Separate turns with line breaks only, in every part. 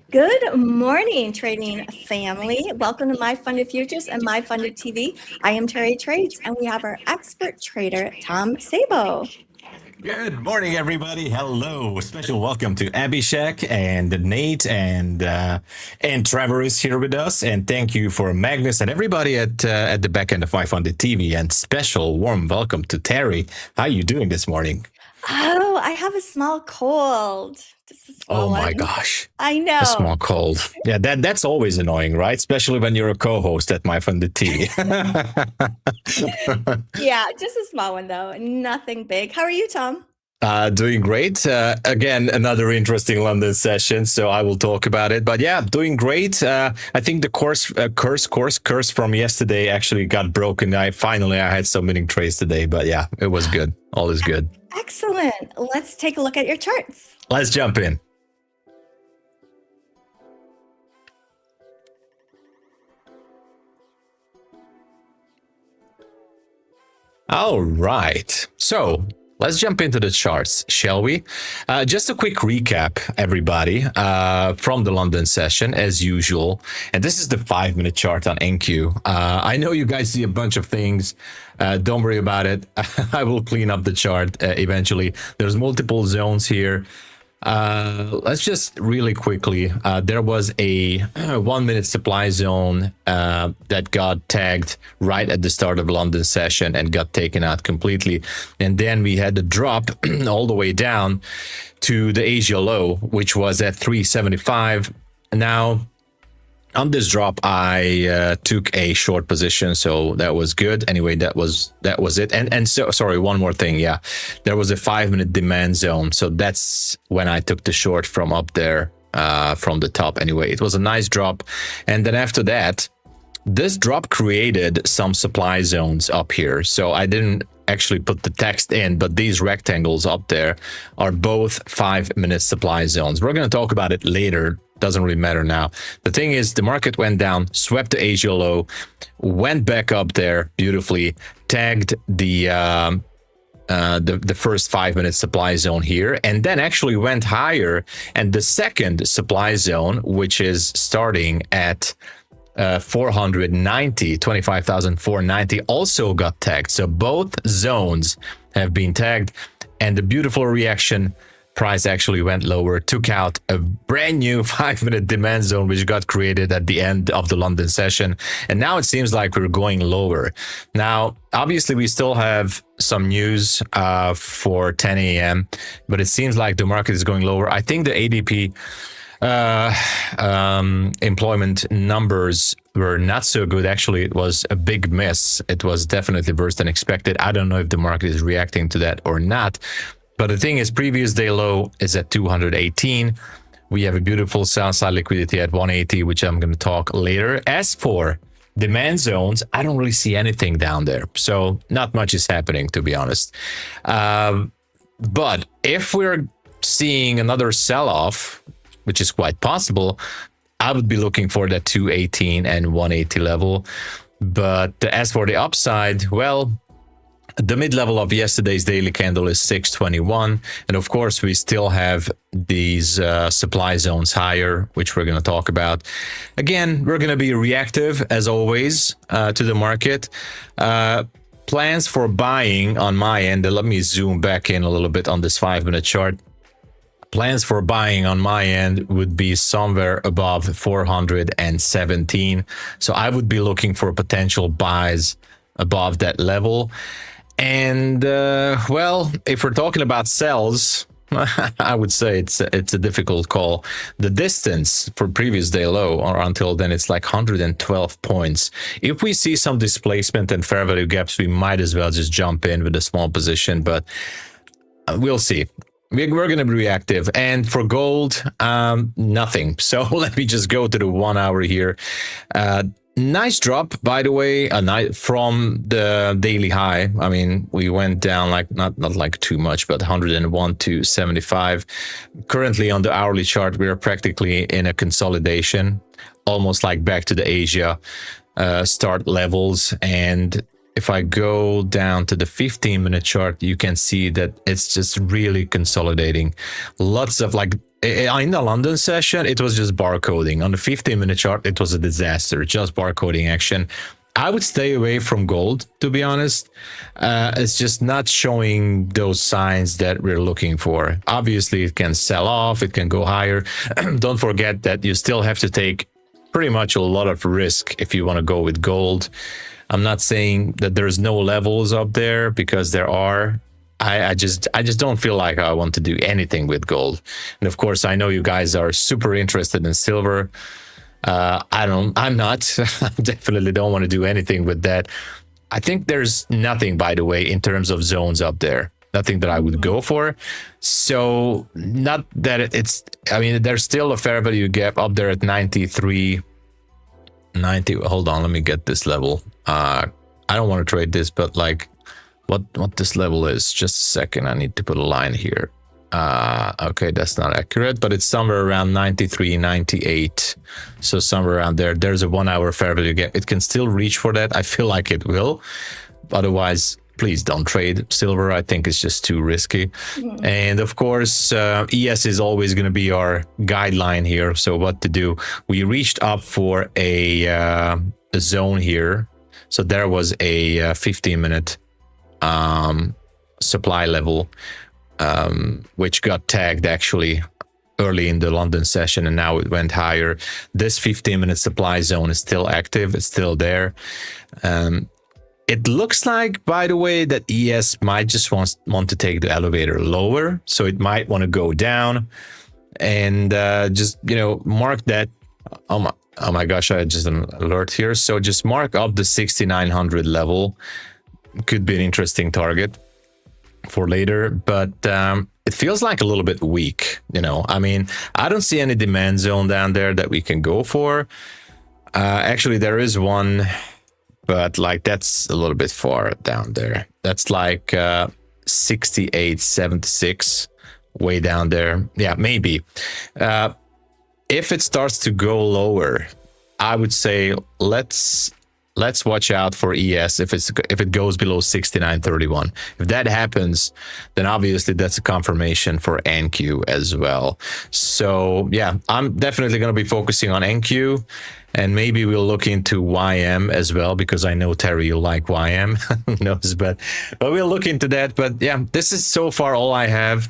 Good morning, trading family. Welcome to MyFundedFutures and MyFundedTV. I am Terry Trades, and we have our expert trader, Tom Sabo.
Good morning, everybody. Hello. A special welcome to Abhishek and Nate and Trevor is here with us. And thank you for Magnus and everybody at the back end of MyFundedTV. And special warm welcome to Terry. How are you doing this morning?
Oh, I have a small cold. Just a small
my
one.
gosh.
I know.
A small cold. Yeah, that's always annoying, right? Especially when you're a co-host at MyFundedTV.
Yeah, just a small one, though. Nothing big. How are you, Tom?
Doing great. Again, another interesting London session, so I will talk about it. But yeah, doing great. I think the curse from yesterday actually got broken. I had some winning trades today, but yeah, it was good. All is good.
Excellent. Let's take a look at your charts.
Let's jump in. All right. So let's jump into the charts, shall we? Just a quick recap, everybody, from the London session, as usual. And this is the 5-minute chart on NQ. I know you guys see a bunch of things. Don't worry about it. I will clean up the chart eventually. There's multiple zones here. Let's just really quickly, there was a 1-minute supply zone that got tagged right at the start of London session and got taken out completely. And then we had the drop all the way down to the Asia low, which was at 375. Now, on this drop, I took a short position, so that was good. Anyway, that was it. And so, sorry, one more thing. Yeah, there was a 5-minute demand zone, so that's when I took the short from up there, from the top. Anyway, it was a nice drop, and then after that, this drop created some supply zones up here. So I didn't actually put the text in, but these rectangles up there are both 5-minute supply zones. We're going to talk about it later. Doesn't really matter now. The thing is, the market went down, swept the Asia low, went back up there beautifully, tagged the first 5-minute supply zone here, and then actually went higher. And the second supply zone, which is starting at 25,490, also got tagged. So both zones have been tagged, and the beautiful reaction. Price actually went lower, took out a brand new 5-minute demand zone, which got created at the end of the London session. And now it seems like we're going lower. Now, obviously, we still have some news for 10 a.m., but it seems like the market is going lower. I think the ADP employment numbers were not so good. Actually, it was a big miss. It was definitely worse than expected. I don't know if the market is reacting to that or not. But the thing is, previous day low is at 218. We have a beautiful sell side liquidity at 180, which I'm going to talk later. As for demand zones, I don't really see anything down there. So not much is happening, to be honest. But if we're seeing another sell-off, which is quite possible, I would be looking for that 218 and 180 level. But as for the upside, well, the mid-level of yesterday's daily candle is 621. And of course, we still have these supply zones higher, which we're going to talk about. Again, we're going to be reactive, as always, to the market. Plans for buying on my end, let me zoom back in a little bit on this 5-minute chart. Plans for buying on my end would be somewhere above 417. So I would be looking for potential buys above that level. And well, if we're talking about sells, I would say it's a difficult call. The distance for previous day low or until then, it's like 112 points. If we see some displacement and fair value gaps, we might as well just jump in with a small position, but we'll see. We're going to be reactive. And for gold, nothing. So let me just go to the 1 hour here. Nice drop, by the way, from the daily high. I mean, we went down like not like too much, but 101 to 75. Currently on the hourly chart, we are practically in a consolidation, almost like back to the Asia start levels. And if I go down to the 15-minute chart, you can see that it's just really consolidating. Lots of like in the London session, it was just barcoding. On the 15-minute chart, it was a disaster, just barcoding action. I would stay away from gold, to be honest. It's just not showing those signs that we're looking for. Obviously, it can sell off, it can go higher. Don't forget that you still have to take pretty much a lot of risk if you want to go with gold. I'm not saying that there's no levels up there, because there are. I just don't feel like I want to do anything with gold. And of course, I know you guys are super interested in silver. I'm not. I definitely don't want to do anything with that. I think there's nothing, by the way, in terms of zones up there. Nothing that I would go for. So not that it's, I mean, there's still a fair value gap up there at 93, 90. Hold on, let me get this level. I don't want to trade this, but like what this level is, just a second. I need to put a line here. Okay, that's not accurate, but it's somewhere around 93, 98. So somewhere around there. There's a 1 hour fair value gap. It can still reach for that. I feel like it will. Otherwise, please don't trade silver. I think it's just too risky. And of course, ES is always going to be our guideline here. So what to do? We reached up for a zone here. So there was a 15-minute supply level, which got tagged actually early in the London session, and now it went higher. This 15-minute supply zone is still active. It's still there. It looks like, by the way, that ES might just want to take the elevator lower. So it might want to go down and just, you know, mark that. Oh my gosh, I just an alert here. So just mark up the 6,900 level. Could be an interesting target for later, but it feels like a little bit weak. You know, I mean, I don't see any demand zone down there that we can go for. Actually, there is one, but like that's a little bit far down there. That's like 68.76, way down there. Yeah, maybe. If it starts to go lower, I would say let's watch out for ES if it goes below 69.31. If that happens, then obviously that's a confirmation for NQ as well. So yeah, I'm definitely going to be focusing on NQ, and maybe we'll look into YM as well, because I know Terry, you like YM. Who knows, but we'll look into that. But yeah, this is so far all I have.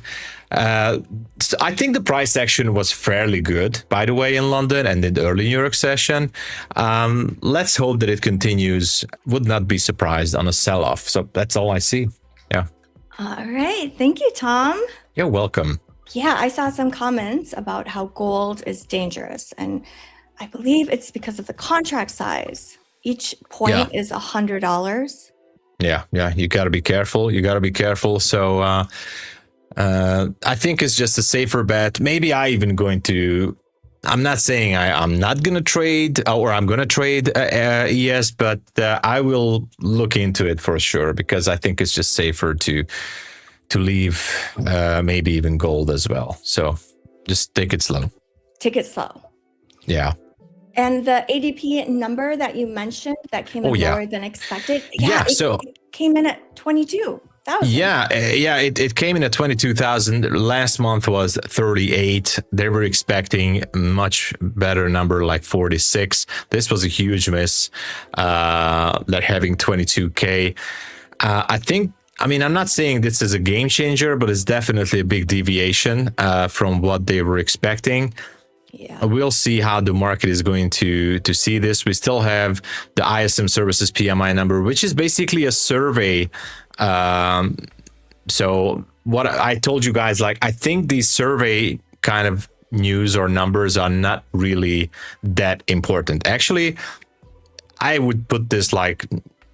So I think the price action was fairly good, by the way, in London and in the early New York session. Let's hope that it continues. Would not be surprised on a sell-off. So that's all I see. Yeah.
All right. Thank you, Tom.
You're welcome.
Yeah, I saw some comments about how gold is dangerous, and I believe it's because of the contract size. Each point is $100.
Yeah. You got to be careful. So I think it's just a safer bet. Maybe I'm not saying I'm not going to trade, or I'm going to trade ES, but I will look into it for sure, because I think it's just safer to leave maybe even gold as well. So just take it slow. Yeah.
And the ADP number that you mentioned that came in lower than expected. It came in at 22,000.
It came in at 22,000. Last month was 38. They were expecting a much better number, like 46. This was a huge miss, that having 22K. I'm not saying this is a game changer, but it's definitely a big deviation from what they were expecting. Yeah. We'll see how the market is going to see this. We still have the ISM Services PMI number, which is basically a survey. So what I told you guys, like, I think these survey kind of news or numbers are not really that important. Actually, I would put this like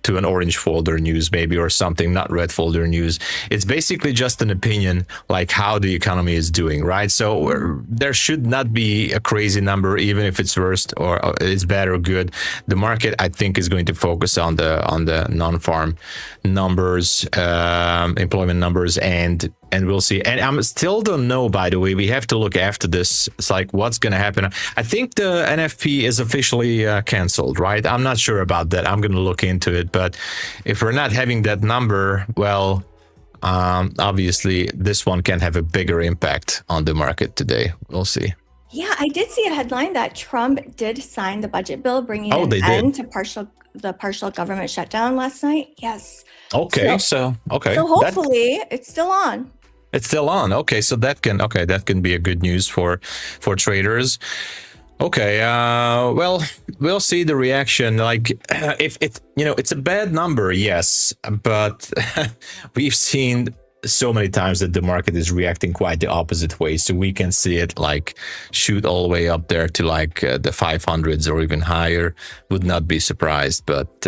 to an orange folder news maybe or something, not red folder news. It's basically just an opinion, like how the economy is doing, right? So there should not be a crazy number, even if it's worst or it's bad or good. The market, I think, is going to focus on the non-farm numbers, employment numbers, and we'll see. And I'm still don't know, by the way, we have to look after this. It's like, what's going to happen? I think the NFP is officially canceled, right? I'm not sure about that. I'm going to look into it. But if we're not having that number, well, obviously this one can have a bigger impact on the market today. We'll see.
Yeah, I did see a headline that Trump did sign the budget bill, bringing an end to the partial government shutdown last night. Yes.
Okay. So
hopefully it's still on.
It's still on. Okay, so that can be a good news for traders. Okay, well, we'll see the reaction. Like, if it's a bad number, yes, but we've seen so many times that the market is reacting quite the opposite way. So we can see it like shoot all the way up there to like the 500s or even higher. Would not be surprised, but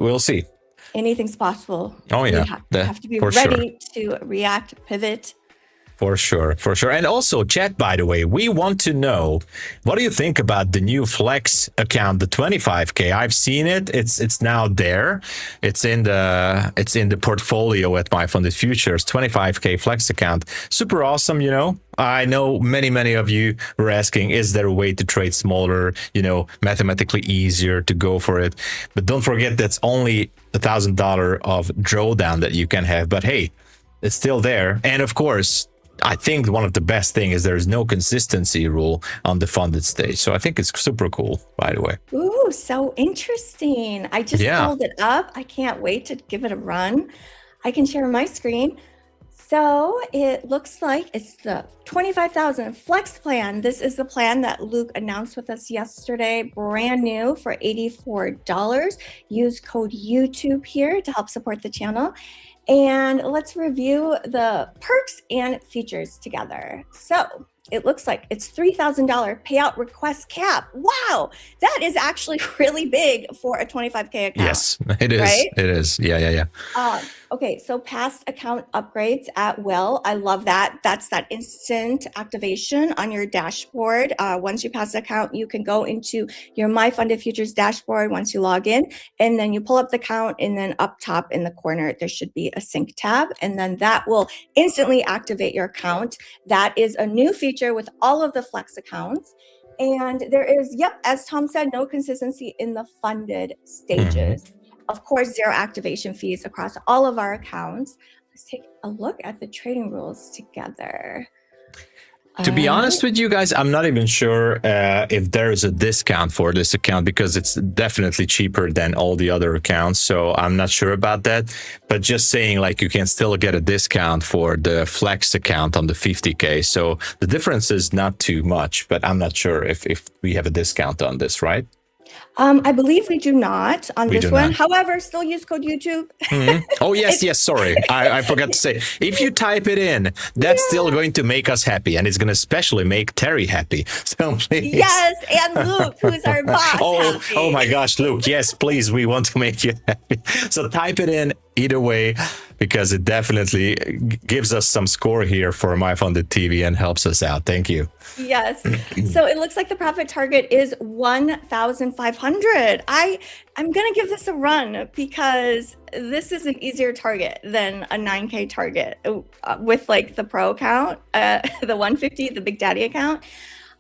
we'll see.
Anything's possible.
Oh yeah,
we have to be ready to react, pivot.
For sure. And also, chat, by the way, we want to know, what do you think about the new Flex account, the 25K? I've seen it. It's now there. It's in the portfolio at MyFundedFutures, 25K Flex account. Super awesome, I know many of you were asking, is there a way to trade smaller, mathematically easier to go for it? But don't forget, that's only $1,000 of drawdown that you can have. But hey, it's still there. And of course, I think one of the best thing is there's no consistency rule on the funded stage. So I think it's super cool, by the way.
Ooh, so interesting. I just pulled it up. I can't wait to give it a run. I can share my screen. So it looks like it's the 25,000 Flex plan. This is the plan that Luke announced with us yesterday, brand new for $84. Use code YouTube here to help support the channel. And let's review the perks and features together. So it looks like it's $3,000 payout request cap. Wow, that is actually really big for a 25K account.
Yes, it is. Right? It is. Yeah.
Okay, so past account upgrades at will. I love that. That's that instant activation on your dashboard. Once you pass the account, you can go into your MyFundedFutures dashboard once you log in, and then you pull up the account, and then up top in the corner, there should be a sync tab, and then that will instantly activate your account. That is a new feature with all of the Flex accounts. And there is, as Tom said, no consistency in the funded stages. Mm-hmm. Of course, zero activation fees across all of our accounts. Let's take a look at the trading rules together.
To be honest with you guys, I'm not even sure if there is a discount for this account, because it's definitely cheaper than all the other accounts. So I'm not sure about that. But just saying, like, you can still get a discount for the Flex account on the 50K. So the difference is not too much, but I'm not sure if we have a discount on this, right?
I believe we do not on this one. However, still use code YouTube.
Mm-hmm. Oh, yes. Sorry. I forgot to say, if you type it in, that's still going to make us happy. And it's going to especially make Terry happy. So please.
Yes. And Luke, who's our boss.
Happy. Oh my gosh, Luke. Yes, please. We want to make you happy. So type it in either way, because it definitely gives us some score here for MyFundedTV and helps us out. Thank you.
Yes. So it looks like the profit target is 1,500. I'm going to give this a run, because this is an easier target than a 9K target with like the pro account, the 150, the Big Daddy account.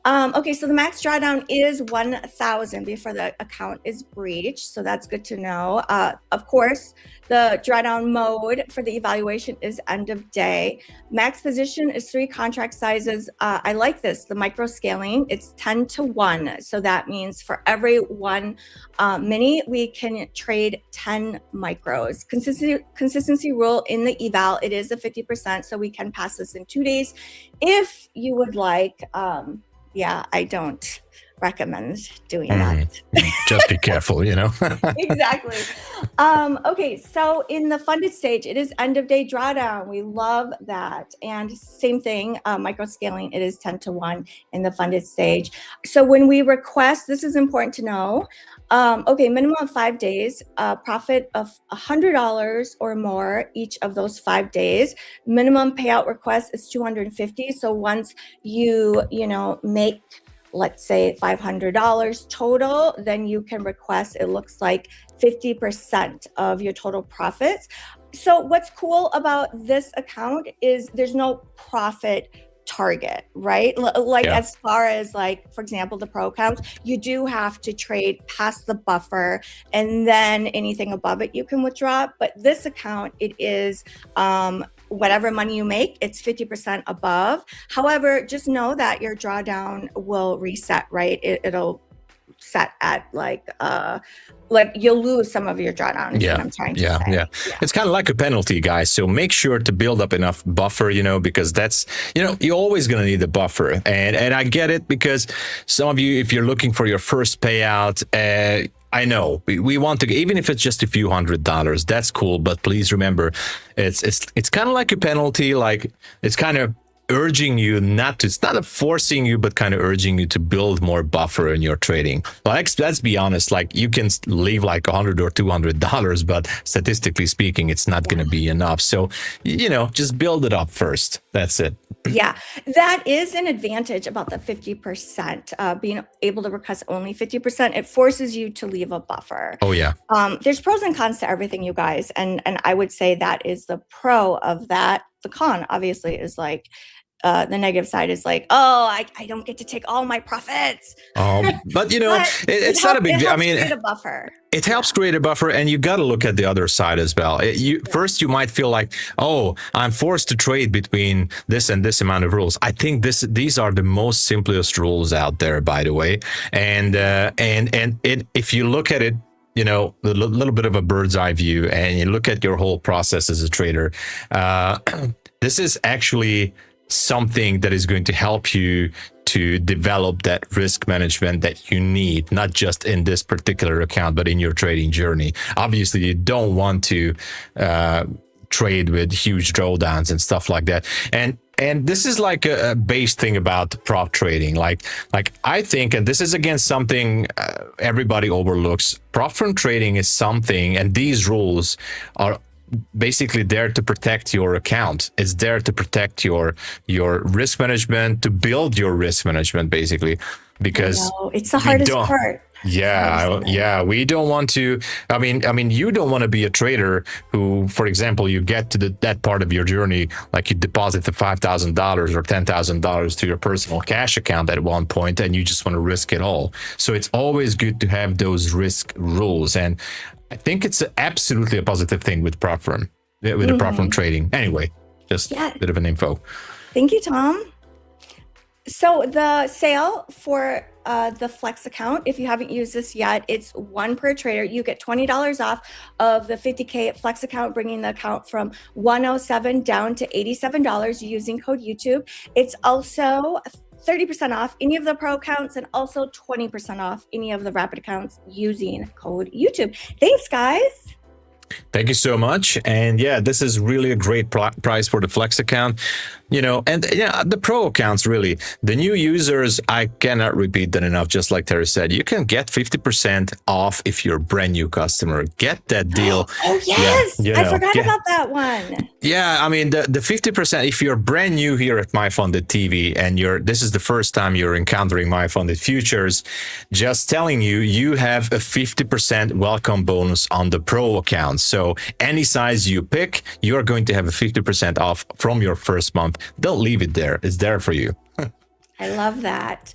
Okay, so the max drawdown is 1,000 before the account is breached. So that's good to know. Of course, the drawdown mode for the evaluation is end of day. Max position is 3 contract sizes. I like this, the micro scaling. It's 10-to-1. So that means for every 1 mini, we can trade 10 micros. Consistency rule in the eval, it is a 50%. So we can pass this in 2 days if you would like. Yeah, I don't recommend doing that.
Just be careful, you know.
Exactly. Okay, so in the funded stage, it is end of day drawdown. We love that. And same thing, micro scaling, it is 10 to 1 in the funded stage. So when we request, this is important to know. Okay, minimum of 5 days, profit of $100 or more each of those 5 days. Minimum payout request is $250. So once you make, let's say $500 total, then you can request, it looks like 50% of your total profits. So what's cool about this account is there's no profit target, right? As far as for example, the pro accounts, you do have to trade past the buffer and then anything above it you can withdraw. But this account, it is whatever money you make, it's 50% above. However, just know that your drawdown will reset, right? It'll set at you'll lose some of your drawdown is what I'm trying to say.
Yeah. It's kind of like a penalty, guys. So make sure to build up enough buffer, because that's, you're always going to need a buffer. And I get it, because some of you, if you're looking for your first payout, I know we want to, even if it's just a few $100s, that's cool. But please remember, it's kind of like a penalty. Like, it's kind of urging you not to, it's not forcing you, but kind of urging you to build more buffer in your trading. Let's be honest, you can leave $100 or $200, but statistically speaking, it's not going to be enough. So, just build it up first. That's it.
Yeah, that is an advantage about the 50%, being able to request only 50%. It forces you to leave a buffer.
Oh, yeah.
There's pros and cons to everything, you guys. And I would say that is the pro of that. The con, obviously, is the negative side is I don't get to take all my profits.
But it's not a big deal. I mean,
create a buffer.
It helps create a buffer, and you got to look at the other side as well. First, you might feel like, oh, I'm forced to trade between this and this amount of rules. I think these are the most simplest rules out there, by the way. And if you look at it, a little bit of a bird's eye view, and you look at your whole process as a trader, this is actually something that is going to help you to develop that risk management that you need, not just in this particular account, but in your trading journey. Obviously, you don't want to trade with huge drawdowns and stuff like that. And this is a base thing about prop trading. Like I think, and this is again something everybody overlooks, prop firm trading is something, and these rules are basically there to protect your account. It's there to protect your risk management, to build your risk management, basically, because
it's the hardest part.
Yeah, we don't want to. I mean, you don't want to be a trader who, for example, you get to that part of your journey, you deposit the $5,000 or $10,000 to your personal cash account at one point, and you just want to risk it all. So it's always good to have those risk rules, and I think it's absolutely a positive thing with prop firm, the prop firm trading. Anyway, just a bit of an info.
Thank you, Tom. So the sale for the Flex account, if you haven't used this yet, it's one per trader. You get $20 off of the 50K Flex account, bringing the account from $107 down to $87 using code YouTube. It's also 30% off any of the pro accounts, and also 20% off any of the rapid accounts using code YouTube. Thanks, guys.
Thank you so much. And yeah, this is really a great price for the Flex account. And the pro accounts, really, the new users, I cannot repeat that enough. Just like Terry said, you can get 50% off if you're a brand new customer. Get that deal.
Oh, yes. I forgot about that one.
Yeah, I mean, the 50%, if you're brand new here at MyFundedTV and this is the first time you're encountering MyFundedFutures, just telling you, you have a 50% welcome bonus on the pro account. So any size you pick, you're going to have a 50% off from your first month. Don't leave it there. It's there for you.
I love that.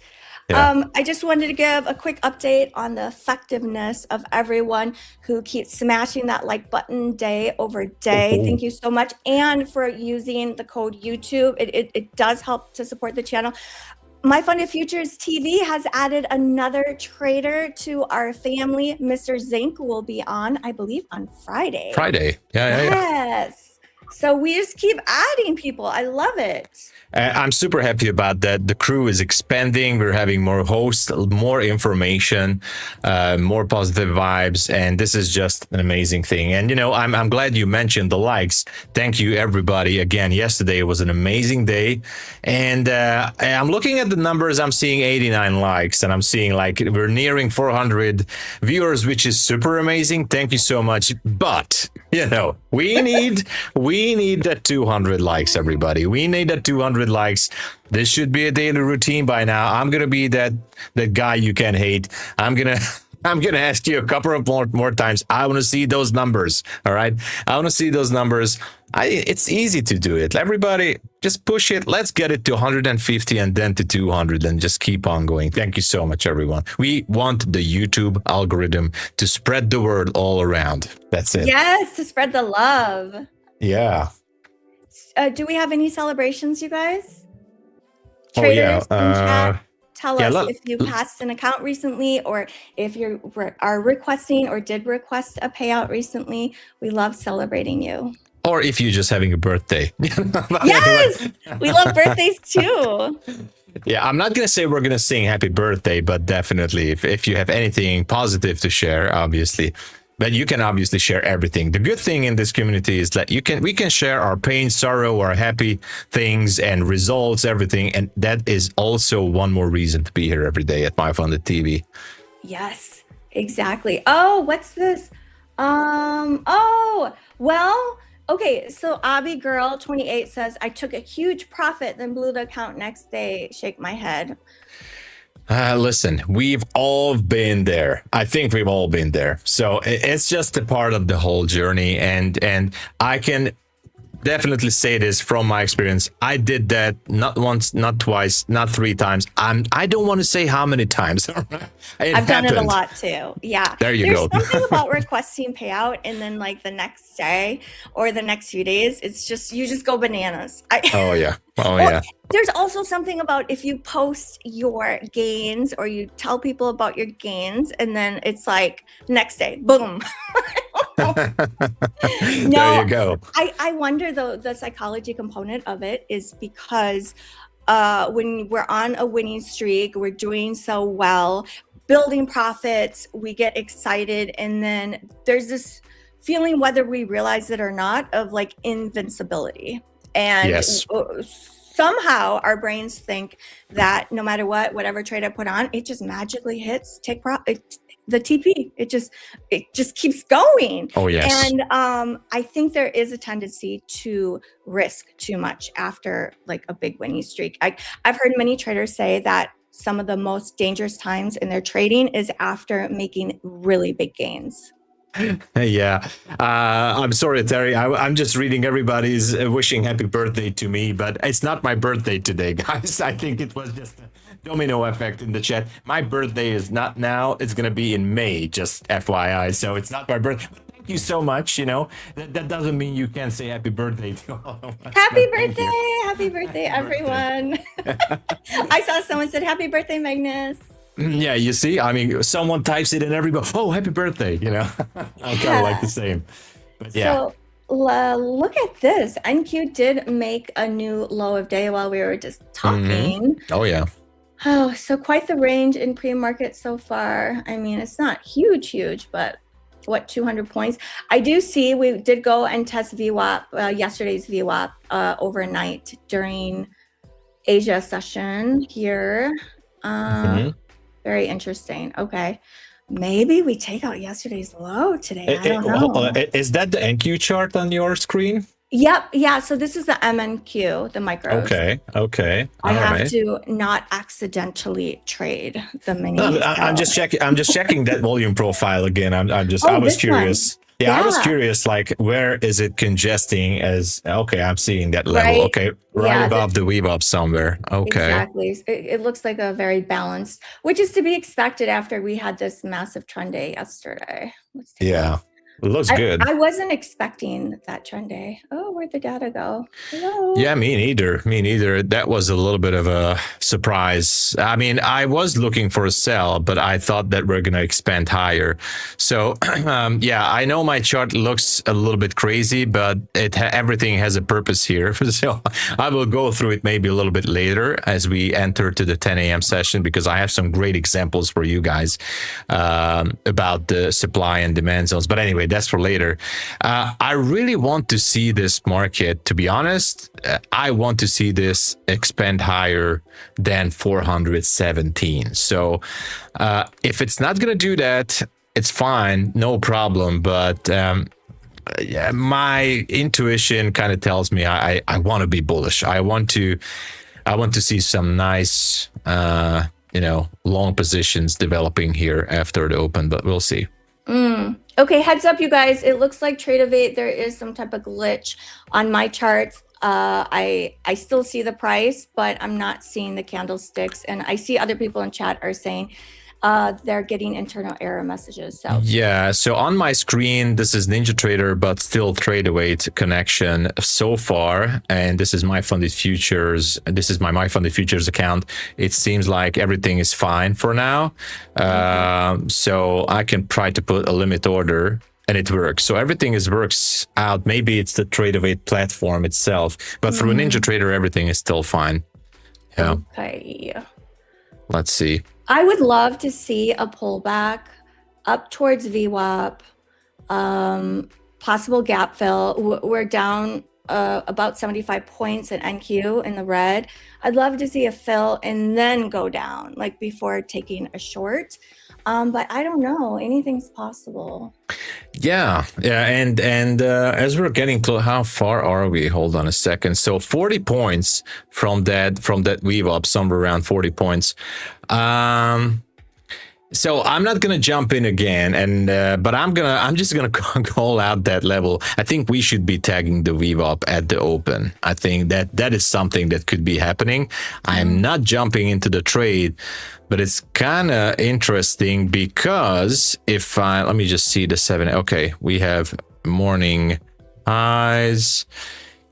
Yeah. I just wanted to give a quick update on the effectiveness of everyone who keeps smashing that like button day over day. Thank you so much. And for using the code YouTube. It does help to support the channel. MyFundedFutures TV has added another trader to our family. Mr. Zink will be on, I believe, on Friday.
Yeah.
Yes. So we just keep adding people. I love it.
I'm super happy about that. The crew is expanding. We're having more hosts, more information, more positive vibes, and this is just an amazing thing. And you know, I'm glad you mentioned the likes. Thank you, everybody. Again, yesterday was an amazing day, and I'm looking at the numbers. I'm seeing 89 likes, and I'm seeing like we're nearing 400 viewers, which is super amazing. Thank you so much. But you know, we need that 200 likes, everybody. We need that 200 likes. This should be a daily routine by now. I'm gonna be that guy you can hate. I'm gonna ask you a couple of more times. I want to see those numbers. All right, I want to see those numbers. It's easy to do it. Everybody, just push it. Let's get it to 150 and then to 200 and just keep on going. Thank you so much, everyone. We want the YouTube algorithm to spread the word all around. That's it.
Yes, to spread the love.
Yeah.
Do we have any celebrations, you guys?
Oh, yeah.
Traders in chat, tell us if you passed an account recently, or if you are requesting or did request a payout recently. We love celebrating you.
Or if you're just having a birthday.
Yes, we love birthdays too.
Yeah, I'm not going to say we're going to sing happy birthday, but definitely if you have anything positive to share, obviously. But you can obviously share everything. The good thing in this community is that we can share our pain, sorrow, our happy things and results, everything. And that is also one more reason to be here every day at MyFundedTV.
Yes, exactly. Oh, what's this? Oh, well, okay. So Abby Girl 28 says, I took a huge profit, then blew the account next day. Shake my head.
Listen, we've all been there. I think we've all been there. So it's just a part of the whole journey. And I can definitely say this from my experience. I did that not once, not twice, not 3 times. I don't want to say how many times.
I've done it a lot too. Yeah.
There you go.
There's something about requesting payout and then like the next day or the next few days, it's just, you just go bananas.
Oh yeah. Oh yeah.
There's also something about if you post your gains or you tell people about your gains and then it's like next day, boom.
There you go.
I wonder though, the psychology component of it is because when we're on a winning streak, we're doing so well, building profits, we get excited, and then there's this feeling, whether we realize it or not, of like invincibility. And
yes.
Somehow our brains think that no matter what, whatever trade I put on, it just magically hits the TP. It just keeps going.
Oh yes.
And I think there is a tendency to risk too much after like a big winning streak. I've heard many traders say that some of the most dangerous times in their trading is after making really big gains.
Yeah, I'm sorry, Terry. I'm just reading everybody's wishing happy birthday to me, but it's not my birthday today, guys. I think it was just a domino effect in the chat. My birthday is not now. It's going to be in May, just FYI. So it's not my birthday. Thank you so much. You know, that doesn't mean you can't say happy birthday to all of us.
Happy birthday, everyone. I saw someone said happy birthday, Magnus.
Yeah, you see, I mean, someone types it and everybody, oh, happy birthday, you know. I'm kind of like the same. But yeah.
So look at this. NQ did make a new low of day while we were just talking.
Oh, yeah.
Oh, so quite the range in pre-market so far. I mean, it's not huge, but what, 200 points? I do see we did go and test VWAP, yesterday's VWAP overnight during Asia session here. Very interesting. Okay. Maybe we take out yesterday's low today. I don't know.
Is that the NQ chart on your screen?
Yep. Yeah. So this is the MNQ, the micros.
Okay.
I have to not accidentally trade the mini.
No, I'm just checking that volume profile again. I was curious. Yeah, I was curious, like, where is it congesting as, okay, I'm seeing that level. Right? Okay, above the VWAP somewhere. Okay.
Exactly. It looks like a very balanced, which is to be expected after we had this massive trend day yesterday.
Yeah. It looks good.
I wasn't expecting that trend day. Oh, where'd the data go? Hello.
Yeah, me neither. Me neither. That was a little bit of a surprise. I mean, I was looking for a sell, but I thought that we're going to expand higher. So, yeah, I know my chart looks a little bit crazy, but everything has a purpose here. So I will go through it maybe a little bit later as we enter to the 10 a.m. session, because I have some great examples for you guys about the supply and demand zones. But anyway, that's for later. I really want to see this market, to be honest. I want to see this expand higher than 417. So if it's not going to do that, it's fine, no problem. But yeah, my intuition kind of tells me I want to be bullish. I want to see some nice, long positions developing here after the open, but we'll see.
Okay, heads up, you guys. It looks like Trade-O-Vate, there is some type of glitch on my charts. I still see the price, but I'm not seeing the candlesticks. And I see other people in chat are saying they're getting internal error messages. So
yeah, so on my screen, this is NinjaTrader, but still Trade-O-Vate connection so far. And this is MyFundedFutures. This is my MyFundedFutures account. It seems like everything is fine for now. So I can try to put a limit order and it works. So everything works out. Maybe it's the Trade-O-Vate platform itself, but through NinjaTrader, everything is still fine. Yeah.
Okay.
Let's see.
I would love to see a pullback up towards VWAP, possible gap fill. We're down about 75 points in NQ in the red. I'd love to see a fill and then go down, like before taking a short. But I don't know. Anything's possible.
Yeah. And as we're getting close, how far are we? Hold on a second. So 40 points from that weave up, somewhere around 40 points. So I'm not gonna jump in again, but I'm just gonna call out that level. I think we should be tagging the weave up at the open. I think that is something that could be happening. I'm not jumping into the trade, but it's kind of interesting because let me just see the 7. Okay, we have morning highs.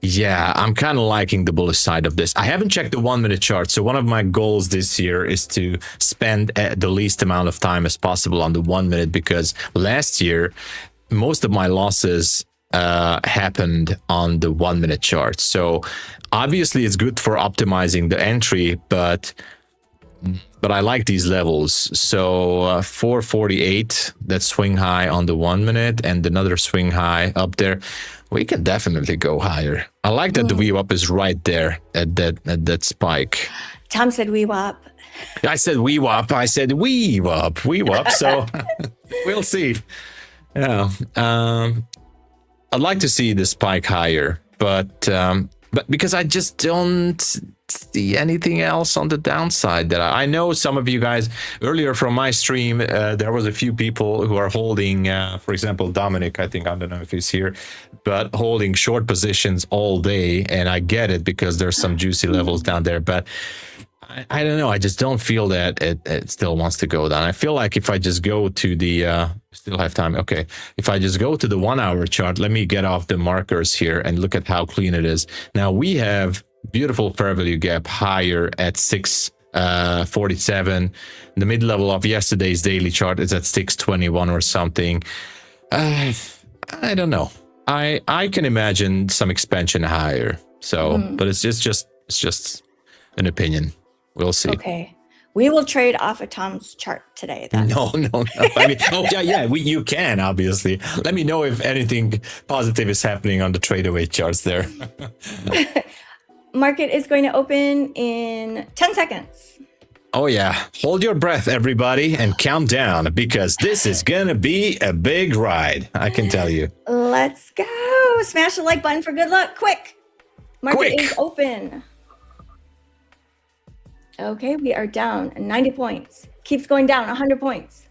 Yeah, I'm kind of liking the bullish side of this. I haven't checked the 1 minute chart. So one of my goals this year is to spend the least amount of time as possible on the 1 minute, because last year, most of my losses happened on the 1 minute chart. So obviously it's good for optimizing the entry, but I like these levels. So 448, that swing high on the 1 minute, and another swing high up there. We can definitely go higher. I like that the weave up is right there at that spike.
Tom said weave up.
I said weave up. I said weave up. So we'll see. Yeah. I'd like to see the spike higher, but because I just don't see anything else on the downside that I know some of you guys earlier from my stream, there was a few people who are holding, for example, Dominic, I don't know if he's here, but holding short positions all day. And I get it because there's some juicy levels down there, but I don't know. I just don't feel that it still wants to go down. I feel like if I just go to the, still have time. Okay. If I just go to the 1 hour chart, let me get off the markers here and look at how clean it is. Now we have beautiful fair value gap higher at 647. The mid level of yesterday's daily chart is at 621 or something. I don't know. I can imagine some expansion higher. So, but it's just an opinion. We'll see.
Okay. We will trade off of Tom's chart today then.
No. I mean, you can, obviously. Let me know if anything positive is happening on the Trade-O-Vate charts there.
Market is going to open in 10 seconds.
Oh yeah. Hold your breath, everybody, and count down, because this is going to be a big ride. I can tell you.
Let's go. Smash the like button for good luck. Quick. Market is open. Okay, we are down 90 points. Keeps going down 100 points.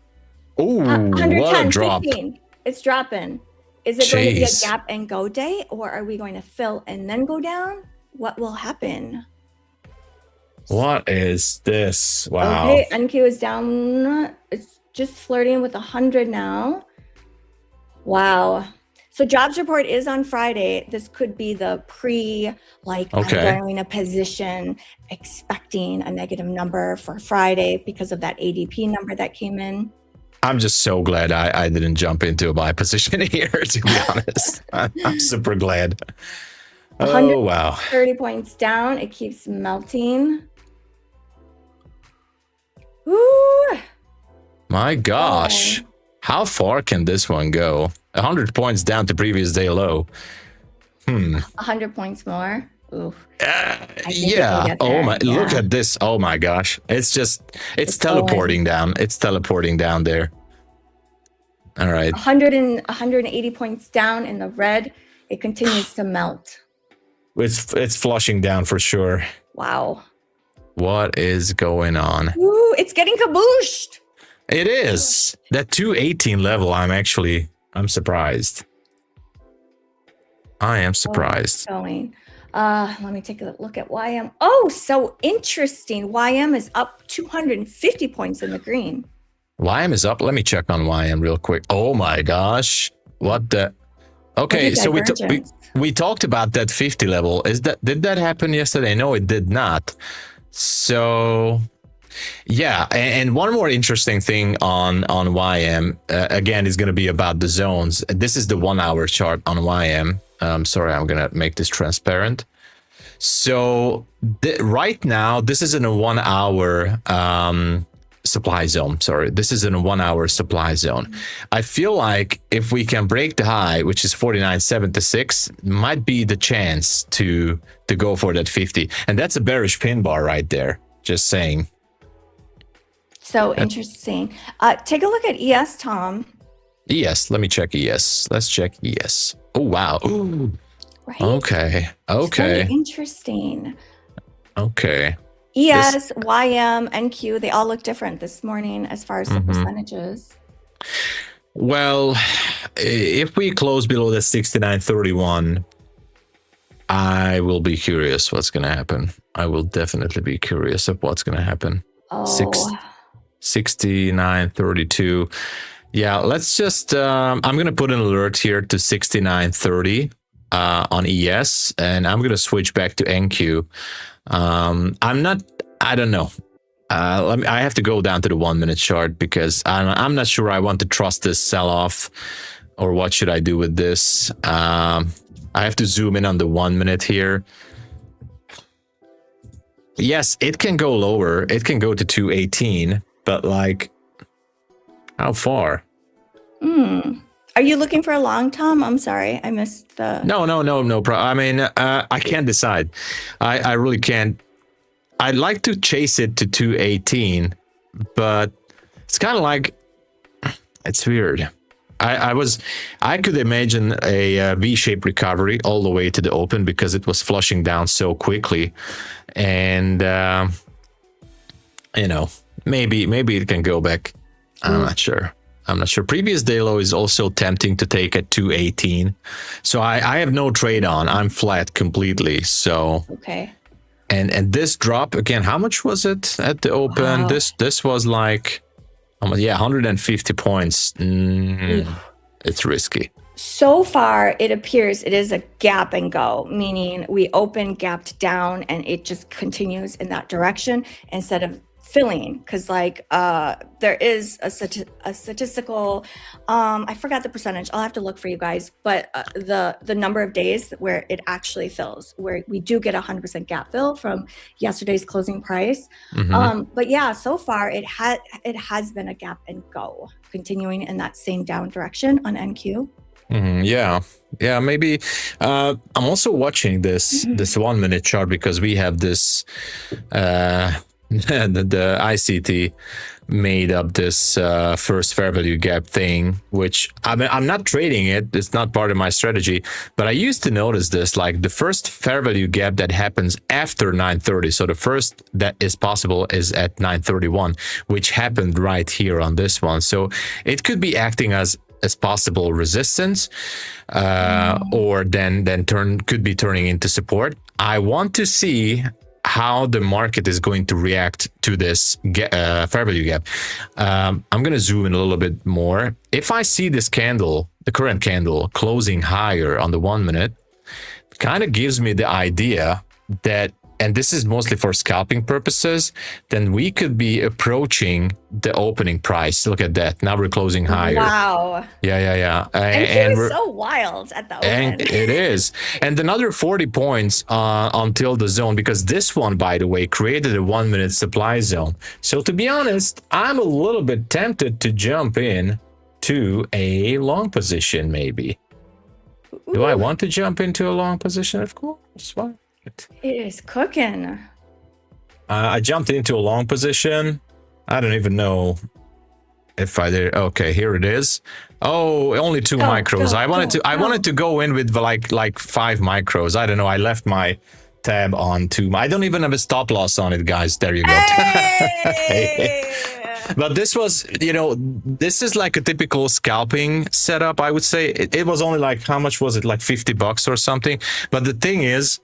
Ooh,
110,
what a drop.
15. It's dropping. Is it going to be a gap and go day, or are we going to fill and then go down? What will happen?
What is this? Wow.
Okay, NQ is down. It's just flirting with 100 now. Wow. So jobs report is on Friday. This could be the I'm
Okay.
going a position expecting a negative number for Friday because of that ADP number that came in.
I'm just so glad I didn't jump into a buy position here, to be honest. I'm super glad. Oh, wow.
30 points down. It keeps melting. Ooh.
My gosh.
Oh.
How far can this one go? 100 points down to previous day low.
100 points more. Ooh.
Yeah. Oh my,
yeah.
Look at this. Oh my gosh. It's teleporting down. It's teleporting down there. All right.
180 points down in the red. It continues to melt.
It's flushing down for sure.
Wow.
What is going on?
Ooh, it's getting kabooshed.
It is. That 218 level, I'm surprised. I am surprised.
Going. Let me take a look at YM. Oh, so interesting. YM is up 250 points in the green.
YM is up. Let me check on YM real quick. Oh my gosh. What the? Okay, so we talked about that 50 level. Did that happen yesterday? No, it did not. So yeah, and one more interesting thing on YM again is going to be about the zones. This is the 1 hour chart on YM. Sorry, I'm going to make this transparent. So right now, this is in a 1 hour supply zone. Sorry, this is in a 1 hour supply zone. I feel like if we can break the high, which is 49.76, might be the chance to go for that 50. And that's a bearish pin bar right there. Just saying.
So interesting. Take a look at ES, Tom.
ES, let me check ES. Let's check ES. Oh, wow. Ooh.
Right?
Okay.
Very interesting.
Okay.
ES, YM, NQ, they all look different this morning as far as the percentages.
Well, if we close below the 69.31, I will be curious what's going to happen. I will definitely be curious of what's going to happen.
Oh.
69.32. Yeah, let's just, I'm going to put an alert here to 69.30 on ES, and I'm going to switch back to NQ. I don't know. I have to go down to the 1 minute chart because I'm not sure I want to trust this sell off, or what should I do with this? I have to zoom in on the 1 minute here. Yes, it can go lower. It can go to 218, but like, how far?
Are you looking for a long, Tom? I'm sorry, I missed the...
No problem. I mean, I can't decide. I really can't. I'd like to chase it to 218, but it's kind of like, it's weird. I could imagine a V-shaped recovery all the way to the open because it was flushing down so quickly, and you know, maybe it can go back. I'm not sure. Previous day low is also tempting to take at 218, so I have no trade on. I'm flat completely. So
okay.
And this drop again, how much was it at the open? Wow. This was like, yeah, 150 points. It's risky.
So far, it appears it is a gap and go, meaning we open, gapped down, and it just continues in that direction instead of filling, because like there is a statistical, I forgot the percentage, I'll have to look for you guys, but the number of days where it actually fills, where we do get 100% gap fill from yesterday's closing price. But yeah, so far it has been a gap and go, continuing in that same down direction on NQ. Yeah, maybe. I'm also watching this 1 minute chart because we have this the ICT made up this first fair value gap thing, which I'm not trading it. It's not part of my strategy, but I used to notice this, like the first fair value gap that happens after 9:30. So the first that is possible is at 9:31, which happened right here on this one. So it could be acting as possible resistance, or then could be turning into support. I want to see
how the market is going to react to this fair value gap. I'm going to zoom in a little bit more. If I see this candle, the current candle closing higher on the 1 minute, kind of gives me the idea that, and this is mostly for scalping purposes, then we could be approaching the opening price. Look at that. Now we're closing higher.
Wow.
Yeah.
And we're so wild at the open.
And it is. And another 40 points until the zone, because this one, by the way, created a 1 minute supply zone. So to be honest, I'm a little bit tempted to jump in to a long position, maybe. Ooh. Do I want to jump into a long position? Of course. Why?
It is cooking.
I jumped into a long position. I don't even know if I did. Okay, here it is. Oh, only 2 micros. I wanted to go in with like 5 micros. I don't know. I left my tab on 2. I don't even have a stop loss on it, guys. There you go.
Hey!
But this was, this is like a typical scalping setup, I would say. It was only like, how much was it? Like $50 or something. But the thing is,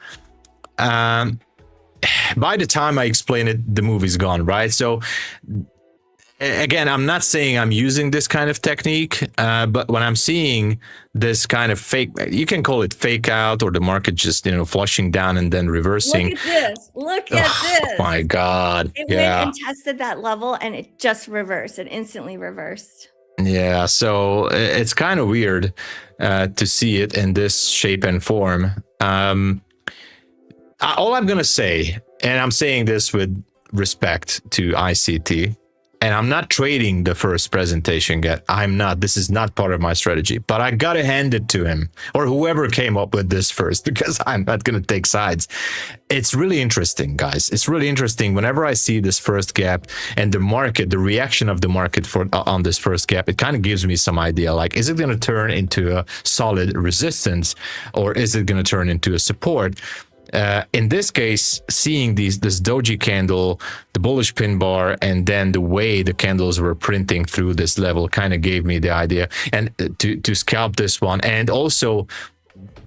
by the time I explain it, the movie's gone, right? So again, I'm not saying I'm using this kind of technique, but when I'm seeing this kind of fake, you can call it fake out, or the market just, flushing down and then reversing.
Look at this. Look at this.
Oh my God.
It went and tested that level and it just reversed. It instantly reversed.
Yeah. So it's kind of weird to see it in this shape and form. All I'm going to say, and I'm saying this with respect to ICT, and I'm not trading the first presentation yet. I'm not. This is not part of my strategy. But I got to hand it to him, or whoever came up with this first, because I'm not going to take sides. It's really interesting, guys. It's really interesting. Whenever I see this first gap and the market, the reaction of the market on this first gap, it kind of gives me some idea. Like, is it going to turn into a solid resistance, or is it going to turn into a support? In this case, seeing this doji candle, the bullish pin bar, and then the way the candles were printing through this level kind of gave me the idea and to scalp this one. And also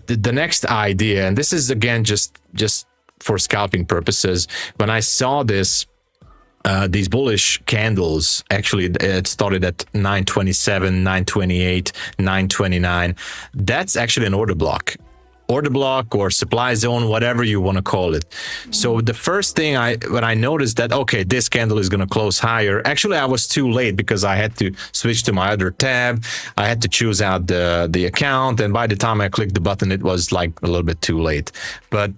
the next idea, and this is again just for scalping purposes, when I saw this, these bullish candles, actually it started at 927, 928, 929. That's actually an order block or supply zone, whatever you want to call it. So the first thing when I noticed that, okay, this candle is going to close higher, actually I was too late because I had to switch to my other tab. I had to choose out the account, and by the time I clicked the button, it was like a little bit too late. But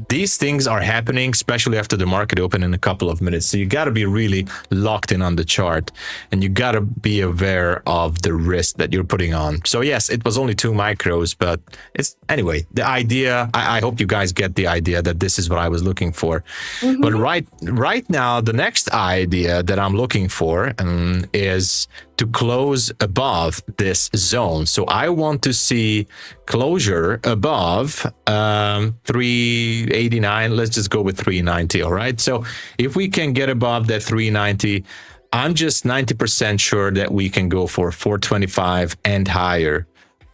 these things are happening, especially after the market open in a couple of minutes. So you got to be really locked in on the chart, and you got to be aware of the risk that you're putting on. So yes, it was only 2 micros, but it's anyway, the idea, I hope you guys get the idea that this is what I was looking for. Mm-hmm. But right now, the next idea that I'm looking for is to close above this zone. So I want to see closure above 389. Let's just go with 390. All right. So if we can get above that 390, I'm just 90% sure that we can go for 425 and higher.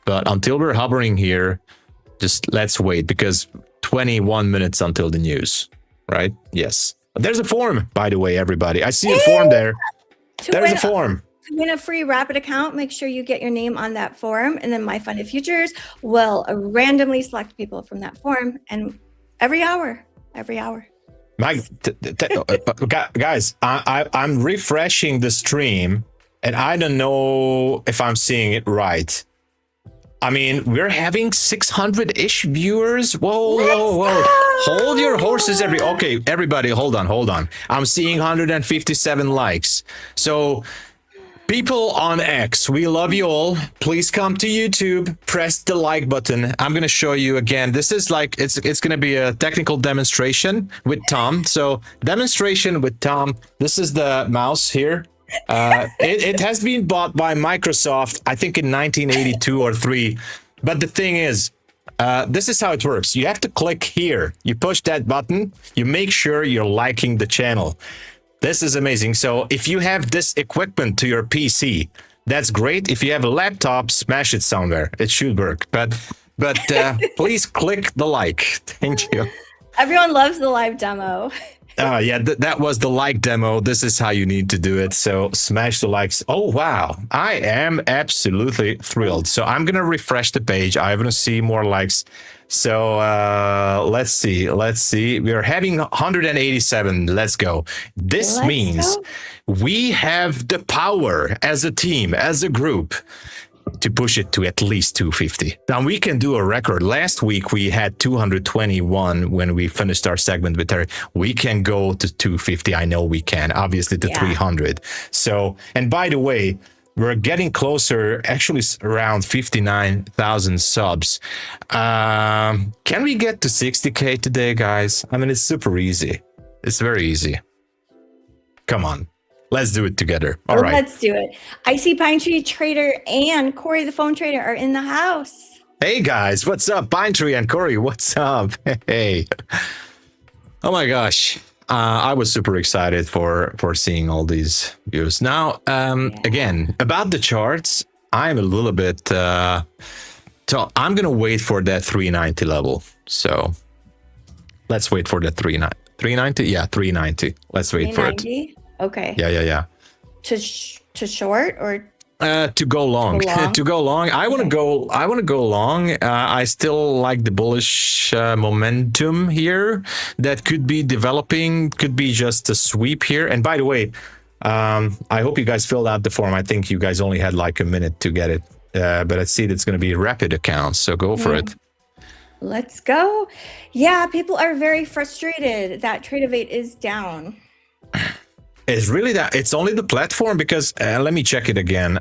But until we're hovering here, just let's wait, because 21 minutes until the news, right? Yes. There's a form, by the way, everybody. I see a form there. There's a form.
To win a free rapid account, make sure you get your name on that form, and then MyFundedFutures will randomly select people from that form, and every hour.
Guys, I'm refreshing the stream, and I don't know if I'm seeing it right. I mean, we're having 600-ish viewers. Whoa. Hold your horses, okay, everybody, hold on. I'm seeing 157 likes. So people on X, we love you all. Please come to YouTube, press the like button. I'm going to show you again. This is like, it's going to be a technical demonstration with Tom. So demonstration with Tom. This is the mouse here. It has been bought by Microsoft, I think in 1982 or 3. But the thing is, this is how it works. You have to click here. You push that button. You make sure you're liking the channel. This is amazing. So if you have this equipment to your PC, that's great. If you have a laptop, smash it somewhere. It should work. But please click the like. Thank you.
Everyone loves the live demo.
Yeah, that was the like demo. This is how you need to do it. So smash the likes. Oh, wow. I am absolutely thrilled. So I'm going to refresh the page. I want to see more likes. So let's see. We are having 187. Let's go. This means we have the power as a team, as a group, to push it to at least 250. Now we can do a record. Last week we had 221 when we finished our segment with Terry. We can go to 250. I know we can. Obviously to 300. So, and by the way, we're getting closer, actually around 59,000 subs. Can we get to 60K today, guys? I mean, it's super easy. It's very easy. Come on. Let's do it together. All right.
Let's do it. I see Pine Tree Trader and Corey the Phone Trader are in the house.
Hey guys, what's up? Pine Tree and Corey, what's up? Hey. Oh my gosh. I was super excited for seeing all these views. Now, again, about the charts, I'm a little bit... so I'm going to wait for that 390 level. So let's wait for that 390. Yeah, 390. Let's wait for it.
Okay.
Yeah.
To short or
to go long? To go long. I want to go. I want to go long. I still like the bullish momentum here that could be developing. Could be just a sweep here. And by the way, I hope you guys filled out the form. I think you guys only had like a minute to get it, but I see that's going to be rapid accounts. So go for it.
Let's go. Yeah, people are very frustrated that Tradeovate is down.
It's really that. It's only the platform because let me check it again.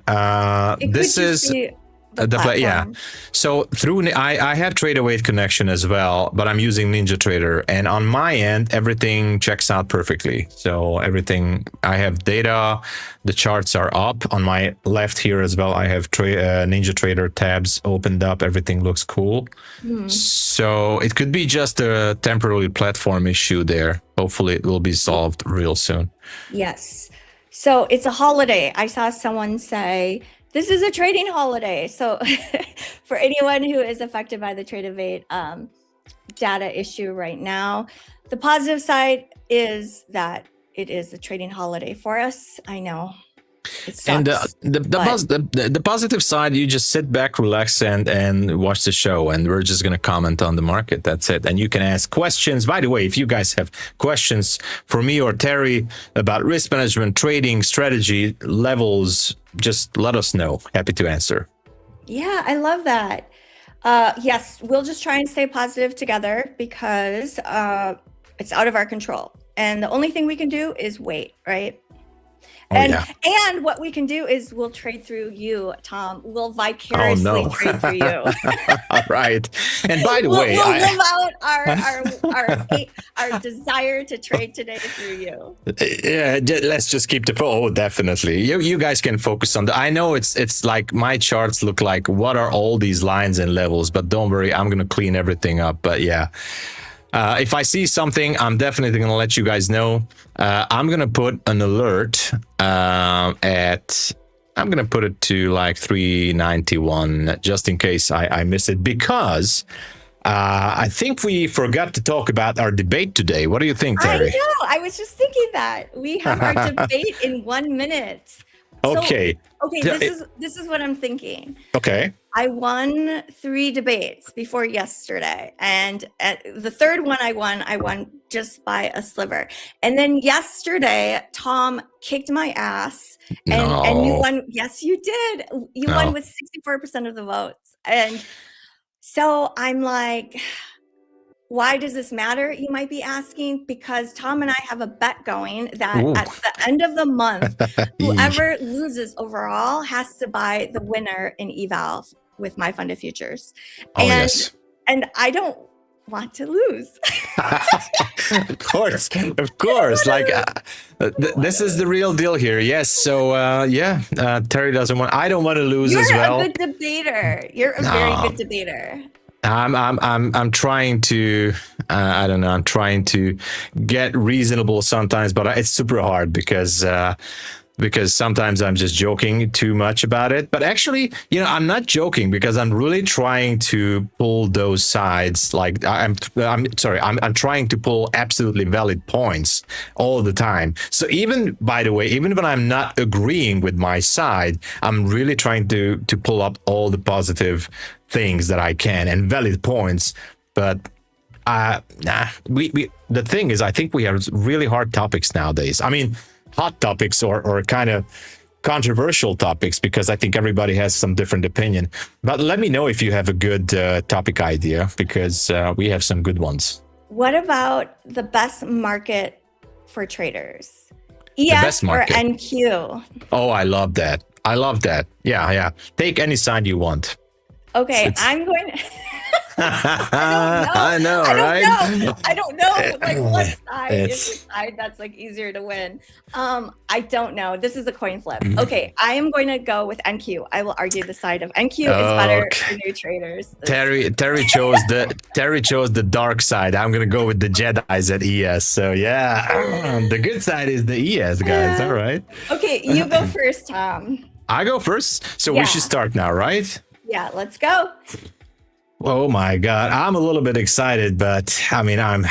This is yeah. So through I have Tradeovate connection as well, but I'm using NinjaTrader, and on my end everything checks out perfectly. So everything, I have data, the charts are up on my left here as well. I have NinjaTrader tabs opened up. Everything looks cool. So it could be just a temporary platform issue there. Hopefully it will be solved real soon.
Yes. So it's a holiday. I saw someone say, this is a trading holiday. So for anyone who is affected by the Tradeovate data issue right now, the positive side is that it is a trading holiday for us. I know.
And the positive side, you just sit back, relax, and watch the show, and we're just going to comment on the market. That's it. And you can ask questions. By the way, if you guys have questions for me or Terry about risk management, trading, strategy, levels, just let us know. Happy to answer.
Yeah, I love that. Yes, we'll just try and stay positive together because it's out of our control. And the only thing we can do is wait, right? And what we can do is we'll trade through you, Tom. We'll vicariously trade through you.
Right. And by the way,
we'll live out our desire to trade today through you.
Yeah, let's just keep the definitely. You guys can focus on I know it's like my charts look like what are all these lines and levels, but don't worry, I'm gonna clean everything up. But yeah. If I see something, I'm definitely going to let you guys know. I'm going to put an alert I'm going to put it to like 391 just in case I miss it, because I think we forgot to talk about our debate today. What do you think, Terry?
I know. I was just thinking that. We have our debate in 1 minute.
Okay.
So, okay, this is what I'm thinking.
Okay.
I won 3 debates before yesterday, and at the third one I won just by a sliver. And then yesterday, Tom kicked my ass, and you won. Yes, you did. You won with 64% of the votes. And so I'm like, why does this matter? You might be asking, because Tom and I have a bet going that at the end of the month, whoever loses overall has to buy the winner in eval with MyFundedFutures. And I don't want to lose.
Of course. Like this is the real deal here. Yes. So Terry doesn't want. I don't want to lose as well.
You're a good debater. You're a very good debater.
I'm trying to I don't know, I'm trying to get reasonable sometimes, but it's super hard because because sometimes I'm just joking too much about it. But actually, I'm not joking because I'm really trying to pull those sides. Like I'm trying to pull absolutely valid points all the time. So even, by the way, even when I'm not agreeing with my side, I'm really trying to pull up all the positive things that I can and valid points. But the thing is, I think we have really hard topics nowadays. I mean, hot topics or kind of controversial topics, because I think everybody has some different opinion. But let me know if you have a good topic idea, because we have some good ones.
What about the best market for traders?
The
ES
best market.
or NQ?
Oh, I love that. Yeah. Take any side you want.
Okay, I'm going.
I know, right?
I don't know. Like, what side is the side that's like easier to win? I don't know. This is a coin flip. Okay, I am going to go with NQ. I will argue the side of NQ is better for new traders.
Terry chose the dark side. I'm gonna go with the Jedi's at ES. So yeah, the good side is the ES guys. All right.
Okay, you go first, Tom.
I go first. So we should start now, right?
Yeah, let's go.
Oh my God, I'm a little bit excited, but I mean, I'm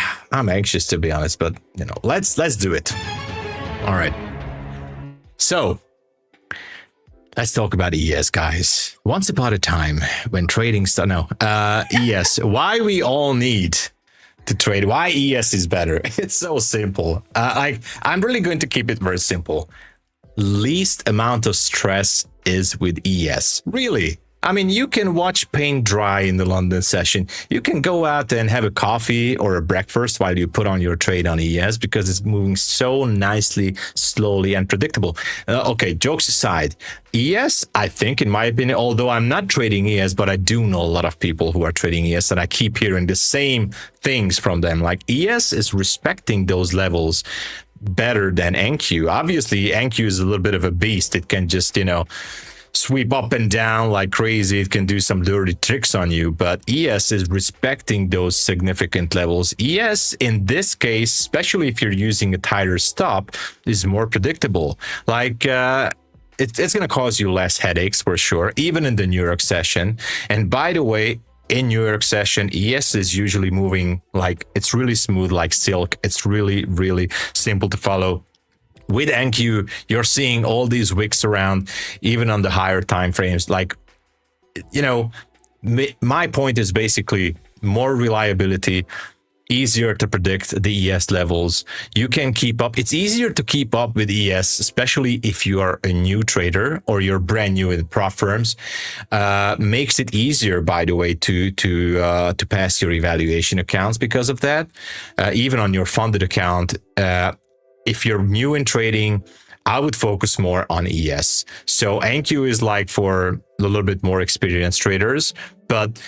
anxious, to be honest. But let's do it. All right. So let's talk about ES, guys. Once upon a time, when trading ES. Why we all need to trade? Why ES is better? It's so simple. I'm really going to keep it very simple. Least amount of stress is with ES. Really. I mean, you can watch paint dry in the London session. You can go out and have a coffee or a breakfast while you put on your trade on ES, because it's moving so nicely, slowly, and predictable. Okay, jokes aside, ES, I think, in my opinion, although I'm not trading ES, but I do know a lot of people who are trading ES, and I keep hearing the same things from them. Like, ES is respecting those levels better than NQ. Obviously, NQ is a little bit of a beast. It can just, sweep up and down like crazy. It can do some dirty tricks on you, but ES is respecting those significant levels. ES, in this case, especially if you're using a tighter stop, is more predictable. Like, it's going to cause you less headaches for sure, even in the New York session. And by the way, in New York session, ES is usually moving like, it's really smooth like silk. It's really, really simple to follow. With NQ, you're seeing all these wicks around, even on the higher time frames. Like, my point is basically more reliability, easier to predict the ES levels. You can keep up. It's easier to keep up with ES, especially if you are a new trader or you're brand new in prop firms. Makes it easier, by the way, to pass your evaluation accounts because of that. Even on your funded account, if you're new in trading, I would focus more on ES. So NQ is like for a little bit more experienced traders, but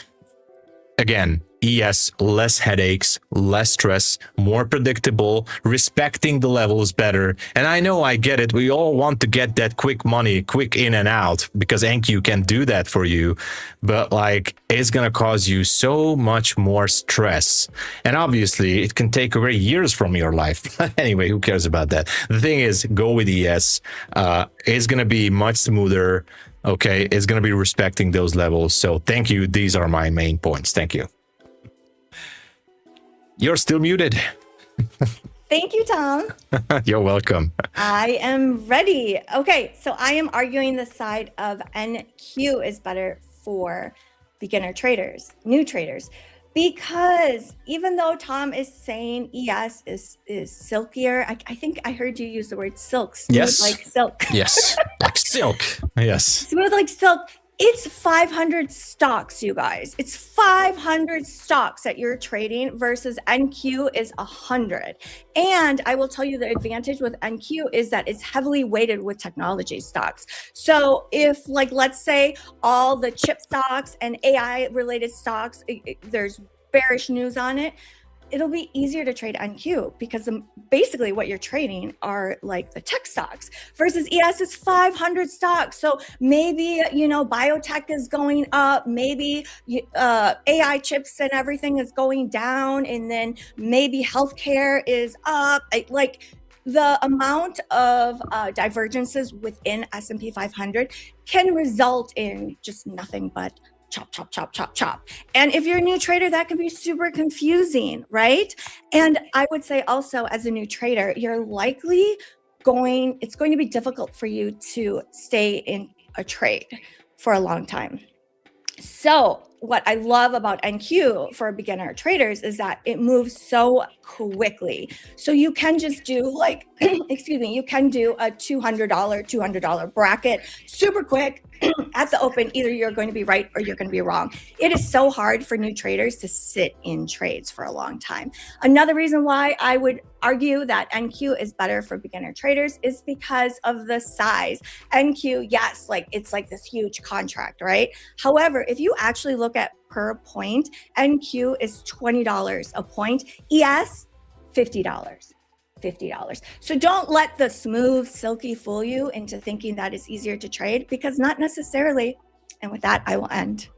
again, ES, less headaches, less stress, more predictable, respecting the levels better. And I know, I get it. We all want to get that quick money, quick in and out, because NQ can do that for you. But like, it's going to cause you so much more stress. And obviously, it can take away years from your life. Anyway, who cares about that? The thing is, go with ES. It's going to be much smoother. Okay, it's going to be respecting those levels. So thank you. These are my main points. Thank you. You're still muted.
Thank you, Tom.
You're welcome.
I am ready. Okay, so I am arguing the side of NQ is better for beginner traders, new traders, because even though Tom is saying ES is silkier, I think I heard you use the word silk. Smooth,
yes.
Like silk.
Yes, like silk. Yes.
Smooth like silk. It's 500 stocks, you guys. It's 500 stocks that you're trading versus NQ is 100. And I will tell you the advantage with NQ is that it's heavily weighted with technology stocks. So if, like, let's say all the chip stocks and AI related stocks, there's bearish news on it, it'll be easier to trade NQ because basically what you're trading are like the tech stocks versus ES is 500 stocks. So maybe, biotech is going up, maybe AI chips and everything is going down, and then maybe healthcare is up. the amount of divergences within S&P 500 can result in just nothing but chop, chop, chop, chop, chop. And if you're a new trader, that can be super confusing, right? And I would say also, as a new trader, you're likely it's going to be difficult for you to stay in a trade for a long time. So what I love about NQ for beginner traders is that it moves so quickly. So you can just do like, excuse me, you can do a $200 bracket super quick at the open. Either you're going to be right or you're going to be wrong. It is so hard for new traders to sit in trades for a long time. Another reason why I would argue that NQ is better for beginner traders is because of the size. NQ, yes, like it's like this huge contract, right? However, if you actually look at per point, NQ is $20 a point, ES $50. So don't let the smooth, silky fool you into thinking that it's easier to trade, because not necessarily. And with that, I will end.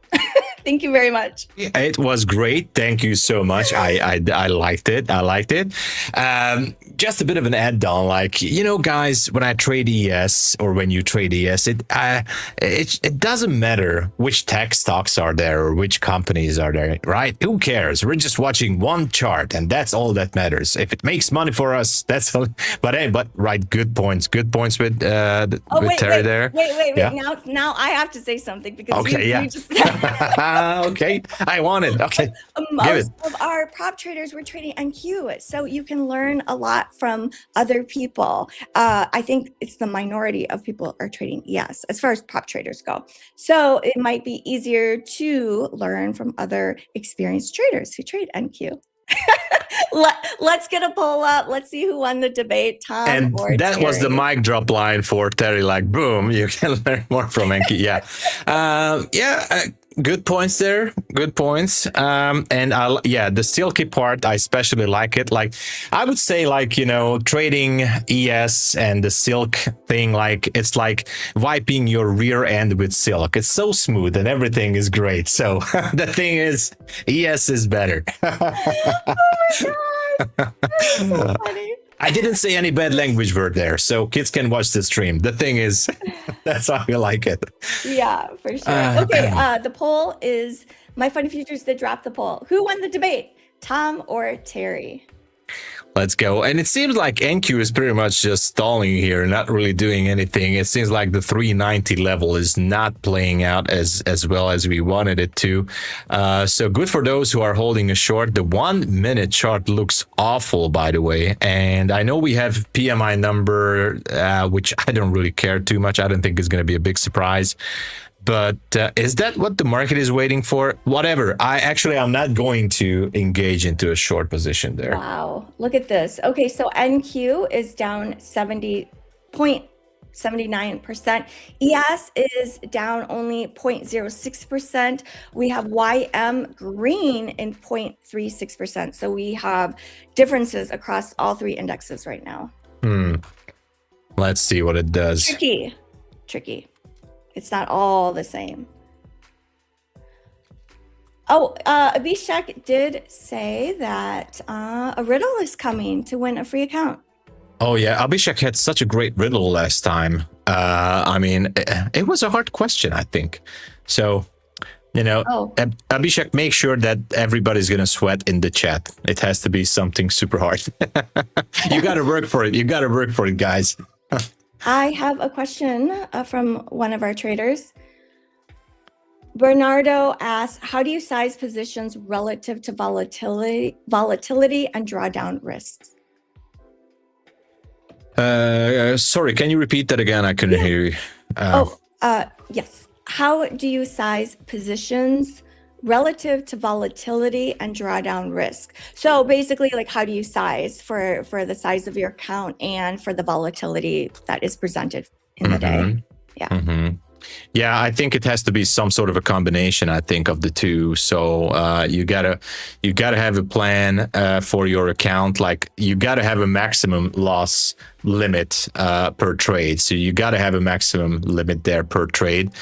Thank you very much.
It was great. Thank you so much. I liked it. I liked it. Just a bit of an add-on, like, you know, guys, when I trade ES or when you trade ES, it doesn't matter which tech stocks are there or which companies are there, right? Who cares? We're just watching one chart, and that's all that matters. If it makes money for us, that's all. But hey, right, good points with Terry there.
Wait. Yeah. Now I have to say something, because you just
okay, I want it. Okay,
most of our prop traders were trading NQ, so you can learn a lot from other people. I think it's the minority of people are trading ES as far as prop traders go. So it might be easier to learn from other experienced traders who trade NQ. Let's get a poll up. Let's see who won the debate, Tom
and
or
that
Terry.
Was the mic drop line for Terry. Like, boom, you can learn more from NQ. Yeah. Good points there. Good points. And the silky part, I especially like it. Like, I would say, like, you know, trading ES and the silk thing, like, it's like wiping your rear end with silk. It's so smooth and everything is great. So the thing is, ES is better.
Oh my God. That's so funny.
I didn't say any bad language word there, so kids can watch the stream. The thing is, that's how I like it.
Yeah, for sure. Okay, the poll is, MyFundedFutures did drop the poll. Who won the debate, Tom or Terry?
Let's go. And it seems like NQ is pretty much just stalling here, not really doing anything. It seems like the 390 level is not playing out as well as we wanted it to. So good for those who are holding a short. The 1 minute chart looks awful, by the way. And I know we have PMI number, which I don't really care too much. I don't think it's going to be a big surprise. But is that what the market is waiting for? Whatever. I'm not going to engage into a short position there.
Wow. Look at this. Okay, so NQ is down 70.79%. ES is down only 0.06%. We have YM green in 0.36%. So we have differences across all three indexes right now.
Let's see what it does.
Tricky. It's not all the same. Oh, Abhishek did say that a riddle is coming to win a free account.
Oh, yeah. Abhishek had such a great riddle last time. I mean, it was a hard question, I think. So, you know, Abhishek, make sure that everybody's going to sweat in the chat. It has to be something super hard. You got to work for it. You got to work for it, guys.
I have a question from one of our traders. Bernardo asks, how do you size positions relative to volatility and drawdown risks?
Sorry, can you repeat that again? I couldn't hear you.
Yes. How do you size positions relative to volatility and drawdown risk? So basically, like, how do you size for the size of your account and for the volatility that is presented in the day? Yeah.
Yeah, I think it has to be some sort of a combination, I think, of the two. So you gotta have a plan for your account. Like, you gotta have a maximum loss limit per trade. So you gotta have a maximum limit there per trade.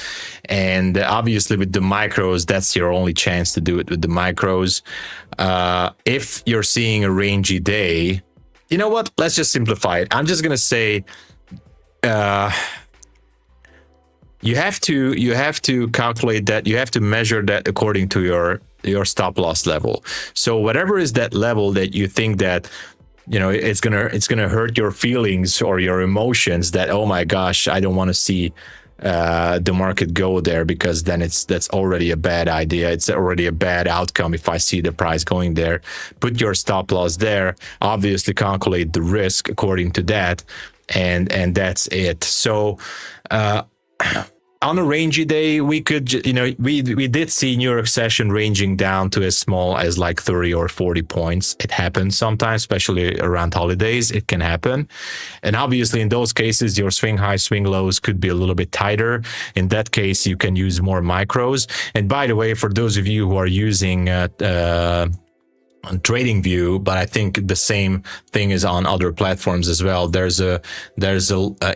And obviously with the micros, that's your only chance to do it with the micros. If you're seeing a rangy day, You know what? Let's just simplify it. I'm just gonna say, you have to calculate that. You have to measure that according to your stop loss level. So whatever is that level that you think that, it's gonna hurt your feelings or your emotions, that, oh my gosh, I don't want to see the market go there, because then that's already a bad idea. It's already a bad outcome if I see the price going there. Put your stop loss there. Obviously, calculate the risk according to that, and that's it. So. On a rangy day, we could, we did see New York session ranging down to as small as like 30 or 40 points. It happens sometimes, especially around holidays. It can happen. And obviously, in those cases, your swing highs, swing lows could be a little bit tighter. In that case, you can use more micros. And by the way, for those of you who are using on TradingView, but I think the same thing is on other platforms as well. There's a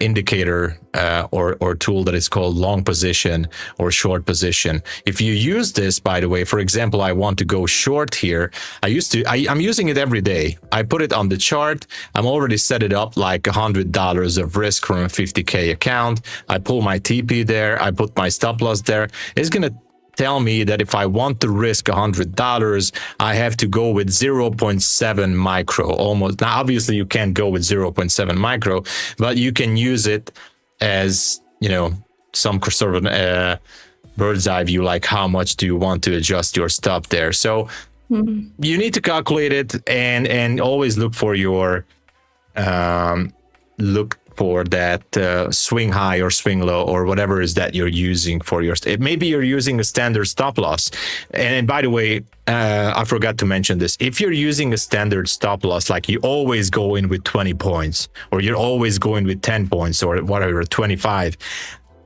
indicator or tool that is called long position or short position. If you use this, by the way, for example, I want to go short here. I'm using it every day. I put it on the chart. I'm already set it up like $100 of risk from a 50K account. I pull my TP there. I put my stop loss there. It's going to tell me that if I want to risk $100, I have to go with 0.7 micro almost. Now, obviously, you can't go with 0.7 micro, but you can use it as, some sort of bird's eye view, like how much do you want to adjust your stop there. So you need to calculate it and always look for your that swing high or swing low or whatever is that you're using for your. Maybe you're using a standard stop loss. And by the way, I forgot to mention this. If you're using a standard stop loss, like you always go in with 20 points, or you're always going with 10 points or whatever, 25,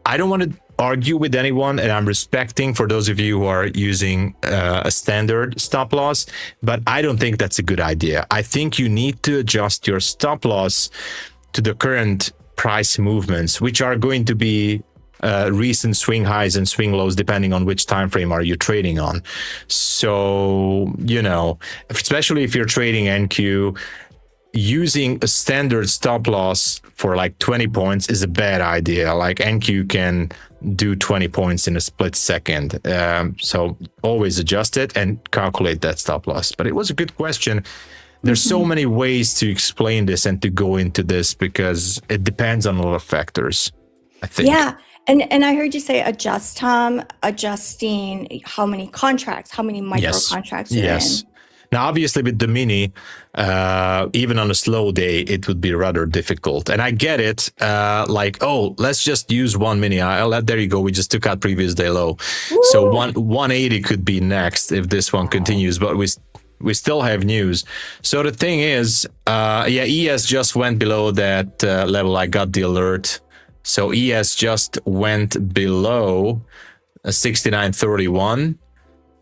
I don't want to argue with anyone, and I'm respecting for those of you who are using a standard stop loss, but I don't think that's a good idea. I think you need to adjust your stop loss to the current price movements, which are going to be recent swing highs and swing lows, depending on which time frame are you trading on. So, especially if you're trading NQ, using a standard stop loss for like 20 points is a bad idea. Like NQ can do 20 points in a split second. So always adjust it and calculate that stop loss. But it was a good question. There's so many ways to explain this and to go into this, because it depends on a lot of factors, I think.
Yeah. And I heard you say adjust, Tom, adjusting how many contracts, how many micro contracts you're in.
Now, obviously, with the mini, even on a slow day, it would be rather difficult. And I get it. Let's just use one mini. There you go. We just took out previous day low. Woo! So 180 could be next if this one continues. But we still have news. So the thing is, ES just went below that level. I got the alert. So ES just went below 69.31.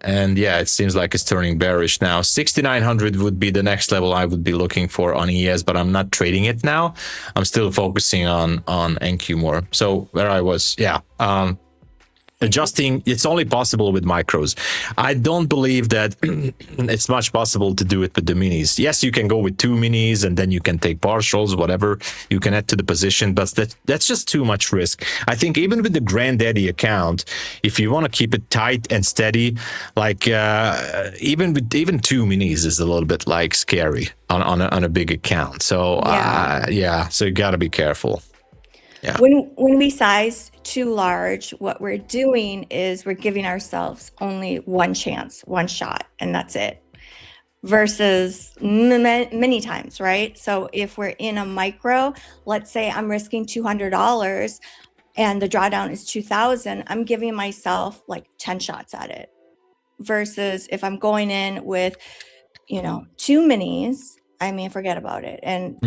And it seems like it's turning bearish now. 6,900 would be the next level I would be looking for on ES, but I'm not trading it now. I'm still focusing on NQ more. So where I was, adjusting, it's only possible with micros. I don't believe that it's much possible to do it with the minis. Yes, you can go with 2 minis and then you can take partials, whatever you can add to the position, but that's just too much risk. I think even with the granddaddy account, if you want to keep it tight and steady, like even 2 minis is a little bit like scary on a big account. So so you got to be careful. Yeah.
When we size too large, what we're doing is we're giving ourselves only one chance, one shot, and that's it. Versus many times, right? So if we're in a micro, let's say I'm risking $200 and the drawdown is 2,000, I'm giving myself like 10 shots at it. Versus if I'm going in with, 2 minis, forget about it. And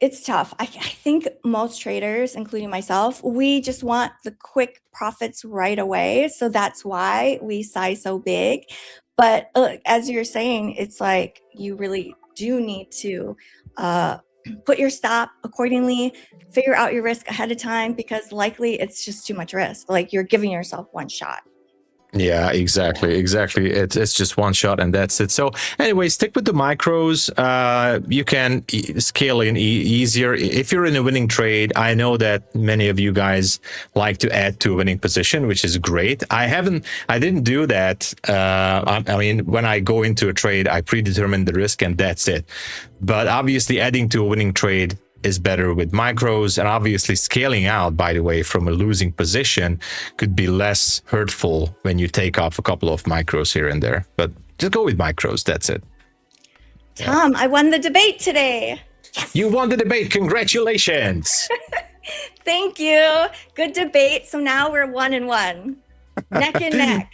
it's tough. I think most traders, including myself, we just want the quick profits right away. So that's why we size so big. But as you're saying, it's like you really do need to put your stop accordingly, figure out your risk ahead of time, because likely it's just too much risk. Like you're giving yourself one shot.
Yeah, exactly. It's just one shot and that's it. So anyway, stick with the micros. You can scale in easier if you're in a winning trade. I know that many of you guys like to add to a winning position, which is great. I didn't do that. I mean, when I go into a trade, I predetermine the risk and that's it. But obviously adding to a winning trade is better with micros, and obviously scaling out, by the way, from a losing position could be less hurtful when you take off a couple of micros here and there. But just go with micros, that's it.
Tom, I won the debate today.
Yes. You won the debate. Congratulations.
Thank you. Good debate. So now we're 1-1, neck and neck.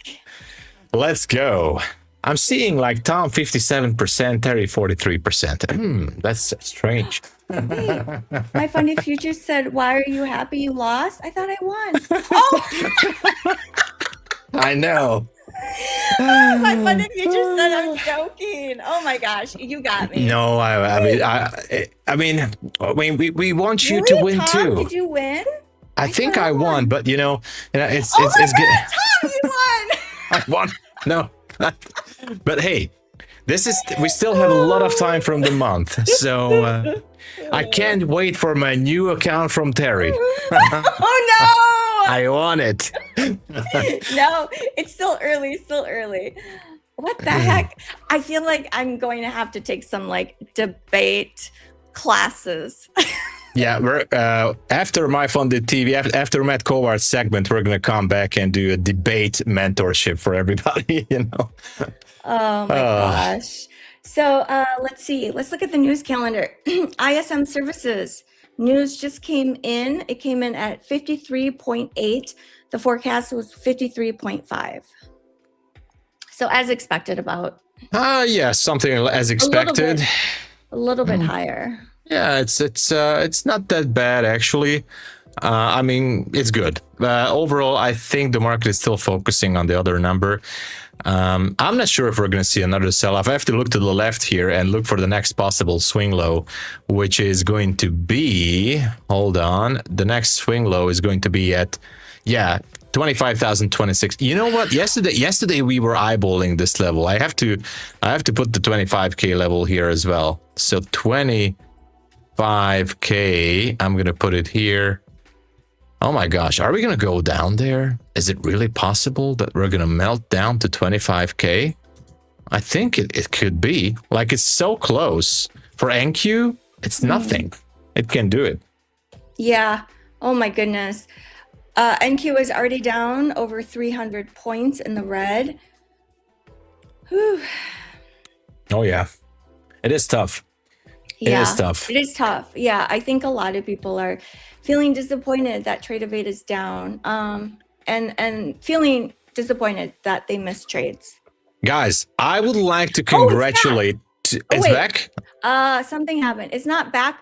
Let's go. I'm seeing like Tom 57%, Terry 43%. That's strange.
Wait, MyFundedFutures said, "Why are you happy you lost?" I thought I won. Oh,
I know.
MyFundedFutures said I'm joking. Oh my gosh, you got me.
No, I mean, we want you to win
Tom,
too.
Did you win?
I think I won, but you know, it's
God,
good.
Tom, you won.
I won. No, but hey, we still have a lot of time from the month, so I can't wait for my new account from Terry.
Oh no!
I want it.
No, it's still early. What the heck? I feel like I'm going to have to take some like debate classes.
Yeah, we're after MyFundedTV, after Matt Kovar's segment, we're gonna come back and do a debate mentorship for everybody. You know.
Oh my gosh. So let's see. Let's look at the news calendar. ISM services news just came in. It came in at 53.8. The forecast was 53.5. So as expected, about.
Yeah, something as expected.
A little bit higher.
Yeah, it's not that bad actually. I mean, it's good. Overall, I think the market is still focusing on the other number. I'm not sure if we're going to see another sell-off. I have to look to the left here and look for the next possible swing low, which is going to be, hold on, the next swing low is going to be at, 25,026. You know what? Yesterday we were eyeballing this level. I have to put the 25K level here as well. So 25K, I'm going to put it here. Oh my gosh, are we going to go down there? Is it really possible that we're going to melt down to 25K? I think it could be. Like, it's so close. For NQ, it's nothing. It can do it.
Yeah. Oh my goodness. NQ is already down over 300 points in the red. Whew.
Oh yeah. It is tough.
Yeah,
it is tough.
It is tough. Yeah, I think a lot of people are feeling disappointed that Trade of 8 is down, and feeling disappointed that they missed trades.
Guys, I would like to congratulate. It's back?
Something happened. It's not back,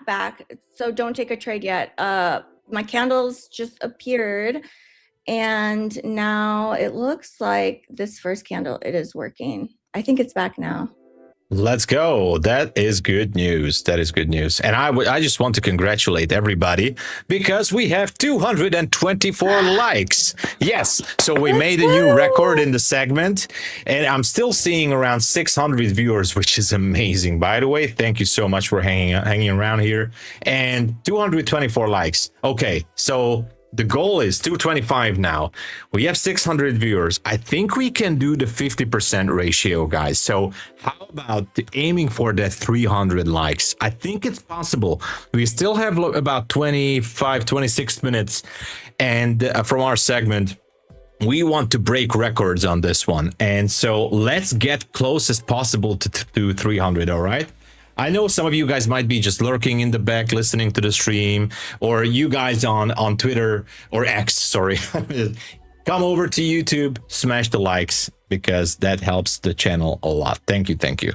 so don't take a trade yet. My candles just appeared, and now it looks like this first candle, it is working. I think it's back now.
Let's go. That is good news. That is good news. And I just want to congratulate everybody because we have 224 likes. Yes. So we made a new record in the segment, and I'm still seeing around 600 viewers, which is amazing. By the way, thank you so much for hanging around here. And 224 likes. Okay. So the goal is 225 now. We have 600 viewers. I think we can do the 50% ratio, guys. So how about aiming for that 300 likes? I think it's possible. We still have about 26 minutes. And from our segment, we want to break records on this one. And so let's get close as possible to 300, all right? I know some of you guys might be just lurking in the back, listening to the stream, or you guys on Twitter or X, sorry. Come over to YouTube, smash the likes, because that helps the channel a lot. Thank you.
Thank you.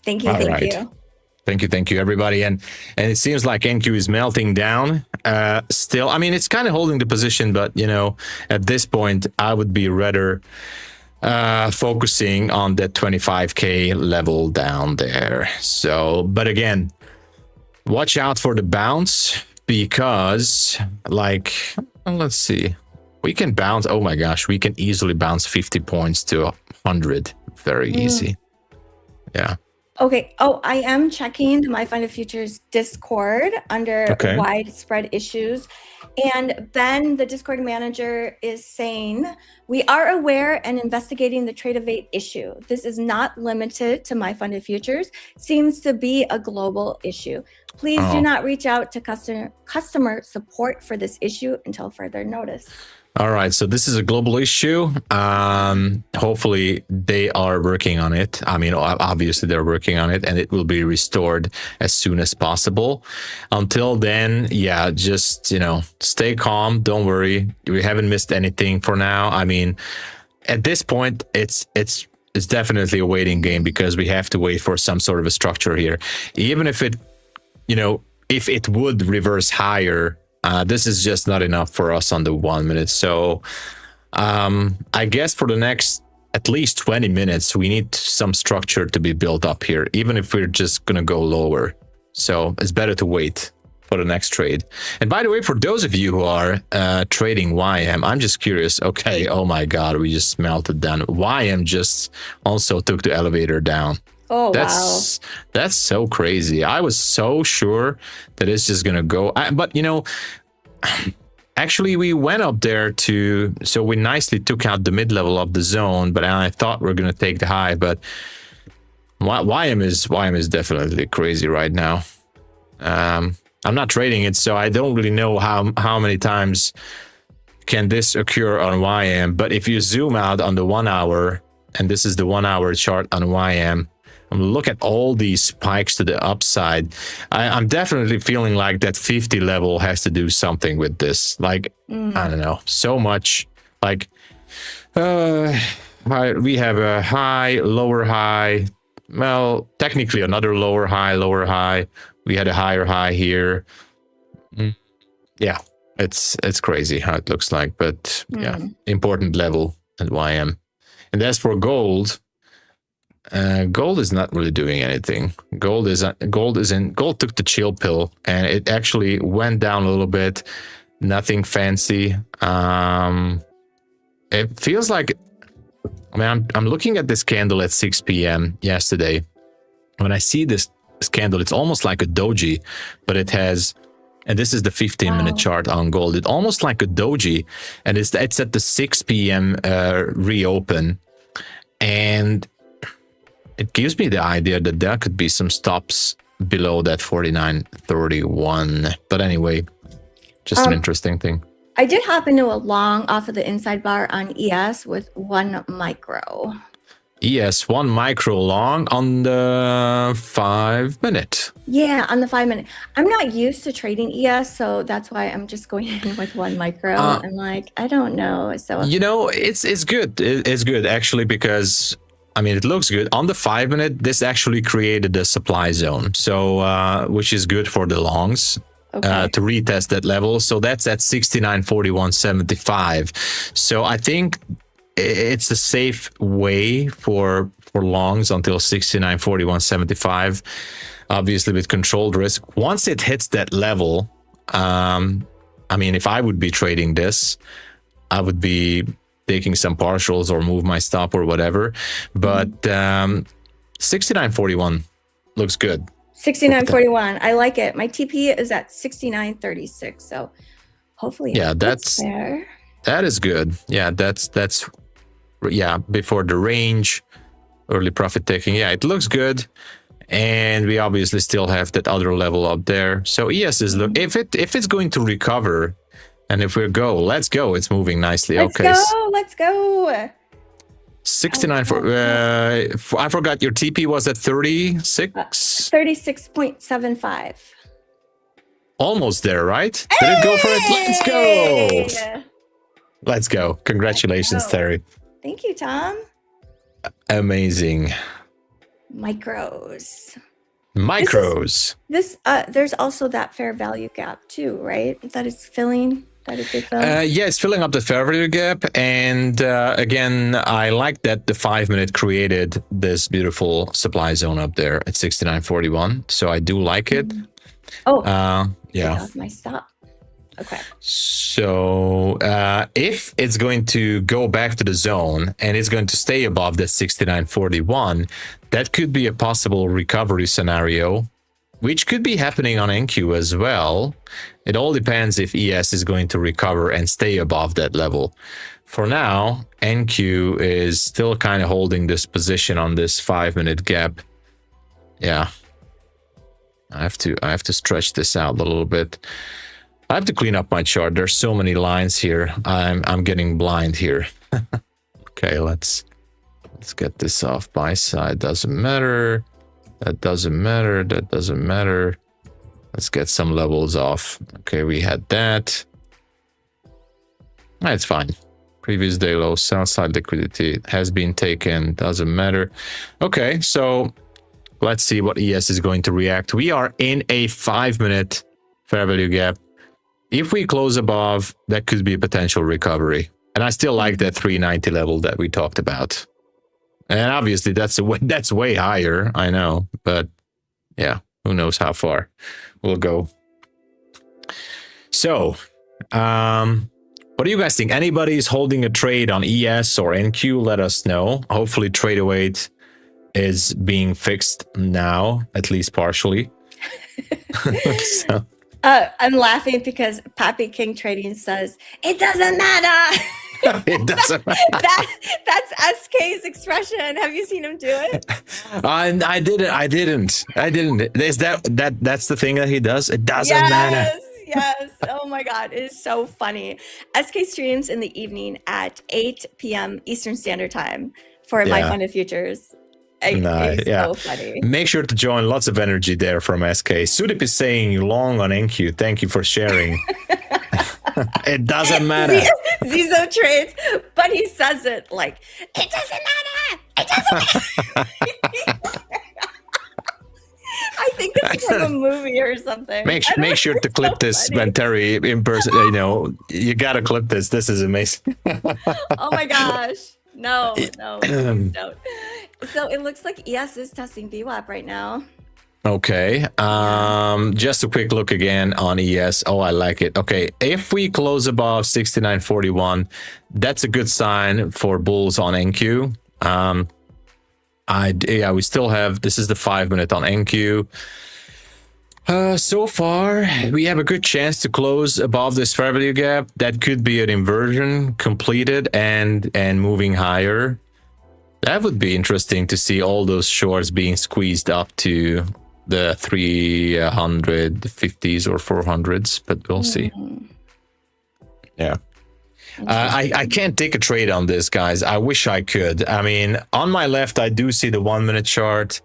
All right. Thank you, everybody. And it seems like NQ is melting down still. I mean, it's kind of holding the position, but, you know, at this point, I would be rather focusing on that 25K level down there. So, but again, watch out for the bounce because, like, let's see, We can bounce. Oh my gosh, we can easily bounce 50 points to 100. Very easy. Yeah.
Okay. Oh, I am checking the MyFundedFutures Discord under
Okay.
widespread issues. And Ben, the Discord manager, is saying, we are aware and investigating the trade evade issue. This is not limited to MyFundedFutures. Seems to be a global issue. Please do not reach out to customer support for this issue until further notice.
All right, so this is a global issue. Hopefully they are working on it. I mean, obviously they're working on it, and it will be restored as soon as possible. Until then, yeah, just, you know, stay calm. Don't worry. We haven't missed anything for now. I mean, at this point, it's definitely a waiting game, because we have to wait for some sort of a structure here. Even if it, you know, if it would reverse higher, this is just not enough for us on the 1 minute. So I guess for the next at least 20 minutes, we need some structure to be built up here, even if we're just going to go lower. So it's better to wait for the next trade. And by the way, for those of you who are trading YM, I'm just curious. Okay, oh my God, we just melted down. YM just also took the elevator down.
Oh,
that's so crazy. I was so sure that it's just gonna go, but you know, actually we went up there so we nicely took out the mid-level of the zone, but I thought we are gonna take the high. But YM is definitely crazy right now. I'm not trading it, so I don't really know how many times can this occur on YM. But if you zoom out on the 1 hour, and this is the 1 hour chart on YM, look at all these spikes to the upside. I'm definitely feeling like that 50 level has to do something with this. Like, I don't know, so much. Like, we have a high, lower high. Well, technically another lower high. We had a higher high here. Yeah, it's crazy how it looks like. But yeah, important level at YM. And as for gold, gold is not really doing anything. Gold took the chill pill, and it actually went down a little bit. Nothing fancy. It feels like, I mean, I'm looking at this candle at 6 p.m. yesterday. When I see this candle, it's almost like a doji, but it has, and this is the 15-minute chart on gold. It's almost like a doji, and it's at the 6 p.m. Reopen, and it gives me the idea that there could be some stops below that 49.31. But anyway, just an interesting thing.
I did happen to a long off of the inside bar on ES with 1 micro.
ES 1 micro long on the 5 minute.
Yeah, on the 5 minute. I'm not used to trading ES, so that's why I'm just going in with 1 micro. I'm like, I don't know. So
you know, it's good. It's good actually, because I mean, it looks good. On the 5 minute, this actually created a supply zone, so which is good for the longs to retest that level. So that's at 69.4175. So I think it's a safe way for longs until 69.4175. Obviously, with controlled risk. Once it hits that level, I mean, if I would be trading this, I would be taking some partials or move my stop or whatever. But 69.41 looks good.
69.41. I like it. My TP is at 69.36. So hopefully,
that's
there.
That is good. Yeah, that's before the range, early profit taking. Yeah, it looks good. And we obviously still have that other level up there. So ES is if it's going to recover. And if we go, let's go. It's moving nicely.
Let's go.
69 for I forgot your TP was at 36.
36.75.
Almost there, right? Did it go for it? Let's go. Congratulations, Terry.
Thank you, Tom.
Amazing.
Micros.
This
there's also that fair value gap too, right? That is filling. That is fill.
Yeah, it's filling up the fair value gap. And again, I like that the 5 minute created this beautiful supply zone up there at 69.41. So I do like it.
Yeah.
Yeah.
My stop. Okay.
So if it's going to go back to the zone and it's going to stay above that 69.41, that could be a possible recovery scenario, which could be happening on NQ as well. It all depends if ES is going to recover and stay above that level. For now, NQ is still kind of holding this position on this 5-minute gap. Yeah, I have to stretch this out a little bit. I have to clean up my chart. There's so many lines here. I'm getting blind here. Okay, let's get this off by side. Doesn't matter. That doesn't matter. That doesn't matter. Let's get some levels off. Okay, we had that. It's fine. Previous day low, sell side liquidity has been taken. Doesn't matter. Okay, so let's see what ES is going to react. We are in a 5-minute fair value gap. If we close above, that could be a potential recovery. And I still like that 390 level that we talked about. And obviously that's way higher, I know, but yeah, who knows how far we'll go. So, what do you guys think? Anybody is holding a trade on ES or NQ? Let us know. Hopefully trade await is being fixed now, at least partially. So.
I'm laughing because Pappy King Trading says, it doesn't matter.
It doesn't matter.
That's SK's expression. Have you seen him do it?
I didn't. Is that's the thing that he does? It doesn't matter.
Yes. Oh my God. It is so funny. SK streams in the evening at 8 p.m. Eastern Standard Time for MyFundedFutures. It's so funny. Make
sure to join. Lots of energy there from SK. Sudip is saying long on NQ. Thank you for sharing. It doesn't matter.
Zizo trades, but he says it like, it doesn't matter. It doesn't matter. I think it's from a movie or something.
Make sure to clip this when Terry in person. You gotta clip this. This is amazing.
Oh my gosh. No, please don't. So it looks like ES is testing VWAP right now.
Okay. Just a quick look again on ES. Oh, I like it. Okay. If we close above 69.41, that's a good sign for bulls on NQ. We still have, this is the 5-minute on NQ. So far, we have a good chance to close above this fair value gap. That could be an inversion completed and moving higher. That would be interesting to see all those shorts being squeezed up to the 350s or 400s, but we'll see. Yeah. I can't take a trade on this, guys. I wish I could. I mean, on my left, I do see the 1-minute chart.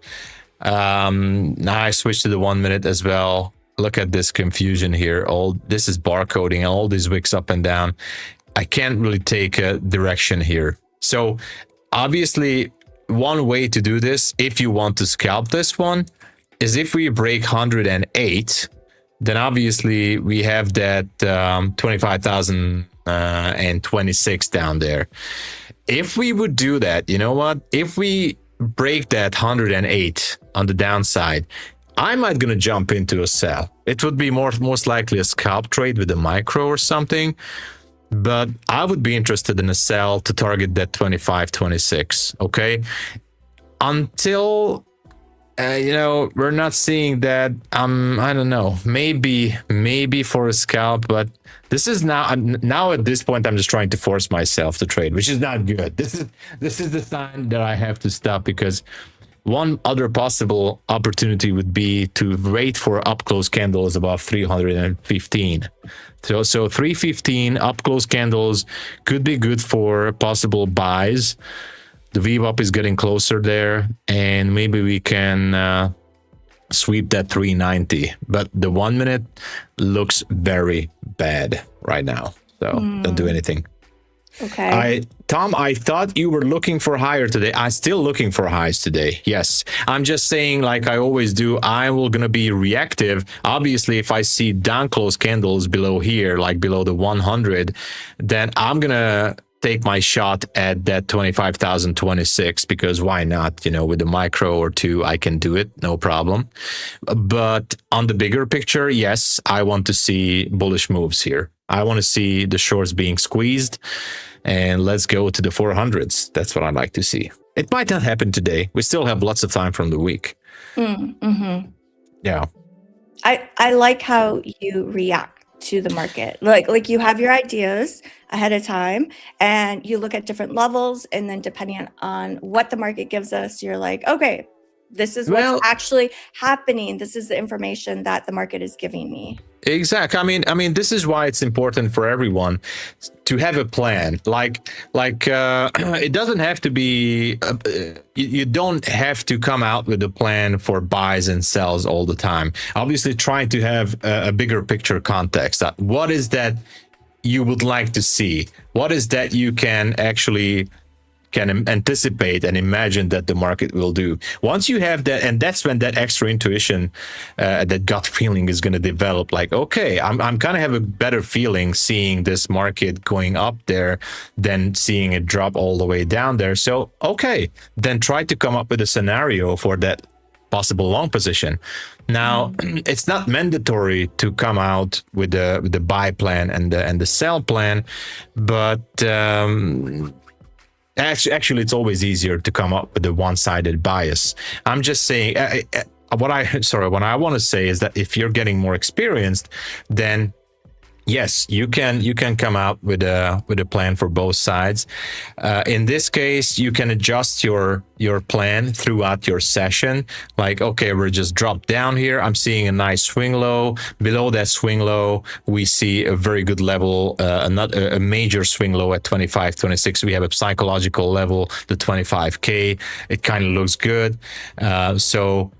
Now I switch to the 1-minute as well. Look at this confusion here. This is barcoding, all these wicks up and down. I can't really take a direction here. So obviously, one way to do this, if you want to scalp this one, is if we break 108, then obviously we have that 25,026 down there. If we would do that, you know what? If we break that 108 on the downside, I might gonna jump into a sell. It would be most likely a scalp trade with a micro or something, but I would be interested in a sell to target that 25.26. Okay, until we're not seeing that. I don't know, maybe for a scalp, but this is now at this point I'm just trying to force myself to trade, which is not good. This is the sign that I have to stop, because one other possible opportunity would be to wait for up close candles above 315. So 315 up close candles could be good for possible buys. The VWAP is getting closer there, and maybe we can sweep that 390. But the 1-minute looks very bad right now, so don't do anything.
Okay.
Tom, I thought you were looking for higher today. I'm still looking for highs today. Yes, I'm just saying, like I always do, I will gonna be reactive. Obviously, if I see down close candles below here, like below the 100, then I'm gonna take my shot at that 25,026 because why not? With a micro or two, I can do it, no problem. But on the bigger picture, yes, I want to see bullish moves here. I want to see the shorts being squeezed, and let's go to the 400s. That's what I'd like to see. It might not happen today. We still have lots of time from the week.
Mm-hmm.
Yeah.
I like how you react to the market. Like you have your ideas ahead of time and you look at different levels, and then depending on what the market gives us, you're like, okay, this is what's actually happening. This is the information that the market is giving me.
Exactly. I mean, this is why it's important for everyone to have a plan. Like it doesn't have to be. You don't have to come out with a plan for buys and sells all the time. Obviously, try to have a bigger picture context. What is that you would like to see? What is that you can actually anticipate and imagine that the market will do? Once you have that, and that's when that extra intuition, that gut feeling is going to develop. Like, okay, I'm going to have a better feeling seeing this market going up there than seeing it drop all the way down there. So, okay, then try to come up with a scenario for that possible long position. Now, it's not mandatory to come out with the buy plan and the sell plan, but Actually, it's always easier to come up with a one-sided bias. I'm just saying, what I want to say is that if you're getting more experienced, then yes, you can come out with a plan for both sides. In this case, you can adjust your plan throughout your session. Like, okay, we're just dropped down here. I'm seeing a nice swing low. Below that swing low, we see a very good level, not a major swing low at 25.26. We have a psychological level, the 25K. It kind of looks good. So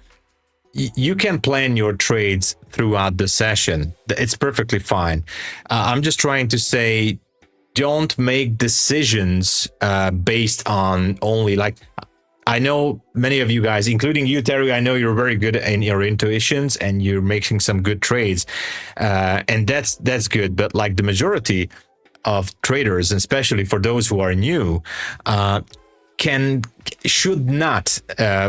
you can plan your trades throughout the session. It's perfectly fine. I'm just trying to say, don't make decisions based on only, like, I know many of you guys, including you, Terry, I know you're very good in your intuitions and you're making some good trades. And that's good. But like the majority of traders, especially for those who are new, should not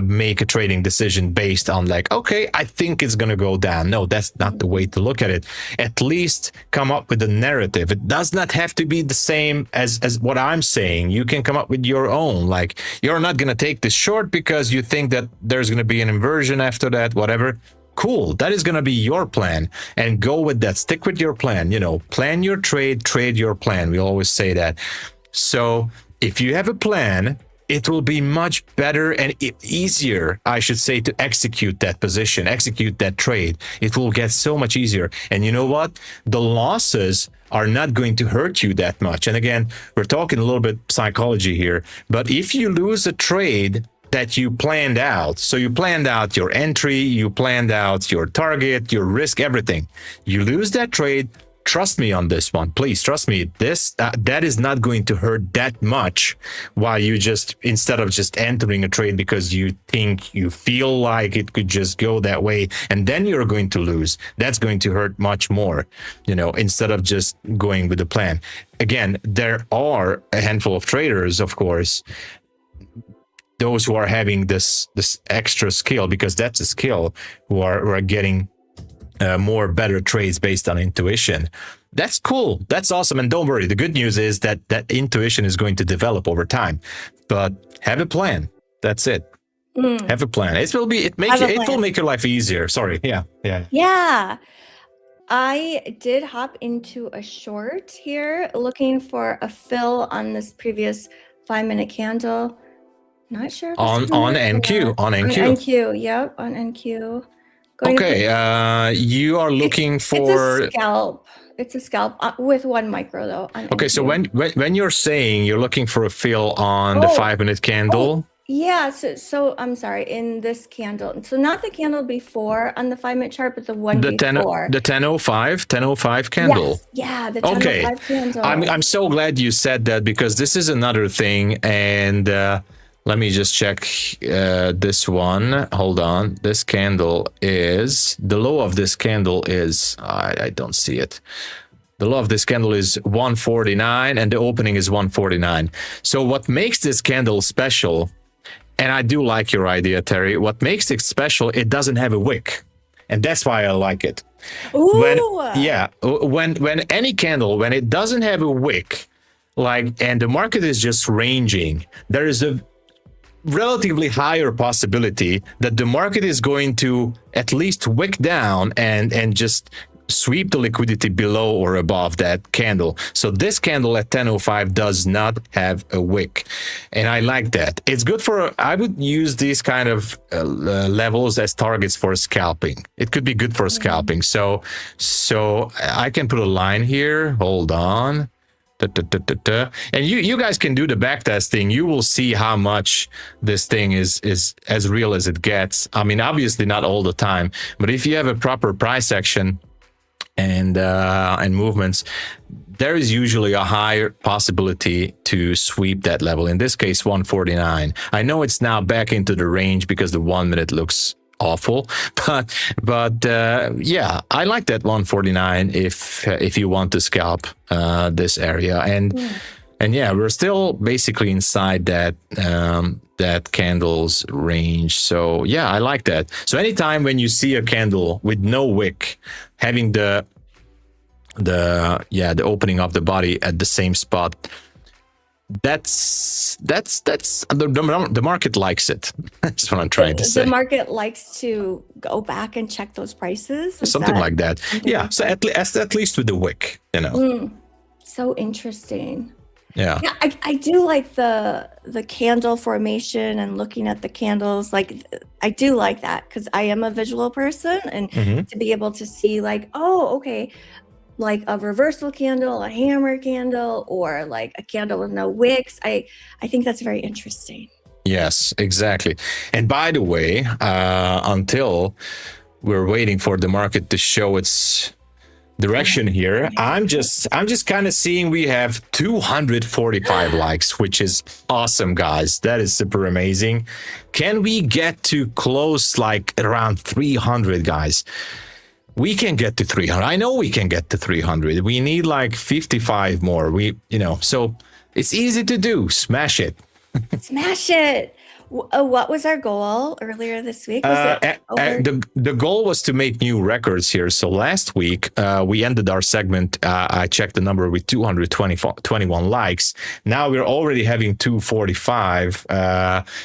make a trading decision based on like, okay, I think it's going to go down. No, that's not the way to look at it. At least come up with a narrative. It does not have to be the same as what I'm saying. You can come up with your own. Like, you're not going to take this short because you think that there's going to be an inversion after that, whatever. Cool. That is going to be your plan, and go with that. Stick with your plan. Plan your trade your plan. We always say that. So if you have a plan, it will be much better and easier, I should say, to execute that position, execute that trade. It will get so much easier. And you know what? The losses are not going to hurt you that much. And again, we're talking a little bit psychology here, but if you lose a trade that you planned out, so you planned out your entry, you planned out your target, your risk, everything, you lose that trade, trust me on this one, please trust me. That is not going to hurt that much. While you instead of just entering a trade because you feel like it could just go that way, and then you're going to lose. That's going to hurt much more. Instead of just going with the plan. Again, there are a handful of traders, of course, those who are having this extra skill, because that's a skill, who are getting more better trades based on intuition. That's cool. That's awesome. And don't worry. The good news is that intuition is going to develop over time. But have a plan. That's it. Have a plan. It will make your life easier. Sorry. Yeah.
Yeah. I did hop into a short here, looking for a fill on this previous 5-minute candle. Not sure.
On NQ. On
NQ. Yep. On NQ.
Okay, you are looking for...
It's a scalp. It's a scalp with 1 micro though.
Okay, so when you're saying you're looking for a fill on the 5-minute candle...
Yeah, so I'm sorry, in this candle. So not the candle before on the 5-minute chart, but the one before. The
10:05 candle.
Yes, yeah, the 10:05 candle.
I'm so glad you said that, because this is another thing, and... let me just check this one. Hold on. This candle is... The low of this candle is... I don't see it. The low of this candle is 149 and the opening is 149. So what makes this candle special, and I do like your idea, Terry, what makes it special, it doesn't have a wick. And that's why I like it.
Ooh.
When any candle, when it doesn't have a wick, and the market is just ranging, there is a relatively higher possibility that the market is going to at least wick down and just sweep the liquidity below or above that candle. So this candle at 10.05 does not have a wick, and I like that. It's good for, I would use these kind of levels as targets for scalping. It could be good for scalping. So I can put a line here. Hold on. And you guys can do the back testing. You will see how much this thing is as real as it gets. I mean, obviously not all the time, but if you have a proper price action and movements, there is usually a higher possibility to sweep that level. In this case, 149. I know it's now back into the range because the 1 minute looks awful, but yeah, I like that 149 if you want to scalp this area. And yeah, we're still basically inside that that candle's range. So yeah, I like that. So anytime when you see a candle with no wick having the opening of the body at the same spot, that's the market likes it. That's what I'm trying to say.
The market likes to go back and check those prices.
Something like that. Yeah. So at least with the wick, you know.
So interesting.
Yeah.
Yeah, I do like the candle formation and looking at the candles. Like, I do like that because I am a visual person, and to be able to see like, oh, okay, like a reversal candle, a hammer candle, or like a candle with no wicks. I think that's very interesting.
Yes, exactly. And by the way, until we're waiting for the market to show its direction here, I'm just kind of seeing we have 245 likes, which is awesome, guys. That is super amazing. Can we get to close like around 300, guys? We can get to 300. I know we can get to 300. We need like 55 more. So it's easy to do. Smash it.
Smash it. What was our goal earlier this week?
The goal was to make new records here. So last week, we ended our segment. I checked the number with 221 likes. Now we're already having 245.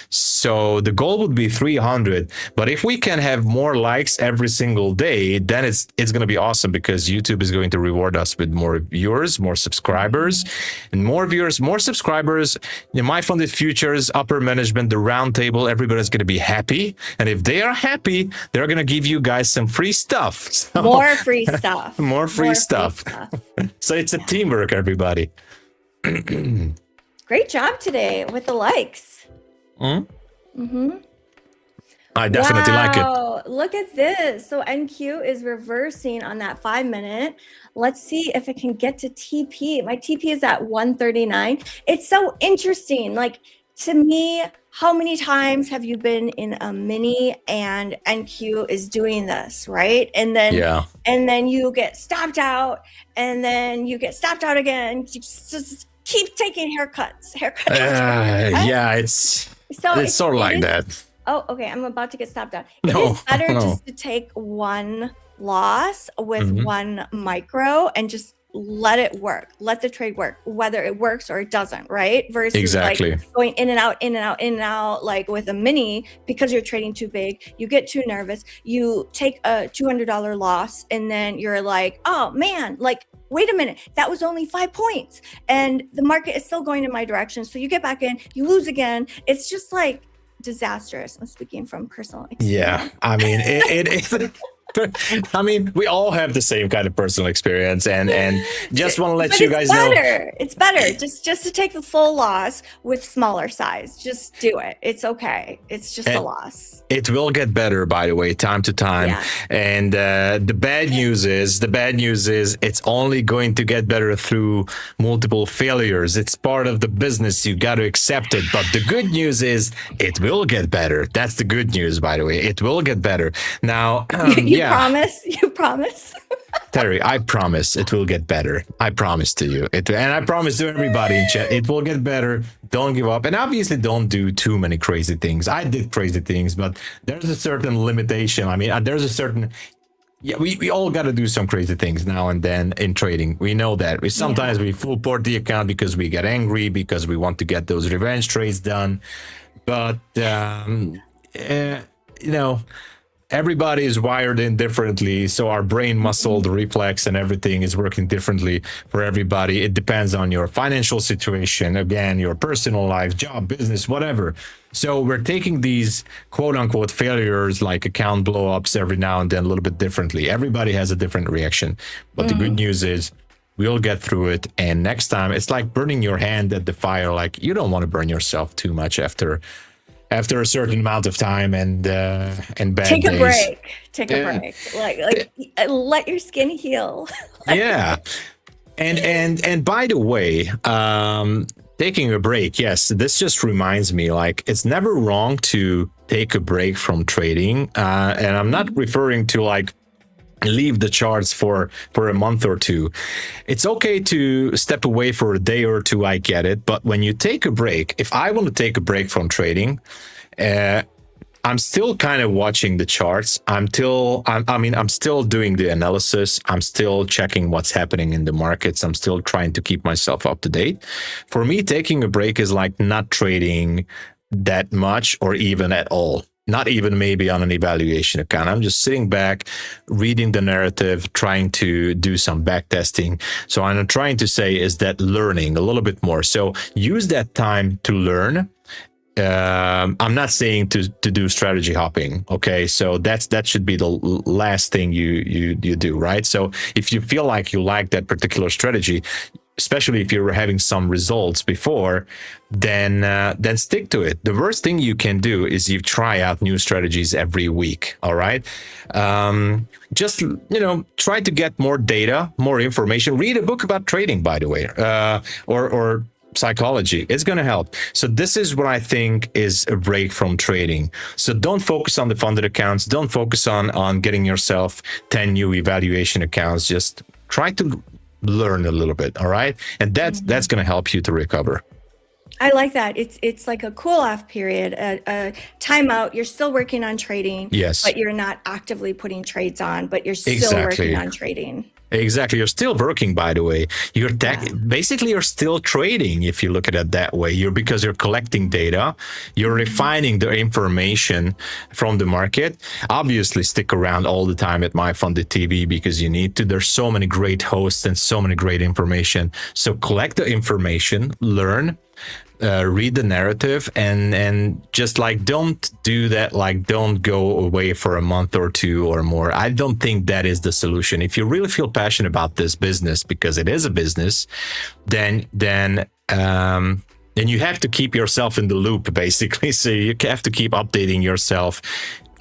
So the goal would be 300. But if we can have more likes every single day, then it's going to be awesome because YouTube is going to reward us with more viewers, more subscribers, and more viewers, more subscribers. MyFundedFutures, upper management, the roundtable, everybody's going to be happy, and if they are happy, they're going to give you guys some free stuff. So,
more free stuff.
More free stuff. So it's a teamwork, everybody.
Great job today with the likes.
I definitely like it.
Look at this. So NQ is reversing on that 5 minute. Let's see if it can get to TP. My TP is at 139. It's so interesting. Like, to me, how many times have you been in a mini and NQ is doing this, right? And then you get stopped out, and then you get stopped out again. You just keep taking haircuts.
Yeah, it's sort of like that.
Oh, okay. I'm about to get stopped out. It's better just to take one loss with one micro and just let it work. Let the trade work, whether it works or it doesn't, right? Versus like going in and out, in and out, in and out, like with a mini, because you're trading too big, you get too nervous, you take a $200 loss, and then you're like, oh man, like, wait a minute, that was only 5 points and the market is still going in my direction. So you get back in, you lose again. It's just like disastrous. I'm speaking from personal experience.
Yeah, I mean, I mean, we all have the same kind of personal experience, and just want to let you guys know.
It's better just to take the full loss with smaller size. Just do it. It's okay. It's just a loss.
It will get better, by the way, time to time. Yeah. And the bad news is it's only going to get better through multiple failures. It's part of the business. You got to accept it. But the good news is it will get better. That's the good news, by the way. It will get better. Now,
You promise?
Terry, I promise it will get better. I promise to you. And I promise to everybody in chat, it will get better. Don't give up. And obviously don't do too many crazy things. I did crazy things, but there's a certain limitation. I mean, there's a certain... Yeah, we all got to do some crazy things now and then in trading. We know that. Sometimes we full port the account because we get angry, because we want to get those revenge trades done. But, you know, everybody is wired in differently. So our brain muscle, the reflex and everything is working differently for everybody. It depends on your financial situation, again, your personal life, job, business, whatever. So we're taking these quote unquote failures like account blow ups every now and then a little bit differently. Everybody has a different reaction. But the good news is we'll get through it. And next time it's like burning your hand at the fire. Like you don't want to burn yourself too much after a certain amount of time and bad
Take a
days.
break. Take a break. Like let your skin heal.
Yeah. And by the way, taking a break, yes, this just reminds me, like, it's never wrong to take a break from trading. And I'm not referring to like leave the charts for a month or two. It's okay to step away for a day or two, I get it. But when you take a break, if I want to take a break from trading, I'm still kind of watching the charts. I'm still doing the analysis. I'm still checking what's happening in the markets. I'm still trying to keep myself up to date. For me, taking a break is like not trading that much or even at all. Not even maybe on an evaluation account. I'm just sitting back, reading the narrative, trying to do some back testing. So what I'm trying to say is that learning a little bit more. So use that time to learn. I'm not saying to do strategy hopping. Okay. So that should be the last thing you do, right? So if you feel like you like that particular strategy, especially if you're having some results before, then stick to it. The worst thing you can do is you try out new strategies every week. All right. Just, try to get more data, more information. Read a book about trading, by the way, or psychology. It's going to help. So this is what I think is a break from trading. So don't focus on the funded accounts. Don't focus on getting yourself 10 new evaluation accounts. Just try to learn a little bit. All right. And that's going to help you to recover.
I like that. It's like a cool off period, a timeout. You're still working on trading,
yes,
but you're not actively putting trades on, but you're still working on trading.
Exactly. You're still working, by the way. Basically, you're still trading if you look at it that way. Because you're collecting data, you're refining the information from the market. Obviously, stick around all the time at MyFundedTV because you need to. There's so many great hosts and so many great information. So collect the information, learn, read the narrative, and just like don't do that. Like don't go away for a month or two or more. I don't think that is the solution. If you really feel passionate about this business, because it is a business, then you have to keep yourself in the loop, basically. So you have to keep updating yourself,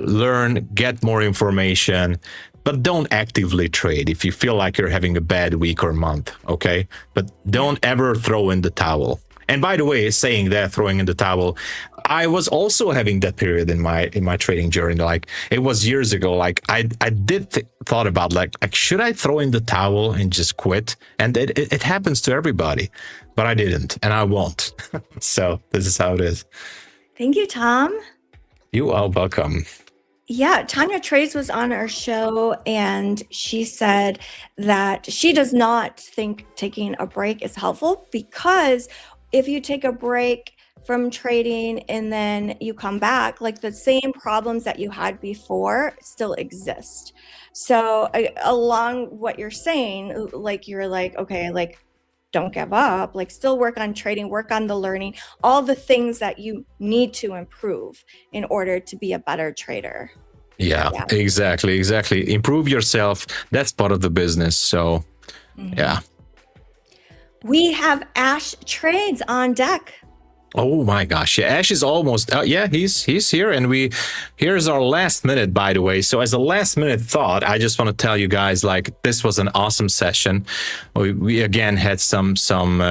learn, get more information. But don't actively trade if you feel like you're having a bad week or month, okay? But don't ever throw in the towel. And by the way, saying that, throwing in the towel, I was also having that period in my trading journey. Like it was years ago. Like I did thought about like should I throw in the towel and just quit? And it happens to everybody, but I didn't, and I won't. So this is how it is.
Thank you, Tom.
You are welcome.
Yeah, Tanya Trades was on our show, and she said that she does not think taking a break is helpful because if you take a break from trading and then you come back, like the same problems that you had before still exist. So along what you're saying, like you're like, okay, like don't give up, like still work on trading, work on the learning, all the things that you need to improve in order to be a better trader.
Yeah. Exactly. Improve yourself. That's part of the business. So yeah.
We have Ash Trades on deck.
Oh my gosh. Yeah, Ash is almost yeah, he's here, and here's our last minute, by the way. So as a last minute thought, I just want to tell you guys, like, this was an awesome session. We again had some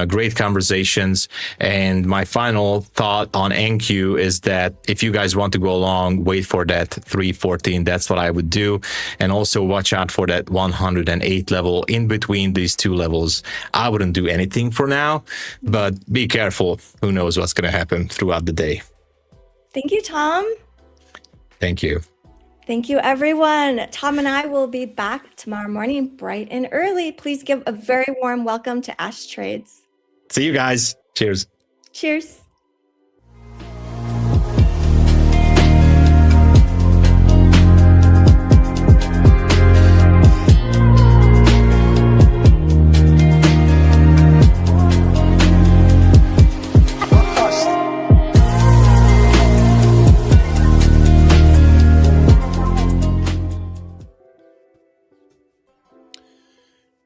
great conversations, and my final thought on NQ is that if you guys want to go along, wait for that 314. That's what I would do, and also watch out for that 108 level in between these two levels. I wouldn't do anything for now, but be careful. Who knows what's going to happen throughout the day.
Thank you, Tom.
Thank you.
Thank you, everyone. Tom and I will be back tomorrow morning, bright and early. Please give a very warm welcome to Ash Trades.
See you guys. Cheers.
Cheers.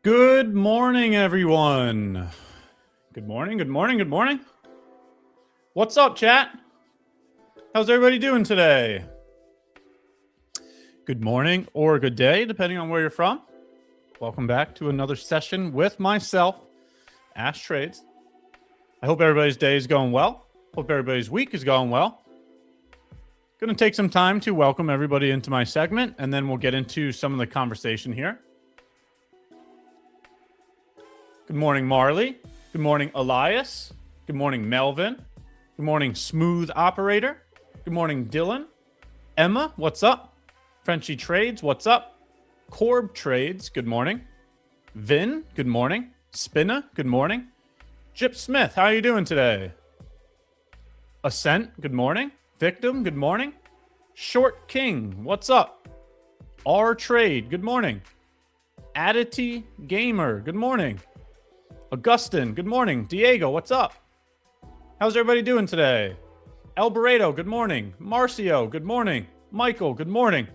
Good morning, everyone. Good morning, good morning, good morning. What's up, chat? How's everybody doing today? Good morning or good day, depending on where you're from. Welcome back to another session with myself, Ash Trades. I hope everybody's day is going well. Hope everybody's week is going well. Going to take some time to welcome everybody into my segment, and then we'll get into some of the conversation here. Good morning, Marley. Good morning, Elias. Good morning, Melvin. Good morning, Smooth Operator. Good morning, Dylan. Emma, what's up? Frenchy Trades, what's up? Corb Trades, good morning. Vin, good morning. Spinna, good morning. Jip Smith, how are you doing today? Ascent, good morning. Victim, good morning. Short King, what's up? R Trade, good morning. Adity Gamer, good morning. Augustin, good morning. Diego, what's up? How's everybody doing today? El Barredo, good morning. Marcio, good morning. Michael, good morning.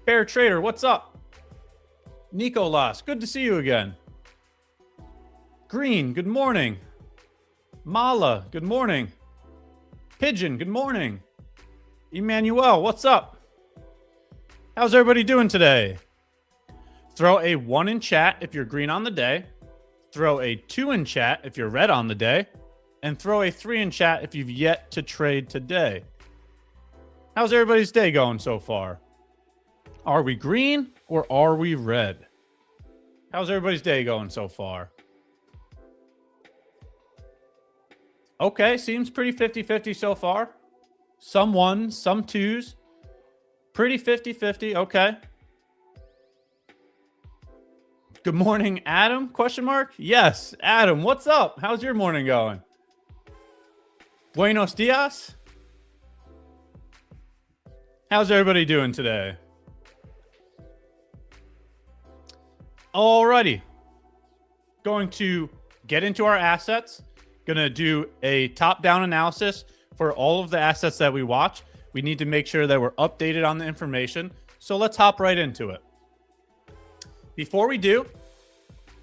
Bear Trader, what's up? Nicolas, good to see you again. Green, good morning. Mala, good morning. Pigeon, good morning. Emmanuel, what's up? How's everybody doing today? Throw a 1 in chat if you're green on the day. Throw a 2 in chat if you're red on the day, and throw a 3 in chat if you've yet to trade today. How's everybody's day going so far? Are we green or are we red? How's everybody's day going so far? Okay, seems pretty 50-50 so far. Some 1s, some 2s. Pretty 50-50, okay. Good morning, Adam? Question mark? Yes, Adam, what's up? How's your morning going? Buenos dias. How's everybody doing today? Alrighty. Going to get into our assets. Going to do a top-down analysis for all of the assets that we watch. We need to make sure that we're updated on the information. So let's hop right into it. Before we do,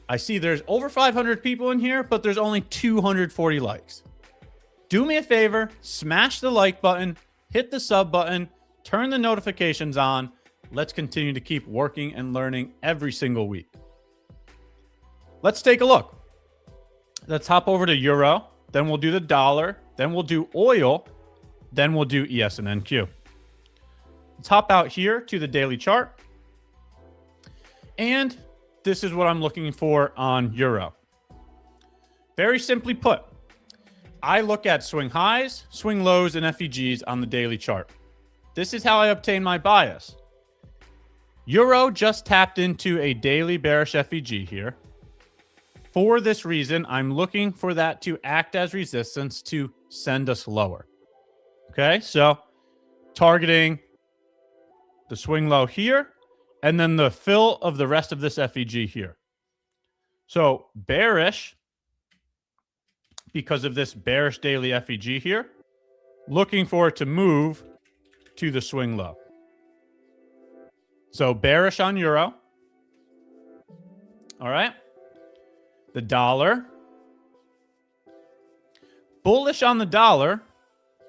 I see there's over 500 people in here, but there's only 240 likes. Do me a favor, smash the like button, hit the sub button, turn the notifications on. Let's continue to keep working and learning every single week. Let's take a look. Let's hop over to Euro, then we'll do the dollar, then we'll do oil, then we'll do ES and NQ. Let's hop out here to the daily chart. And this is what I'm looking for on Euro. Very simply put, I look at swing highs, swing lows, and FEGs on the daily chart. This is how I obtain my bias. Euro just tapped into a daily bearish FEG here. For this reason, I'm looking for that to act as resistance to send us lower. Okay, so targeting the swing low here, and then the fill of the rest of this FEG here. So bearish, because of this bearish daily FEG here, looking for it to move to the swing low. So bearish on Euro. All right. The dollar. Bullish on the dollar,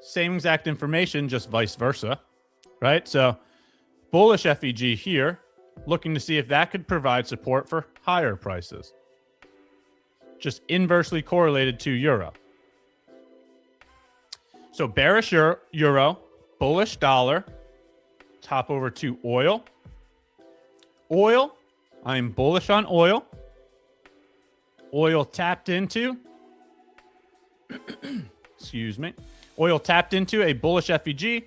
same exact information, just vice versa, right? So bullish FEG here, looking to see if that could provide support for higher prices. Just inversely correlated to euro. So bearish euro, bullish dollar, top over to oil. Oil, I'm bullish on oil. Oil tapped into, excuse me. Oil tapped into a bullish FEG,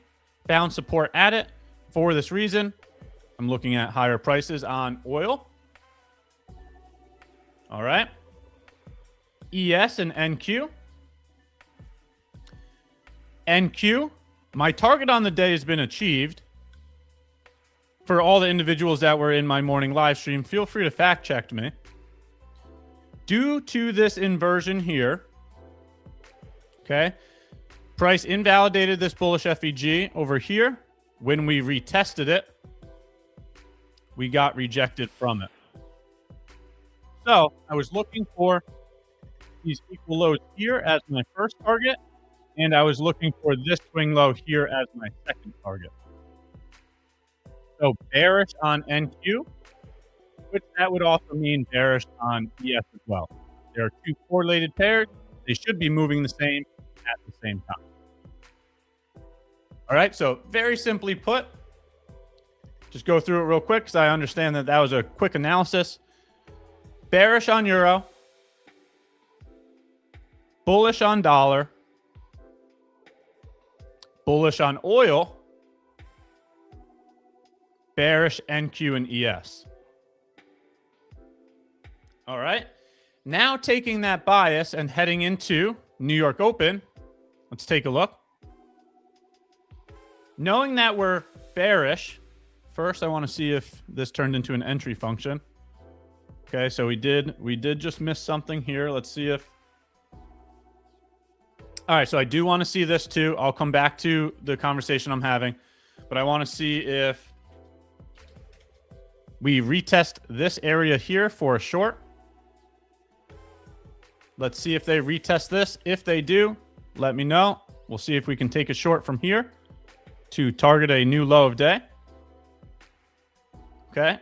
found support at it. For this reason, I'm looking at higher prices on oil. All right. ES and NQ. NQ, my target on the day has been achieved. For all the individuals that were in my morning live stream, feel free to fact check me. Due to this inversion here, okay, price invalidated this bullish FEG over here. When we retested it, we got rejected from it. So I was looking for these equal lows here as my first target, and I was looking for this swing low here as my second target. So bearish on NQ, which that would also mean bearish on ES as well. There are two correlated pairs. They should be moving the same at the same time. All right, so very simply put, just go through it real quick because I understand that that was a quick analysis. Bearish on euro, bullish on dollar, bullish on oil, bearish NQ and ES. All right, now taking that bias and heading into New York Open, let's take a look. Knowing that we're bearish, first I want to see if this turned into an entry function. Okay, so we did just miss something here. Let's see if... All right, so I do want to see this too. I'll come back to the conversation I'm having, but I want to see if we retest this area here for a short. Let's see if they retest this. If they do, let me know. We'll see if we can take a short from here to target a new low of day. Okay.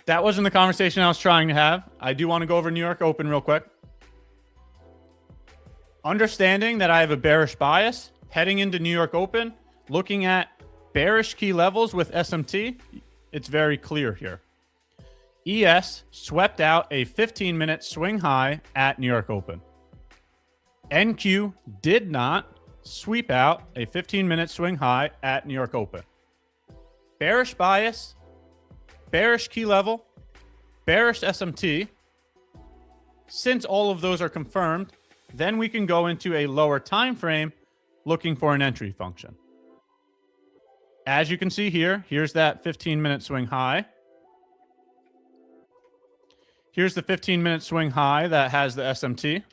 That wasn't the conversation I was trying to have. I do want to go over New York Open real quick. Understanding that I have a bearish bias, heading into New York Open, looking at bearish key levels with SMT, it's very clear here. ES swept out a 15-minute swing high at New York Open. NQ did not sweep out a 15-minute swing high at New York Open. Bearish bias, bearish key level, bearish SMT. Since all of those are confirmed, then we can go into a lower time frame looking for an entry function. As you can see here, here's that 15-minute swing high. Here's the 15-minute swing high that has the SMT.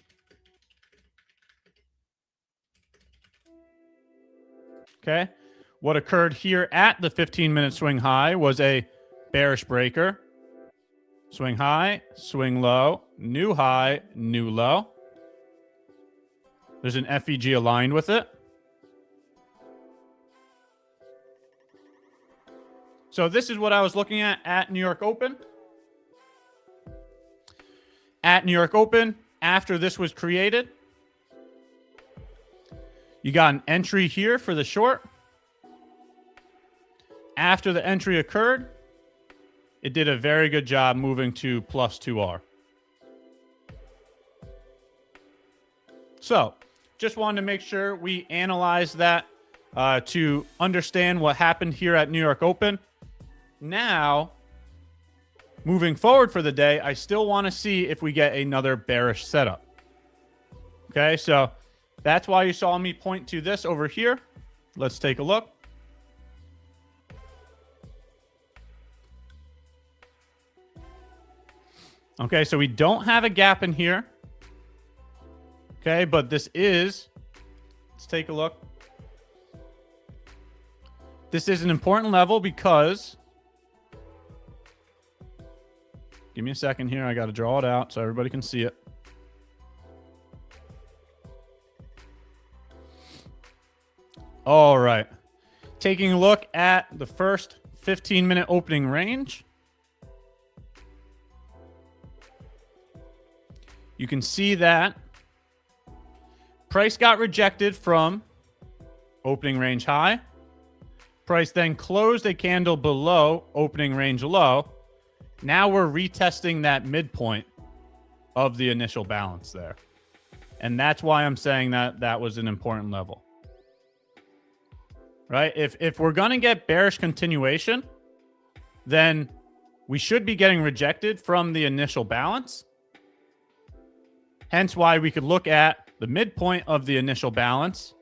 Okay. What occurred here at the 15-minute swing high was a bearish breaker. Swing high, swing low, new high, new low. There's an FEG aligned with it. So this is what I was looking at New York Open. At New York Open, after this was created, you got an entry here for the short. After the entry occurred, it did a very good job moving to plus 2R. So, just wanted to make sure we analyze that to understand what happened here at New York Open. Now, moving forward for the day, I still want to see if we get another bearish setup. Okay, so that's why you saw me point to this over here. Let's take a look. Okay, so we don't have a gap in here. Okay, but this is, let's take a look. This is an important level because, give me a second here. I got to draw it out so everybody can see it. All right. Taking a look at the first 15-minute opening range. You can see that price got rejected from opening range high. Price then closed a candle below opening range low. Now we're retesting that midpoint of the initial balance there. And that's why I'm saying that that was an important level. Right? If we're going to get bearish continuation, then we should be getting rejected from the initial balance. Hence why we could look at the midpoint of the initial balance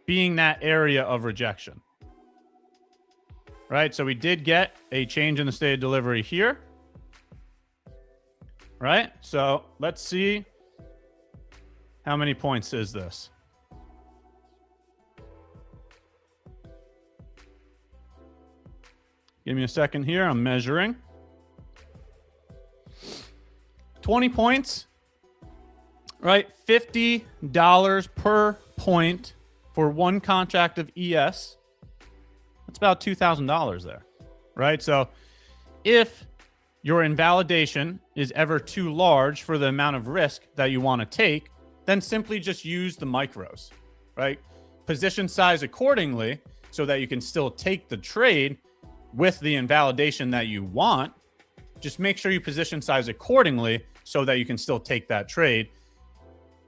being that area of rejection. Right? So we did get a change in the state of delivery here. Right? So let's see how many points is this. Give me a second here. I'm measuring. 20 points. Right? $50 per point for one contract of ES. That's about $2,000 there. Right? So if your invalidation is ever too large for the amount of risk that you want to take, then simply just use the micros. Right? Position size accordingly so that you can still take the trade with the invalidation that you want. Just make sure you position size accordingly so that you can still take that trade.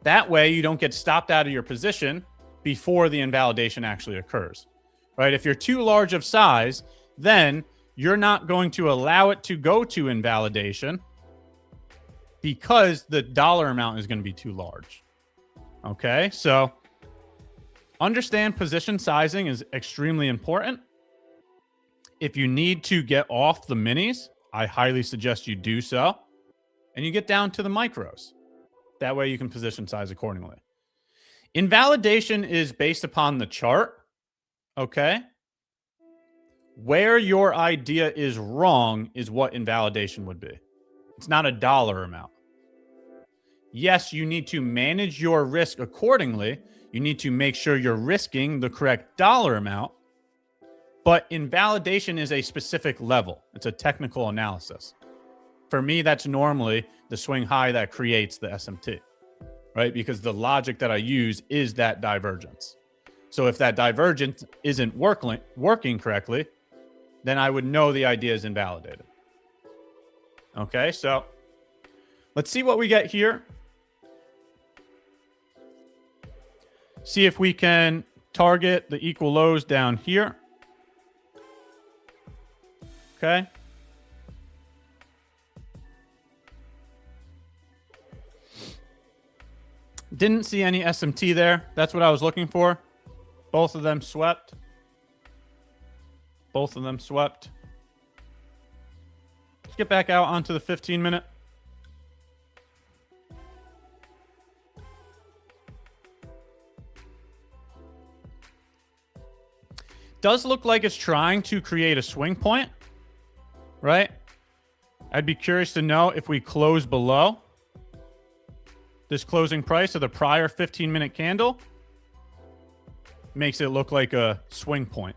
That way you don't get stopped out of your position before the invalidation actually occurs. Right? If you're too large of size, then you're not going to allow it to go to invalidation because the dollar amount is going to be too large. Okay? So understand position sizing is extremely important. If you need to get off the minis, I highly suggest you do so. And you get down to the micros. That way you can position size accordingly. Invalidation is based upon the chart. Okay? Where your idea is wrong is what invalidation would be. It's not a dollar amount. Yes, you need to manage your risk accordingly. You need to make sure you're risking the correct dollar amount. But invalidation is a specific level. It's a technical analysis. For me, that's normally the swing high that creates the SMT, right? Because the logic that I use is that divergence. So if that divergence isn't working correctly, then I would know the idea is invalidated. Okay, so let's see what we get here. See if we can target the equal lows down here. Okay. Didn't see any SMT there. That's what I was looking for. Both of them swept. Both of them swept. Let's get back out onto the 15-minute. Does look like it's trying to create a swing point. Right? I'd be curious to know if we close below this closing price of the prior 15-minute candle. Makes it look like a swing point.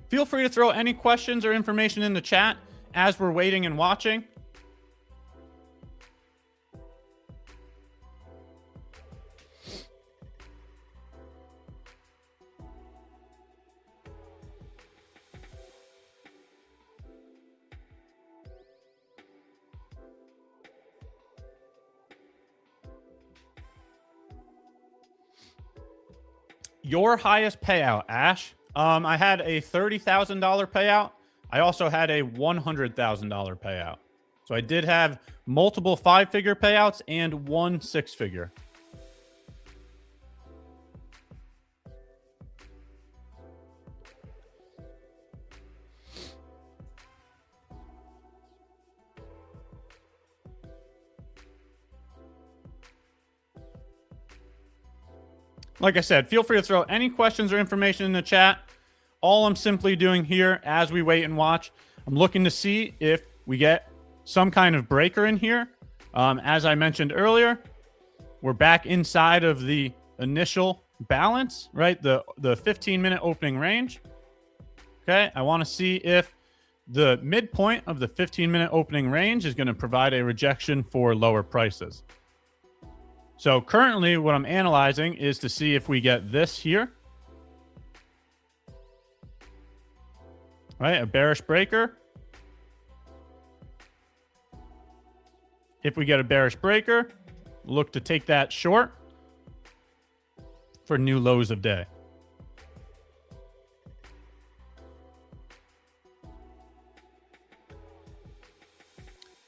Feel free to throw any questions or information in the chat as we're waiting and watching. Your highest payout, Ash. I had a $30,000 payout. I also had a $100,000 payout. So I did have multiple 5-figure payouts and one 6-figure. Like I said, feel free to throw any questions or information in the chat. all I'm simply doing here as we wait and watch, I'm looking to see if we get some kind of breaker in here. As I mentioned earlier, we're back inside of the initial balance, right? The 15-minute opening range. Okay, I want to see if the midpoint of the 15-minute opening range is going to provide a rejection for lower prices. So currently what I'm analyzing is to see if we get this here. Right, a bearish breaker. If we get a bearish breaker, look to take that short for new lows of day.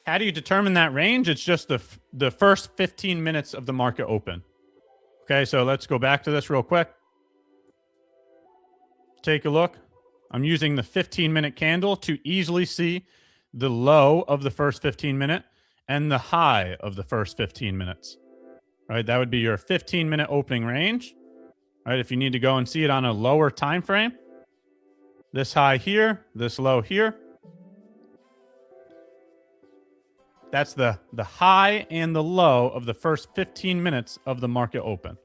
How do you determine that range? It's just the first 15 minutes of the market open. Okay, so let's go back to this real quick. Take a look. I'm using the 15-minute candle to easily see the low of the first 15 minute and the high of the first 15 minutes. Right, that would be your 15-minute opening range. Right, if you need to go and see it on a lower time frame, this high here, this low here. That's the high and the low of the first 15 minutes of the market open.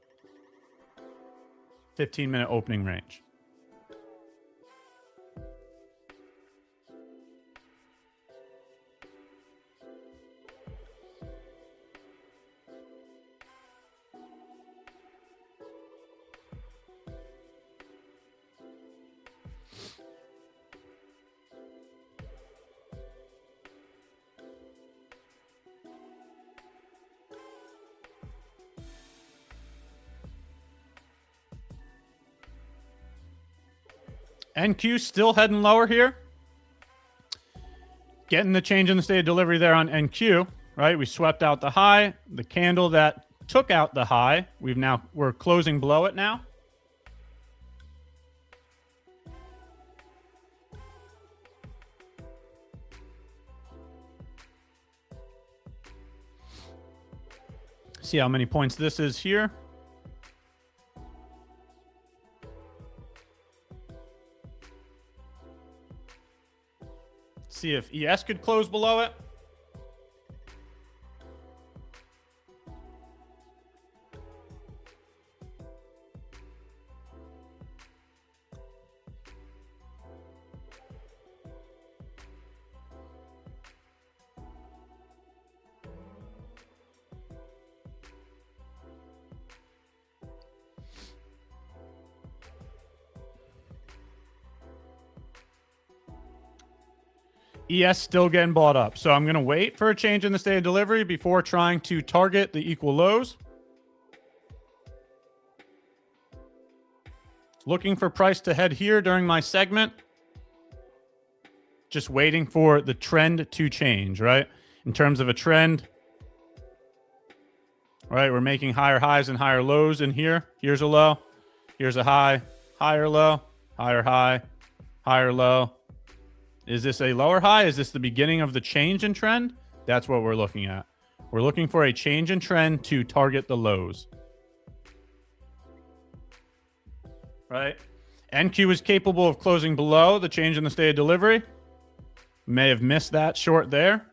15-minute opening range. NQ still heading lower here. Getting the change in the state of delivery there on NQ, right? We swept out the high, the candle that took out the high. We're closing below it now. See how many points this is here. See if ES could close below it. ES still getting bought up. So I'm going to wait for a change in the state of delivery before trying to target the equal lows. Looking for price to head here during my segment. Just waiting for the trend to change, right? In terms of a trend, right? We're making higher highs and higher lows in here. Here's a low. Here's a high. Higher low. Higher high. Higher low. Is this a lower high? Is this the beginning of the change in trend? That's what we're looking at. We're looking for a change in trend to target the lows. Right? NQ is capable of closing below the change in the state of delivery. May have missed that short there.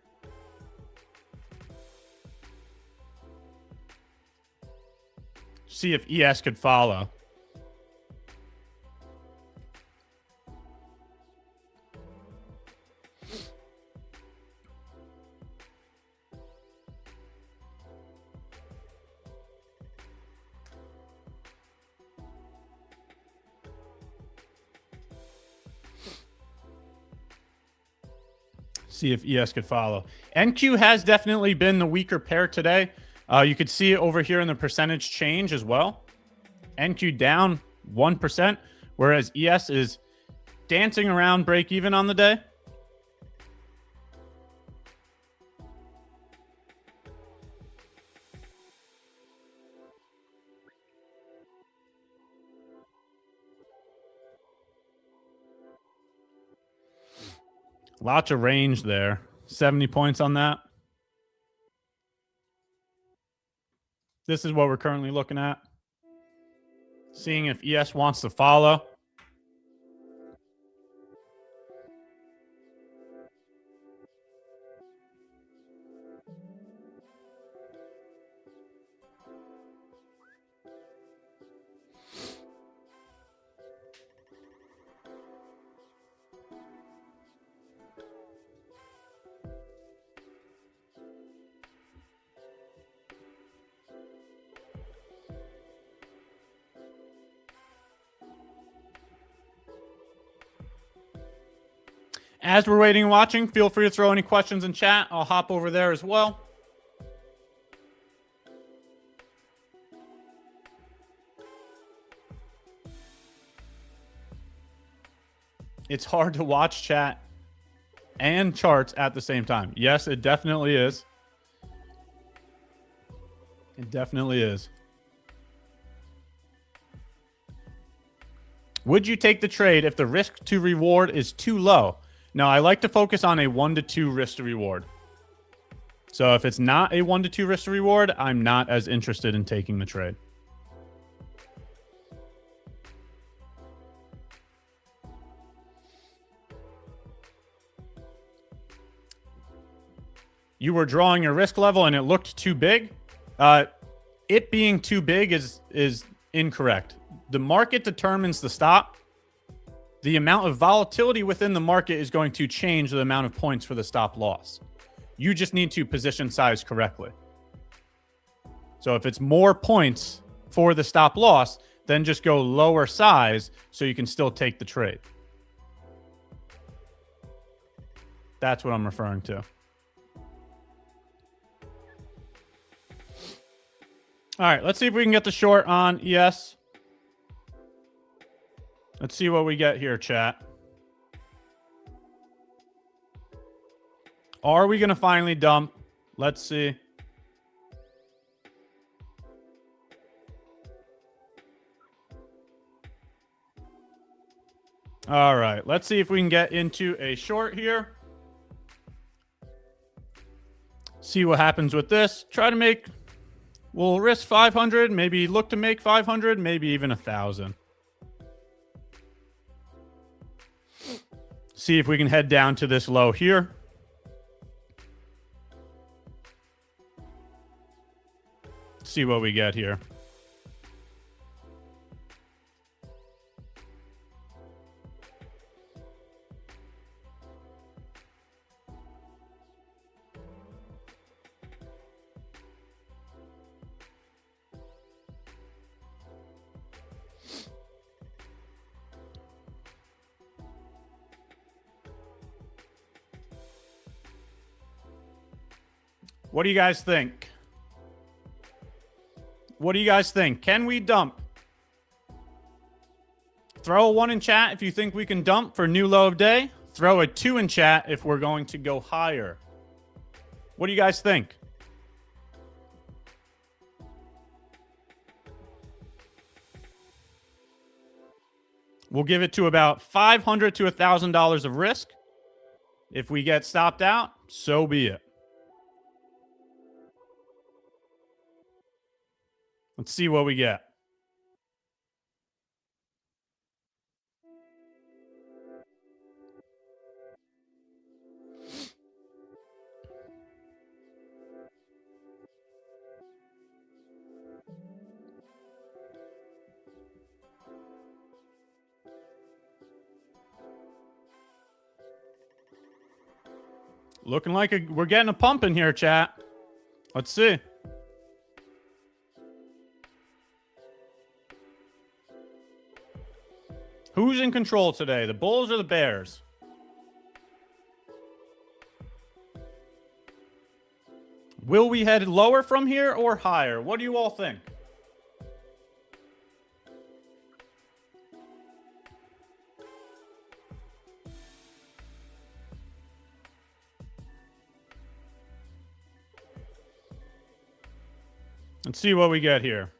See if ES could follow. See if ES could follow. NQ has definitely been the weaker pair today. You could see it over here in the percentage change as well. NQ down 1%, whereas ES is dancing around break even on the day. Lots of range there. 70 points on that. This is what we're currently looking at. Seeing if ES wants to follow. As we're waiting and watching, feel free to throw any questions in chat. I'll hop over there as well. It's hard to watch chat and charts at the same time. Yes, it definitely is. It definitely is. Would you take the trade if the risk to reward is too low? No, I like to focus on a 1 to 2 risk to reward. So if it's not a 1 to 2 risk to reward, I'm not as interested in taking the trade. You were drawing your risk level and it looked too big. It being too big is incorrect. The market determines the stop. The amount of volatility within the market is going to change the amount of points for the stop loss. You just need to position size correctly. So if it's more points for the stop loss, then just go lower size so you can still take the trade. That's what I'm referring to. All right, let's see if we can get the short on ES. Let's see what we get here, chat. Are we going to finally dump? Let's see. All right, let's see if we can get into a short here. See what happens with this. Try to make, we'll risk 500, maybe look to make 500, maybe even 1,000. See if we can head down to this low here. See what we get here. What do you guys think? What do you guys think? Can we dump? Throw a 1 in chat if you think we can dump for new low of day. Throw a 2 in chat if we're going to go higher. What do you guys think? We'll give it to about $500 to $1,000 of risk. If we get stopped out, so be it. Let's see what we get. Looking like we're getting a pump in here, chat. Let's see. Who's in control today, the Bulls or the Bears? Will we head lower from here or higher? What do you all think? Let's see what we get here.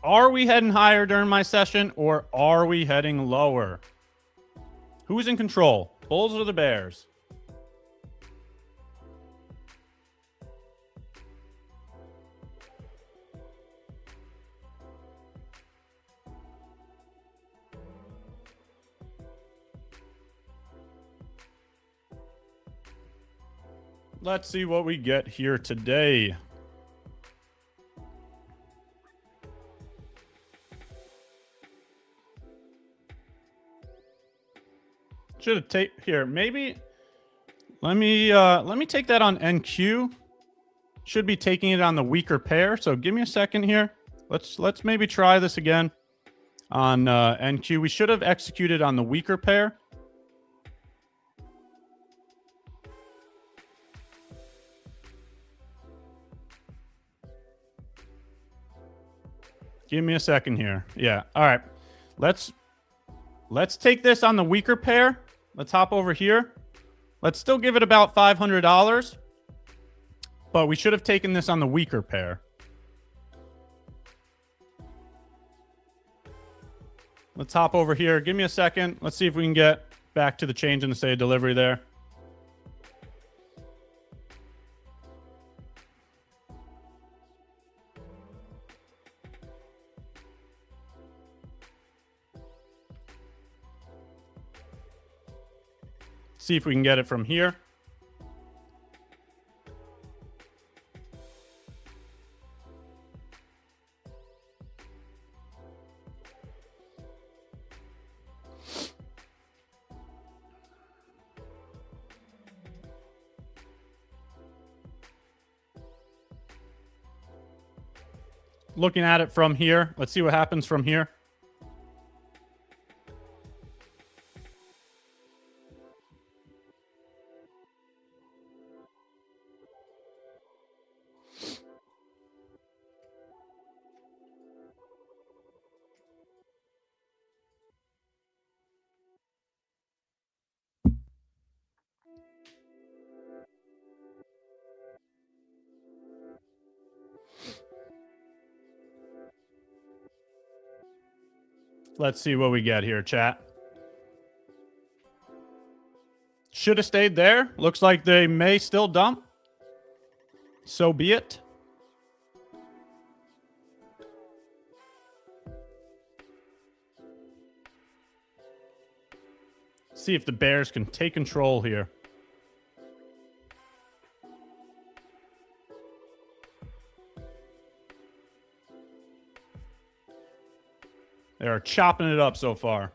Are we heading higher during my session or are we heading lower? Who's in control? Bulls or the Bears? let's see what we get here today. Should have taken here. Maybe let me take that on NQ. Should be taking it on the weaker pair. So give me a second here. Let's maybe try this again on NQ. We should have executed on the weaker pair. Give me a second here. Yeah. All right. Let's take this on the weaker pair. Let's hop over here. Let's still give it about $500, but we should have taken this on the weaker pair. Let's hop over here. Give me a second. Let's see if we can get back to the change in the state of delivery there. See if we can get it from here. Looking at it from here. Let's see what happens from here. Let's see what we get here, chat. Should have stayed there. Looks like they may still dump. So be it. See if the bears can take control here. They are chopping it up so far.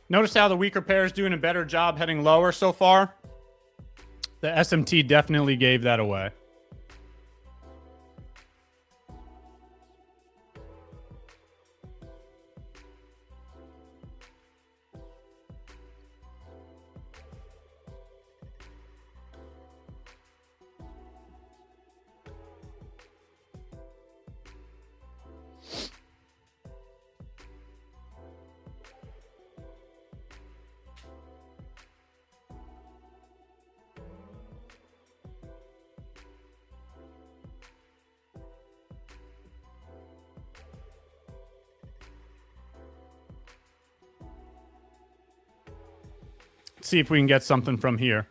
Notice how the weaker pair is doing a better job heading lower so far. The SMT definitely gave that away. See if we can get something from here.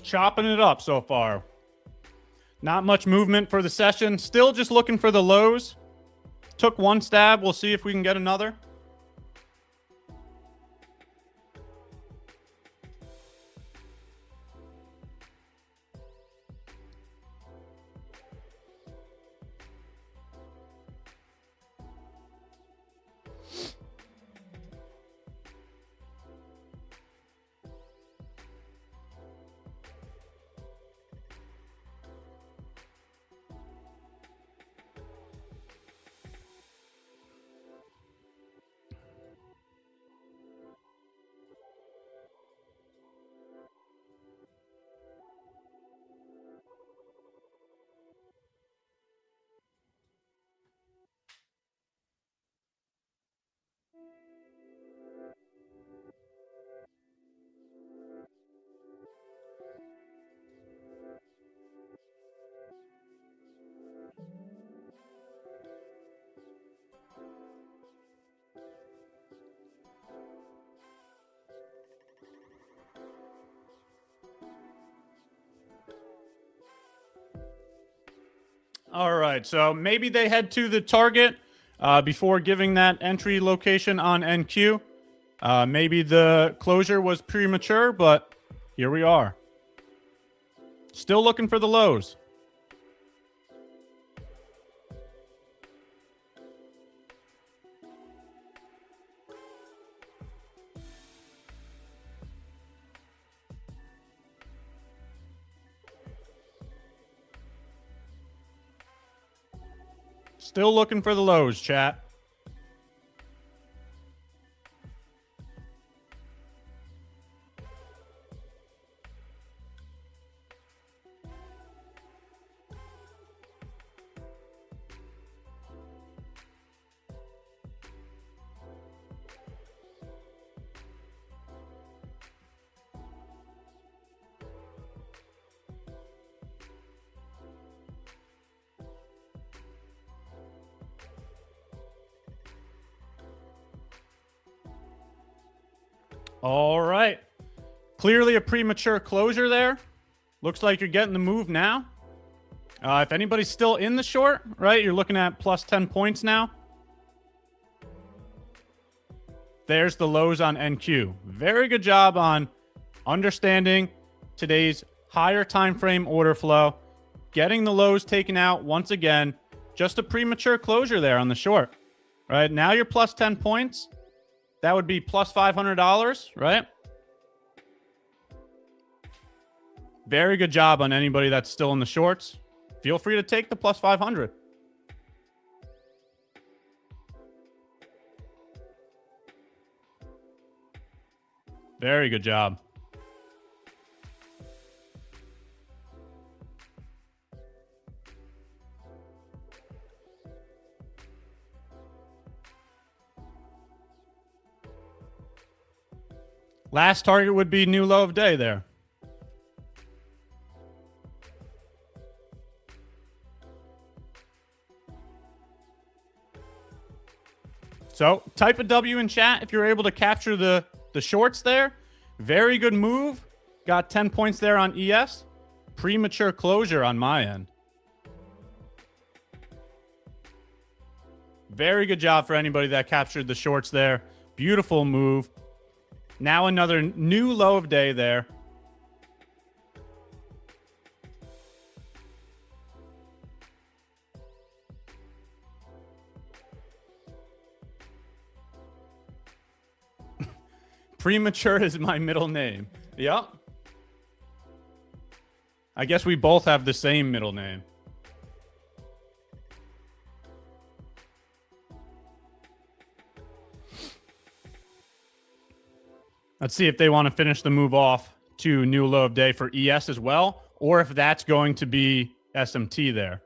Chopping it up so far. Not much movement for the session. Still just looking for the lows. took one stab. We'll see if we can get another. All right, so maybe they head to the target before giving that entry location on NQ. Maybe the closure was premature, but here we are. Still looking for the lows. Still looking for the lows, chat. All right. Clearly a premature closure there. Looks like you're getting the move now. If anybody's still in the short, right, you're looking at plus 10 points now. There's the lows on NQ. Very good job on understanding today's higher time frame order flow. Getting the lows taken out once again. Just a premature closure there on the short. Right, now you're plus 10 points. That would be plus $500, right? Very good job on anybody that's still in the shorts. Feel free to take the plus 500. Very good job. Last target would be new low of day there. So type a W in chat if you're able to capture the shorts there. Very good move. Got 10 points there on ES. Premature closure on my end. Very good job for anybody that captured the shorts there. Beautiful move. Now another new low of day there. Premature is my middle name. Yep. I guess we both have the same middle name. Let's see if they want to finish the move off to new low of day for ES as well, or if that's going to be SMT there.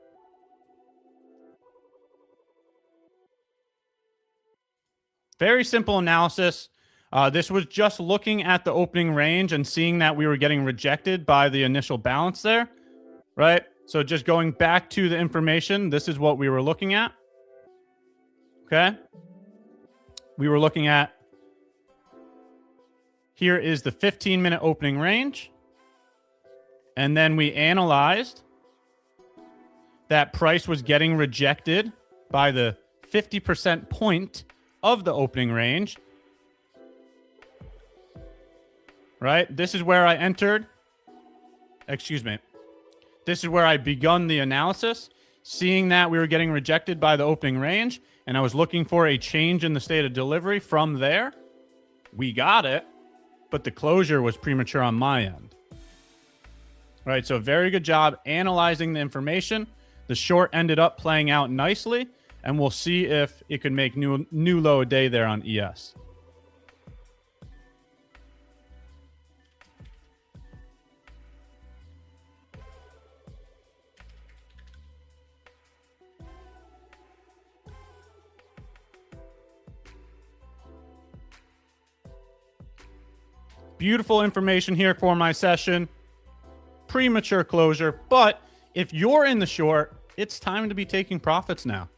Very simple analysis. This was just looking at the opening range and seeing that we were getting rejected by the initial balance there, right? So just going back to the information, this is what we were looking at. Okay. We were looking at, here is the 15-minute opening range. And then we analyzed that price was getting rejected by the 50% point of the opening range. Right? This is where I entered. Excuse me. This is where I begun the analysis, seeing that we were getting rejected by the opening range, and I was looking for a change in the state of delivery from there. We got it, but the closure was premature on my end. Right, so very good job analyzing the information. The short ended up playing out nicely, and we'll see if it could make new low a day there on ES. Beautiful information here for my session. Premature closure, but if you're in the short, it's time to be taking profits now.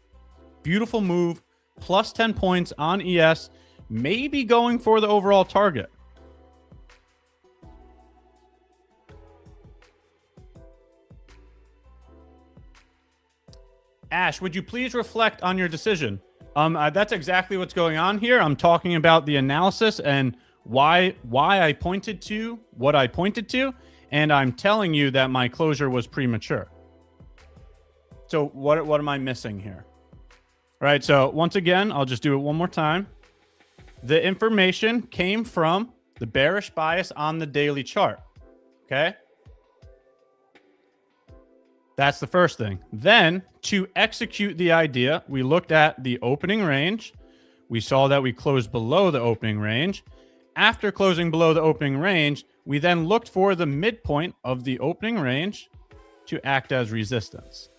Beautiful move, plus 10 points on ES, maybe going for the overall target. Ash, would you please reflect on your decision? That's exactly what's going on here. I'm talking about the analysis and why I pointed to what I pointed to, and I'm telling you that my closure was premature. So what am I missing here? All right, so once again, I'll just do it one more time. The information came from the bearish bias on the daily chart, okay? That's the first thing. Then, to execute the idea, we looked at the opening range. We saw that we closed below the opening range. After closing below the opening range, we then looked for the midpoint of the opening range to act as resistance.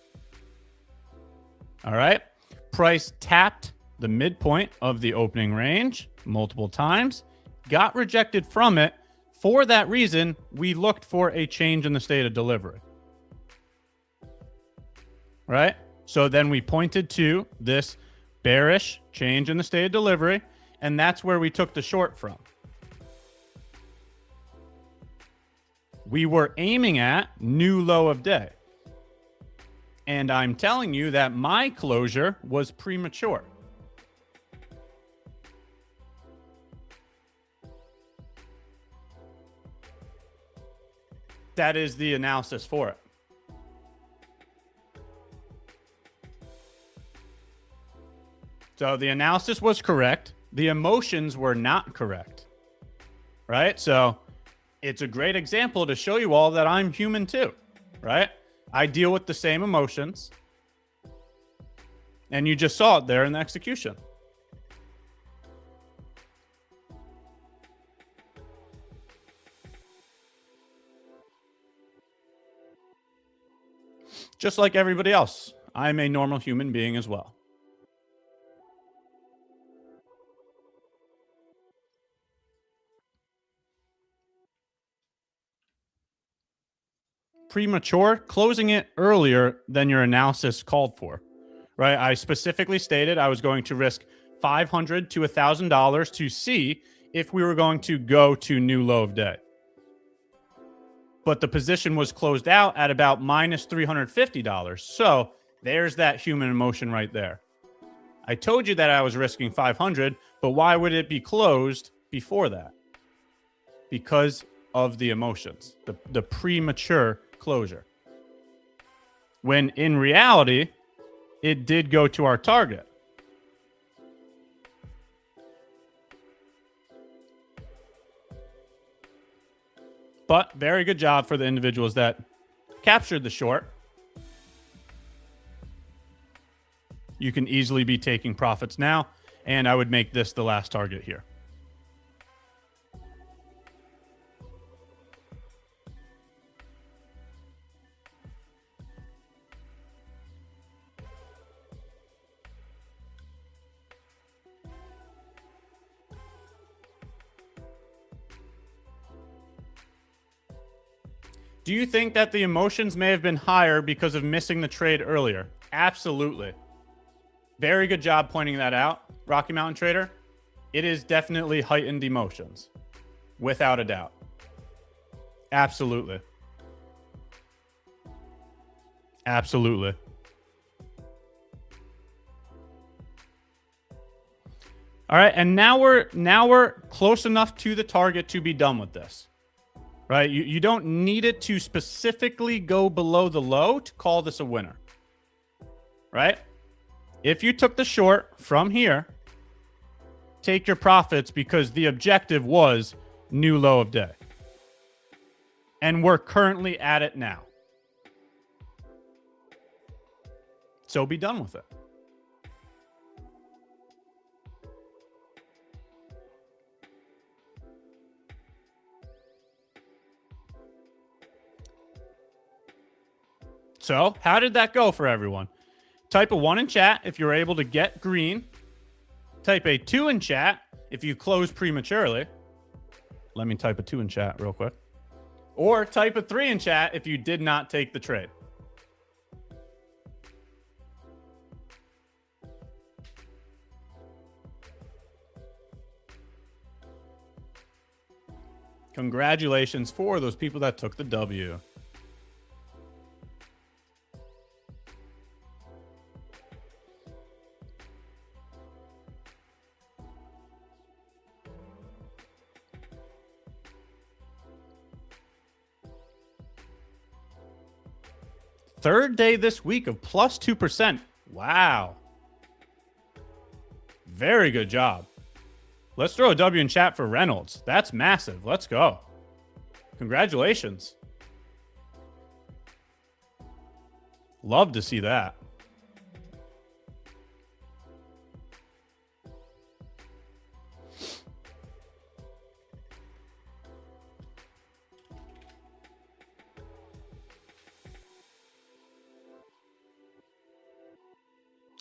All right. Price tapped the midpoint of the opening range multiple times, got rejected from it. For that reason, we looked for a change in the state of delivery. Right? So then we pointed to this bearish change in the state of delivery, and that's where we took the short from. We were aiming at new low of day. And I'm telling you that my closure was premature. That is the analysis for it. So the analysis was correct. The emotions were not correct. Right? So it's a great example to show you all that I'm human too. Right? I deal with the same emotions. And you just saw it there in the execution. Just like everybody else, I'm a normal human being as well. Premature, closing it earlier than your analysis called for, right? I specifically stated I was going to risk $500 to $1,000 to see if we were going to go to new low of day. But the position was closed out at about minus $350. So there's that human emotion right there. I told you that I was risking 500, but why would it be closed before that? Because of the emotions, the premature closure. When in reality, it did go to our target. But very good job for the individuals that captured the short. You can easily be taking profits now, and I would make this the last target here. Do you think that the emotions may have been higher because of missing the trade earlier? Absolutely. Very good job pointing that out, Rocky Mountain Trader. It is definitely heightened emotions, without a doubt. Absolutely. Absolutely. All right, and now we're close enough to the target to be done with this. Right? You don't need it to specifically go below the low to call this a winner. Right? If you took the short from here, take your profits because the objective was new low of day. And we're currently at it now. So be done with it. So how did that go for everyone? Type a 1 in chat if you're able to get green. Type a 2 in chat if you close prematurely. Let me type a 2 in chat real quick. Or type a 3 in chat if you did not take the trade. Congratulations for those people that took the W. Third day this week of plus 2%. Wow. Very good job. Let's throw a W in chat for Reynolds. That's massive. Let's go. Congratulations. Love to see that.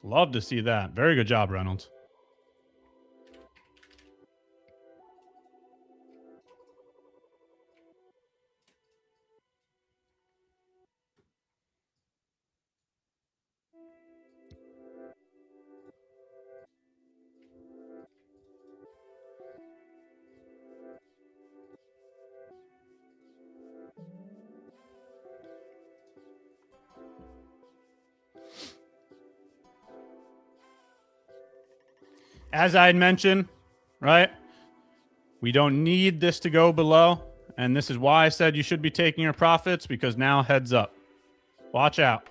Love to see that. Very good job, Reynolds. As I had mentioned, right? We don't need this to go below. And this is why I said you should be taking your profits, because now heads up. Watch out.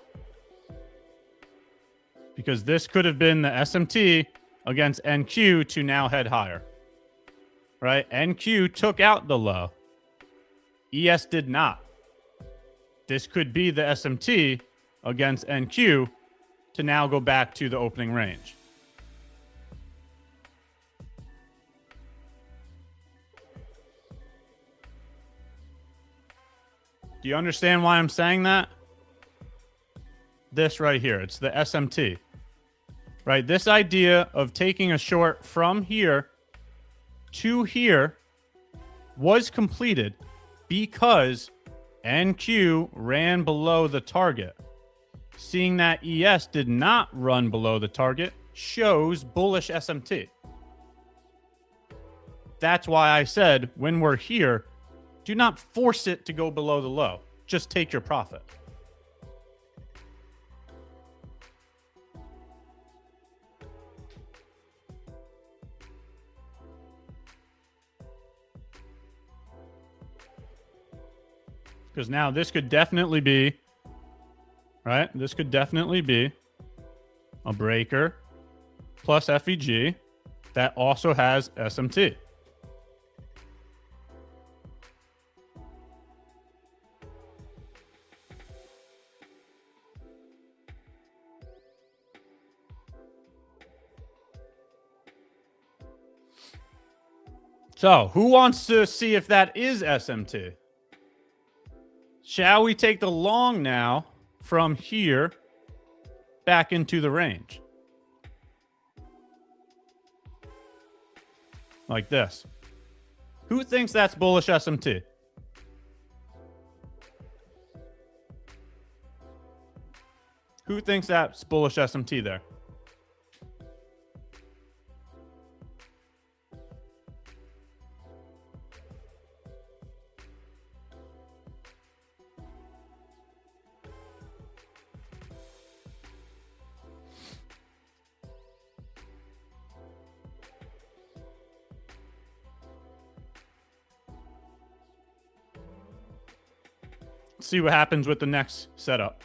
Because this could have been the SMT against NQ to now head higher. Right? NQ took out the low. ES did not. This could be the SMT against NQ to now go back to the opening range. Do you understand why I'm saying that? This right here, it's the SMT. Right? This idea of taking a short from here to here was completed because NQ ran below the target. Seeing that ES did not run below the target shows bullish SMT. That's why I said when we're here, do not force it to go below the low. Just take your profit. Because now this could definitely be, right? This could definitely be a breaker plus FEG that also has SMT. So, who wants to see if that is SMT? Shall we take the long now from here back into the range? Like this. Who thinks that's bullish SMT? Who thinks that's bullish SMT there? See what happens with the next setup.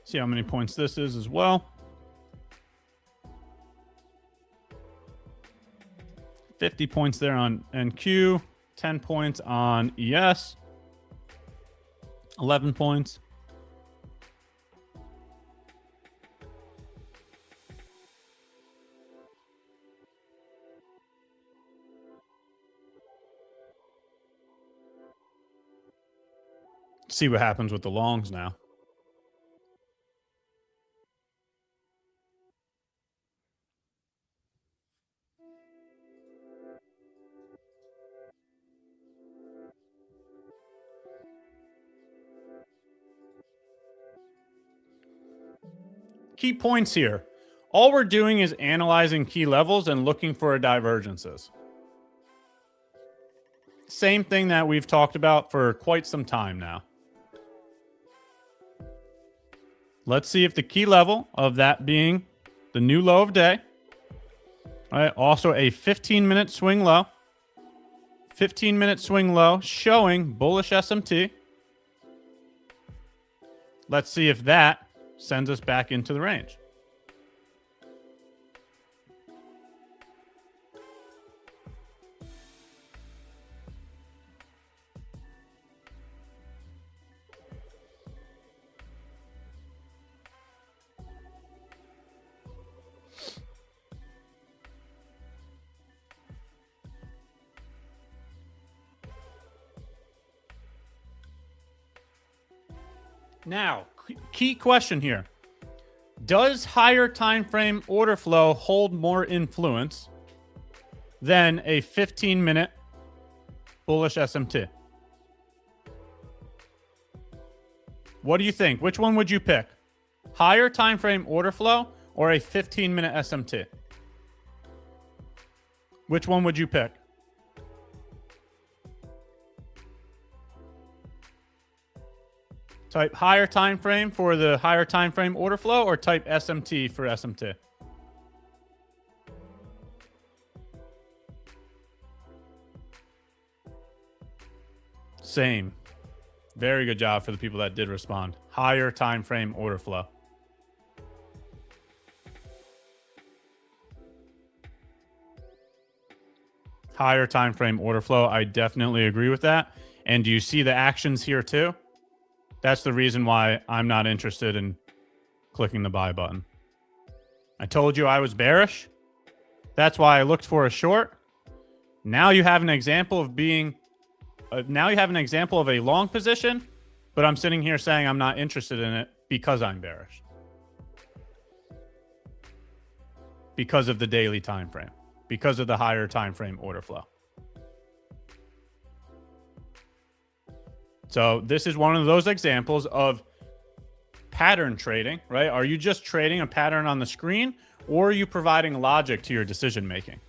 See how many points this is as well. 50 points there on NQ, 10 points on ES, 11 points. See what happens with the longs now. Key points here. All we're doing is analyzing key levels and looking for divergences. Same thing that we've talked about for quite some time now. Let's see if the key level of that being the new low of day, right? Also a 15-minute swing low. 15-minute swing low showing bullish SMT. Let's see if that sends us back into the range. Now, key question here. Does higher time frame order flow hold more influence than a 15-minute bullish SMT? What do you think? Which one would you pick? Higher time frame order flow or a 15-minute SMT? Which one would you pick? Type higher time frame for the higher time frame order flow or type SMT for SMT. Same. Very good job for the people that did respond. Higher time frame order flow. Higher time frame order flow. I definitely agree with that. And do you see the actions here too? That's the reason why I'm not interested in clicking the buy button. I told you I was bearish. That's why I looked for a short. Now you have an example of being, now you have an example of a long position, but I'm sitting here saying I'm not interested in it because I'm bearish. Because of the daily time frame, because of the higher time frame order flow. So this is one of those examples of pattern trading, right? Are you just trading a pattern on the screen, or are you providing logic to your decision making?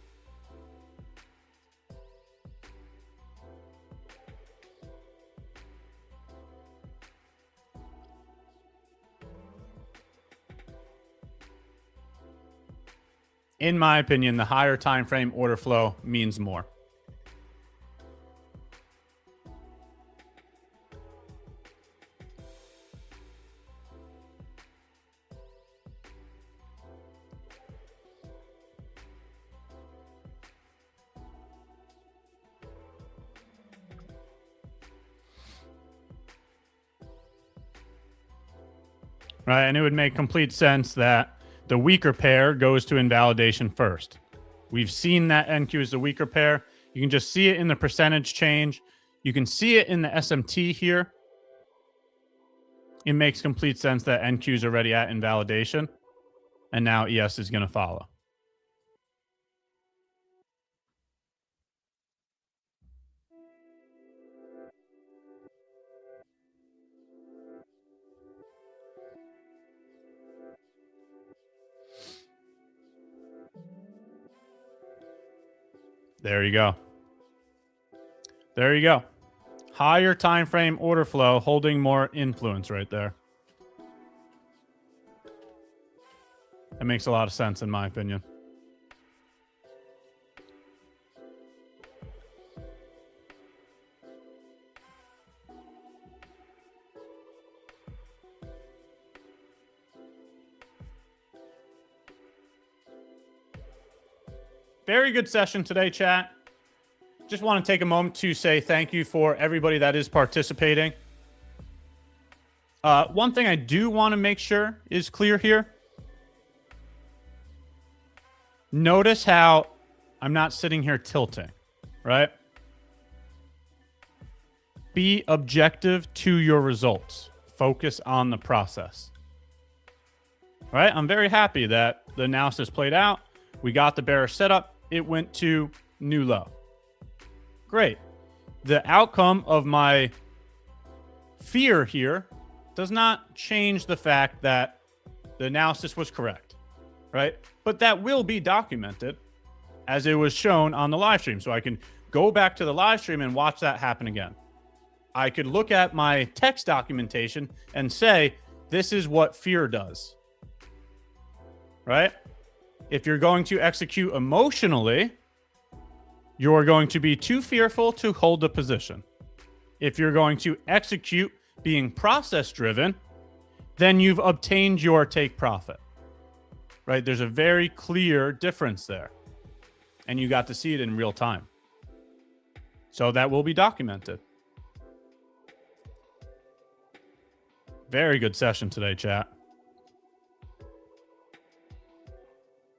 In my opinion, the higher time frame order flow means more. Right, and it would make complete sense that the weaker pair goes to invalidation first. We've seen that NQ is the weaker pair. You can just see it in the percentage change. You can see it in the SMT here. It makes complete sense that NQ is already at invalidation, and now ES is going to follow. There you go. There you go. Higher time frame order flow holding more influence right there. That makes a lot of sense in my opinion. Very good session today, chat. Just want to take a moment to say thank you for everybody that is participating. One thing I do want to make sure is clear here. Notice how I'm not sitting here tilting, right? Be objective to your results. Focus on the process. Right? I'm very happy that the analysis played out. We got the bearish setup. It went to new low. Great. The outcome of my fear here does not change the fact that the analysis was correct, right? But that will be documented as it was shown on the live stream. So I can go back to the live stream and watch that happen again. I could look at my text documentation and say, this is what fear does, right? If you're going to execute emotionally, you're going to be too fearful to hold the position. If you're going to execute being process driven, then you've obtained your take profit, right? There's a very clear difference there, and you got to see it in real time. So that will be documented. Very good session today, chat.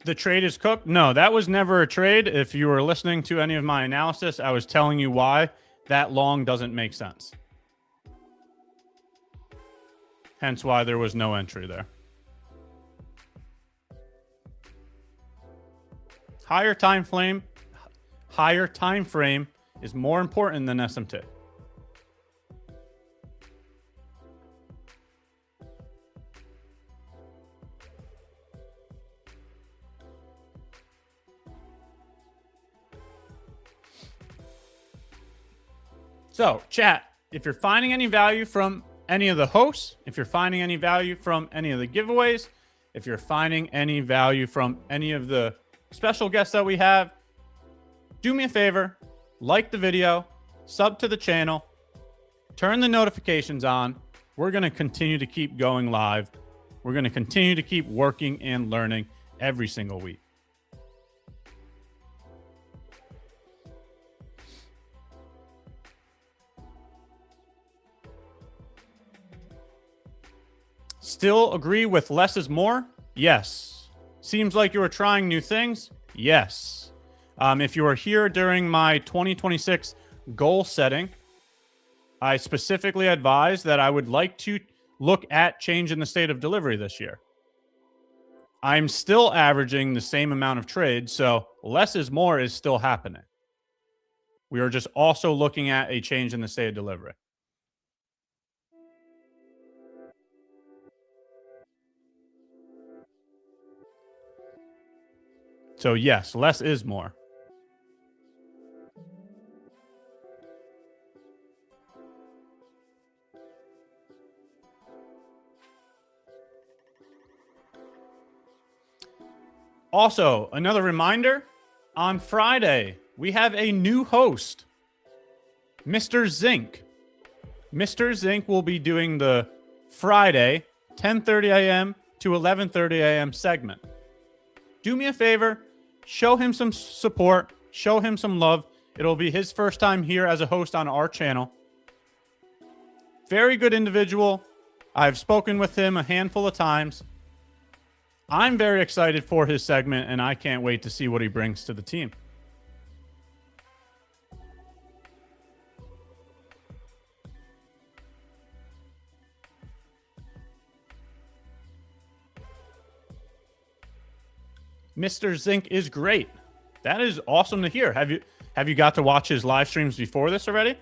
The trade is cooked? No, that was never a trade. If you were listening to any of my analysis, I was telling you why that long doesn't make sense. Hence why there was no entry there. Higher time frame is more important than SMT. So, chat, if you're finding any value from any of the hosts, if you're finding any value from any of the giveaways, if you're finding any value from any of the special guests that we have, do me a favor, like the video, sub to the channel, turn the notifications on. We're going to continue to keep going live. We're going to continue to keep working and learning every single week. Still agree with less is more? Yes. Seems like you were trying new things? Yes. If you were here during my 2026 goal setting, I specifically advised that I would like to look at change in the state of delivery this year. I'm still averaging the same amount of trades, so less is more is still happening. We are just also looking at a change in the state of delivery. So yes, less is more. Also, another reminder, on Friday, we have a new host, Mr. Zink. Mr. Zink will be doing the Friday 10:30 a.m. to 11:30 a.m. segment. Do me a favor, show him some support, show him some love. It'll be his first time here as a host on our channel. Very good individual. I've spoken with him a handful of times. I'm very excited for his segment, and I can't wait to see what he brings to the team. Mr. Zink is great. That is awesome to hear. Have you got to watch his live streams before this already?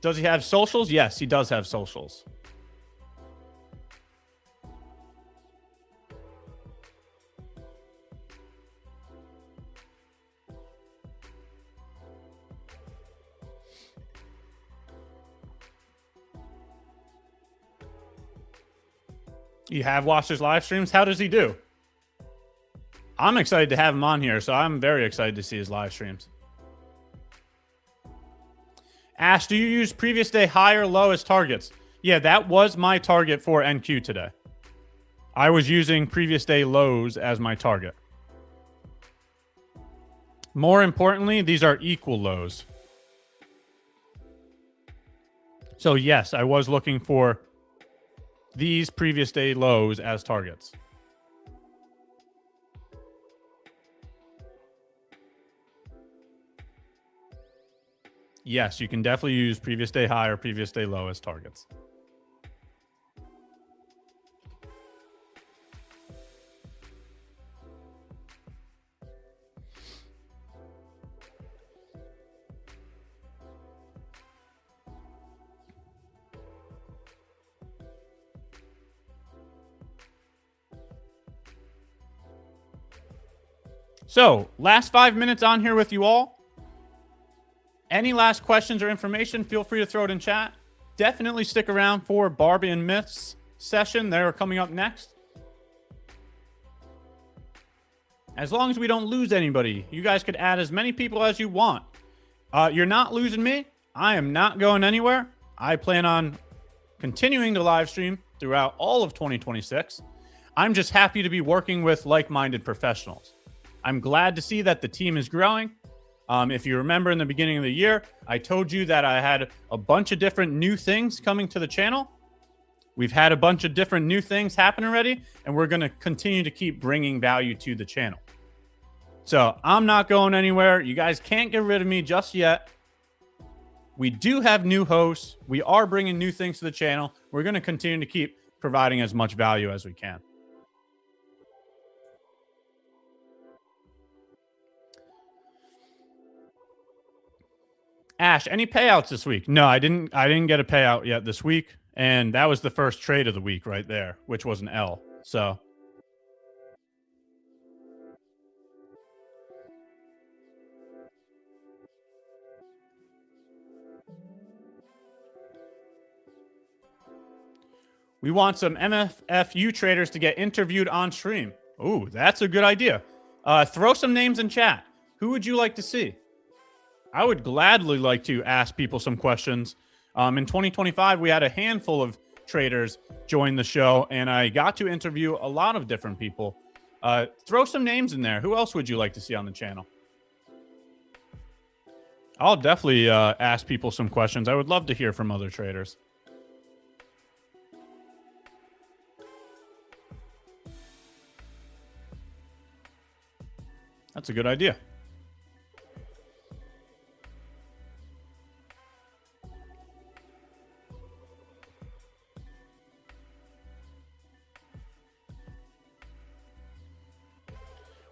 Does he have socials? Yes, he does have socials. You have watched his live streams. How does he do? I'm excited to have him on here, so I'm very excited to see his live streams. Ash, do you use previous day high or low as targets? Yeah, that was my target for NQ today. I was using previous day lows as my target. More importantly, these are equal lows. So yes, I was looking for these previous day lows as targets. Yes, you can definitely use previous day high or previous day low as targets. So, last 5 minutes on here with you all. Any last questions or information, feel free to throw it in chat. Definitely stick around for Barbie and Myths session. They're coming up next. As long as we don't lose anybody, you guys could add as many people as you want. You're not losing me. I am not going anywhere. I plan on continuing to live stream throughout all of 2026. I'm just happy to be working with like-minded professionals. I'm glad to see that the team is growing. If you remember in the beginning of the year, I told you that I had a bunch of different new things coming to the channel. We've had a bunch of different new things happen already, and we're going to continue to keep bringing value to the channel. So I'm not going anywhere. You guys can't get rid of me just yet. We do have new hosts. We are bringing new things to the channel. We're going to continue to keep providing as much value as we can. Ash, any payouts this week? No, I didn't get a payout yet this week, and that was the first trade of the week right there, which was an L. So we want some MFFU traders to get interviewed on stream. Ooh, that's a good idea. Throw some names in chat. Who would you like to see? I would gladly like to ask people some questions. In 2025, we had a handful of traders join the show, and I got to interview a lot of different people. Throw some names in there. Who else would you like to see on the channel? I'll definitely ask people some questions. I would love to hear from other traders. That's a good idea.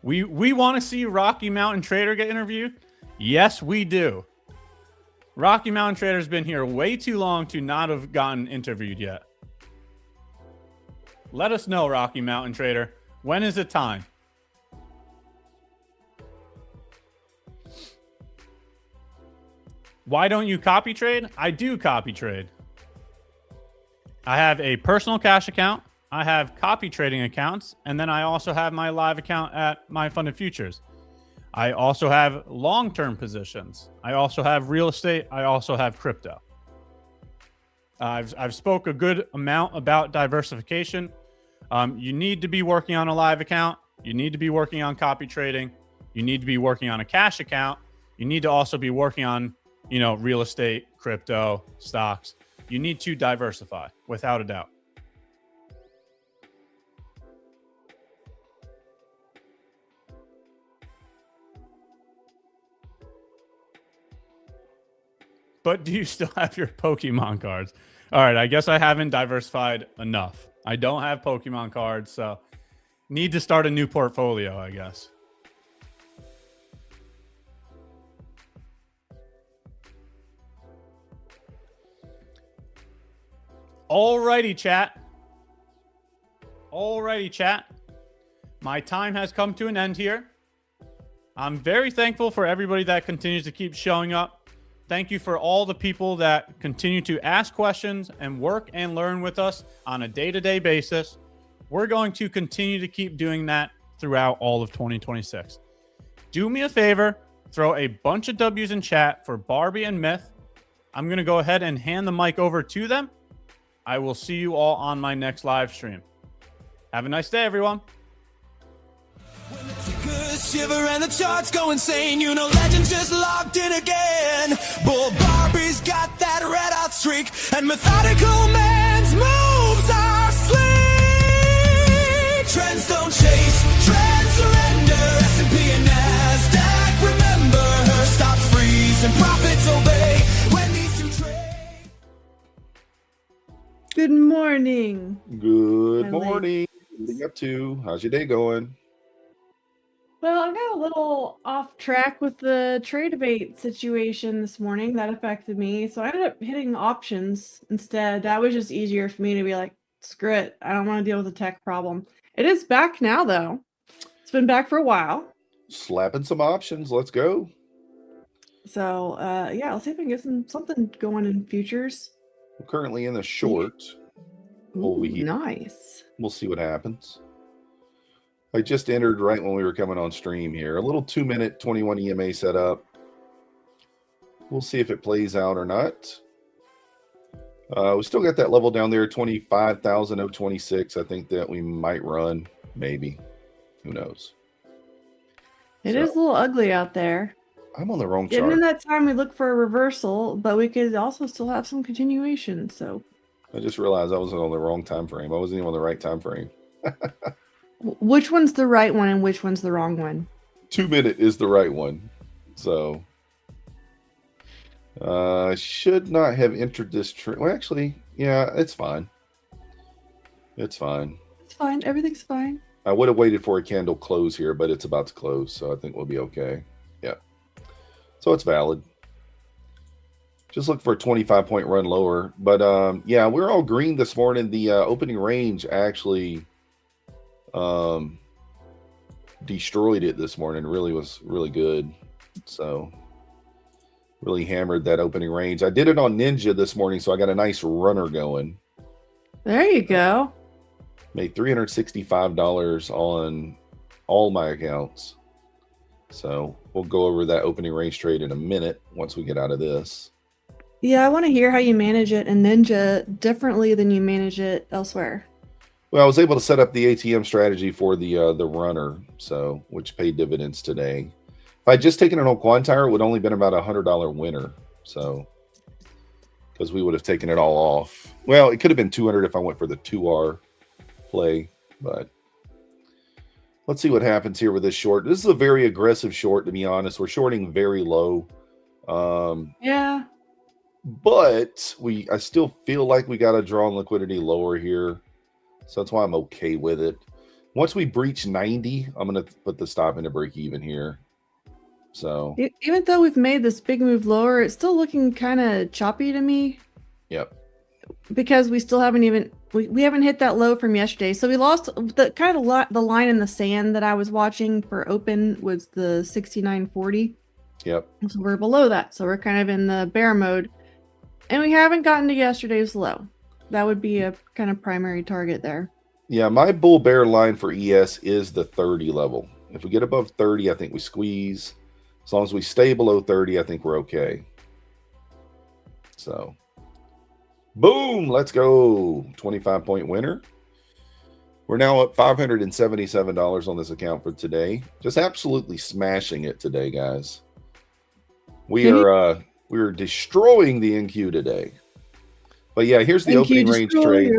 We want to see Rocky Mountain Trader get interviewed? Yes, we do. Rocky Mountain Trader's been here way too long to not have gotten interviewed yet. Let us know, Rocky Mountain Trader. When is it time? Why don't you copy trade? I do copy trade. I have a personal cash account. I have copy trading accounts, and then I also have my live account at MyFundedFutures. I also have long-term positions. I also have real estate. I also have crypto. I've spoke a good amount about diversification. You need to be working on a live account. You need to be working on copy trading. You need to be working on a cash account. You need to also be working on, real estate, crypto, stocks. You need to diversify, without a doubt. But do you still have your Pokemon cards? All right, I guess I haven't diversified enough. I don't have Pokemon cards, so need to start a new portfolio, I guess. Alrighty, chat. Alrighty, chat. My time has come to an end here. I'm very thankful for everybody that continues to keep showing up. Thank you for all the people that continue to ask questions and work and learn with us on a day-to-day basis. we're going to continue to keep doing that throughout all of 2026. Do me a favor, throw a bunch of W's in chat for Barbie and Myth. I'm going to go ahead and hand the mic over to them. I will see you all on my next live stream. Have a nice day, everyone.
When it's a good shiver and the charts go insane, you know legend just locked in again. Bull Barbie's got that red hot streak, and methodical man's moves are sleek. Trends don't chase, trends surrender. S&P and NASDAQ, remember her. Stops freeze and profits obey when these two trade.
Good morning.
Good
Hi,
morning. What are you up to? How's your day going?
Well, I got a little off track with the trade debate situation this morning. That affected me. So I ended up hitting options instead. That was just easier for me to be like, screw it. I don't want to deal with a tech problem. It is back now, though. It's been back for a while.
Slapping some options. Let's go.
So, yeah, let's see if I can get something going in futures.
I'm currently in the short.
Ooh, nice.
We'll see what happens. I just entered right when we were coming on stream here. A little 2-minute 21 EMA setup. We'll see if it plays out or not. We still got that level down there, 25,026. I think that we might run, maybe. Who knows?
It is a little ugly out there.
I'm on the wrong
Getting
chart.
in that time, we look for a reversal, but we could also still have some continuation. So
I just realized I was on the wrong time frame. I wasn't even on the right time frame.
which one's the right one and which one's the wrong one?
2-minute is the right one. So should not have entered this trade. Well, actually, yeah, it's fine. It's fine.
It's fine. Everything's fine.
I would have waited for a candle close here, but it's about to close, so I think we'll be okay. Yeah. So it's valid. Just look for a 25-point run lower. But yeah, we're all green this morning. The opening range actually destroyed it this morning. Really was really good. So really hammered that opening range. I did it on Ninja this morning, so I got a nice runner going.
There you go.
Made $365 on all my accounts. So we'll go over that opening range trade in a minute once we get out of this.
Yeah, I want to hear how you manage it in Ninja differently than you manage it elsewhere.
Well, I was able to set up the ATM strategy for the runner, so which paid dividends today. If I just taken it on Quantire, it would only been about $100 winner. So because we would have taken it all off. Well, it could have been 200 if I went for the 2R play, but let's see what happens here with this short. This is a very aggressive short, to be honest. We're shorting very low.
Yeah.
But I still feel like we got to draw on liquidity lower here. So that's why I'm okay with it. Once we breach 90, I'm going to put the stop into break even here. So
even though we've made this big move lower, it's still looking kind of choppy to me.
Yep.
Because we still haven't even we haven't hit that low from yesterday. So we lost the kind of the line in the sand that I was watching for open was the 69.40.
Yep.
So we're below that. So we're kind of in the bear mode. And we haven't gotten to yesterday's low. That would be a kind of primary target there.
Yeah, my bull bear line for ES is the 30 level. If we get above 30, I think we squeeze. As long as we stay below 30, I think we're okay. So, boom, let's go. 25-point winner. We're now at $577 on this account for today. Just absolutely smashing it today, guys. We're destroying the NQ today. But yeah, here's the opening range trade.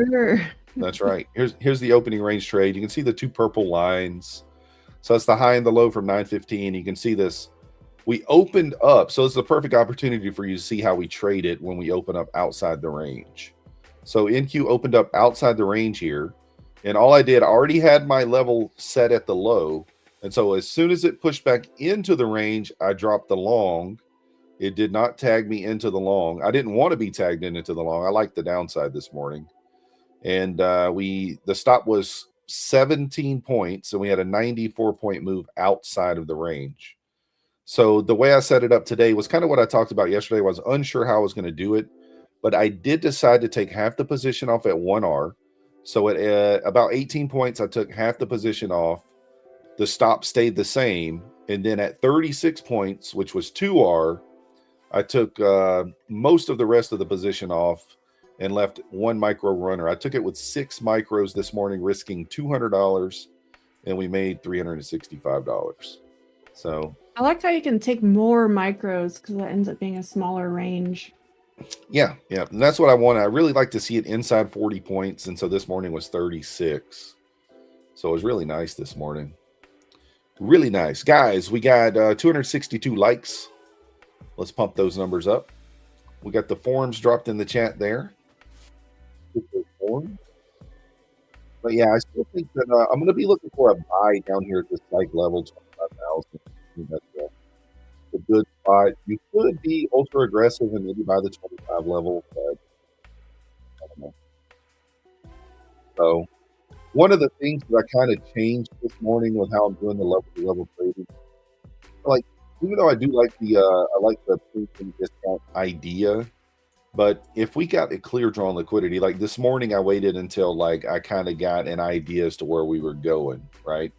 That's right. Here's the opening range trade. You can see the two purple lines. So that's the high and the low from 9:15. You can see this. We opened up. So it's the perfect opportunity for you to see how we trade it when we open up outside the range. So NQ opened up outside the range here. And all I did, I already had my level set at the low. And so as soon as it pushed back into the range, I dropped the long. It did not tag me into the long. I didn't want to be tagged into the long. I liked the downside this morning. And the stop was 17 points, and we had a 94-point move outside of the range. So the way I set it up today was kind of what I talked about yesterday. I was unsure how I was going to do it, but I did decide to take half the position off at 1R. So at about 18 points, I took half the position off. The stop stayed the same. And then at 36 points, which was 2R, I took most of the rest of the position off and left one micro runner. I took it with 6 micros this morning, risking $200, and we made $365. So
I like how you can take more micros because that ends up being a smaller range.
yeah, and that's what I want. I really like to see it inside 40 points, and so this morning was 36. So it was really nice this morning. Really nice. Guys, we got 262 likes. Let's pump those numbers up. We got the forums dropped in the chat there. But yeah, I still think that I'm going to be looking for a buy down here at this like level 25,000. That's a good spot. You could be ultra aggressive and maybe buy the 25 level, but I don't know. So one of the things that I kind of changed this morning with how I'm doing the level to level trading, like even though I do like the premium discount idea, but if we got a clear drawn liquidity, like this morning, I waited until like I kind of got an idea as to where we were going, right?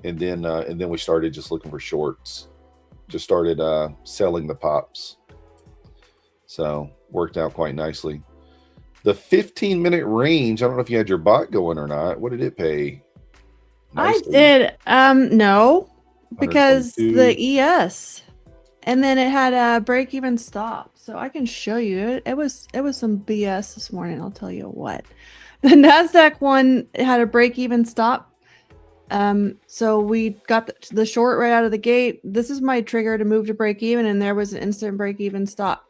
And then we started just looking for shorts. Just started selling the pops. So worked out quite nicely. The 15-minute range, I don't know if you had your bot going or not. What did it pay? Nicely.
I did. No, because
122.
the ES, and then it had a break even stop. So I can show you it. It was some BS this morning. I'll tell you what. The NASDAQ one had a break even stop. So we got the short right out of the gate. This is my trigger to move to break even, and there was an instant break even stop.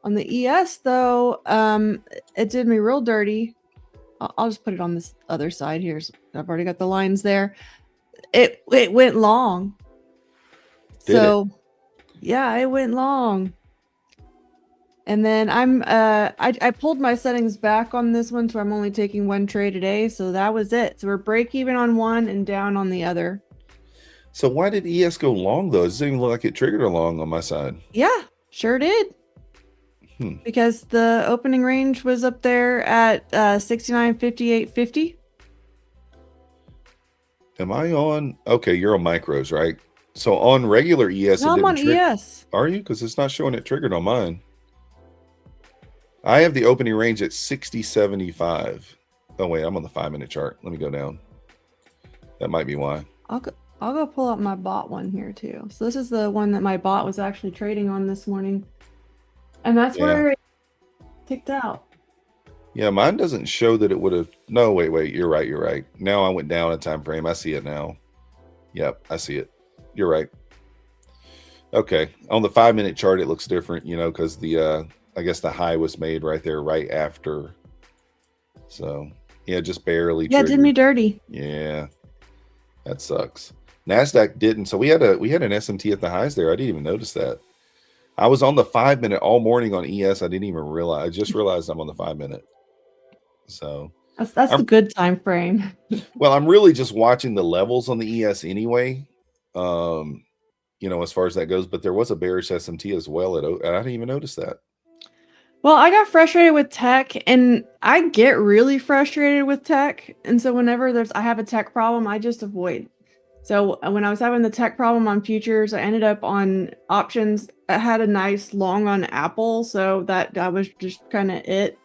On the ES though, it did me real dirty. I'll just put it on this other side here. I've already got the lines there. It went long. Yeah, it went long. And then I pulled my settings back on this one, so I'm only taking one trade a day. So that was it. So we're break even on one and down on the other.
So why did ES go long though? It doesn't even look like it triggered a long on my side.
Yeah, sure did. Because the opening range was up there at 69.58.50.
Am I on? Okay, you're on micros, right? So on regular ES,
No, I'm on ES.
Are you? Because it's not showing it triggered on mine. I have the opening range at 60.75. Oh wait, I'm on the 5-minute chart. Let me go down. That might be why.
I'll go pull up my bot one here too. So this is the one that my bot was actually trading on this morning. And that's where it ticked out.
Yeah, mine doesn't show that it would have. No, wait. You're right. Now I went down a time frame. I see it now. Yep, I see it. You're right. Okay, on the 5-minute chart, it looks different, because the I guess the high was made right there, right after. So yeah, just barely.
Yeah, it did me dirty.
Yeah, that sucks. NASDAQ didn't. So we had an SMT at the highs there. I didn't even notice that. I was on the 5-minute all morning on ES. I didn't even realize. I just realized I'm on the 5-minute. So
that's a good time frame.
Well, I'm really just watching the levels on the ES anyway. As far as that goes. But there was a bearish SMT as well. I didn't even notice that.
Well, I got frustrated with tech, and I get really frustrated with tech. And so whenever I have a tech problem, I just avoid. So when I was having the tech problem on futures, I ended up on options. I had a nice long on Apple, so that was just kind of it.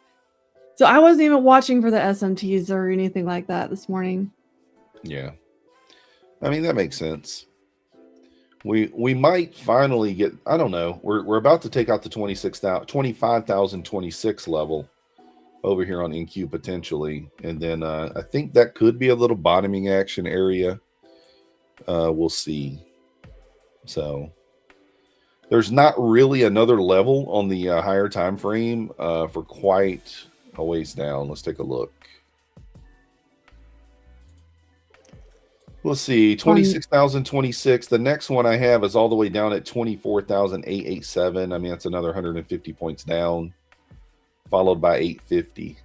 So I wasn't even watching for the SMTs or anything like that this morning. Yeah.
I mean, that makes sense. We might finally get, I don't know. We're about to take out the 25,026 level over here on NQ potentially. And then I think that could be a little bottoming action area. We'll see. So there's not really another level on the higher time frame for quite a ways down. Let's take a look. Let's see, 26,026. The next one I have is all the way down at 24,887. I mean, that's another 150 points down, followed by 850.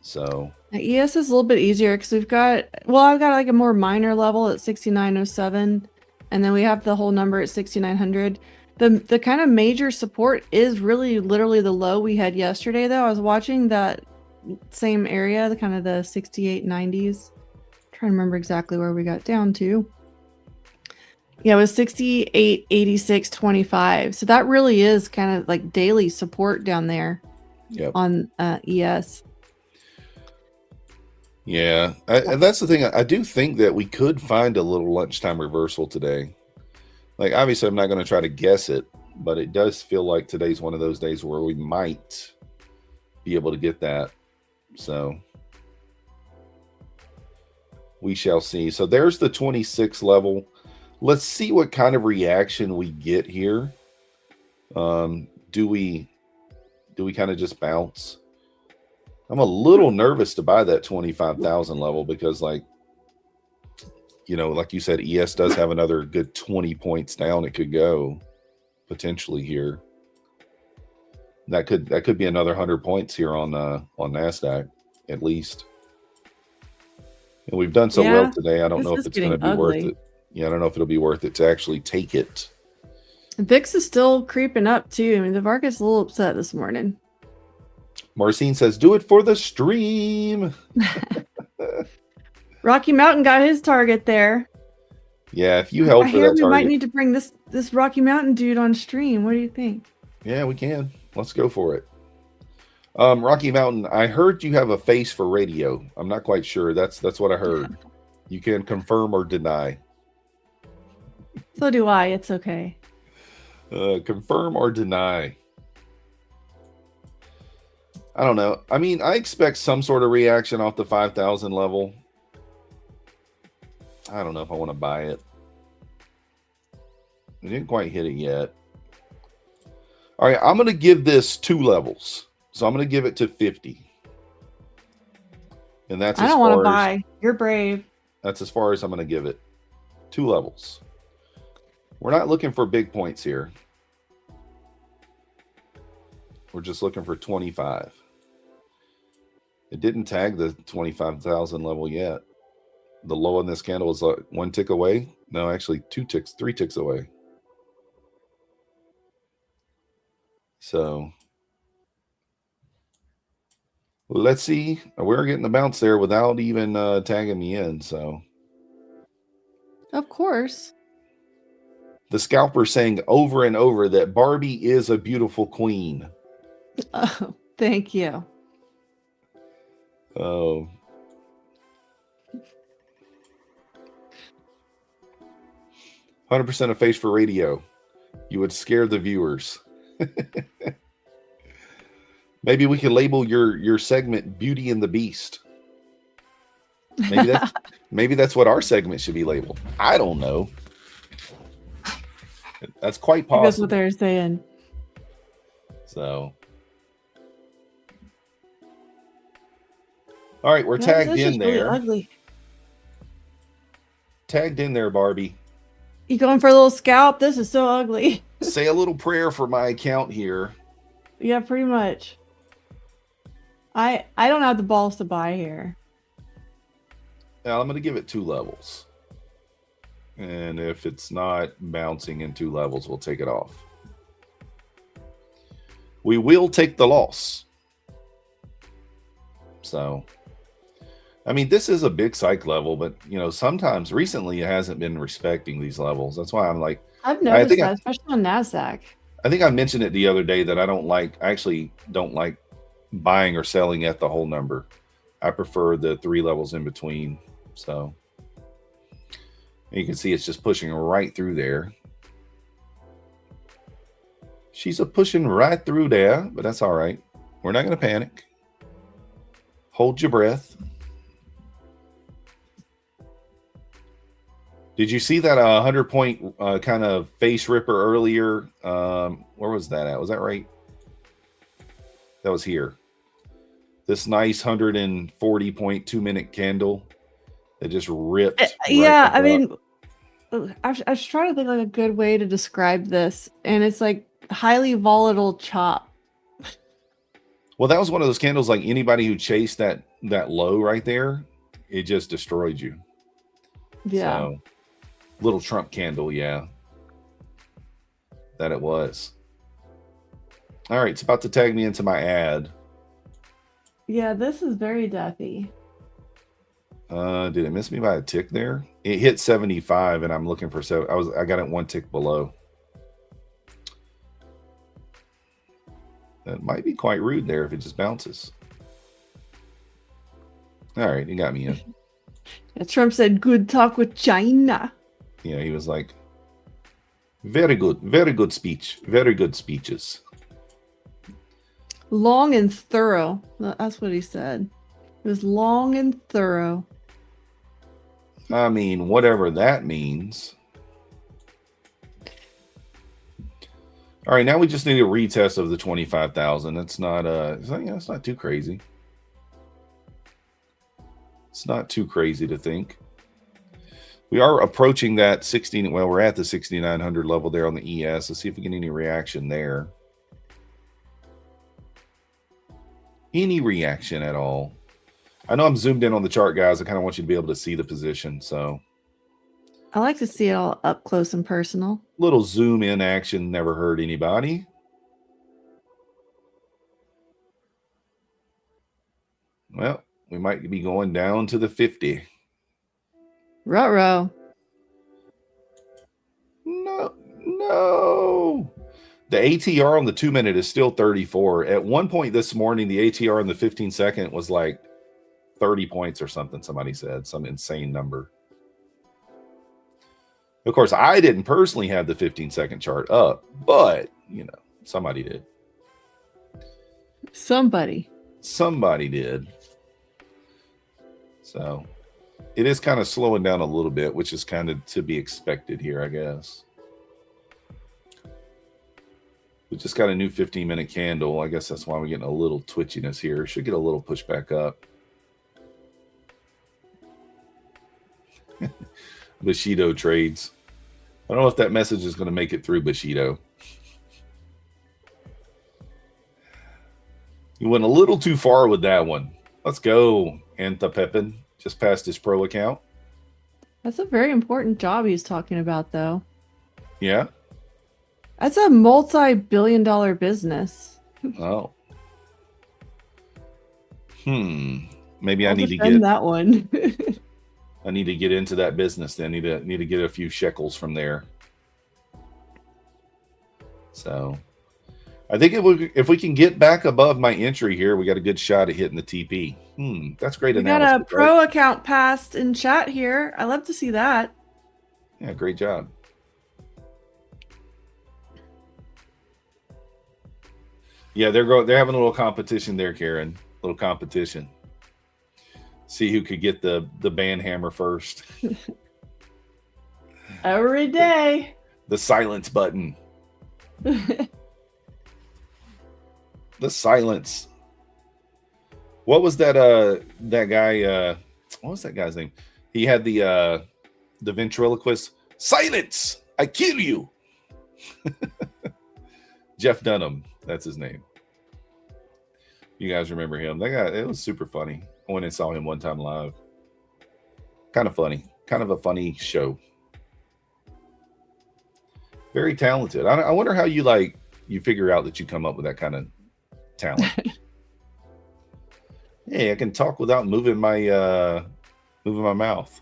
So
ES is a little bit easier because I've got like a more minor level at 6907, and then we have the whole number at 6900. The kind of major support is really literally the low we had yesterday, though. I was watching that same area, the kind of the 68.90s. Trying to remember exactly where we got down to. Yeah, it was 68.86.25. So that really is kind of like daily support down there.
Yep.
On ES.
Yeah, and that's the thing. I do think that we could find a little lunchtime reversal today. Like, obviously, I'm not going to try to guess it, but it does feel like today's one of those days where we might be able to get that. So we shall see. So there's the 26 level. Let's see what kind of reaction we get here. Do we kind of just bounce? I'm a little nervous to buy that 25,000 level because, like, you know, like you said, ES does have another good 20 points down. It could go potentially here. That could be another 100 points here on NASDAQ at least. And we've done so well today. I don't know if it's going to be worth it. Yeah, I don't know if it'll be worth it to actually take it.
VIX is still creeping up too. I mean, the market's a little upset this morning.
Marcine says, do it for the stream.
Rocky Mountain got his target there.
Yeah, if you held for that target.
We might need to bring this Rocky Mountain dude on stream. What do you think?
Yeah, we can. Let's go for it. Rocky Mountain, I heard you have a face for radio. I'm not quite sure. That's what I heard. You can confirm or deny.
So do I. It's okay.
Confirm or deny. I don't know. I mean, I expect some sort of reaction off the 5,000 level. I don't know if I want to buy it. I didn't quite hit it yet. All right, I'm going to give this 2 levels. So I'm going to give it to 50. And that's
I don't want to buy. You're brave.
That's as far as I'm going to give it. 2 levels. We're not looking for big points here. We're just looking for 25. It didn't tag the 25,000 level yet. The low on this candle is 1 tick away. No, actually 3 ticks away. So let's see. We're getting the bounce there without even tagging me in. So,
of course.
The scalper saying over and over that Barbie is a beautiful queen.
Oh, thank you.
Oh. "100% a face for radio. You would scare the viewers." Maybe we can label your segment Beauty and the Beast. Maybe that's what our segment should be labeled. I don't know. That's quite possible.
That's what they're saying.
So, all right, we're tagged in there.
Really ugly.
Tagged in there, Barbie.
You going for a little scalp? This is so ugly.
Say a little prayer for my account here.
Yeah, pretty much. I don't have the balls to buy here.
Now I'm going to give it 2 levels. And if it's not bouncing in 2 levels, we'll take it off. We will take the loss. So, I mean, this is a big psych level, but, you know, sometimes recently it hasn't been respecting these levels. That's why I'm like,
I've noticed that, especially on NASDAQ.
I think I mentioned it the other day that I actually don't like buying or selling at the whole number. I prefer the 3 levels in between. So you can see it's just pushing right through there. She's pushing right through there, but that's all right. We're not going to panic. Hold your breath. Did you see that 100-point kind of face ripper earlier? Where was that at? Was that right? That was here. This nice 140-point 2-minute candle that just ripped.
Yeah, I mean, I was trying to think like a good way to describe this, and it's like highly volatile chop.
Well, that was one of those candles, like anybody who chased that low right there, it just destroyed you.
Yeah.
So, little Trump candle, yeah. That it was. All right, it's about to tag me into my ad.
Yeah, this is very deathy.
Did it miss me by a tick there? It hit 75, and I'm looking for 7. I got it 1 tick below. That might be quite rude there if it just bounces. All right, he got me in.
Yeah, Trump said, "Good talk with China."
Yeah, he was like, very good speech, very good speeches.
Long and thorough. That's what he said. It was long and thorough.
I mean, whatever that means. All right, now we just need a retest of the 25,000. That's not it's not too crazy. It's not too crazy to think. We are approaching that 16. Well, we're at the 6,900 level there on the ES. Let's see if we get any reaction there. Any reaction at all? I know I'm zoomed in on the chart, guys. I kind of want you to be able to see the position. So
I like to see it all up close and personal.
little zoom in action never hurt anybody. Well, we might be going down to the 50.
Ruh-roh.
No. The ATR on the 2-minute is still 34. At one point this morning, the ATR on the 15-second was like 30 points or something. Somebody said some insane number. Of course, I didn't personally have the 15-second chart up, but you know, somebody did. Somebody did. So it is kind of slowing down a little bit, which is kind of to be expected here, I guess. We just got a new 15-minute candle. I guess that's why we're getting a little twitchiness here. Should get a little pushback up. Bushido trades. I don't know if that message is going to make it through Bushido. You went a little too far with that one. Let's go, Anta Pepin. Just passed his pro account.
That's a very important job he's talking about, though.
Yeah?
That's a multi-billion-dollar business.
Oh. Maybe I
I'll
need to
defend
get
that one.
I need to get into that business then. Need to get a few shekels from there. So I think if we can get back above my entry here, we got a good shot at hitting the TP. That's great
We
analysis.
got a pro
right?
account passed in chat here. I love to see that.
Yeah, great job. Yeah, they're having a little competition there, Karen. A little competition. See who could get the band hammer first.
Every day.
The silence button. The silence. What was that guy what was that guy's name? He had the ventriloquist. Silence! I kill you. Jeff Dunham, that's his name. You guys remember him? That guy, it was super funny. I went and saw him one time live. Kind of funny. Kind of a funny show. Very talented. I wonder how you figure out that you come up with that kind of talent. Hey, I can talk without moving my mouth.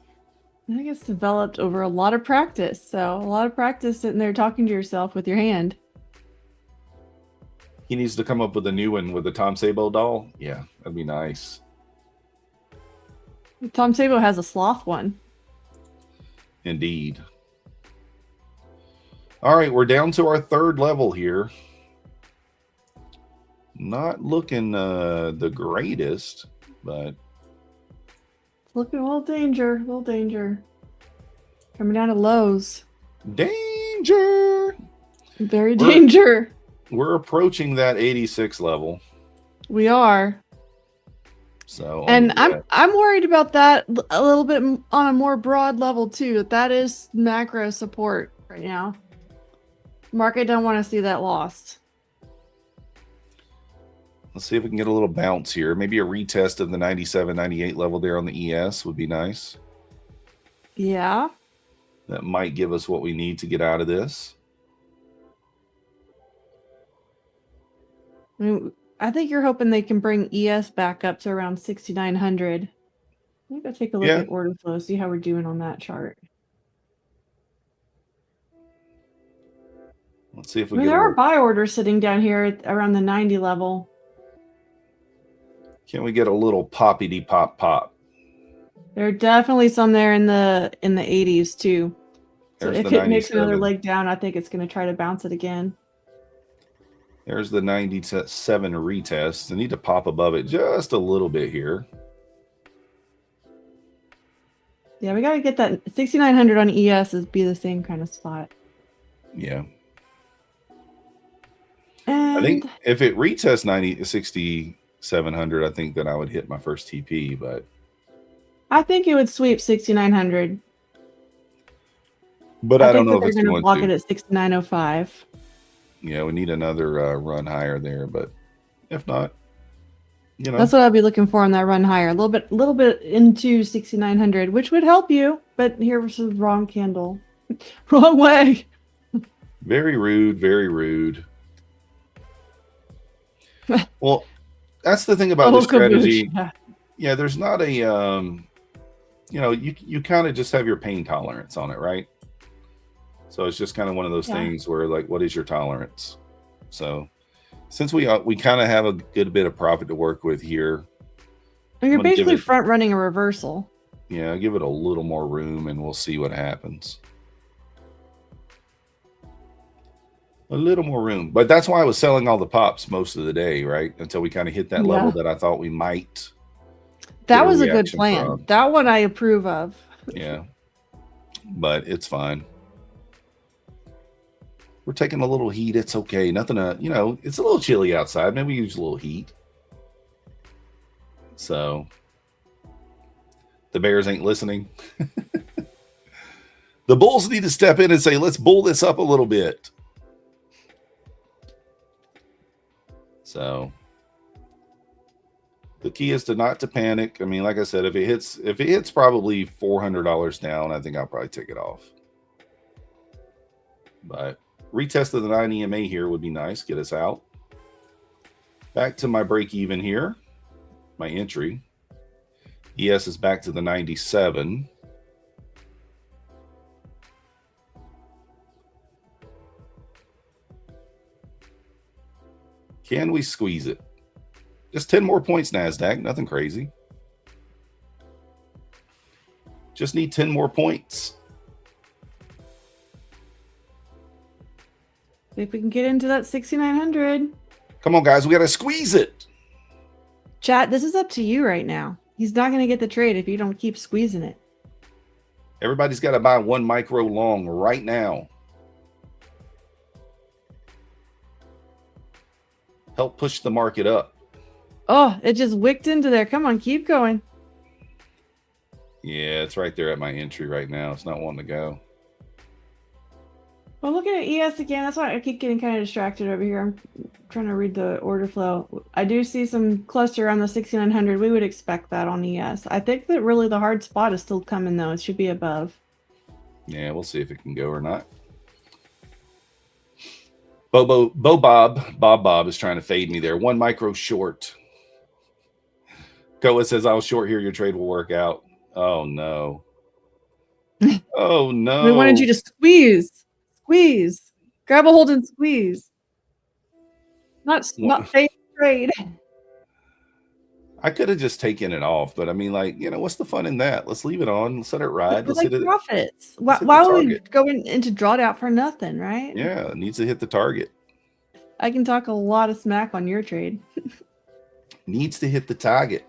I think it's developed over a lot of practice. So a lot of practice sitting there talking to yourself with your hand.
He needs to come up with a new one with the Tom Sabo doll. Yeah, that'd be nice.
Tom Sabo has a sloth one.
Indeed. All right, we're down to our third level here. Not looking the greatest, but
It's looking a little danger. Coming down to lows.
danger.
Very danger.
We're approaching that 86 level.
We are.
So
And I'm worried about that a little bit on a more broad level too. That is macro support right now. Market don't want to see that lost.
let's see if we can get a little bounce here. Maybe a retest of the 97, 98 level there on the ES would be nice.
Yeah.
That might give us what we need to get out of this.
I mean, I think you're hoping they can bring ES back up to around 6,900. Let me go take a look
Yeah.
at order flow, see how we're doing on that chart.
Let's see if
I
we
mean,
get
there
a
are
little,
buy orders sitting down here at around the 90 level.
can we get a little poppity pop pop?
There are definitely some there in the 80s too. So
There's
if
the
it makes another
97.
leg down, I think it's going to try to bounce it again.
There's the 97 retest. I need to pop above it just a little bit here.
Yeah, we got to get that 6,900 on ES is be the same kind of spot.
Yeah.
And
I think if it retests 6,700, I think that I would hit my first TP, but
I think it would sweep 6,900.
I don't know if
they're
it's
going to
going
block
to.
it at 6,905.
Yeah, we need another run higher there, but if not, you know,
That's what I'd be looking for on that run higher. A little bit into 6,900, which would help you. But here was the wrong candle. Wrong way.
very rude, very rude. Well, that's the thing about this strategy. Yeah, there's not a, you know, you kind of just have your pain tolerance on it, right? So it's just kind of one of those things where, like, what is your tolerance? So since we kind of have a good bit of profit to work with here,
And you're basically front running a reversal.
Yeah, give it a little more room and we'll see what happens. A little more room. But that's why I was selling all the pops most of the day, right? Until we kind of hit that level that I thought we might.
That was a good plan. That one I approve of.
Yeah. But it's fine. We're taking a little heat. It's okay. Nothing to, you know, it's a little chilly outside. Maybe use a little heat. So the bears ain't listening. The bulls need to step in and say, let's bull this up a little bit. So the key is not to panic. I mean, like I said, if it hits probably $400 down, I think I'll probably take it off. But retest of the 9 EMA here would be nice. Get us out. Back to my break even here. My entry. ES is back to the 97. Can we squeeze it? Just 10 more points, NASDAQ. Nothing crazy. Just need 10 more points.
If we can get into that 6,900.
Come on, guys. We got to squeeze it.
Chat, this is up to you right now. He's not going to get the trade if you don't keep squeezing it.
Everybody's got to buy 1 micro long right now. Help push the market up.
Oh, it just wicked into there. Come on, keep going.
Yeah, it's right there at my entry right now. It's not wanting to go.
Well, looking at ES again, that's why I keep getting kind of distracted over here. I'm trying to read the order flow. I do see some cluster on the 6,900. We would expect that on ES. I think that really the hard spot is still coming, though. It should be above.
Yeah, we'll see if it can go or not. Bob is trying to fade me there. 1 micro short. Koa says, I'll short here. Your trade will work out. Oh, no. Oh, no.
We wanted you to squeeze. Squeeze. Grab a hold and squeeze. Not fade trade.
I could have just taken it off, but I mean, like, you know, what's the fun in that? Let's leave it on. Let's let it ride. Let's
like
hit it.
Profits. Why would we go into drawdown for nothing, right?
Yeah, it needs to hit the target.
I can talk a lot of smack on your trade.
Needs to hit the target.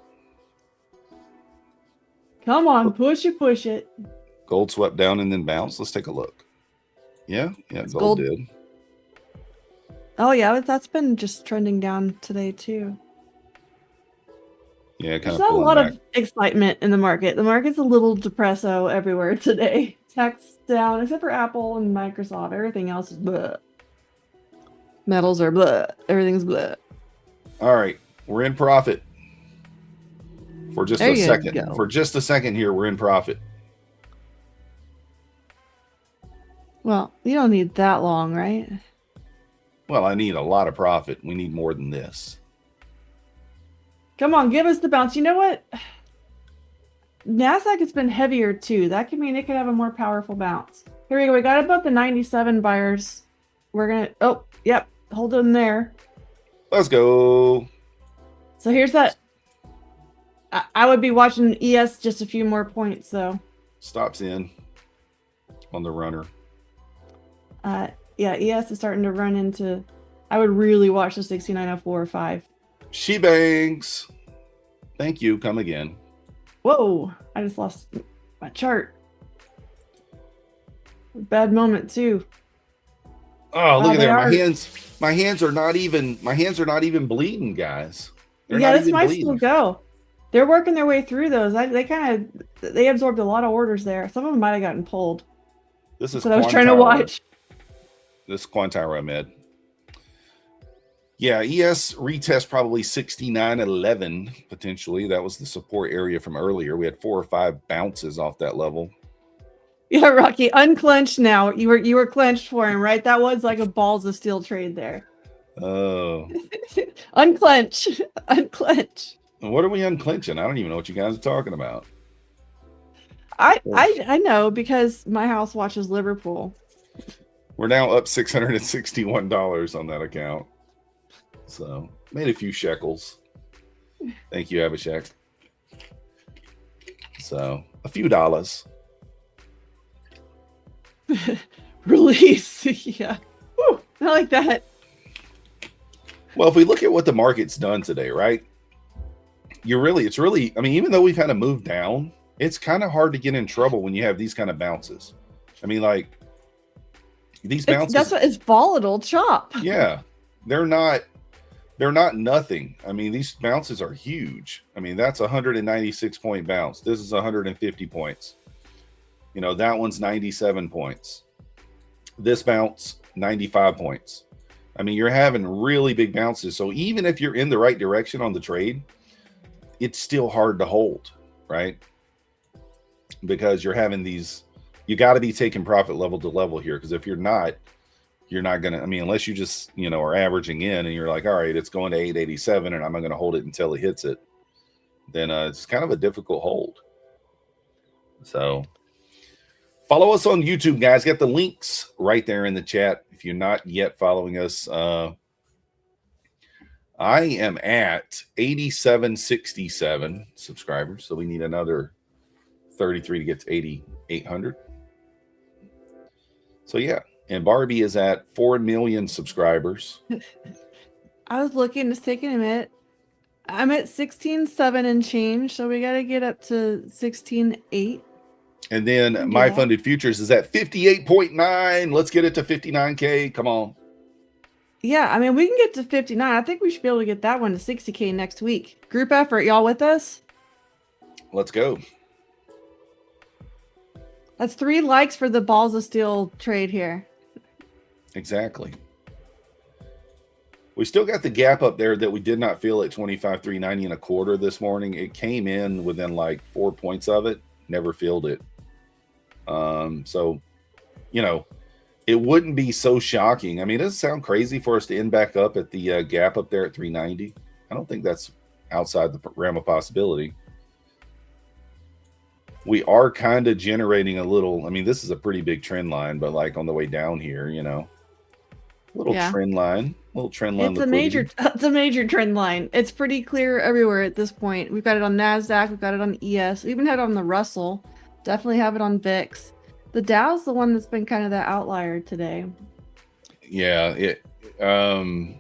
Come on, push it.
Gold swept down and then bounced. Let's take a look. Yeah, gold did.
Oh yeah, that's been just trending down today too.
Yeah, kind
There's not a lot of excitement in the market. The market's a little depresso everywhere today. Tech's down, except for Apple and Microsoft. Everything else is blah. Metals are blah. Everything's blah.
All right, we're in profit. For just a second. For just a second here, we're in profit.
Well, you don't need that long, right?
Well, I need a lot of profit. We need more than this.
Come on, give us the bounce. You know what? NASDAQ has been heavier too. That could mean it could have a more powerful bounce. Here we go. We got above the 97 buyers. We're gonna. Oh, yep. Hold them there.
Let's go.
So here's that. I would be watching ES just a few more points though.
Stops in on the runner.
Yeah, ES is starting to run into. I would really watch the 69.04.5.
She bangs. Thank you. Come again.
Whoa! I just lost my chart. Bad moment too.
Oh, look at there. My hands are not even bleeding, guys.
Yeah, this might still go. They're working their way through those. They absorbed a lot of orders there. Some of them might have gotten pulled.
This is
what I was trying to watch.
This is Quantira Med. Yeah, ES retest probably 69.11 potentially. That was the support area from earlier. We had 4 or 5 bounces off that level.
Yeah, Rocky, unclenched now. You were clenched for him, right? That was like a balls of steel trade there.
Oh.
Unclench. Unclench.
What are we unclenching? I don't even know what you guys are talking about.
I know because my house watches Liverpool.
We're now up $661 on that account. So made a few shekels. Thank you, Abhishek. So a few dollars.
Release. Yeah. Whew, I like that.
Well, if we look at what the market's done today, right? It's really, I mean, even though we've had a move down, it's kind of hard to get in trouble when you have these kind of bounces. I mean, like these bounces.
That's what it's volatile chop.
Yeah. They're not nothing. I mean, these bounces are huge. I mean, that's a 196 point bounce. This is 150 points. You know, that one's 97 points. This bounce, 95 points. I mean, you're having really big bounces. So even if you're in the right direction on the trade, it's still hard to hold, right? Because you're having these, you got to be taking profit level to level here. Because if you're not going to, I mean, unless you just, you know, are averaging in and you're like, all right, it's going to 887 and I'm going to hold it until it hits it, then it's kind of a difficult hold. So follow us on YouTube, guys. Got the links right there in the chat. If you're not yet following us, I am at 8767 subscribers. So we need another 33 to get to 8,800. So yeah. And Barbie is at 4 million subscribers.
I was looking, it's taking a minute. I'm at 16.7 and change, so we got to get up to 16.8.
And then MyFundedFutures is at 58.9. Let's get it to 59K. Come on.
Yeah, I mean, we can get to 59. I think we should be able to get that one to 60K next week. Group effort, y'all with us?
Let's go.
That's 3 likes for the balls of steel trade here.
Exactly. We still got the gap up there that we did not feel at 25,390.25 this morning. It came in within like 4 points of it. Never filled it. So, you know, it wouldn't be so shocking. I mean, does it sound crazy for us to end back up at the gap up there at 390? I don't think that's outside the realm of possibility. We are kind of generating a little, I mean, this is a pretty big trend line, but like on the way down here, you know, little trend line. It's a major trend line. It's pretty clear everywhere at this point. We've got it on NASDAQ. We've got it on ES. We even had it on the Russell. Definitely have it on VIX. The Dow's the one that's been kind of the outlier today. Yeah. YM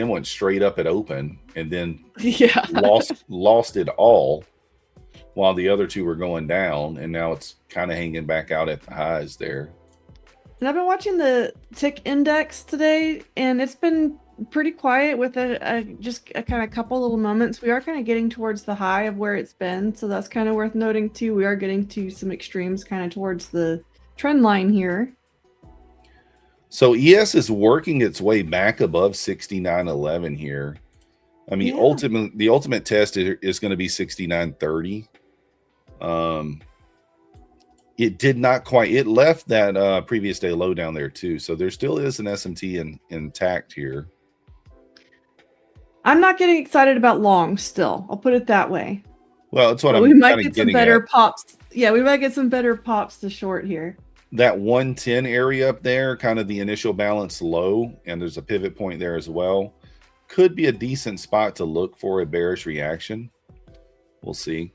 went straight up at open and then lost it all while the other two were going down. And now it's kind of hanging back out at the highs there. And I've been watching the tick index today, and it's been pretty quiet with just a kind of couple little moments. We are kind of getting towards the high of where it's been, so that's kind of worth noting too. We are getting to some extremes kind of towards the trend line here. So ES is working its way back above 69.11 here. I mean, ultimately, the ultimate test is going to be 69.30. It did not quite. It left that previous day low down there too. So there still is an SMT intact here.
I'm not getting excited about long still. I'll put it that way.
Well, it's what
But
I'm
we might
kinda
get some
getting
better
at.
pops. Yeah, we might get some better pops to short here.
That 110 area up there, kind of the initial balance low, and there's a pivot point there as well. Could be a decent spot to look for a bearish reaction. We'll see.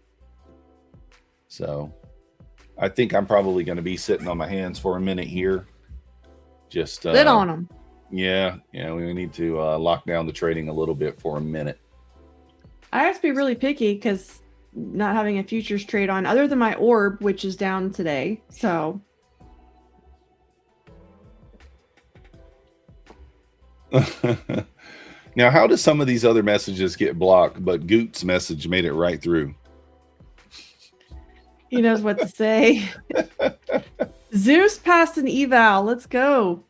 So I think I'm probably going to be sitting on my hands for a minute here. Just
Sit on them.
Yeah, we need to lock down the trading a little bit for a minute.
I have to be really picky because not having a futures trade on, other than my orb, which is down today. So
now, how do some of these other messages get blocked, but Goot's message made it right through?
he knows what to say. Zeus passed an eval. Let's go.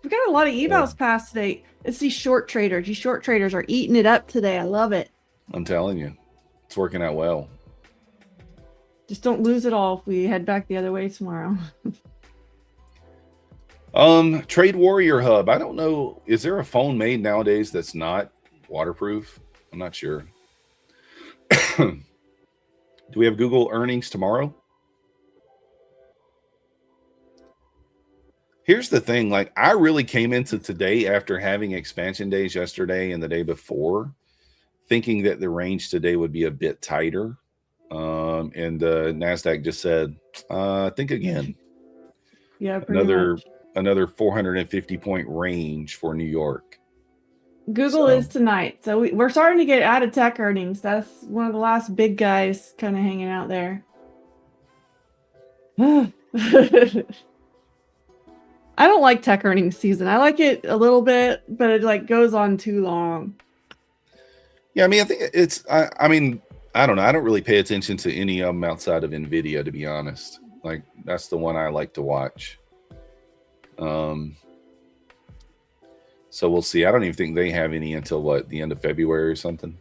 We got a lot of evals passed today. It's these short traders. These short traders are eating it up today. I love it.
I'm telling you, it's working out well.
Just don't lose it all if we head back the other way tomorrow.
Trade Warrior Hub. I don't know. Is there a phone made nowadays that's not waterproof? I'm not sure. Do we have Google earnings tomorrow? Here's the thing. Like, I really came into today after having expansion days yesterday and the day before, thinking that the range today would be a bit tighter. And NASDAQ just said, think again.
Yeah, pretty much.
Another 450 point range for New York.
Google is tonight. So we're starting to get out of tech earnings. That's one of the last big guys kind of hanging out there. I don't like tech earnings season. I like it a little bit, but it like goes on too long.
Yeah, I mean, I think it's, I mean, I don't know. I don't really pay attention to any of them outside of NVIDIA, to be honest. Like, that's the one I like to watch. So we'll see. I don't even think they have any until what, the end of February or something.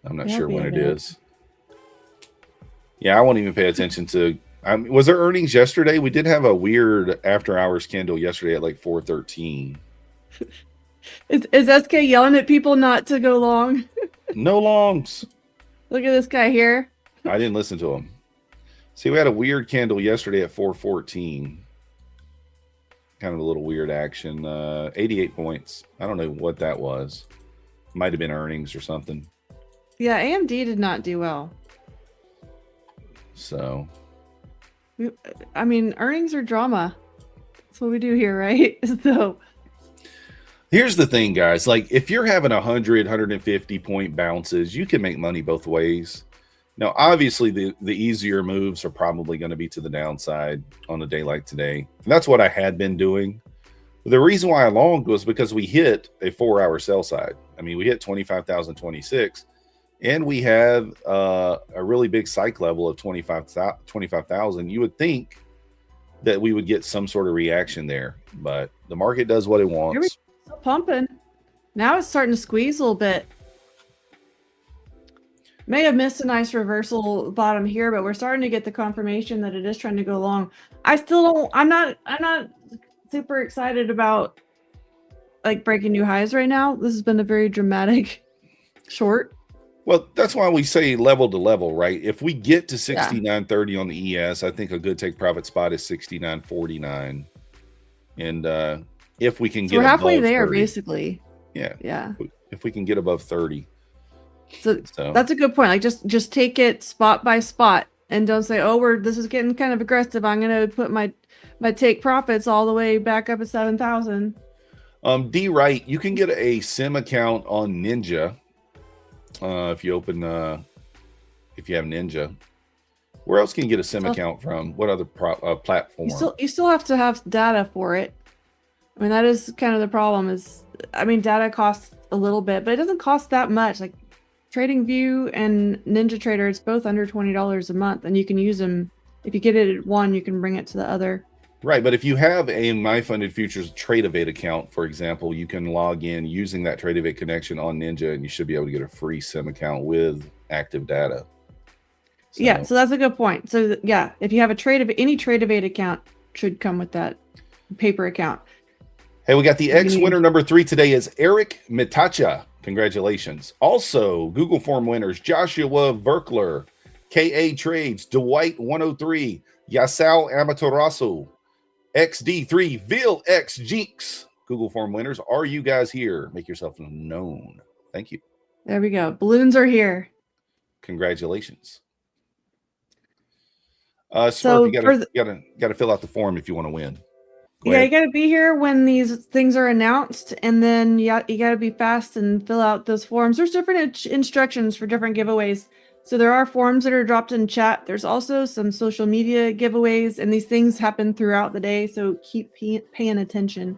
I'm not sure when it is. Yeah, I won't even pay attention to. Was there earnings yesterday? We did have a weird after hours candle yesterday at like 4:13.
Is SK yelling at people not to go long?
No longs.
Look at this guy here.
I didn't listen to him. See, we had a weird candle yesterday at 4:14. Kind of a little weird action. 88 points. I don't know what that was. Might have been earnings or something.
Yeah, AMD did not do well.
So,
I mean, earnings are drama. That's what we do here, right? So
here's the thing, guys. Like, if you're having 100, 150 point bounces, you can make money both ways. Now, obviously, the easier moves are probably going to be to the downside on a day like today. And that's what I had been doing. The reason why I longed was because we hit a 4-hour sell side. I mean, we hit 25,026, and we have a really big psych level of 25,000. You would think that we would get some sort of reaction there, but the market does what it wants.
Still pumping. Now it's starting to squeeze a little bit. May have missed a nice reversal bottom here, but we're starting to get the confirmation that it is trying to go long. I'm not super excited about like breaking new highs right now. This has been a very dramatic short.
Well, that's why we say level to level, right? If we get to 69.30 on the ES, I think a good take profit spot is 69.49. And if we can get,
we're halfway
above
there,
30,
basically.
Yeah. If we can get above 30.
So that's a good point. Like just take it spot by spot and don't say, oh, this is getting kind of aggressive. I'm going to put my take profits all the way back up at 7,000.
D right, you can get a sim account on Ninja. If you open, if you have Ninja, where else can you get a sim account from? What other platform?
You still have to have data for it. I mean, that is kind of the problem is, I mean, data costs a little bit, but it doesn't cost that much. Like TradingView and Ninja Trader, it's both under $20 a month, and you can use them. If you get it at one, you can bring it to the other.
Right, but if you have a MyFundedFutures TradeAvate account, for example, you can log in using that TradeAvate connection on Ninja, and you should be able to get a free sim account with active data. So,
yeah, so that's a good point. So yeah, if you have any TradeAvate account, should come with that paper account.
Hey, we got the X winner number 3 today is Eric Mitacha. Congratulations. Also, Google Form winners, Joshua Verkler, KA Trades, Dwight 103, Yasau Amaterasu, XD3, Vil X Jinx. Google Form winners, are you guys here? Make yourself known. Thank you.
There we go. Balloons are here.
Congratulations.
So
Smurf, you gotta fill out the form if you want to win.
Yeah, you got to be here when these things are announced, and then you got to be fast and fill out those forms. There's different instructions for different giveaways. So there are forms that are dropped in chat. There's also some social media giveaways, and these things happen throughout the day. So keep paying attention.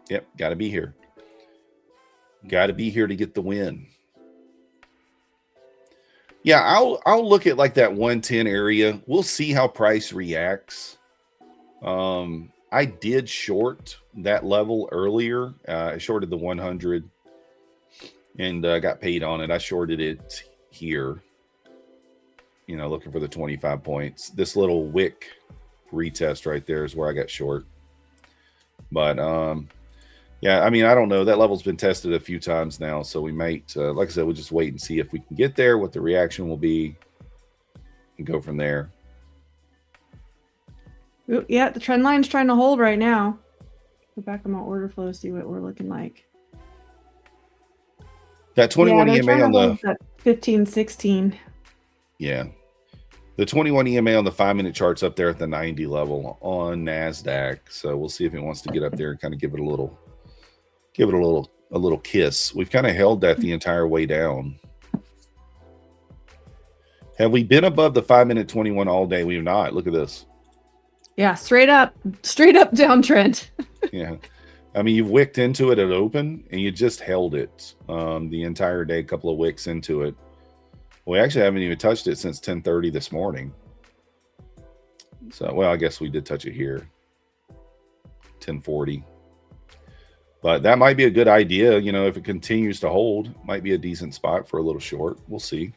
Yep, got to be here. Got to be here to get the win. Yeah, I'll look at like that 110 area. We'll see how price reacts. I did short that level earlier. I shorted the 100 and got paid on it. I shorted it here, looking for the 25 points. This little wick retest right there is where I got short. But yeah, I mean, I don't know. That level's been tested a few times now, so we might, like I said, we'll just wait and see if we can get there, what the reaction will be, and go from there.
Ooh, yeah, the trend line's trying to hold right now. Go back on my order flow, see what we're looking like.
That 21 EMA on the
15, 16.
Yeah. The 21 EMA on the 5-minute chart's up there at the 90 level on NASDAQ. So we'll see if it wants to get up there and kind of give it a little kiss. We've kind of held that the entire way down. Have we been above the 5-minute 21 all day? We have not. Look at this.
Yeah, straight up downtrend.
Yeah. I mean, you've wicked into it at open and you just held it the entire day, a couple of wicks into it. We actually haven't even touched it since 10:30 this morning. So, well, I guess we did touch it here, 10:40. But that might be a good idea. If it continues to hold, might be a decent spot for a little short. We'll see.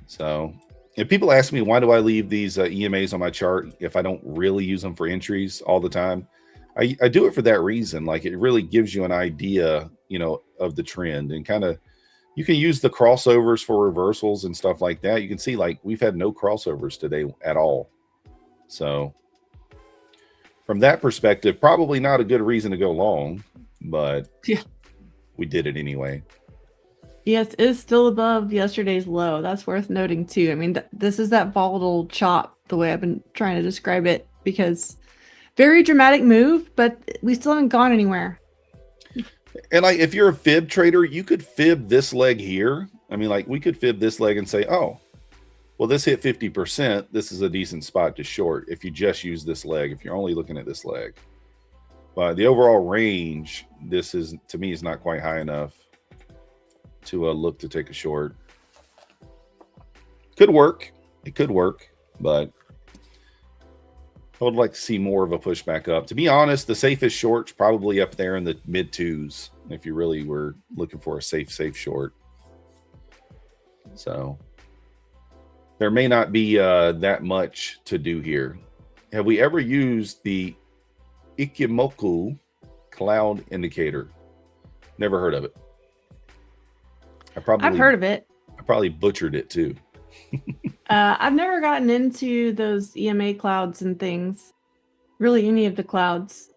So, if people ask me, why do I leave these EMAs on my chart if I don't really use them for entries all the time? I do it for that reason. Like, it really gives you an idea, of the trend, and kind of, you can use the crossovers for reversals and stuff like that. You can see, like, we've had no crossovers today at all. So from that perspective, probably not a good reason to go long, but yeah, we did it anyway.
Yes, it is still above yesterday's low. That's worth noting too. I mean, this is that volatile chop, the way I've been trying to describe it, because very dramatic move, but we still haven't gone anywhere.
And like, if you're a fib trader, you could fib this leg here. I mean, like, we could fib this leg and say, oh, well, this hit 50%. This is a decent spot to short if you just use this leg, if you're only looking at this leg. But the overall range, this is, to me, is not quite high enough to look to take a short. Could work. It could work, but I would like to see more of a pushback up. To be honest, the safest short's probably up there in the mid twos if you really were looking for a safe short. So there may not be that much to do here. Have we ever used the Ikimoku cloud indicator? Never heard of it.
I've heard of it.
I probably butchered it too.
I've never gotten into those EMA clouds and things. Really, any of the clouds.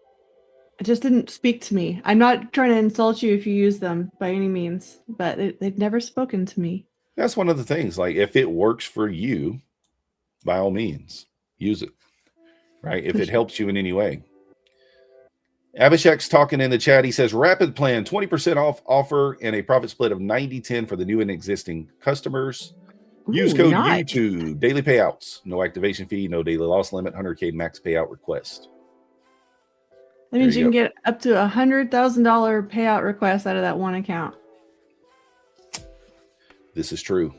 It just didn't speak to me. I'm not trying to insult you if you use them by any means, but they've never spoken to me. That's
one of the things. Like, if it works for you, by all means, use it. Right? If it helps you in any way. Abhishek's talking in the chat. He says, rapid plan, 20% off offer and a profit split of 90-10 for the new and existing customers. Use code YouTube. Daily payouts. No activation fee, no daily loss limit, 100K max payout request.
That means you can get up to $100,000 payout request out of that one account.
This is true.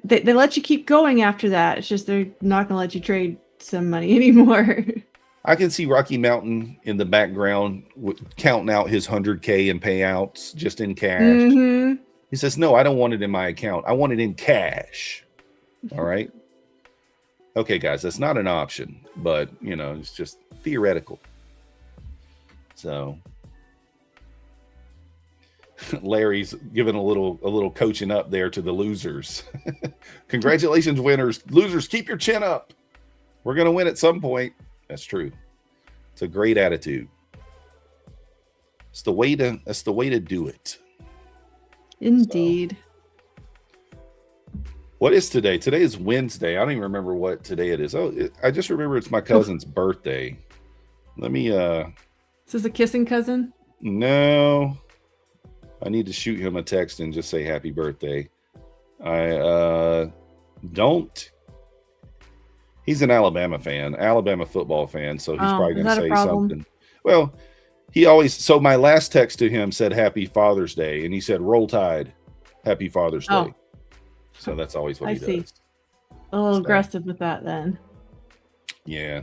They let you keep going after that. It's just they're not going to let you trade some money anymore.
I can see Rocky Mountain in the background counting out his 100K in payouts just in cash. Mm-hmm. He says, no, I don't want it in my account. I want it in cash. All right. Okay, guys, that's not an option, but, it's just theoretical. So Larry's giving a little coaching up there to the losers. Congratulations, winners. Losers, keep your chin up. We're going to win at some point. That's true. It's a great attitude. That's the way to do it.
Indeed.
So, what is today? Today is Wednesday. I don't even remember what today it is. I just remember it's my cousin's birthday. Let me
Is this a kissing cousin?
No. I need to shoot him a text and just say happy birthday. I don't. He's an Alabama football fan, so he's probably going to say something. Well, he always, so my last text to him said happy Father's Day, and he said roll tide, happy Father's Day. So that's always what he does.
A little aggressive with that then.
Yeah.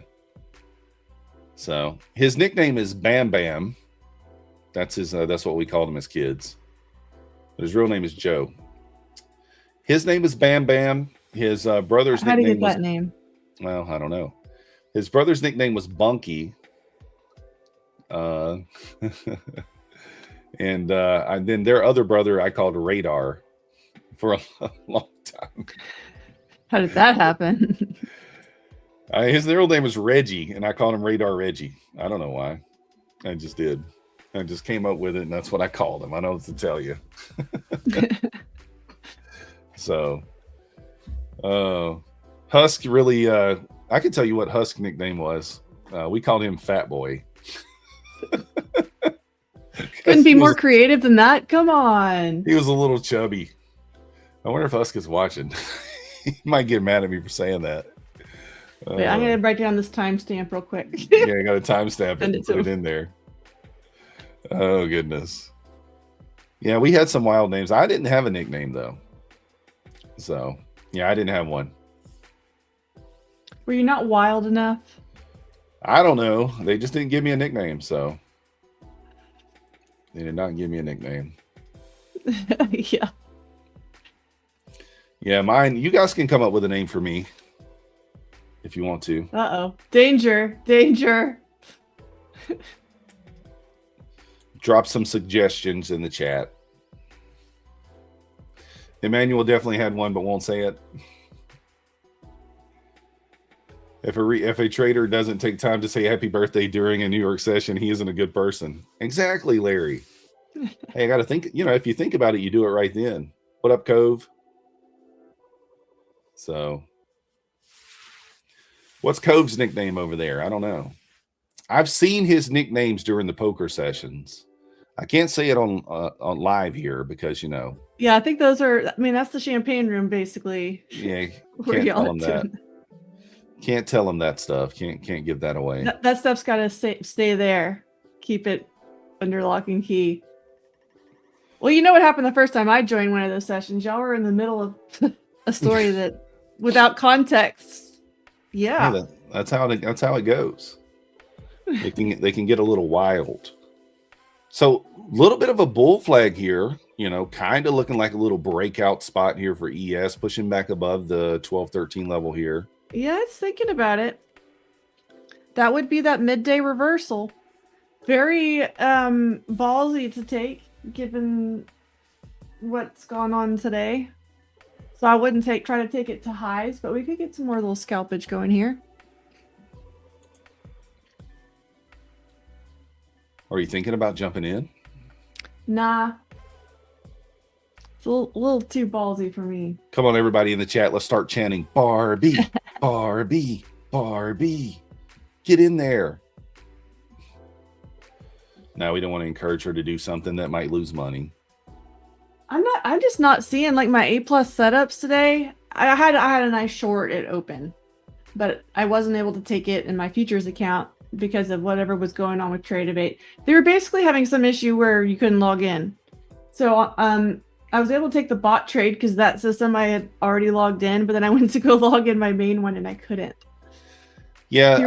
So his nickname is Bam Bam. That's his. That's what we called him as kids. But his real name is Joe. His name is Bam Bam. His brother's
How
nickname
do you get
was,
that name?
Well, I don't know. His brother's nickname was Bunky. And then their other brother I called Radar for a long time.
How did that happen?
His real name was Reggie, and I called him Radar Reggie. I don't know why. I just did. I just came up with it, and that's what I called him. I know what to tell you. So, Husk really, I can tell you what Husk's nickname was. We called him Fat Boy.
Couldn't be more creative than that. Come on.
He was a little chubby. I wonder if Husk is watching. He might get mad at me for saying that.
Wait, I'm going to write down this timestamp real quick.
Yeah, I got a timestamp and put it in there. Oh, goodness. Yeah, we had some wild names. I didn't have a nickname, though. So, yeah, I didn't have one.
Were you not wild enough?
I don't know. They just didn't give me a nickname, so. They did not give me a nickname.
Yeah.
Yeah, mine. You guys can come up with a name for me if you want to.
Uh-oh. Danger. Danger.
Drop some suggestions in the chat. Emmanuel definitely had one, but won't say it. If a trader doesn't take time to say happy birthday during a New York session, he isn't a good person. Exactly, Larry. Hey, I got to think, if you think about it, you do it right then. What up, Cove? So, what's Cove's nickname over there? I don't know. I've seen his nicknames during the poker sessions. I can't say it on live here because,
Yeah, I think those are, that's the champagne room, basically.
Yeah, can't tell him that. Can't tell him that stuff. Can't give that away.
That stuff's got to stay there. Keep it under lock and key. Well, you know what happened the first time I joined one of those sessions? Y'all were in the middle of a story that, without context, yeah.
That's how it goes. They can get a little wild. So, a little bit of a bull flag here. Kind of looking like a little breakout spot here for ES, pushing back above the 12-13 level here.
Yeah, it's thinking about it. That would be that midday reversal. Very ballsy to take, given what's gone on today. So I wouldn't try to take it to highs, but we could get some more little scalpage going here.
Are you thinking about jumping in?
Nah. It's a little too ballsy for me.
Come on, everybody in the chat. Let's start chanting Barbie, Barbie, Barbie. Get in there. Now we don't want to encourage her to do something that might lose money.
I'm just not seeing like my A+ setups today. I had a nice short at open, but I wasn't able to take it in my futures account because of whatever was going on with TradeAbate. They were basically having some issue where you couldn't log in. So I was able to take the bot trade because that system I had already logged in, but then I went to go log in my main one and I couldn't.
Yeah,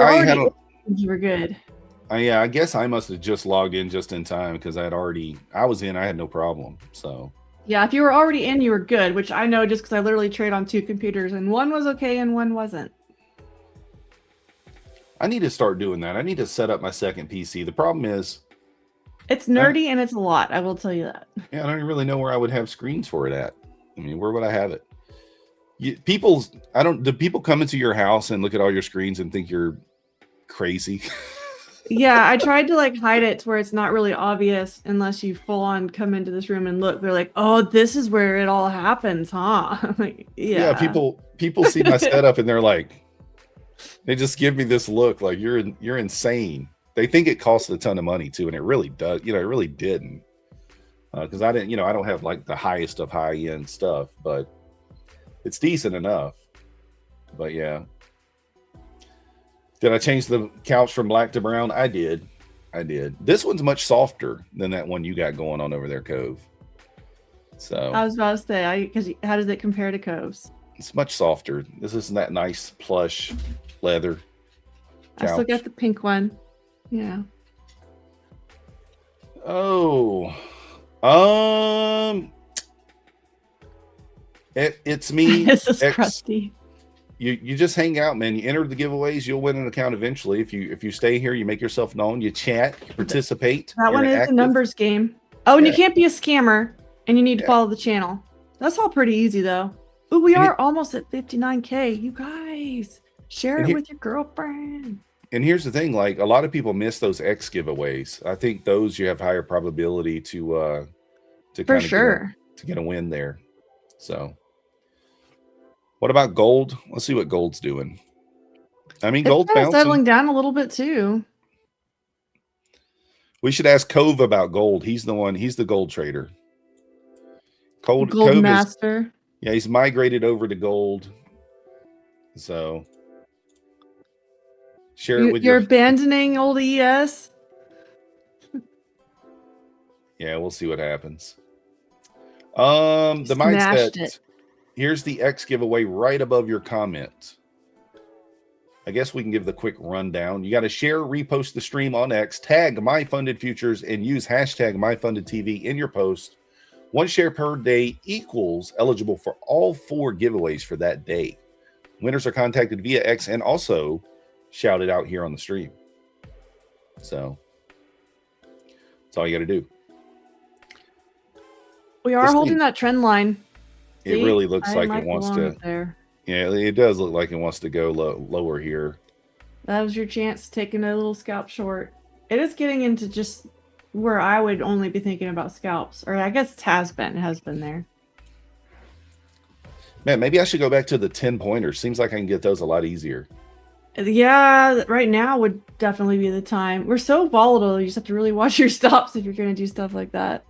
you were good.
Yeah, I guess I must have just logged in just in time because I was in. I had no problem. So
yeah, if you were already in, you were good, which I know just because I literally trade on 2 computers and one was okay and one wasn't.
I need to start doing that. I need to set up my second PC. The problem is
It's nerdy and it's a lot. I will tell you that.
Yeah, I don't even really know where I would have screens for it at. I mean, where would I have it? Do people come into your house and look at all your screens and think you're crazy?
Yeah, I tried to like hide it to where it's not really obvious unless you full on come into this room and look. They're like, "Oh, this is where it all happens, huh?" I'm like, yeah.
People see my setup and they're like, they just give me this look like you're insane. They think it costs a ton of money too, and it really does. It really didn't, because I didn't. I don't have like the highest of high end stuff, but it's decent enough. But yeah. Did I change the couch from black to brown? I did. This one's much softer than that one you got going on over there, Cove. So
I was about to say, because how does it compare to Cove's?
It's much softer. This isn't that nice plush leather couch.
I still got the pink one. Yeah.
Oh, it's me.
This is crusty.
You just hang out, man. You enter the giveaways, you'll win an account eventually. If you stay here, you make yourself known, you chat, you participate.
That one is active. A numbers game. Oh, and you can't be a scammer, and you need to follow the channel. That's all pretty easy though. Oh, we are almost at 59K. You guys, share it with your girlfriend.
And here's the thing: like a lot of people miss those X giveaways. I think those you have higher probability to
for sure
to get a win there. So. What about gold? Let's see what gold's doing. I mean, gold's bouncing.
Settling down a little bit too.
We should ask Cove about gold. He's the gold trader.
Gold master.
Yeah, he's migrated over to gold. So share it with
you're abandoning old ES.
Yeah, we'll see what happens. The mindset. Here's the X giveaway right above your comment. I guess we can give the quick rundown. You got to share, repost the stream on X, tag MyFundedFutures, and use hashtag MyFundedTV in your post. 1 share per day equals eligible for all 4 giveaways for that day. Winners are contacted via X and also shouted out here on the stream. So that's all you got to do.
We are holding that trend line.
It really looks like it wants to. There. Yeah, it does look like it wants to go lower here.
That was your chance taking a little scalp short. It is getting into just where I would only be thinking about scalps, or I guess it has been there.
Man, maybe I should go back to the 10 pointers. Seems like I can get those a lot easier.
Yeah, right now would definitely be the time. We're so volatile. You just have to really watch your stops if you're going to do stuff like that.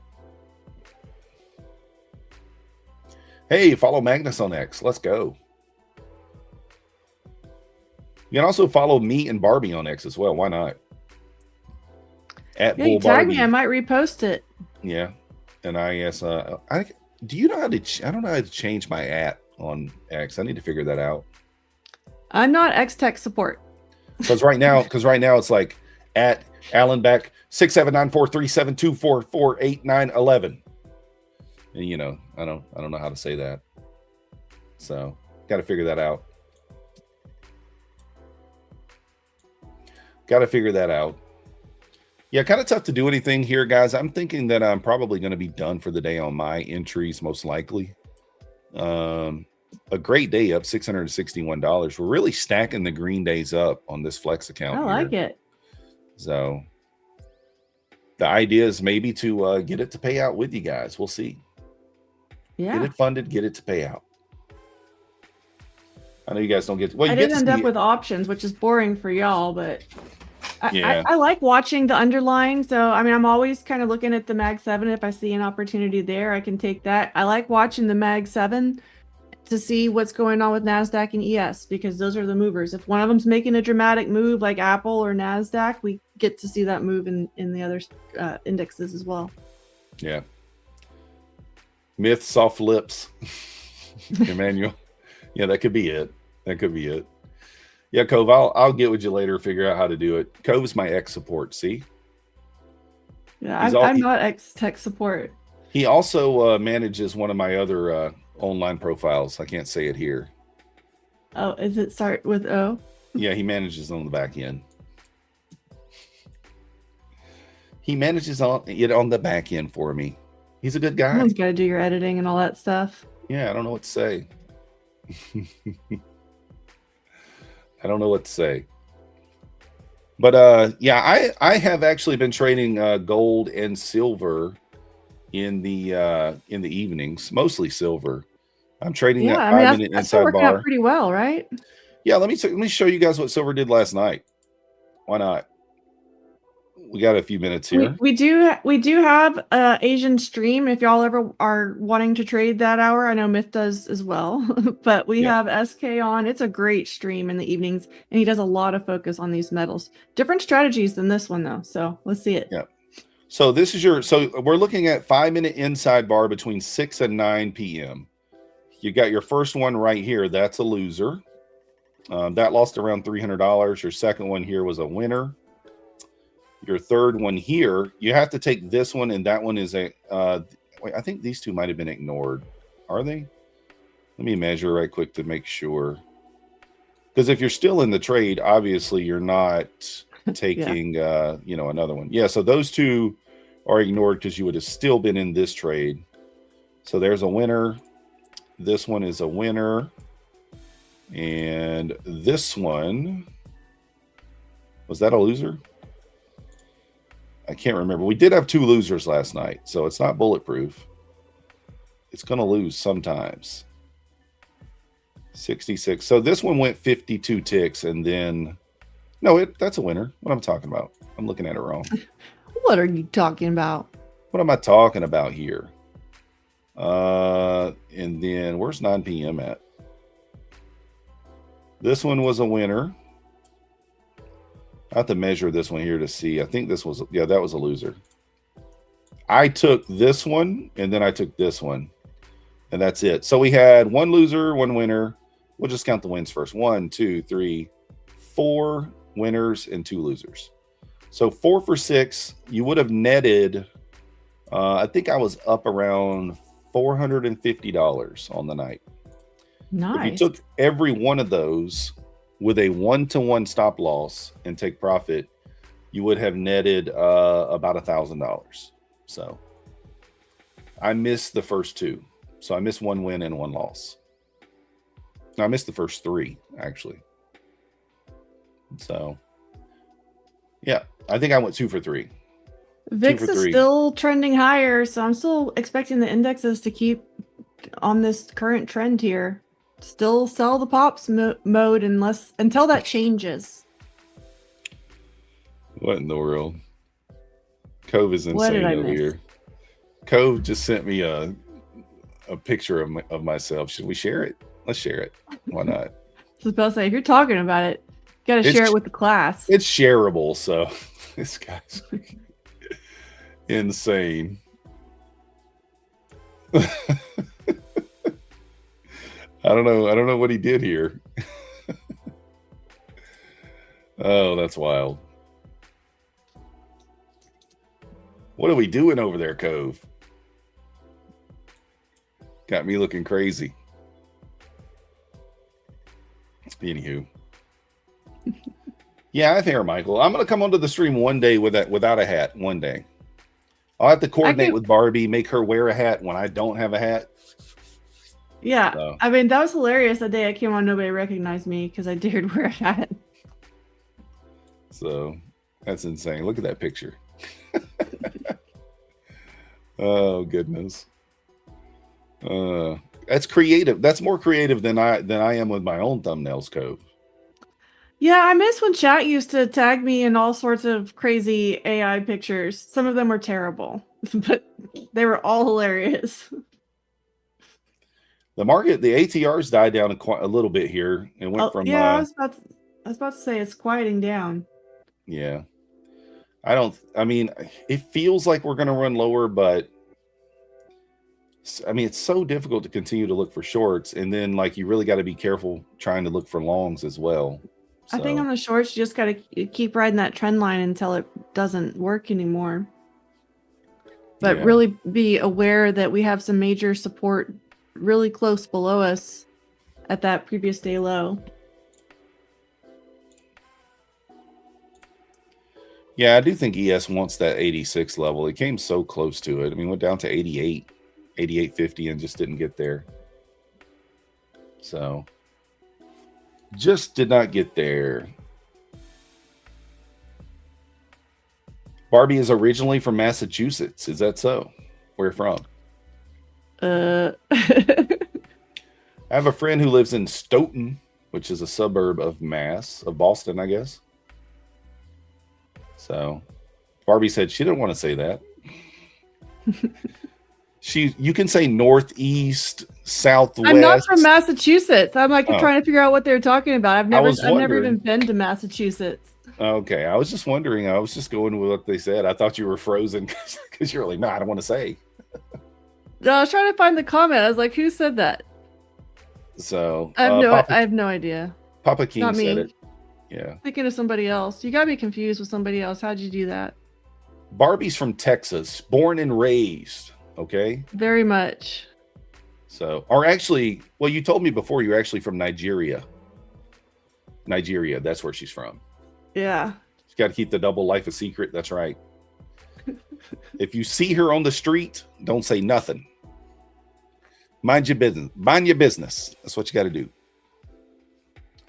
Hey, follow Magnus on X. Let's go. You can also follow me and Barbie on X as well. Why not? At
Bull tag me. I might repost it.
Yeah, and do you know how to? I don't know how to change my @ on X. I need to figure that out.
I'm not X tech support.
Because right now it's like at Allenbeck 6794372448911. And I don't know how to say that. So got to figure that out. Yeah, kind of tough to do anything here, guys. I'm thinking that I'm probably going to be done for the day on my entries, most likely. A great day up, $661. We're really stacking the green days up on this Flex account.
I like it.
So the idea is maybe to get it to pay out with you guys. We'll see.
Yeah.
Get it funded, get it to pay out. I know you guys don't get. Well,
I did end up with options, which is boring for y'all, but I like watching the underlying. So I mean, I'm always kind of looking at the Mag 7. If I see an opportunity there, I can take that. I like watching the Mag 7 to see what's going on with NASDAQ and ES, because those are the movers. If one of them's making a dramatic move like Apple or NASDAQ, we get to see that move in the other indexes as well.
Yeah. Myth, soft lips. Emmanuel. Yeah, that could be it. Yeah, Cove, I'll get with you later, figure out how to do it. Cove's my X support, see?
Yeah, I'm not X tech support.
He also manages one of my other online profiles. I can't say it here.
Oh, is it start with O?
Yeah, he manages on the back end. He manages it on the back end for me. He's a good guy.
Someone's got to do your editing and all that stuff.
Yeah, I don't know what to say. I don't know what to say. But yeah, I have actually been trading gold and silver in the evenings, mostly silver. I'm trading that 5-minute
that's
inside
working
bar
out pretty well, right?
Yeah, let me show you guys what silver did last night. Why not? We got a few minutes here.
We do have Asian stream if y'all ever are wanting to trade that hour. I know Myth does as well, but we have SK on. It's a great stream in the evenings, and he does a lot of focus on these metals. Different strategies than this one though. So let's see it.
Yeah. So this is so we're looking at 5-minute inside bar between 6 and 9 p.m. You got your first one right here. That's a loser. That lost around $300. Your second one here was a winner. Your third one here, you have to take this one, and that one is a wait, I think these two might have been ignored. Are they? Let me measure right quick to make sure. Because if you're still in the trade, obviously you're not taking you know, another one. Yeah, so those two are ignored because you would have still been in this trade. So there's a winner. This one is a winner. And this one, was that a loser? I can't remember. We did have 2 losers last night, so it's not bulletproof. It's going to lose sometimes. 66. So this one went 52 ticks, and then no, that's a winner. What am I talking about? I'm looking at it wrong.
What are you talking about?
What am I talking about here? And then where's 9 p.m. at? This one was a winner. I have to measure this one here to see. I think this was, yeah, that was a loser. I took this one, and then I took this one, and that's it. So we had 1 loser, 1 winner. We'll just count the wins first. 1, 2, 3, 4 winners and 2 losers. So 4 for 6. You would have netted, I think I was up around $450 on the night.
Nice.
If you took every one of those with a 1-to-1 stop loss and take profit, you would have netted about $1,000. So I missed the first 2. So I missed 1 win and 1 loss. No, I missed the first 3 actually. So yeah, I think I went 2 for 3.
VIX is still trending higher, so I'm still expecting the indexes to keep on this current trend here. Still sell the pops mode until that changes.
What in the world? Cove is insane over here. Cove just sent me a picture of myself. Should we share it? Let's share it. Why not?
I was about to say, if you're talking about it, you got to share it with the class.
It's shareable, so this guy's insane. I don't know what he did here. Oh, that's wild. What are we doing over there, Cove? Got me looking crazy. Anywho. Yeah, I think, Michael, I'm going to come onto the stream one day without a hat. One day. I'll have to coordinate with Barbie, make her wear a hat when I don't have a hat.
Yeah, so. I mean, that was hilarious. The day I came on, nobody recognized me because I dared wear a hat.
So that's insane. Look at that picture. Oh goodness. That's creative. That's more creative than I am with my own thumbnails, Cove.
Yeah, I miss when chat used to tag me in all sorts of crazy AI pictures. Some of them were terrible, but they were all hilarious.
The market, the ATRs died down a little bit here. It went from
yeah. I was about to say it's quieting down.
Yeah, I mean, it feels like we're going to run lower, but I mean, it's so difficult to continue to look for shorts, and then like you really got to be careful trying to look for longs as well. So.
I think on the shorts, you just got to keep riding that trend line until it doesn't work anymore. But really be aware that we have some major support really close below us at that previous day low.
Yeah, I do think ES wants that 86 level. It came so close to it. I mean, went down to 88, 88.50 and just didn't get there. So, just did not get there. Barbie is originally from Massachusetts. Is that so? Where from? I have a friend who lives in Stoughton, which is a suburb of Boston, I guess. So Barbie said she didn't want to say that. You can say northeast, southwest.
I'm not from Massachusetts. I'm like trying to figure out what they're talking about. I've never even been to Massachusetts.
Okay, I was just wondering. I was just going with what they said. I thought you were frozen because you're like, no, I don't want to say.
No, I was trying to find the comment. I was like, who said that?
So
I have no idea.
Papa King said it. Yeah.
Thinking of somebody else. You gotta be confused with somebody else. How'd you do that?
Barbie's from Texas, born and raised. Okay.
Very much.
So, or actually, well, you told me before you're actually from Nigeria. Nigeria, that's where she's from.
Yeah.
She's got to keep the double life a secret. That's right. If you see her on the street, don't say nothing. Mind your business. Mind your business. That's what you got to do.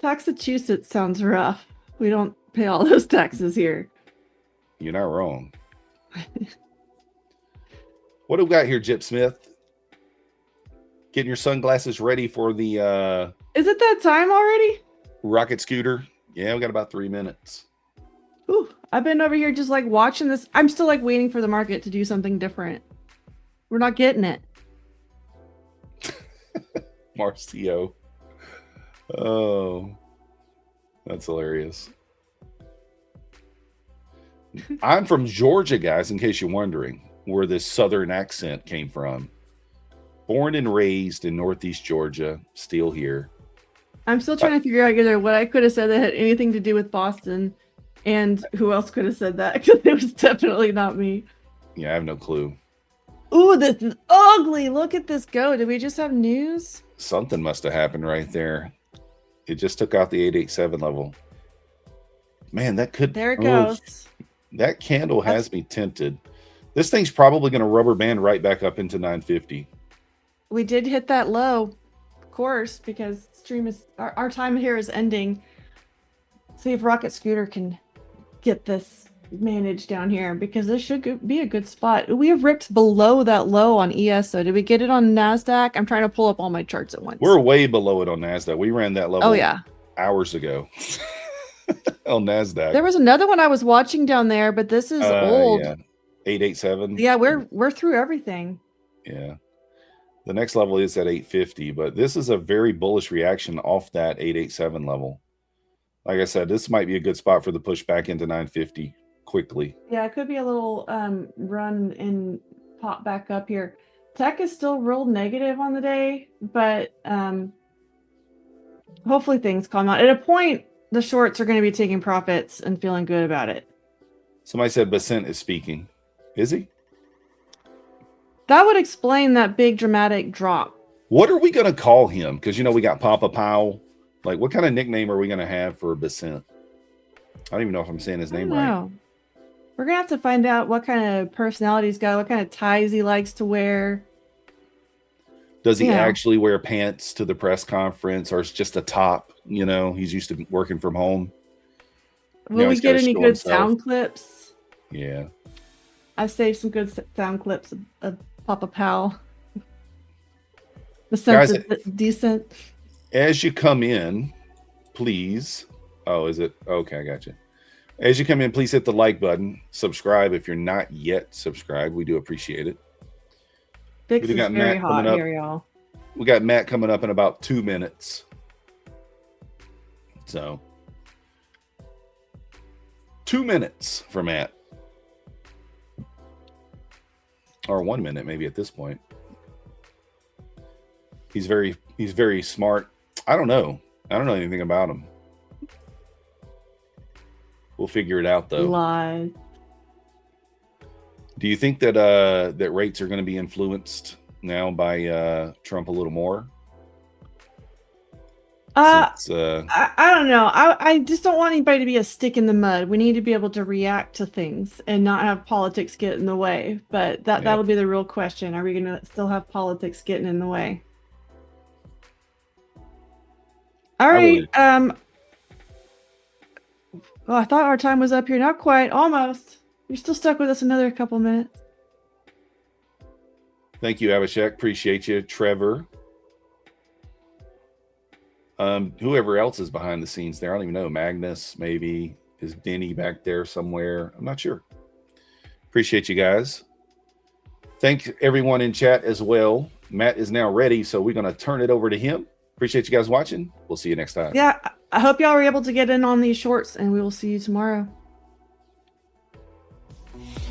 Massachusetts sounds rough. We don't pay all those taxes here.
You're not wrong. What do we got here, Jip Smith? Getting your sunglasses ready for the
Is it that time already?
rocket scooter. Yeah, we got about 3 minutes.
Ooh, I've been over here just like watching this. I'm still like waiting for the market to do something different. We're not getting it.
Marcio. Oh, that's hilarious. I'm from Georgia, guys, in case you're wondering where this southern accent came from. Born and raised in Northeast Georgia, still here.
I'm still trying to figure out either what I could have said that had anything to do with Boston and who else could have said that, because it was definitely not me.
Yeah, I have no clue.
Ooh, this is ugly. Look at this go. Did we just have news?
Something must have happened right there. It just took out the 887 level. Man, that could...
There it goes.
That candle has me tempted. This thing's probably going to rubber band right back up into 950.
We did hit that low, of course, because stream is our time here is ending. See if Rocket Scooter can get this managed down here, because this should be a good spot. We have ripped below that low on ES. So did we get it on NASDAQ? I'm trying to pull up all my charts at once.
We're way below it on NASDAQ. We ran that level hours ago on NASDAQ.
There was another one I was watching down there, but this is old.
Yeah. 887.
Yeah, we're through everything.
Yeah. The next level is at 850, but this is a very bullish reaction off that 887 level. Like I said, this might be a good spot for the push back into 950 quickly.
Yeah, it could be a little run and pop back up here. Tech is still real negative on the day, but hopefully things calm out. At a point, the shorts are going to be taking profits and feeling good about it.
Somebody said Basent is speaking. Is he?
That would explain that big dramatic drop.
What are we going to call him? Because, you know, we got Papa Powell. Like, what kind of nickname are we going to have for Basent? I don't even know if I'm saying his name right.
We're going to have to find out what kind of personality he's got, what kind of ties he likes to wear.
Does he actually wear pants to the press conference, or it's just a top? You know, he's used to working from home.
Will we get any good sound clips?
Yeah.
I've saved some good sound clips of Papa Powell. The sense of decent.
As you come in, please. Oh, is it? Okay, I got you. As you come in, please hit the like button. Subscribe if you're not yet subscribed. We do appreciate it.
Bix is very hot here, y'all.
We got Matt coming up in about 2 minutes. So, 2 minutes for Matt. Or 1 minute, maybe at this point. He's very smart. I don't know anything about him. We'll figure it out, though.
Lies.
Do you think that that rates are going to be influenced now by Trump a little more? Since,
I don't know. I just don't want anybody to be a stick in the mud. We need to be able to react to things and not have politics get in the way. But that'll be the real question. Are we going to still have politics getting in the way? All right. Well, I thought our time was up here. Not quite. Almost. You're still stuck with us another couple minutes.
Thank you, Abhishek. Appreciate you. Trevor. Whoever else is behind the scenes there, I don't even know. Magnus, maybe. Is Denny back there somewhere? I'm not sure. Appreciate you guys. Thank everyone in chat as well. Matt is now ready, so we're going to turn it over to him. Appreciate you guys watching. We'll see you next time.
Yeah, I hope y'all were able to get in on these shorts, and we will see you tomorrow.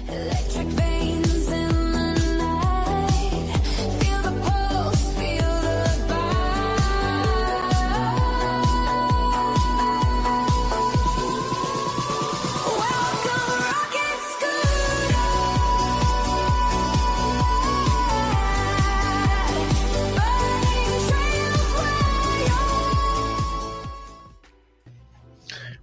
Electric veins in the night. Feel the pulse, feel the bite. Welcome, rocket scooter. Burning trails where you're.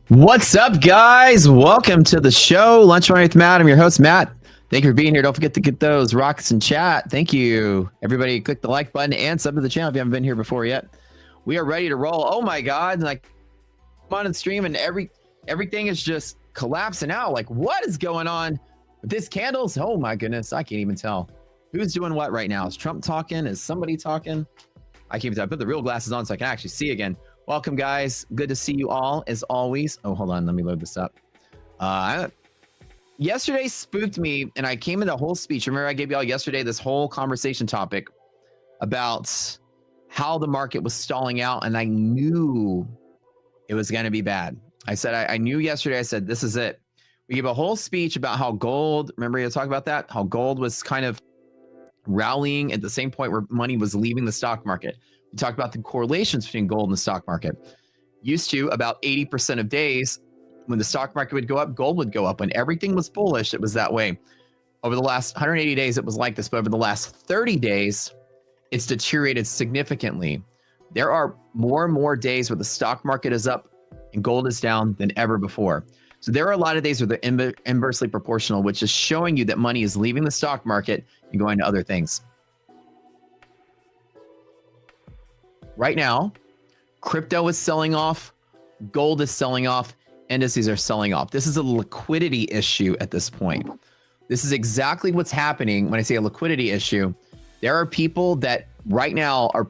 What's up, guys? Welcome to the show. Lunch Money with Matt. I'm your host, Matt. Thank you for being here. Don't forget to get those rockets in chat. Thank you. Everybody, click the like button and sub to the channel if you haven't been here before yet. We are ready to roll. Oh my God. Like, I'm on the stream and everything is just collapsing out. Like, what is going on with these candles? Oh my goodness. I can't even tell. Who's doing what right now? Is Trump talking? Is somebody talking? I can't even tell. I put the real glasses on so I can actually see again. Welcome, guys. Good to see you all, as always. Oh, hold on. Let me load this up. Yesterday spooked me, and I came in the whole speech. Remember, I gave y'all yesterday this whole conversation topic about how the market was stalling out, and I knew it was going to be bad. I said, I knew yesterday, I said, this is it. We gave a whole speech about how gold, remember you talk about that? How gold was kind of rallying at the same point where money was leaving the stock market. We talked about the correlations between gold and the stock market. Used to, about 80% of days, when the stock market would go up, gold would go up. When everything was bullish, it was that way. Over the last 180 days, it was like this. But over the last 30 days, it's deteriorated significantly. There are more and more days where the stock market is up and gold is down than ever before. So there are a lot of days where they're inversely proportional, which is showing you that money is leaving the stock market and going to other things. Right now, crypto is selling off, gold is selling off, indices are selling off. This is a liquidity issue at this point. This is exactly what's happening when I say a liquidity issue. There are people that right now are...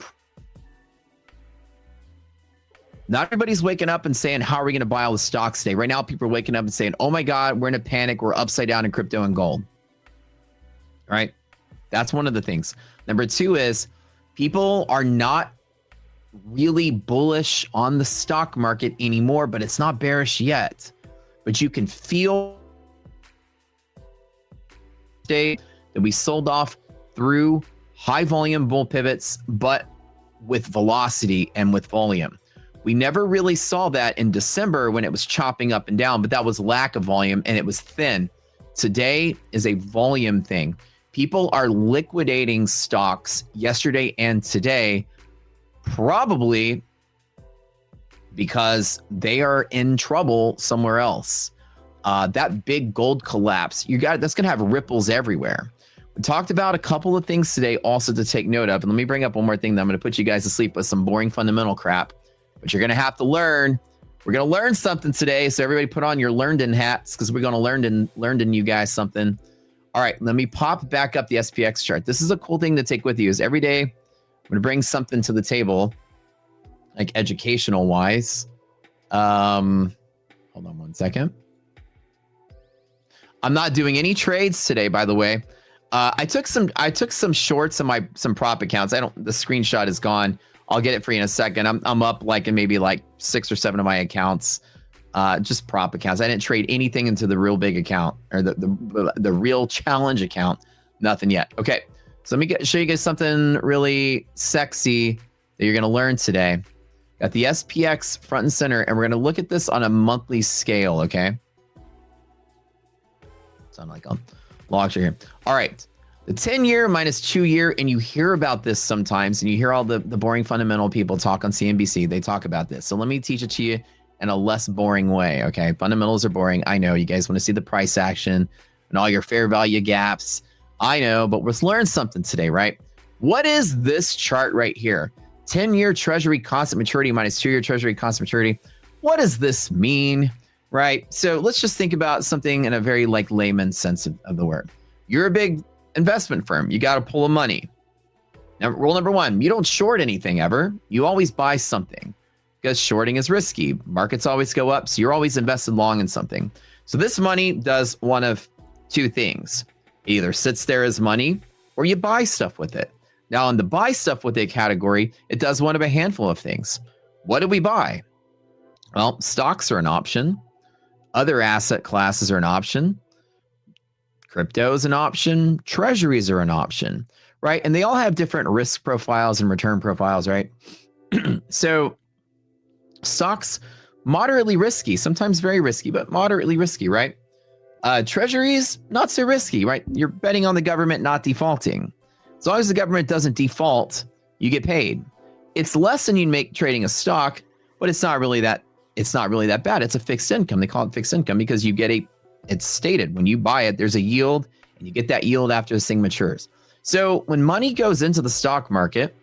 Not everybody's waking up and saying, how are we going to buy all the stocks today? Right now, people are waking up and saying, oh my God, we're in a panic. We're upside down in crypto and gold. All right? That's one of the things. Number two is people are not really bullish on the stock market anymore, but it's not bearish yet. But you can feel that we sold off through high volume bull pivots, but with velocity and with volume. We never really saw that in December when it was chopping up and down, but that was lack of volume and it was thin. Today is a volume thing. People are liquidating stocks yesterday and today, probably because they are in trouble somewhere else. That big gold collapse, that's going to have ripples everywhere. We talked about a couple of things today also to take note of. And let me bring up one more thing that I'm going to put you guys to sleep with, some boring fundamental crap, but you're going to have to learn. We're going to learn something today. So everybody put on your learned-in hats because we're going to learn in you guys something. All right, let me pop back up the SPX chart. This is a cool thing to take with you is every day I'm going to bring something to the table, like educational wise. Hold on one second. I'm not doing any trades today, by the way. I took some shorts on some prop accounts. The screenshot is gone. I'll get it for you in a second. I'm up like in maybe like 6 or 7 of my accounts, just prop accounts. I didn't trade anything into the real big account or the real challenge account. Nothing yet. Okay, so let me show you guys something really sexy that you're gonna learn today. Got the SPX front and center, and we're gonna look at this on a monthly scale. Okay. Sound like I'm locked here. All right. The 10-year minus 2-year, and you hear about this sometimes, and you hear all the boring fundamental people talk on CNBC. They talk about this. So let me teach it to you in a less boring way, okay? Fundamentals are boring. I know you guys want to see the price action and all your fair value gaps. I know, but let's learn something today, right? What is this chart right here? 10-year Treasury constant maturity minus 2-year Treasury constant maturity. What does this mean, right? So let's just think about something in a very like layman's sense of the word. You're a big investment firm. You got a pool of money. Now, rule number 1, you don't short anything ever. You always buy something because shorting is risky. Markets always go up, so you're always invested long in something. So this money does one of 2 things. It either sits there as money or you buy stuff with it. Now, in the buy stuff with it category, it does one of a handful of things. What do we buy? Well, stocks are an option. Other asset classes are an option. Crypto is an option. Treasuries are an option, right? And they all have different risk profiles and return profiles, right? So stocks, moderately risky, sometimes very risky, but moderately risky, right? Treasuries, not so risky, right? You're betting on the government not defaulting. As long as the government doesn't default, you get paid. It's less than you'd make trading a stock, but it's not really that bad. It's a fixed income. They call it fixed income because you get it's stated when you buy it, there's a yield and you get that yield after this thing matures. So when money goes into the stock market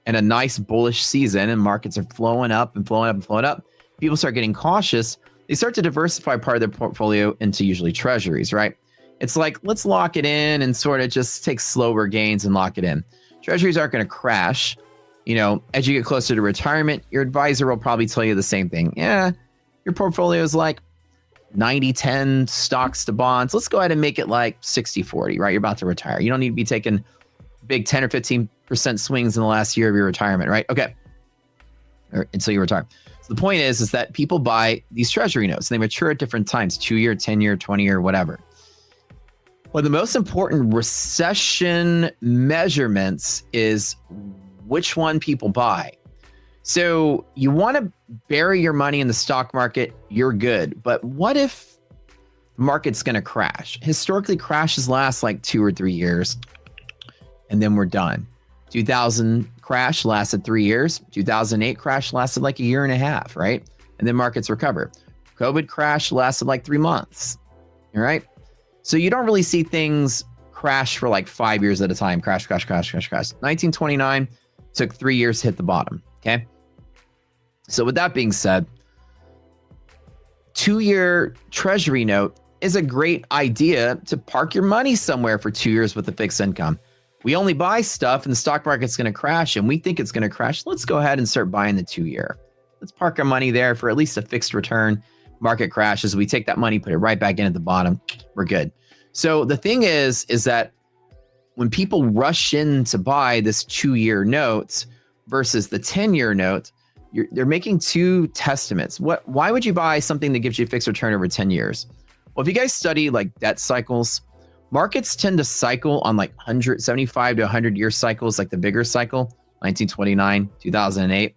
and a nice bullish season and markets are flowing up and flowing up and flowing up, people start getting cautious. They start to diversify part of their portfolio into usually treasuries, right? It's like, let's lock it in and sort of just take slower gains and lock it in. Treasuries aren't going to crash. You know, as you get closer to retirement, your advisor will probably tell you the same thing. Yeah, your portfolio is like 90-10 stocks to bonds. Let's go ahead and make it like 60-40, right? You're about to retire. You don't need to be taking big 10 or 15% swings in the last year of your retirement, right? Okay. Or until you retire. So the point is that people buy these treasury notes and they mature at different times, 2-year, 10-year, 20-year, whatever. One of the most important recession measurements is which one people buy. So you want to bury your money in the stock market, you're good. But what if the market's going to crash? Historically, crashes last like 2 or 3 years, and then we're done. 2000 crash lasted 3 years. 2008 crash lasted like 1.5 years, right? And then markets recover. COVID crash lasted like 3 months, all right? So you don't really see things crash for like 5 years at a time. Crash, crash, crash, crash, crash. 1929 took 3 years to hit the bottom, okay? So with that being said, 2-year treasury note is a great idea to park your money somewhere for 2 years with a fixed income. We only buy stuff and the stock market's going to crash and we think it's going to crash. Let's go ahead and start buying the 2-year. Let's park our money there for at least a fixed return. Market crashes, we take that money, put it right back in at the bottom. We're good. So the thing is that when people rush in to buy this 2-year note versus the 10-year note, they're making 2 testaments. Why would you buy something that gives you a fixed return over 10 years? Well, if you guys study like debt cycles, markets tend to cycle on like 175 to 100-year cycles, like the bigger cycle, 1929, 2008.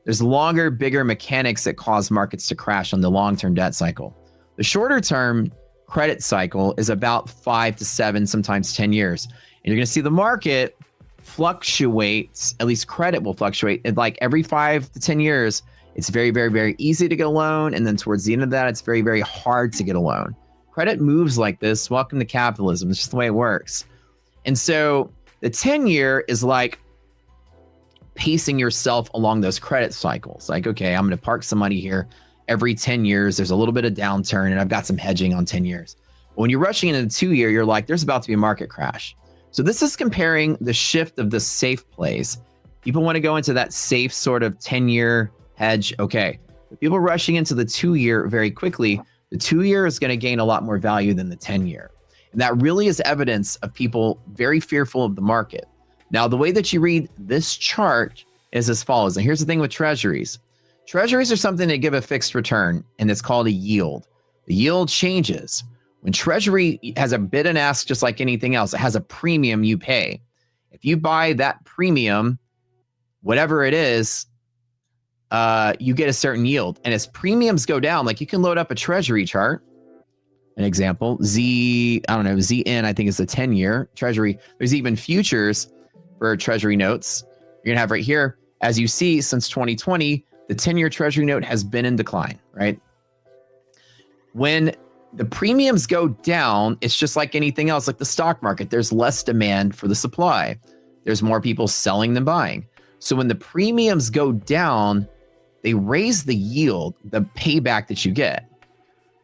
There's longer, bigger mechanics that cause markets to crash on the long-term debt cycle. The shorter-term credit cycle is about 5 to 7, sometimes 10 years. And you're going to see the market fluctuates, at least credit will fluctuate. And like every 5 to 10 years, it's very, very, very easy to get a loan. And then towards the end of that, it's very, very hard to get a loan. Credit moves like this. Welcome to capitalism. It's just the way it works. And so the 10-year is like pacing yourself along those credit cycles. Like, okay, I'm going to park some money here. Every 10 years, there's a little bit of downturn and I've got some hedging on 10 years. But when you're rushing into the 2-year, you're like, there's about to be a market crash. So this is comparing the shift of the safe plays. People want to go into that safe sort of 10-year hedge. Okay, but people rushing into the 2-year very quickly, the 2-year is going to gain a lot more value than the 10-year. And that really is evidence of people very fearful of the market. Now, the way that you read this chart is as follows. And here's the thing with treasuries. Treasuries are something that give a fixed return, and it's called a yield. The yield changes. When treasury has a bid and ask, just like anything else, it has a premium you pay. If you buy that premium, whatever it is, you get a certain yield. And as premiums go down, like you can load up a treasury chart. an example. ZN, I think is the 10-year Treasury. There's even futures for Treasury notes. You're gonna have right here, as you see, since 2020, the 10-year Treasury note has been in decline, right? When the premiums go down, it's just like anything else, like the stock market. There's less demand for the supply. There's more people selling than buying. So when the premiums go down, they raise the yield, the payback that you get.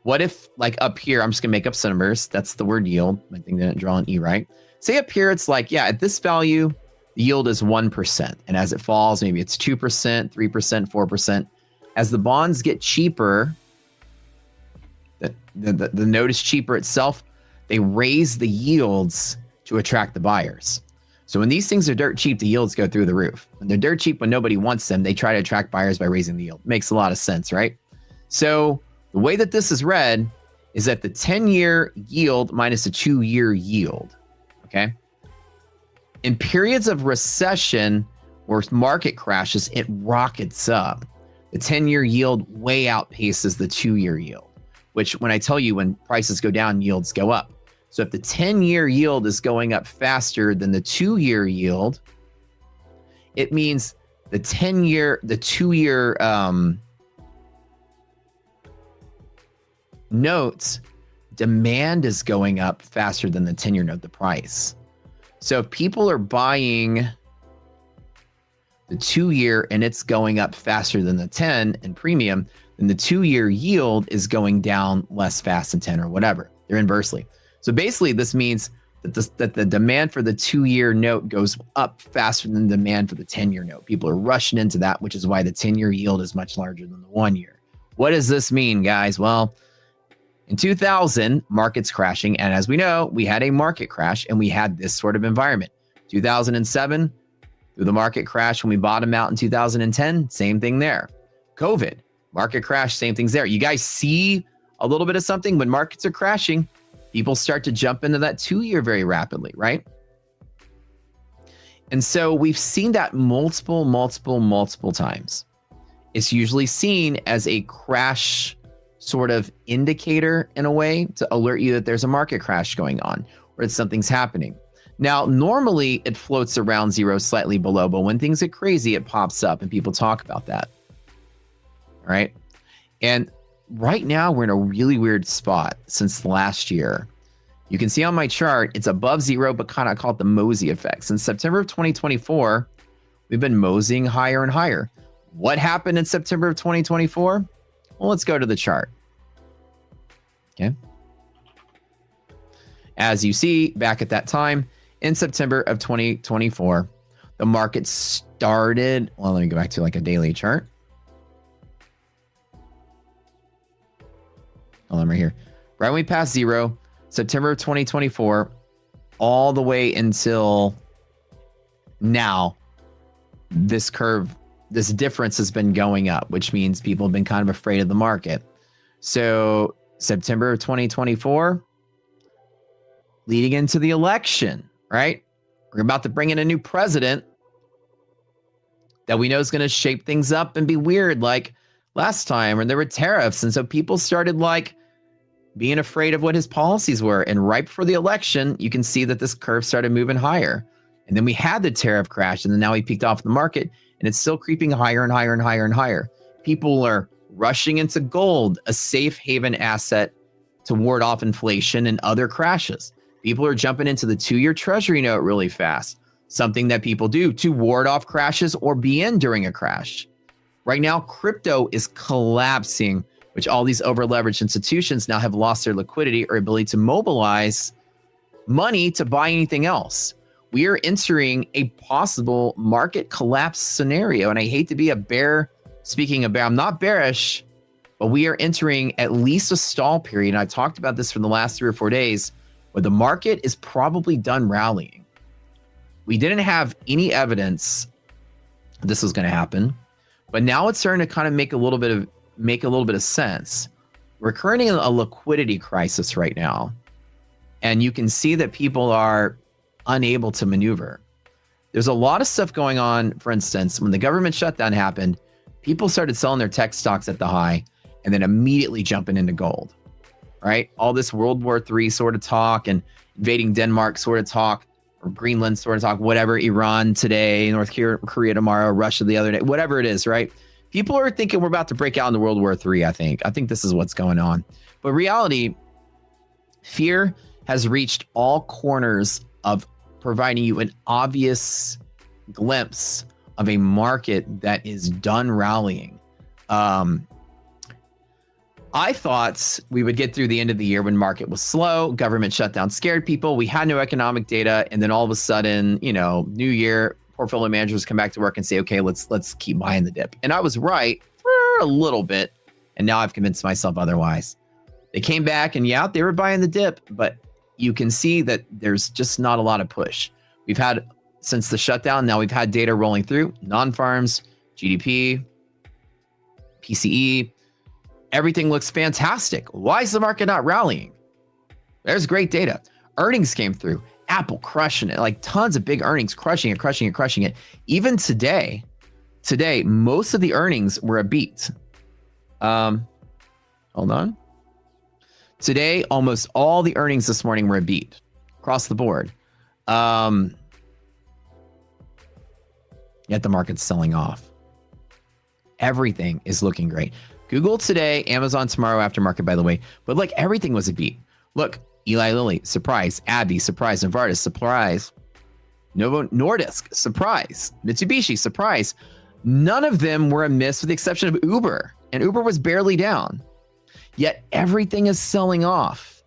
What if, like up here, I'm just gonna make up some numbers. That's the word yield. I think they didn't draw an E right. Say up here, it's like, yeah, at this value, the yield is 1%. And as it falls, maybe it's 2%, 3%, 4%. As the bonds get cheaper, the note is cheaper itself, they raise the yields to attract the buyers. So when these things are dirt cheap, the yields go through the roof. When they're dirt cheap, when nobody wants them, they try to attract buyers by raising the yield. Makes a lot of sense, right? So the way that this is read is that the 10-year yield minus the 2-year yield, okay? In periods of recession or market crashes, it rockets up. The 10-year yield way outpaces the 2-year yield, which when I tell you when prices go down, yields go up. So if the 10-year yield is going up faster than the 2-year yield, it means the 2-year notes demand is going up faster than the 10-year note, the price. So if people are buying the 2-year and it's going up faster than the 10 in premium, then the 2-year yield is going down less fast than 10 or whatever. They're inversely. So basically this means that the demand for the 2-year note goes up faster than the demand for the 10-year note. People are rushing into that, which is why the 10-year yield is much larger than the 1-year. What does this mean, guys? Well, in 2000, markets crashing. And as we know, we had a market crash and we had this sort of environment. 2007, through the market crash, when we bottomed out in 2010, same thing there. COVID, market crash, same things there. You guys see a little bit of something when markets are crashing, people start to jump into that 2-year very rapidly, right? And so we've seen that multiple times. It's usually seen as a crash sort of indicator in a way to alert you that there's a market crash going on or that something's happening. Now, normally it floats around zero, slightly below, but when things get crazy, it pops up and people talk about that. All right. And right now we're in a really weird spot since last year. You can see on my chart, it's above zero, but kind of call it the Mosey effect. Since September of 2024, we've been moseying higher and higher. What happened in September of 2024? Well, let's go to the chart. Okay. As you see, back at that time, in September of 2024, the market started, well, let me go back to like a daily chart. Hold on right here. Right when we passed zero, September of 2024, all the way until now, this curve, this difference has been going up, which means people have been kind of afraid of the market. So September of 2024, leading into the election, right? We're about to bring in a new president that we know is going to shape things up and be weird like last time when there were tariffs. And so people started like being afraid of what his policies were. And right before the election, you can see that this curve started moving higher. And then we had the tariff crash, and then now we peaked off the market, and it's still creeping higher and higher and higher and higher. People are rushing into gold, a safe haven asset to ward off inflation and other crashes. People are jumping into the 2-year Treasury note really fast, something that people do to ward off crashes or be in during a crash. Right now, crypto is collapsing, which all these over-leveraged institutions now have lost their liquidity or ability to mobilize money to buy anything else. We are entering a possible market collapse scenario. And I hate to be a bear, speaking of bear, I'm not bearish, but we are entering at least a stall period. And I talked about this for the last 3 or 4 days, where the market is probably done rallying. We didn't have any evidence this was going to happen, but now it's starting to kind of make a little bit of sense. We're currently in a liquidity crisis right now, and you can see that people are unable to maneuver. There's a lot of stuff going on. For instance, when the government shutdown happened, people started selling their tech stocks at the high and then immediately jumping into gold, right? All this World War III sort of talk and invading Denmark sort of talk, or Greenland sort of talk, whatever, Iran today, North Korea tomorrow, Russia the other day, whatever it is, right? People are thinking we're about to break out into World War III, I think. I think this is what's going on. But reality, fear has reached all corners of providing you an obvious glimpse of a market that is done rallying. I thought we would get through the end of the year when market was slow, government shutdown scared people, we had no economic data, and then all of a sudden, you know, new year, portfolio managers come back to work and say, okay, let's keep buying the dip. And I was right for a little bit, and now I've convinced myself otherwise. They came back and yeah, they were buying the dip, but you can see that there's just not a lot of push. We've had, since the shutdown, now we've had data rolling through, non-farms, GDP, PCE, everything looks fantastic. Why is the market not rallying? There's great data. Earnings came through. Apple crushing it, like tons of big earnings, crushing it. Even today, most of the earnings were a beat. Hold on. Today, almost all the earnings this morning were a beat across the board. Yet the market's selling off. Everything is looking great. Google today, Amazon tomorrow after market, by the way. But like everything was a beat. Look, Eli Lilly, surprise. AbbVie, surprise. Novartis, surprise. Novo Nordisk, surprise. Mitsubishi, surprise. None of them were a miss with the exception of Uber. And Uber was barely down. Yet everything is selling off.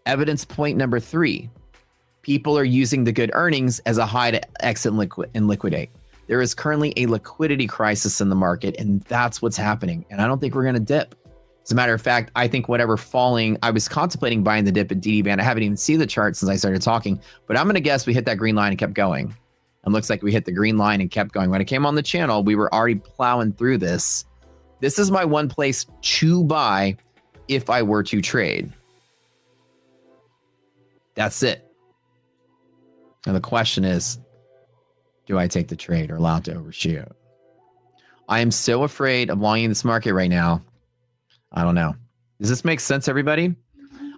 Evidence point number 3. People are using the good earnings as a high to exit and liquidate. There is currently a liquidity crisis in the market, and that's what's happening. And I don't think we're going to dip. As a matter of fact, I think whatever falling, I was contemplating buying the dip at DD band. I haven't even seen the chart since I started talking, but I'm going to guess we hit that green line and kept going. And looks like we hit the green line and kept going. When I came on the channel, we were already plowing through this. This is my one place to buy if I were to trade. That's it. And the question is, do I take the trade or allow it to overshoot? I am so afraid of longing this market right now. I don't know. Does this make sense, everybody?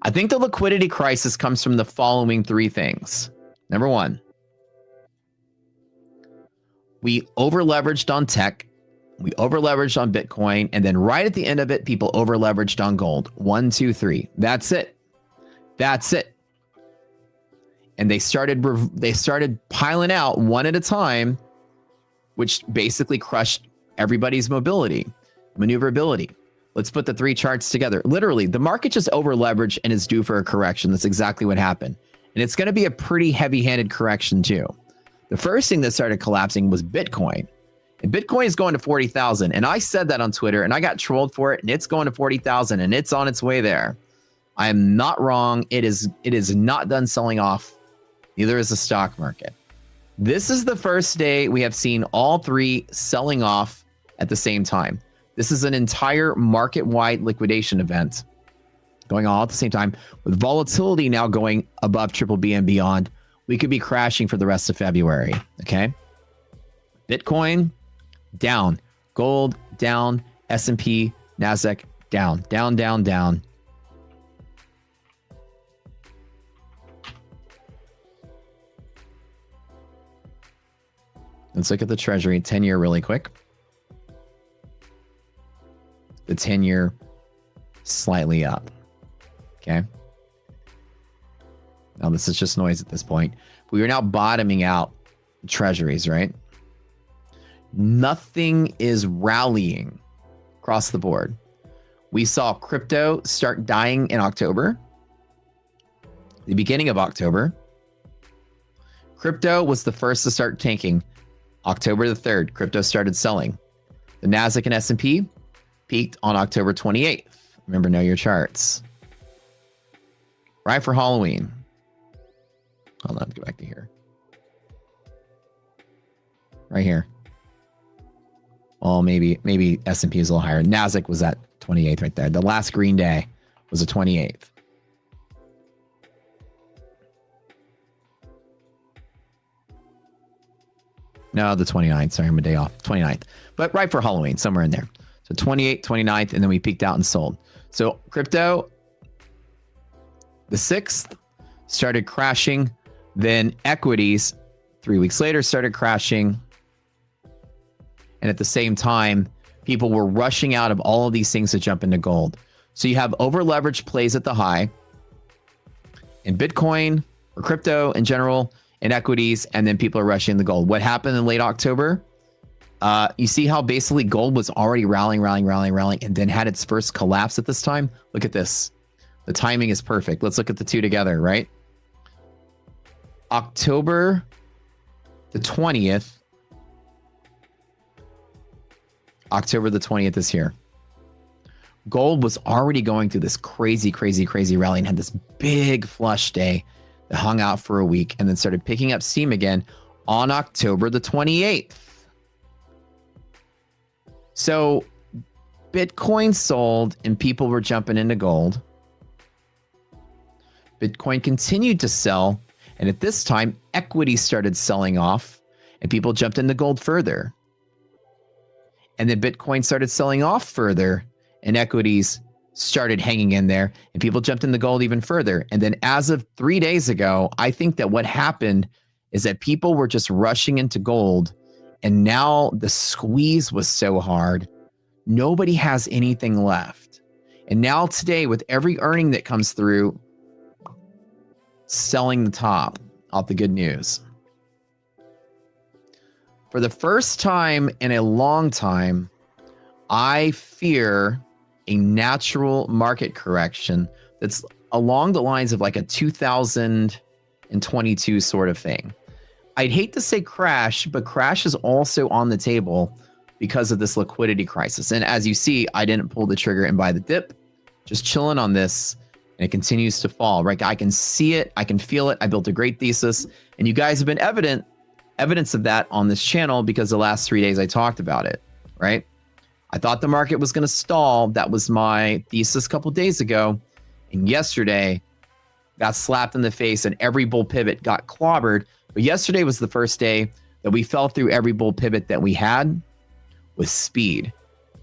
I think the liquidity crisis comes from the following 3 things. Number 1, we over-leveraged on tech. We over-leveraged on Bitcoin. And then right at the end of it, people over-leveraged on gold. 1, 2, 3. That's it. That's it. And they started piling out one at a time, which basically crushed everybody's mobility, maneuverability. Let's put the 3 charts together. Literally, the market just over leveraged and is due for a correction. That's exactly what happened. And it's going to be a pretty heavy-handed correction too. The first thing that started collapsing was Bitcoin. And Bitcoin is going to 40,000. And I said that on Twitter and I got trolled for it. And it's going to 40,000 and it's on its way there. I am not wrong. It is not done selling off. Neither is the stock market. This is the first day we have seen all 3 selling off at the same time. This is an entire market-wide liquidation event going on at the same time, with volatility now going above BBB and beyond. We could be crashing for the rest of February, okay? Bitcoin, down. Gold, down. S&P, NASDAQ, down. Down, down, down. Let's look at the Treasury 10-year really quick. The 10-year slightly up. Okay. Now this is just noise at this point. We are now bottoming out treasuries, right? Nothing is rallying across the board. We saw crypto start dying in October. The beginning of October. Crypto was the first to start tanking. October the 3rd, crypto started selling. The NASDAQ and S&P peaked on October 28th. Remember, know your charts. Right for Halloween. Hold on, go back to here. Right here. Well, maybe S&P is a little higher. NASDAQ was at 28th right there. The last green day was the 28th. No, the 29th. Sorry, I'm a day off. 29th. But right for Halloween, somewhere in there. So 28th, 29th, and then we peaked out and sold. So crypto the 6th started crashing. Then equities 3 weeks later started crashing. And at the same time, people were rushing out of all of these things to jump into gold. So you have over leveraged plays at the high in Bitcoin or crypto in general, in equities, and then people are rushing the gold. What happened in late October? You see how basically gold was already rallying, and then had its first collapse at this time? Look at this. The timing is perfect. Let's look at the two together, right? October the 20th. October the 20th is here. Gold was already going through this crazy rally and had this big flush day that hung out for a week and then started picking up steam again on October the 28th. So Bitcoin sold and people were jumping into gold. Bitcoin continued to sell. And at this time, equity started selling off and people jumped into gold further. And then Bitcoin started selling off further and equities started hanging in there and people jumped into gold even further. And then as of 3 days ago, I think that what happened is that people were just rushing into gold. And now the squeeze was so hard, nobody has anything left. And now today, with every earning that comes through, selling the top off the good news. For the first time in a long time, I fear a natural market correction that's along the lines of like a 2022 sort of thing. I'd hate to say crash, but crash is also on the table because of this liquidity crisis. And as you see, I didn't pull the trigger and buy the dip, just chilling on this, and it continues to fall, right? I can see it, I can feel it. I built a great thesis, and you guys have been evidence of that on this channel because the last 3 days I talked about it, right? I thought the market was going to stall. That was my thesis a couple days ago. And yesterday got slapped in the face and every bull pivot got clobbered. But yesterday was the first day that we fell through every bull pivot that we had with speed.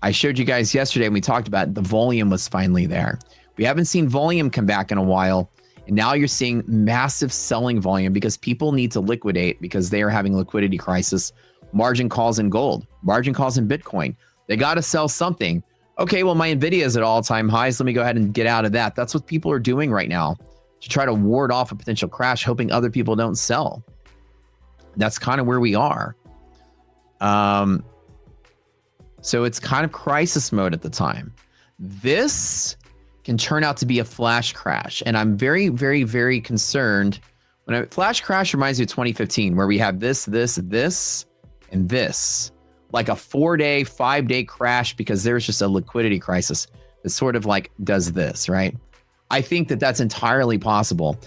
I showed you guys yesterday when we talked about it, the volume was finally there. We haven't seen volume come back in a while. And now you're seeing massive selling volume because people need to liquidate because they are having a liquidity crisis. Margin calls in gold, margin calls in Bitcoin. They got to sell something. Okay, well, my Nvidia is at all-time highs. Let me go ahead and get out of that. That's what people are doing right now to try to ward off a potential crash, hoping other people don't sell. That's kind of where we are. So it's kind of crisis mode at the time. This can turn out to be a flash crash. And I'm very, very, very concerned. When a flash crash reminds me of 2015, where we have this, and this. Like a 4-day, 5-day crash because there's just a liquidity crisis that sort of like does this, right? I think that that's entirely possible.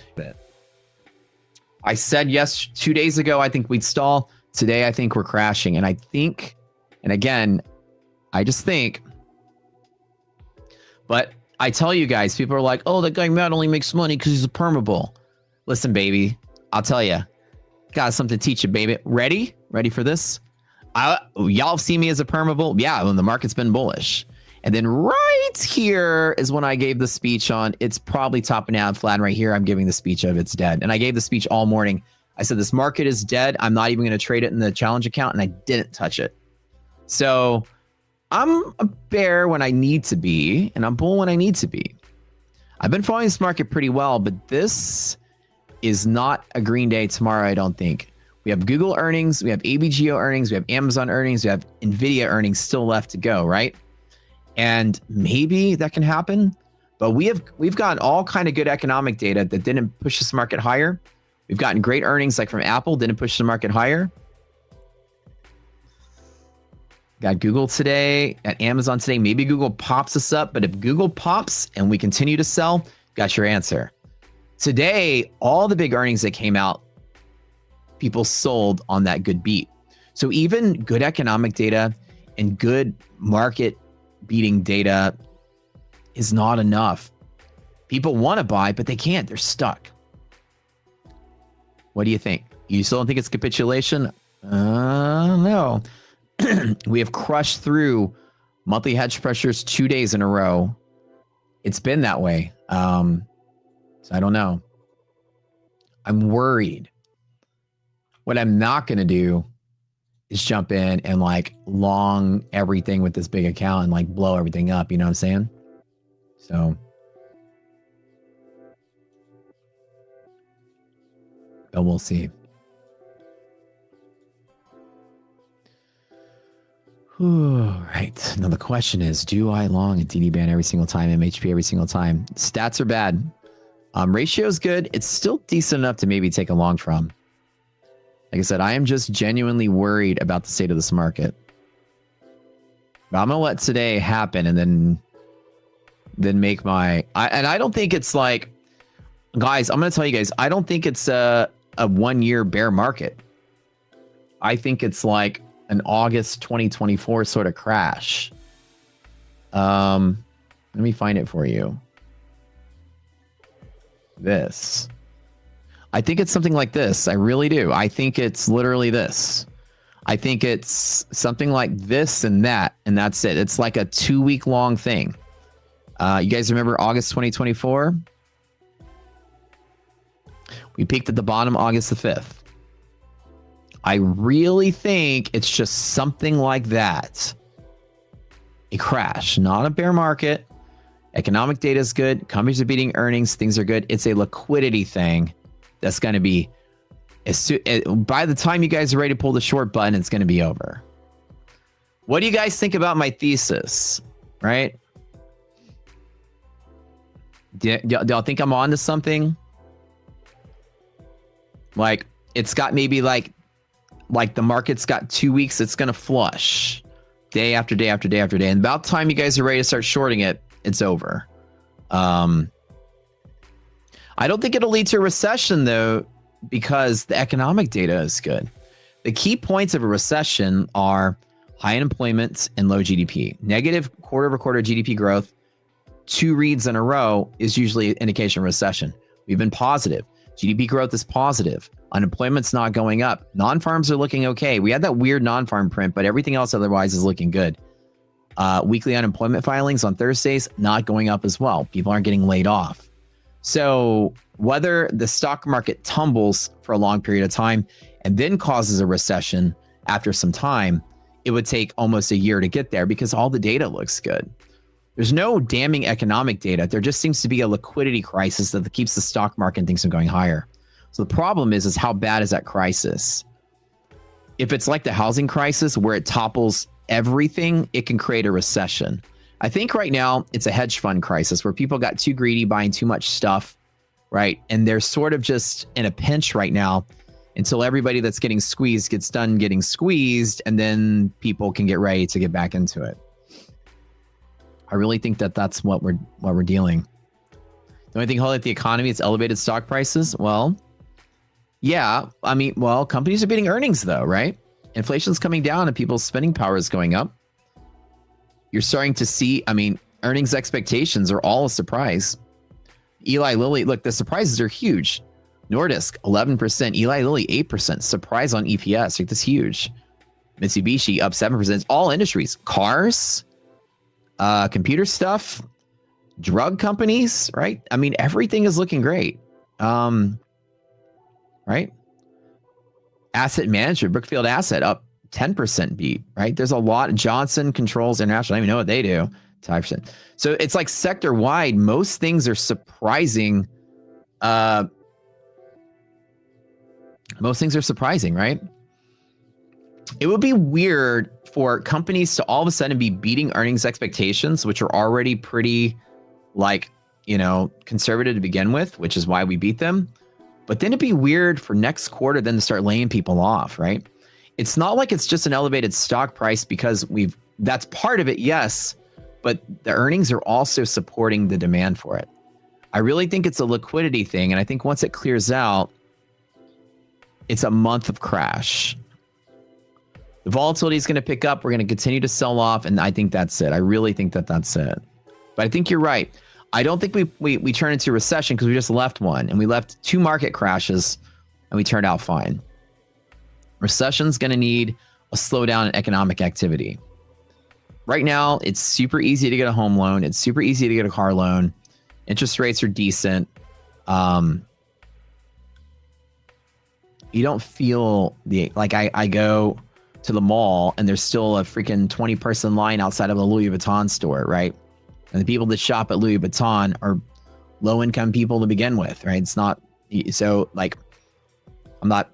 I said yes 2 days ago, I think we'd stall. Today, I think we're crashing. And I think, and again, I just think, but I tell you guys, people are like, oh, that guy Matt only makes money because he's a permabull. Listen, baby, I'll tell you, got something to teach you, baby. Ready for this? Y'all see me as a permabull? Yeah, when the market's been bullish. And then right here is when I gave the speech on it's probably topping out flat. And right here, I'm giving the speech of it's dead. And I gave the speech all morning. I said, this market is dead. I'm not even going to trade it in the challenge account. And I didn't touch it. So I'm a bear when I need to be, and I'm bull when I need to be. I've been following this market pretty well, but this is not a green day tomorrow, I don't think. We have Google earnings, we have ABGO earnings, we have Amazon earnings, we have Nvidia earnings still left to go, right? And maybe that can happen, but we've gotten all kind of good economic data that didn't push this market higher. We've gotten great earnings like from Apple, didn't push the market higher. Got Google today, at Amazon today. Maybe Google pops us up, but if Google pops and we continue to sell, got your answer. Today, all the big earnings that came out, people sold on that good beat. So even good economic data and good market beating data is not enough. People want to buy, but they can't. They're stuck. What do you think? You still don't think it's capitulation? No. We have crushed through monthly hedge pressures 2 days in a row. It's been that way. So I don't know. I'm worried. What I'm not going to do is jump in and like long everything with this big account and like blow everything up. You know what I'm saying? So, but we'll see. Right. Now the question is, do I long a DD band every single time, MHP every single time? Stats are bad. Ratio is good. It's still decent enough to maybe take a long from. Like I said, I am just genuinely worried about the state of this market. But I'm going to let today happen and then make my... and I don't think it's like... Guys, I'm going to tell you guys, I don't think it's a 1 year bear market. I think it's like an August 2024 sort of crash. Let me find it for you. This. I think it's something like this. I really do. I think it's literally this. I think it's something like this and that's it. It's like a 2-week long thing. You guys remember August 2024? We peaked at the bottom August the 5th. I really think it's just something like that. A crash, not a bear market. Economic data is good. Companies are beating earnings. Things are good. It's a liquidity thing that's going to be... by the time you guys are ready to pull the short button, it's going to be over. What do you guys think about my thesis? Right? Do y'all think I'm on to something? Like, it's got maybe like the market's got 2 weeks, it's going to flush day after day after day after day. And about time you guys are ready to start shorting it, it's over. I don't think it'll lead to a recession, though, because the economic data is good. The key points of a recession are high unemployment and low GDP. Negative quarter-over-quarter GDP growth, 2 reads in a row, is usually an indication of recession. We've been positive. GDP growth is positive. Unemployment's not going up. Non-farms are looking okay. We had that weird non-farm print, but everything else otherwise is looking good. Weekly unemployment filings on Thursdays, not going up as well. People aren't getting laid off. So whether the stock market tumbles for a long period of time and then causes a recession after some time, it would take almost a year to get there because all the data looks good. There's no damning economic data. There just seems to be a liquidity crisis that keeps the stock market and things from going higher. So the problem is how bad is that crisis? If it's like the housing crisis where it topples everything, it can create a recession. I think right now it's a hedge fund crisis where people got too greedy buying too much stuff, right? And they're sort of just in a pinch right now until everybody that's getting squeezed gets done getting squeezed, and then people can get ready to get back into it. I really think that that's what we're dealing. The only thing holding up the economy is elevated stock prices. Well, yeah, I mean, well, companies are beating earnings though, right? Inflation's coming down and people's spending power is going up. You're starting to see, I mean, earnings expectations are all a surprise. Eli Lilly, look, the surprises are huge. Nordisk, 11%. Eli Lilly, 8%. Surprise on EPS. Like, that's huge. Mitsubishi, up 7%. All industries. Cars, computer stuff, drug companies, right? I mean, everything is looking great. Right? Asset management, Brookfield Asset, up 10% beat, right? There's a lot. Johnson Controls International, I don't even know what they do. 5%. So it's like sector wide, most things are surprising. Most things are surprising, right? It would be weird for companies to all of a sudden be beating earnings expectations, which are already pretty, like, you know, conservative to begin with, which is why we beat them. But then it'd be weird for next quarter then to start laying people off, right? It's not like it's just an elevated stock price because that's part of it, yes, but the earnings are also supporting the demand for it. I really think it's a liquidity thing, and I think once it clears out, it's a month of crash. The volatility is going to pick up. We're going to continue to sell off, and I think that's it. I really think that that's it. But I think you're right. I don't think we turn into a recession because we just left one, and we left 2 market crashes, and we turned out fine. Recession's going to need a slowdown in economic activity. Right now, it's super easy to get a home loan. It's super easy to get a car loan. Interest rates are decent. You don't feel like I go to the mall and there's still a freaking 20-person line outside of a Louis Vuitton store, right? And the people that shop at Louis Vuitton are low-income people to begin with, right? It's not so like I'm not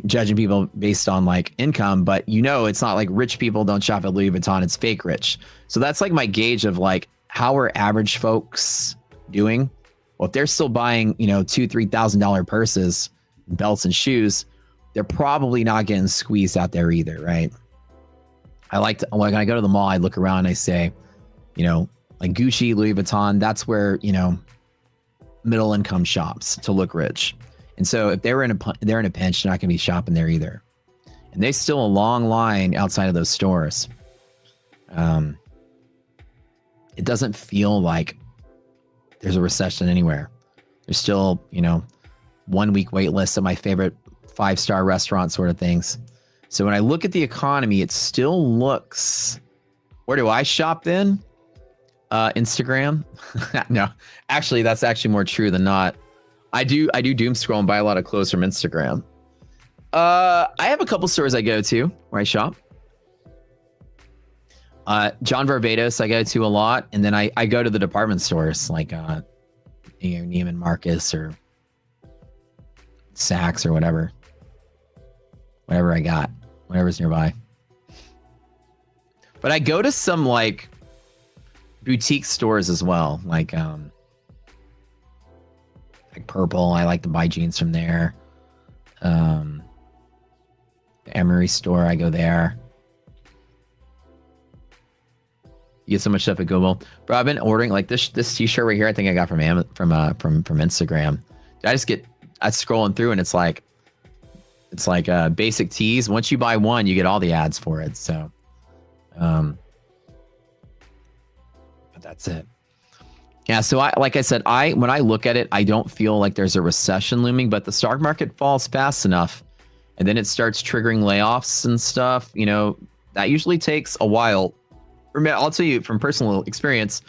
judging people based on like income, but it's not like rich people don't shop at Louis Vuitton. It's fake rich. So that's like my gauge of like how are average folks doing? Well, if they're still buying, $2,000-$3,000 purses, belts and shoes, they're probably not getting squeezed out there either, right? When I go to the mall, I look around and I say, like Gucci, Louis Vuitton, that's where, middle income shops to look rich. And so if they're in a pinch, they're not going to be shopping there either. And there's still a long line outside of those stores. It doesn't feel like there's a recession anywhere. There's still, 1 week wait list of my favorite 5-star restaurant sort of things. So when I look at the economy, it still looks, where do I shop then? Instagram? No, actually, that's actually more true than not. I do doom scroll and buy a lot of clothes from Instagram. I have a couple stores I go to where I shop. John Varvatos I go to a lot, and then I go to the department stores like Neiman Marcus or Saks or whatever I got, whatever's nearby. But I go to some like boutique stores as well, like Purple. I like to buy jeans from there. The Emery store, I go there. You get so much stuff at Google. Bro, I've been ordering like this t-shirt right here. I think I got from Instagram. I scrolling through and it's like basic tees. Once you buy one, you get all the ads for it. So, but that's it. Yeah. So like I said, when I look at it, I don't feel like there's a recession looming, but the stock market falls fast enough and then it starts triggering layoffs and stuff. That usually takes a while. I'll tell you from personal experience,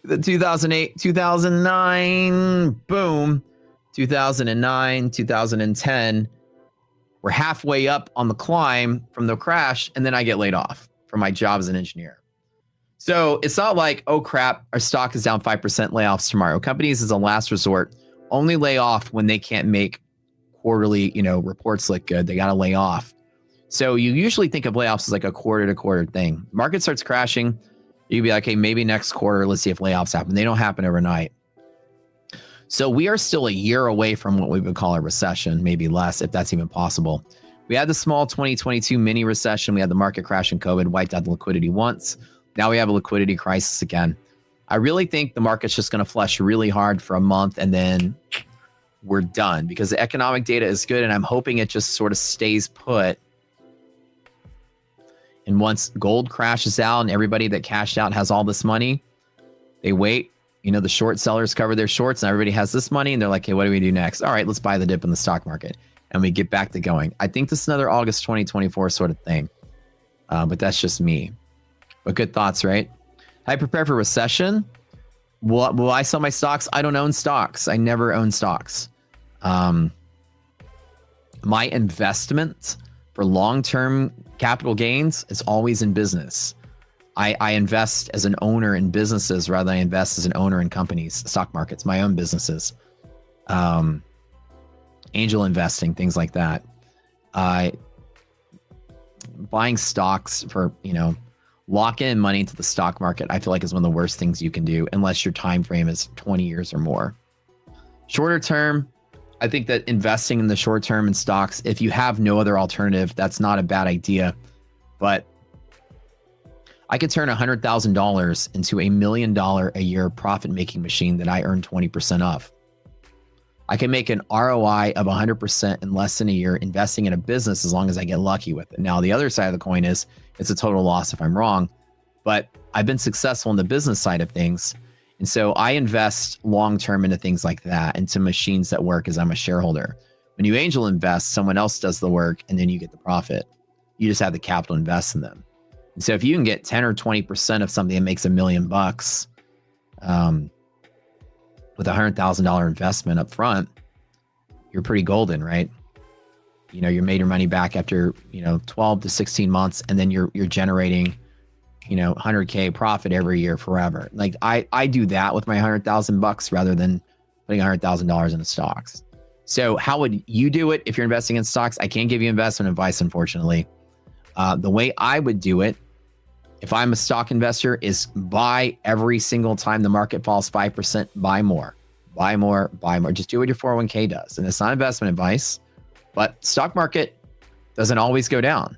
the 2008, 2009, boom, 2009, 2010, we're halfway up on the climb from the crash, and then I get laid off from my job as an engineer. So it's not like, oh crap, our stock is down 5%, layoffs tomorrow. Companies as a last resort only lay off when they can't make quarterly, reports look good. They got to lay off. So you usually think of layoffs as like a quarter to quarter thing. Market starts crashing. You'd be like, hey, maybe next quarter, let's see if layoffs happen. They don't happen overnight. So we are still a year away from what we would call a recession, maybe less, if that's even possible. We had the small 2022 mini recession. We had the market crash and COVID wiped out the liquidity once. Now we have a liquidity crisis again. I really think the market's just going to flush really hard for a month and then we're done because the economic data is good. And I'm hoping it just sort of stays put. And once gold crashes out and everybody that cashed out has all this money, they wait. The short sellers cover their shorts and everybody has this money and they're like, hey, what do we do next? All right, let's buy the dip in the stock market. And we get back to going. I think this is another August 2024 sort of thing. But that's just me. But good thoughts, right? I prepare for recession. Will I sell my stocks? I don't own stocks. I never own stocks. My investment for long-term capital gains is always in business. I invest as an owner in businesses rather than I invest as an owner in companies, stock markets, my own businesses. Angel investing, things like that. Buying stocks for, lock in money into the stock market, I feel like is one of the worst things you can do unless your time frame is 20 years or more. Shorter term, I think that investing in the short term in stocks, if you have no other alternative, that's not a bad idea. But I could turn $100,000 into $1 million a year profit-making machine that I earn 20% of. I can make an ROI of 100% in less than a year investing in a business as long as I get lucky with it. Now, the other side of the coin is it's a total loss if I'm wrong, but I've been successful in the business side of things. And so I invest long-term into things like that, into machines that work as I'm a shareholder. When you angel invest, someone else does the work and then you get the profit. You just have the capital to invest in them. And so if you can get 10 or 20% of something that makes $1 million, with $100,000 investment up front, you're pretty golden, right? You know, you made your money back after, 12 to 16 months, and then you're generating, 100K profit every year forever. Like I do that with my $100,000 rather than putting $100,000 into stocks. So how would you do it if you're investing in stocks? I can't give you investment advice, unfortunately. The way I would do it, if I'm a stock investor, is buy every single time the market falls 5%, buy more, buy more, buy more. Just do what your 401k does. And it's not investment advice, but stock market doesn't always go down.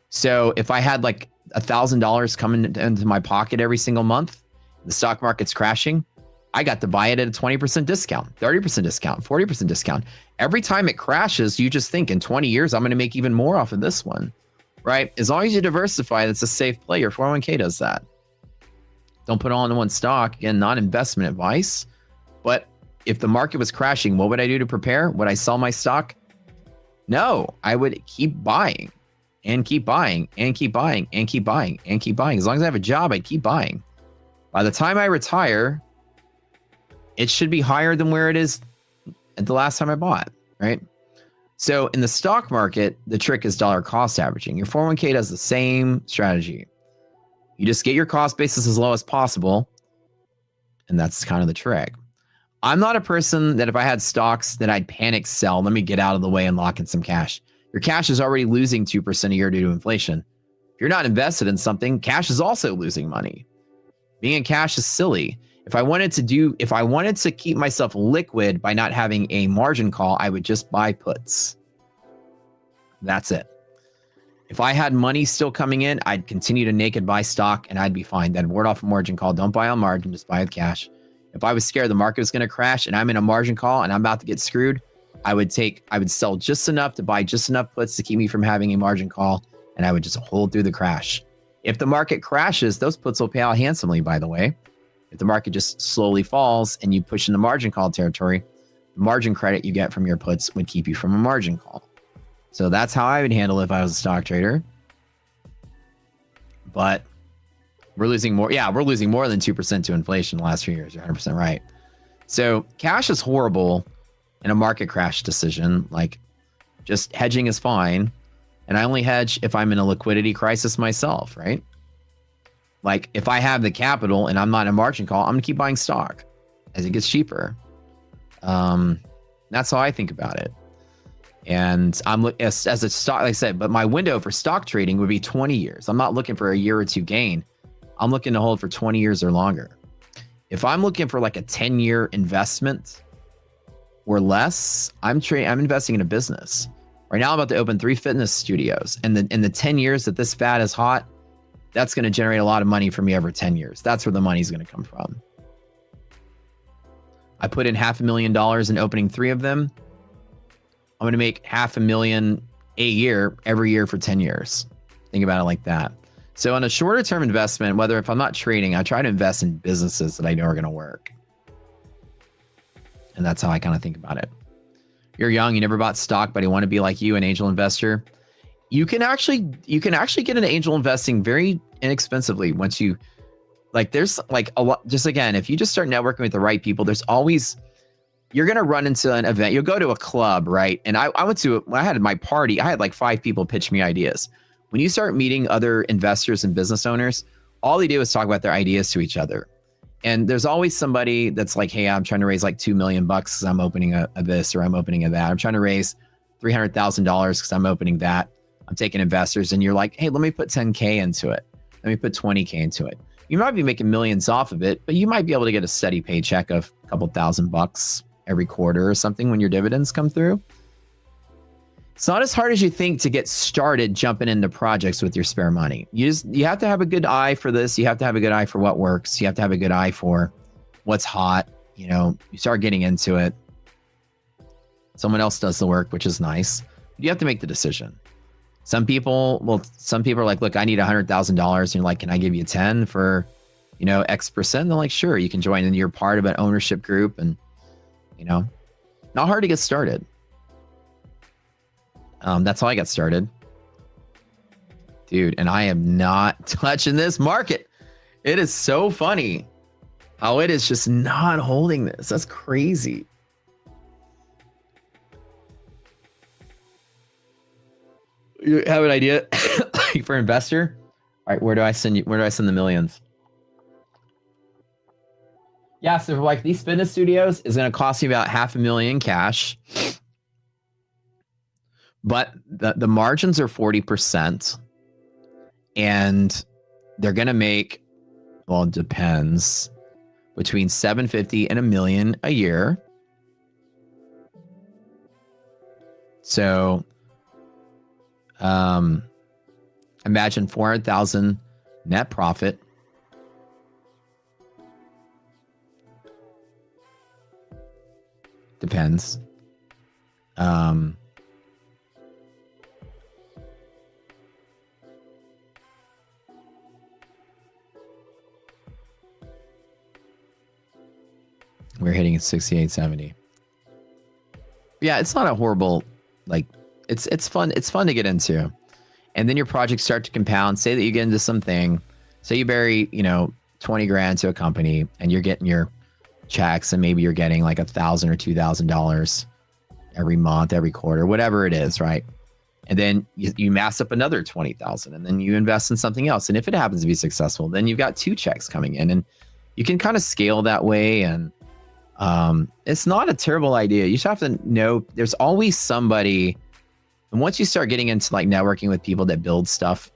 So if I had like $1,000 coming into my pocket every single month, the stock market's crashing, I got to buy it at a 20% discount, 30% discount, 40% discount. Every time it crashes, you just think in 20 years, I'm going to make even more off of this one, right? As long as you diversify, that's a safe play. Your 401k does that. Don't put all into one stock. Again, not investment advice, but if the market was crashing, what would I do to prepare? Would I sell my stock? No, I would keep buying and keep buying and keep buying and keep buying and keep buying. As long as I have a job, I'd keep buying. By the time I retire, it should be higher than where it is at the last time I bought, right? So in the stock market, the trick is dollar cost averaging. Your 401k does the same strategy. You just get your cost basis as low as possible, and that's kind of the trick. I'm not a person that if I had stocks that I'd panic sell, let me get out of the way and lock in some cash. Your cash is already losing 2% a year due to inflation. If you're not invested in something, cash is also losing money. Being in cash is silly. If I wanted to keep myself liquid by not having a margin call, I would just buy puts. That's it. If I had money still coming in, I'd continue to naked buy stock and I'd be fine. That'd ward off a margin call. Don't buy on margin, just buy with cash. If I was scared the market was going to crash and I'm in a margin call and I'm about to get screwed, I would sell just enough to buy just enough puts to keep me from having a margin call, and I would just hold through the crash. If the market crashes, those puts will pay out handsomely, by the way. If the market just slowly falls and you push into margin call territory, the margin credit you get from your puts would keep you from a margin call. So that's how I would handle it if I was a stock trader. But we're losing more. Yeah, we're losing more than 2% to inflation the last few years. You're 100% right. So cash is horrible in a market crash decision. Like, just hedging is fine. And I only hedge if I'm in a liquidity crisis myself, right? Like, if I have the capital and I'm not in a margin call, I'm gonna keep buying stock as it gets cheaper. That's how I think about it. And I'm as a stock, like I said, but my window for stock trading would be 20 years. I'm not looking for a year or two gain. I'm looking to hold for 20 years or longer. If I'm looking for like a 10-year investment or less, I'm investing in a business. Right now, I'm about to open 3 fitness studios. And in the 10 years that this fad is hot, that's going to generate a lot of money for me over 10 years. That's where the money's going to come from. I put in $500,000 in opening 3 of them. I'm going to make $500,000 a year every year for 10 years. Think about it like that. So on a shorter term investment, whether if I'm not trading, I try to invest in businesses that I know are going to work. And that's how I kind of think about it. You're young, you never bought stock, but you want to be like you, an angel investor. You can actually get into angel investing very inexpensively once you, like, there's like a lot, just again, if you just start networking with the right people, there's always, you're going to run into an event. You'll go to a club, right? And I when I had my party, I had like 5 people pitch me ideas. When you start meeting other investors and business owners, all they do is talk about their ideas to each other. And there's always somebody that's like, hey, I'm trying to raise like $2 million because I'm opening a this or I'm opening a that. I'm trying to raise $300,000 because I'm opening that. I'm taking investors, and you're like, hey, let me put 10K into it. Let me put 20K into it. You might be making millions off of it, but you might be able to get a steady paycheck of a couple $1,000 every quarter or something when your dividends come through. It's not as hard as you think to get started jumping into projects with your spare money. You have to have a good eye for this. You have to have a good eye for what works. You have to have a good eye for what's hot. You know, you start getting into it. Someone else does the work, which is nice. You have to make the decision. Some people are like, look, I need $100,000. And you're like, can I give you 10 for, X percent? They're like, sure, you can join. And you're part of an ownership group, and, not hard to get started. That's how I got started. Dude, and I am not touching this market. It is so funny. How it is just not holding this. That's crazy. You have an idea for investor? All right, where do I send you? Where do I send the millions? Yeah, so for like these fitness studios is going to cost you about $500,000 cash, but the margins are 40%, and they're going to make, well, it depends, between $750,000 and $1 million a year. So, imagine 400,000 net profit. Depends. We're hitting at 68.70. Yeah, it's not a horrible, like, it's fun. It's fun to get into. And then your projects start to compound. Say that you get into something. Say you bury, 20 grand to a company and you're getting your checks, and maybe you're getting like $1,000 or $2,000 every month, every quarter, whatever it is, right? And then you mass up another 20,000, and then you invest in something else. And if it happens to be successful, then you've got 2 checks coming in, and you can kind of scale that way. And it's not a terrible idea. You just have to know there's always somebody. And once you start getting into like networking with people that build stuff,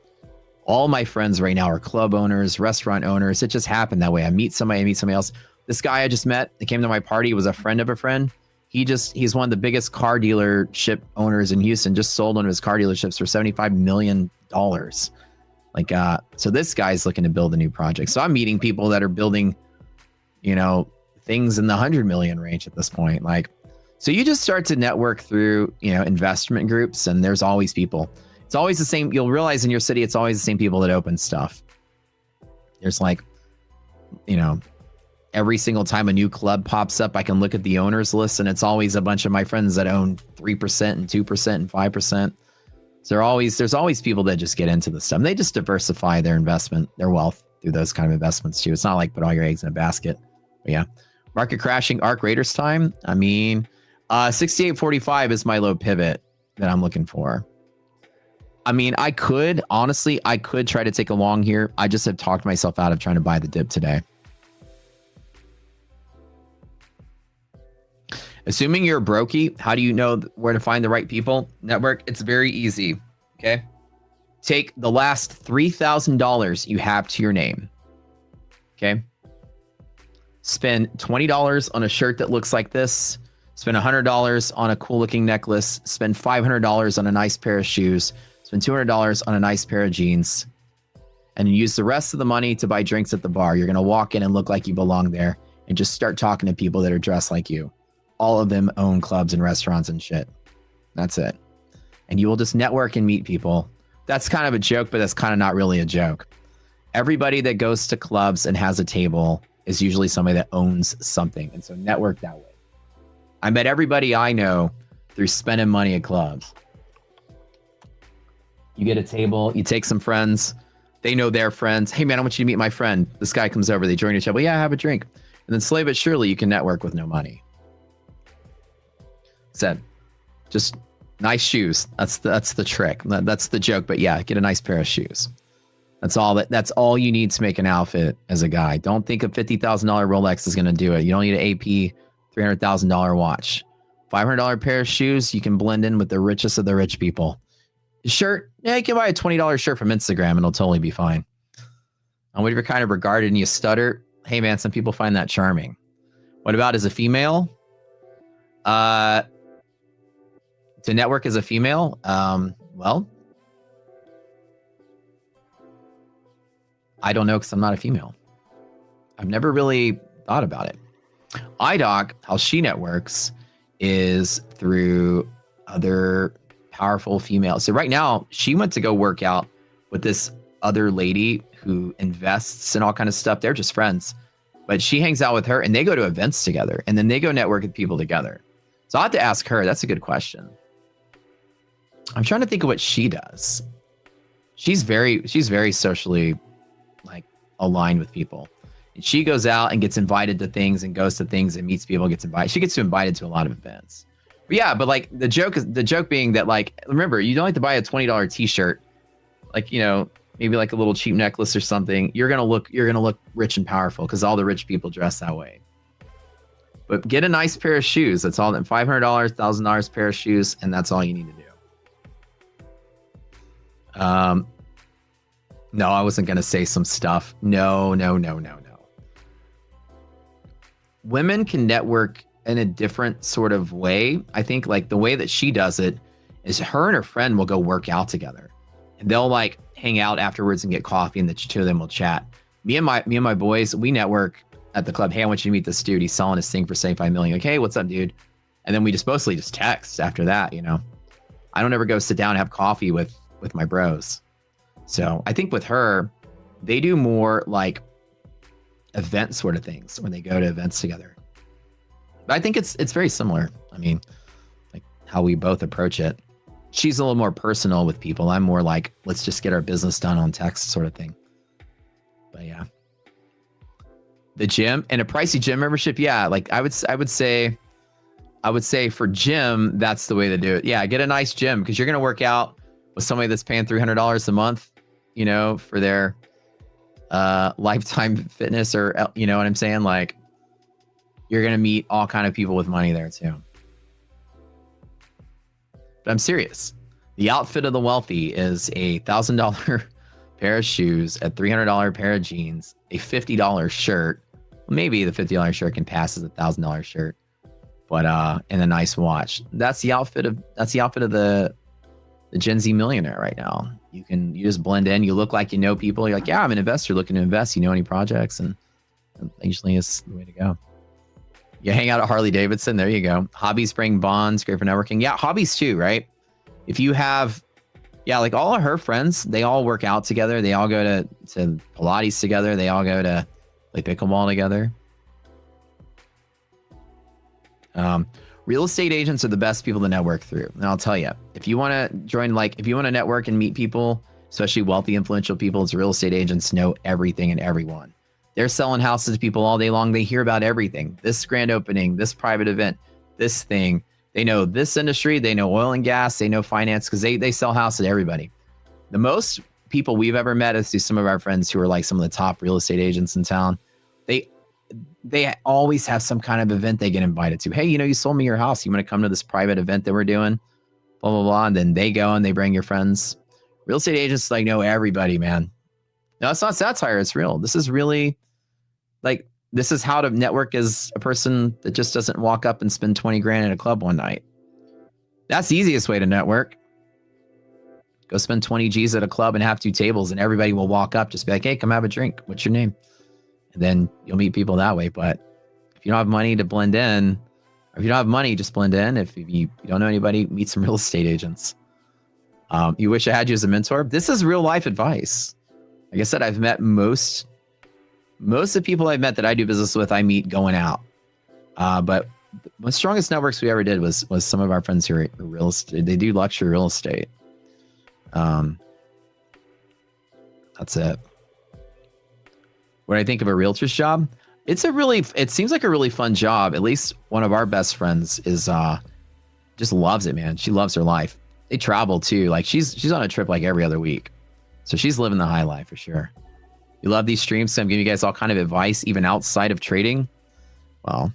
all my friends right now are club owners, restaurant owners. It just happened that way. I meet somebody else. This guy I just met that came to my party was a friend of a friend. He's one of the biggest car dealership owners in Houston, just sold one of his car dealerships for $75 million. Like, so this guy's looking to build a new project. So I'm meeting people that are building, things in the 100 million range at this point. Like, so you just start to network through, investment groups, and there's always people. It's always the same. You'll realize in your city, it's always the same people that open stuff. There's like, every single time a new club pops up, I can look at the owners list, and it's always a bunch of my friends that own 3% and 2% and 5%. So there's always people that just get into the stuff. And they just diversify their investment, their wealth through those kind of investments too. It's not like put all your eggs in a basket. But yeah, market crashing, ARC Raiders time. I mean, 68.45 is my low pivot that I'm looking for. I mean, I could try to take a long here. I just have talked myself out of trying to buy the dip today. Assuming you're a brokey, how do you know where to find the right people? Network, it's very easy, okay? Take the last $3,000 you have to your name, okay? Spend $20 on a shirt that looks like this. Spend $100 on a cool-looking necklace. Spend $500 on a nice pair of shoes. Spend $200 on a nice pair of jeans. And use the rest of the money to buy drinks at the bar. You're going to walk in and look like you belong there and just start talking to people that are dressed like you. All of them own clubs and restaurants and shit. That's it. And you will just network and meet people. That's kind of a joke, but that's kind of not really a joke. Everybody that goes to clubs and has a table is usually somebody that owns something. And so network that way. I met everybody I know through spending money at clubs. You get a table, you take some friends, they know their friends. Hey man, I want you to meet my friend. This guy comes over, they join your table. Yeah, have a drink. And then slowly but surely you can network with no money. Said, just nice shoes. That's the trick. That's the joke. But yeah, get a nice pair of shoes. That's all you need to make an outfit as a guy. Don't think a $50,000 Rolex is going to do it. You don't need an AP $300,000 watch. $500 pair of shoes, you can blend in with the richest of the rich people. Shirt, yeah, you can buy a $20 shirt from Instagram and it'll totally be fine. And what if you're kind of regarded and you stutter? Hey man, some people find that charming. What about as a female? To network as a female, well, I don't know because I'm not a female. I've never really thought about it. iDoc, how she networks is through other powerful females. So right now, she went to go work out with this other lady who invests and all kind of stuff. They're just friends, but she hangs out with her and they go to events together and then they go network with people together. So I'll have to ask her. That's a good question. I'm trying to think of what she does. She's very socially like aligned with people. And she goes out and gets invited to things and goes to things and meets people, gets invited. She gets invited to a lot of events. But yeah, but like the joke being that, like, remember, you don't have to buy a $20 t-shirt, like, you know, maybe like a little cheap necklace or something. You're gonna look rich and powerful because all the rich people dress that way. But get a nice pair of shoes. That's all. That $500, $1,000 pair of shoes, and that's all you need to do. No, I wasn't gonna say some stuff. No. Women can network in a different sort of way. I think like the way that she does it is her and her friend will go work out together, and they'll like hang out afterwards and get coffee, and the two of them will chat. Me and my boys, we network at the club. Hey, I want you to meet this dude. He's selling his thing for 75 million. Like, hey, what's up, dude? And then we just mostly just text after that, you know. I don't ever go sit down and have coffee with my bros. So I think with her, they do more like event sort of things when they go to events together. But I think it's very similar. I mean, like how we both approach it. She's a little more personal with people. I'm more like, let's just get our business done on text sort of thing. But yeah. The gym and a pricey gym membership. Yeah. Like I would say for gym, that's the way to do it. Yeah. Get a nice gym because you're going to work out with somebody that's paying $300 a month, you know, for their lifetime fitness, or, you know what I'm saying? Like you're going to meet all kind of people with money there too. But I'm serious. The outfit of the wealthy is a $1,000 pair of shoes, a $300 pair of jeans, a $50 shirt. Maybe the $50 shirt can pass as a $1,000 shirt, but and a nice watch. That's the outfit of the Gen Z millionaire right now. You just blend in. You look like you know people. You're like, yeah, I'm an investor looking to invest. You know any projects? And usually is the way to go. You hang out at Harley Davidson. There you go. Hobbies bring bonds. Great for networking. Yeah, hobbies too, right? If you have, yeah, like all of her friends, they all work out together. They all go to Pilates together. They all go to play pickleball together. Real estate agents are the best people to network through. And I'll tell you, if you want to join, like if you want to network and meet people, especially wealthy, influential people, it's real estate agents know everything and everyone. They're selling houses to people all day long. They hear about everything. This grand opening, this private event, this thing. They know this industry. They know oil and gas. They know finance because they sell houses to everybody. The most people we've ever met is through some of our friends who are like some of the top real estate agents in town. They always have some kind of event they get invited to. Hey, you know, you sold me your house. You want to come to this private event that we're doing? Blah, blah, blah. And then they go and they bring your friends. Real estate agents like know everybody, man. No, it's not satire. It's real. This is really like, this is how to network as a person that just doesn't walk up and spend 20 grand at a club one night. That's the easiest way to network. Go spend 20 G's at a club and have 2 tables and everybody will walk up. Just be like, hey, come have a drink. What's your name? And then you'll meet people that way. But if you don't have money to blend in, or if you don't have money, just blend in. If you don't know anybody, meet some real estate agents. You wish I had you as a mentor? This is real life advice. Like I said, I've met most of the people I've met that I do business with, I meet going out. But the strongest networks we ever did was some of our friends who are real estate. They do luxury real estate. That's it. When I think of a realtor's job, it seems like a really fun job. At least one of our best friends is just loves it, man. She loves her life. They travel too. Like she's on a trip like every other week. So she's living the high life for sure. You love these streams, so I'm giving you guys all kind of advice, even outside of trading. Well,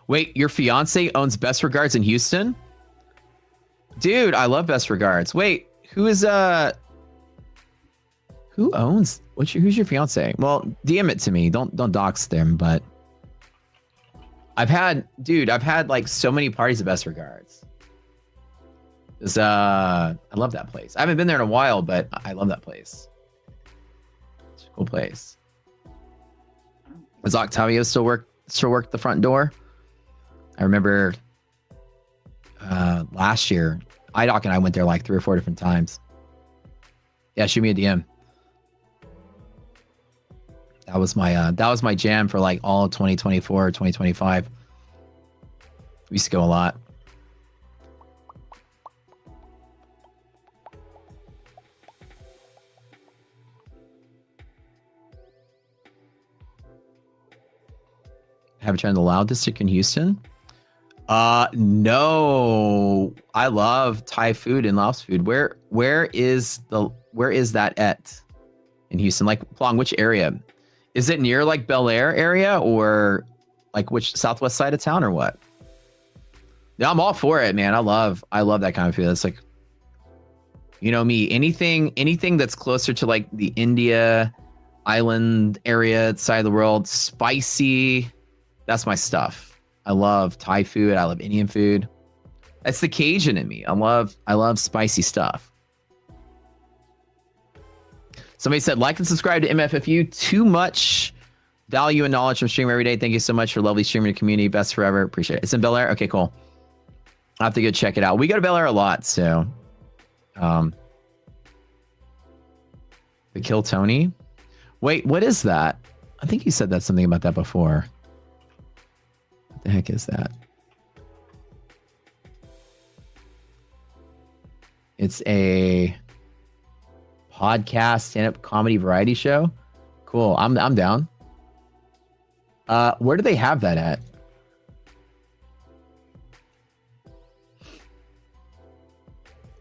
wait, your fiance owns Best Regards in Houston? Dude, I love Best Regards. Wait, who's who's your fiance? Well, DM it to me. Don't dox them, but I've had like so many parties at Best Regards. I love that place. I haven't been there in a while, but I love that place. It's a cool place. Does Octavio still work the front door? I remember last year, IDOC and I went there like 3 or 4 different times. Yeah, shoot me a DM. That was my jam for like all of 2024, 2025. We used to go a lot. Have you tried the Loud District in Houston? No. I love Thai food and Laos food. Where is that at in Houston? Like, Plong, which area? Is it near like Bel Air area or like which southwest side of town or what? Yeah, I'm all for it, man. I love that kind of food. It's like, you know me, anything that's closer to like the India island area side of the world, spicy, that's my stuff. I love Thai food. I love Indian food. That's the Cajun in me. I love spicy stuff. Somebody said, like and subscribe to MFFU. Too much value and knowledge from stream every day. Thank you so much for lovely streaming community. Best forever. Appreciate it. It's in Bel Air. Okay, cool. I'll have to go check it out. We go to Bel Air a lot, so the Kill Tony. Wait, what is that? I think you said that something about that before. What the heck is that? It's a podcast stand-up comedy variety show. Cool. I'm down. Where do they have that at?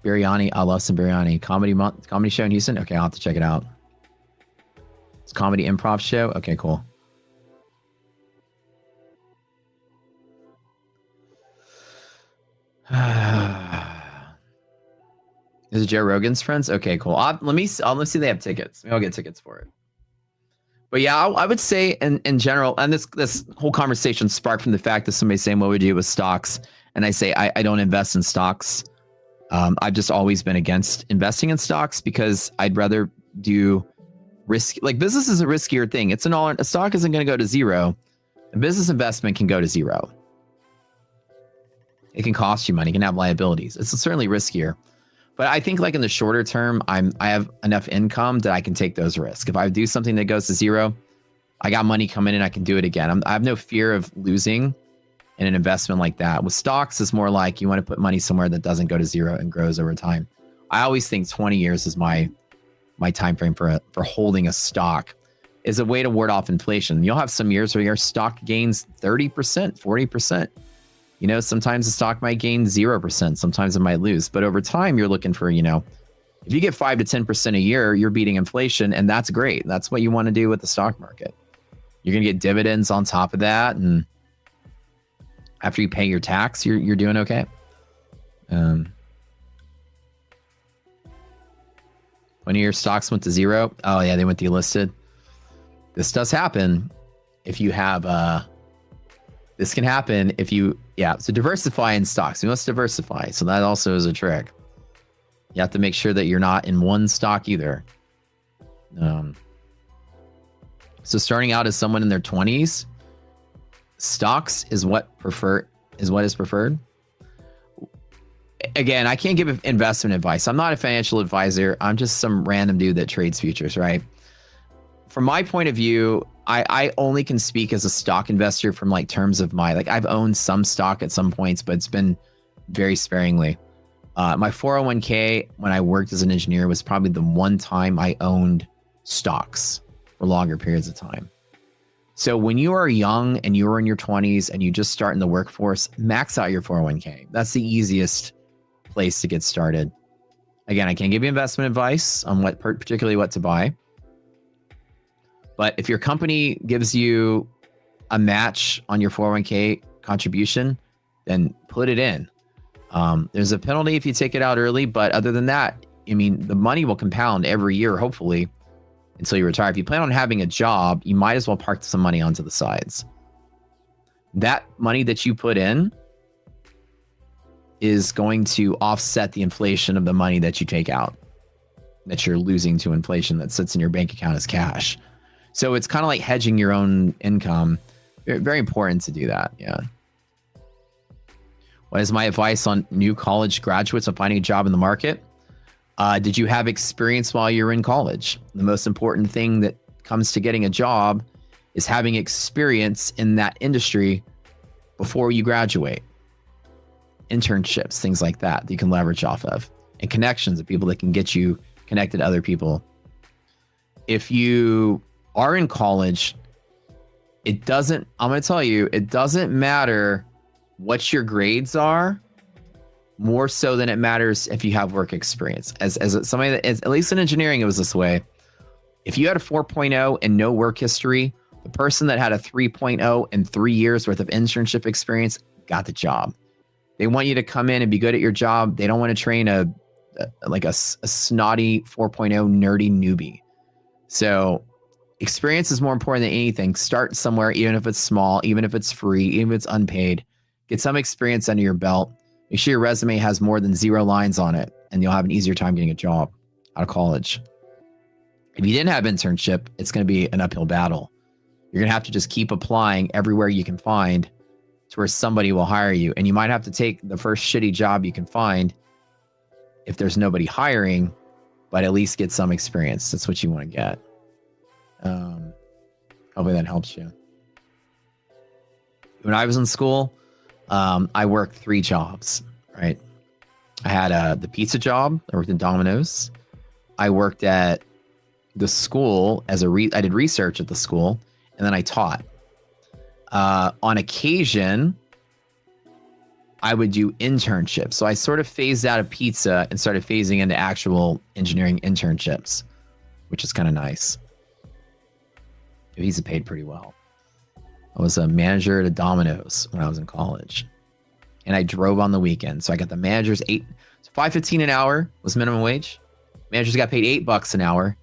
Biryani. I love some biryani. Comedy show in Houston. Okay, I'll have to check it out. It's a comedy improv show. Okay, cool. Is it Joe Rogan's friends? Okay, cool. Let me see if they have tickets. Maybe I'll get tickets for it. But yeah, I would say in general, and this whole conversation sparked from the fact that somebody saying, what would you do with stocks? And I say, I don't invest in stocks. I've just always been against investing in stocks because I'd rather do risk. Like, business is a riskier thing. A stock isn't going to go to zero. A business investment can go to zero. It can cost you money. It can have liabilities. It's certainly riskier. But I think like in the shorter term, I have enough income that I can take those risks. If I do something that goes to zero, I got money coming in, I can do it again. I have no fear of losing in an investment like that. With stocks, it's more like you want to put money somewhere that doesn't go to zero and grows over time. I always think 20 years is my time frame for holding a stock, is a way to ward off inflation. You'll have some years where your stock gains 30%, 40%. You know, sometimes the stock might gain 0%. Sometimes it might lose. But over time, you're looking for, you know, if you get 5 to 10% a year, you're beating inflation. And that's great. That's what you want to do with the stock market. You're going to get dividends on top of that. And after you pay your tax, you're doing okay. When your stocks went to zero, oh yeah, they went delisted. This does happen if you have this can happen if you, so diversify in stocks. You must diversify. So that also is a trick. You have to make sure that you're not in one stock either. So starting out as someone in their 20s, stocks is what is preferred. Again, I can't give investment advice. I'm not a financial advisor. I'm just some random dude that trades futures, right? From my point of view, I only can speak as a stock investor from like terms of I've owned some stock at some points, but it's been very sparingly. My 401k when I worked as an engineer was probably the one time I owned stocks for longer periods of time. So when you are young and you are in your 20s and you just start in the workforce, max out your 401k. That's the easiest place to get started. Again, I can't give you investment advice on particularly what to buy. But if your company gives you a match on your 401k contribution, then put it in. There's a penalty if you take it out early, but other than that, I mean, the money will compound every year, hopefully, until you retire. If you plan on having a job, you might as well park some money onto the sides. That money that you put in is going to offset the inflation of the money that you take out, that you're losing to inflation that sits in your bank account as cash. So it's kind of like hedging your own income. Very, very important to do that. Yeah. What is my advice on new college graduates on finding a job in the market? Did you have experience while you were in college? The most important thing that comes to getting a job is having experience in that industry before you graduate. Internships, things like that you can leverage off of, and connections of people that can get you connected to other people. If you are in college, I'm going to tell you, it doesn't matter what your grades are, more so than it matters if you have work experience. As somebody that is, at least in engineering, it was this way. If you had a 4.0 and no work history, the person that had a 3.0 and 3 years worth of internship experience got the job. They want you to come in and be good at your job. They don't want to train a snotty 4.0 nerdy newbie. So experience is more important than anything. Start somewhere, even if it's small, even if it's free, even if it's unpaid. Get some experience under your belt. Make sure your resume has more than 0 lines on it, and you'll have an easier time getting a job out of college. If you didn't have internship, it's going to be an uphill battle. You're going to have to just keep applying everywhere you can find to where somebody will hire you. And you might have to take the first shitty job you can find if there's nobody hiring, but at least get some experience. That's what you want to get. Hopefully that helps you. When I was in school, I worked 3 jobs, right? I had the pizza job. I worked in Domino's. I worked at the school I did research at the school, and then I taught. On occasion, I would do internships. So I sort of phased out of pizza and started phasing into actual engineering internships, which is kind of nice. Pizza paid pretty well. I was a manager at a Domino's when I was in college, and I drove on the weekend. So I got the manager's $5.15 an hour was minimum wage. Managers got paid $8 an hour.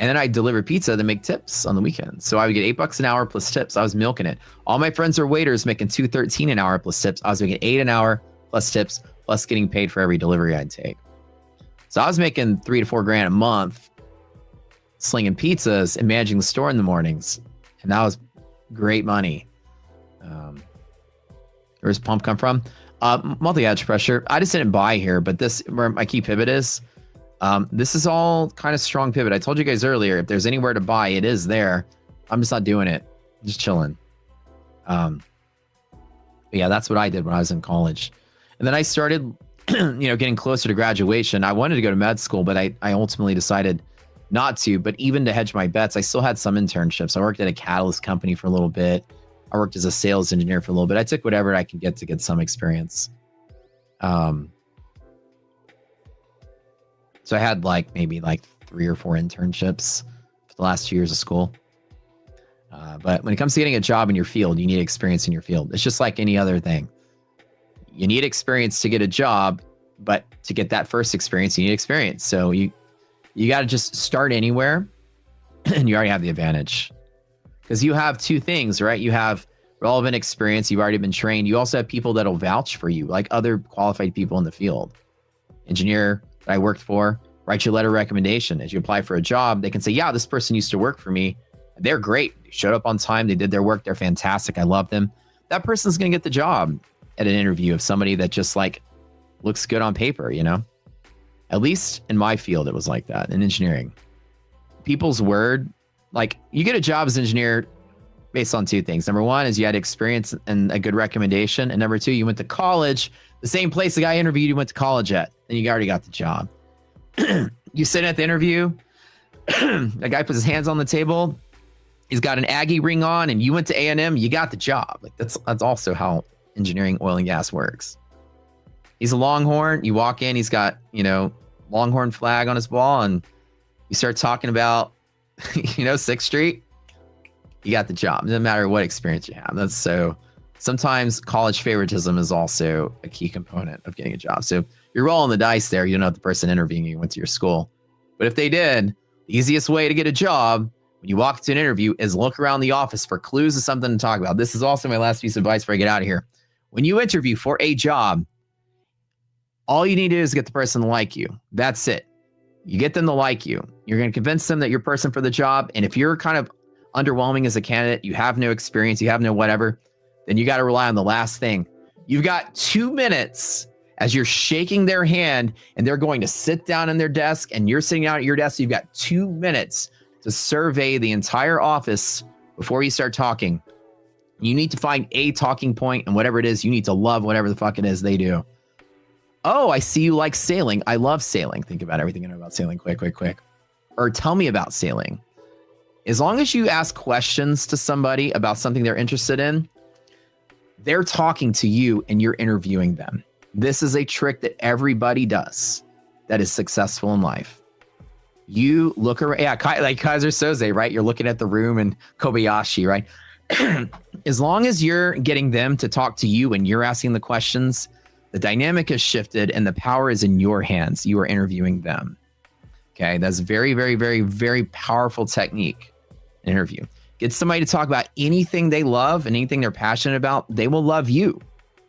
And then I delivered pizza to make tips on the weekend. So I would get $8 an hour plus tips. I was milking it. All my friends are waiters making $2.13 an hour plus tips. I was making $8 an hour plus tips, plus getting paid for every delivery I'd take. So I was making $3 to $4 grand a month, slinging pizzas and managing the store in the mornings. And that was great money. Where's pump come from? Multi-edge pressure. I just didn't buy here, but this, where my key pivot is, this is all kind of strong pivot. I told you guys earlier, if there's anywhere to buy, it is there. I'm just not doing it. I'm just chilling. But yeah, that's what I did when I was in college. And then I started, getting closer to graduation. I wanted to go to med school, but I ultimately decided not to. But even to hedge my bets, I still had some internships. I worked at a catalyst company for a little bit. I worked as a sales engineer for a little bit. I took whatever I could get to get some experience. So I had maybe 3 or 4 internships for the last 2 years of school. But when it comes to getting a job in your field, you need experience in your field. It's just like any other thing. You need experience to get a job, but to get that first experience, you need experience. So you got to just start anywhere, and you already have the advantage. Because you have 2 things, right? You have relevant experience. You've already been trained. You also have people that'll vouch for you, like other qualified people in the field. Engineer that I worked for, write your letter of recommendation. As you apply for a job, they can say, yeah, this person used to work for me. They're great. They showed up on time. They did their work. They're fantastic. I love them. That person's going to get the job at an interview of somebody that just looks good on paper, At least in my field, it was like that in engineering. People's word, you get a job as an engineer based on 2 things. Number 1 is you had experience and a good recommendation. And number 2, you went to college, the same place the guy interviewed you went to college at, and you already got the job. You sit at the interview, a guy puts his hands on the table, he's got an Aggie ring on, and you went to A&M, you got the job. That's also how engineering, oil and gas works. He's a Longhorn. You walk in, he's got, Longhorn flag on his wall, and you start talking about, 6th Street, you got the job. It doesn't matter what experience you have. Sometimes college favoritism is also a key component of getting a job. So you're rolling the dice there. You don't know if the person interviewing you went to your school. But if they did, the easiest way to get a job when you walk to an interview is look around the office for clues of something to talk about. This is also my last piece of advice before I get out of here. When you interview for a job, all you need to do is get the person to like you. That's it. You get them to like you. You're going to convince them that you're person for the job. And if you're kind of underwhelming as a candidate, you have no experience, you have no whatever, then you got to rely on the last thing. You've got 2 minutes as you're shaking their hand and they're going to sit down in their desk and you're sitting down at your desk. So you've got 2 minutes to survey the entire office before you start talking. You need to find a talking point, and whatever it is, you need to love whatever the fuck it is they do. Oh, I see you like sailing. I love sailing. Think about everything you know about sailing. Quick. Or tell me about sailing. As long as you ask questions to somebody about something they're interested in, they're talking to you and you're interviewing them. This is a trick that everybody does that is successful in life. You look around, like Kaiser Soze, right? You're looking at the room and Kobayashi, right? As long as you're getting them to talk to you and you're asking the questions, the dynamic has shifted and the power is in your hands. You are interviewing them. Okay, that's very, very, very, very powerful technique. Interview. Get somebody to talk about anything they love and anything they're passionate about. They will love you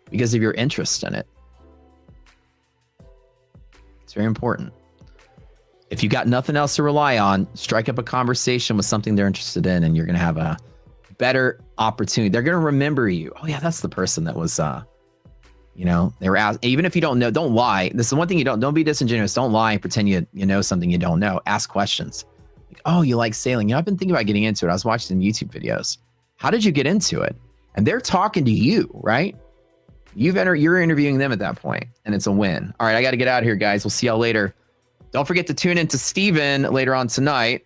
because of your interest in it. It's very important. If you got nothing else to rely on, strike up a conversation with something they're interested in, and you're going to have a better opportunity. They're going to remember you. Oh yeah, that's the person that was, they were asked. Even if you don't know, don't lie. This is one thing don't be disingenuous. Don't lie and pretend you know something you don't know. Ask questions. Like, oh, you like sailing? I've been thinking about getting into it. I was watching some YouTube videos. How did you get into it? And they're talking to you, right? You're interviewing them at that point, and it's a win. All right, I got to get out of here, guys. We'll see y'all later. Don't forget to tune in to Steven later on tonight.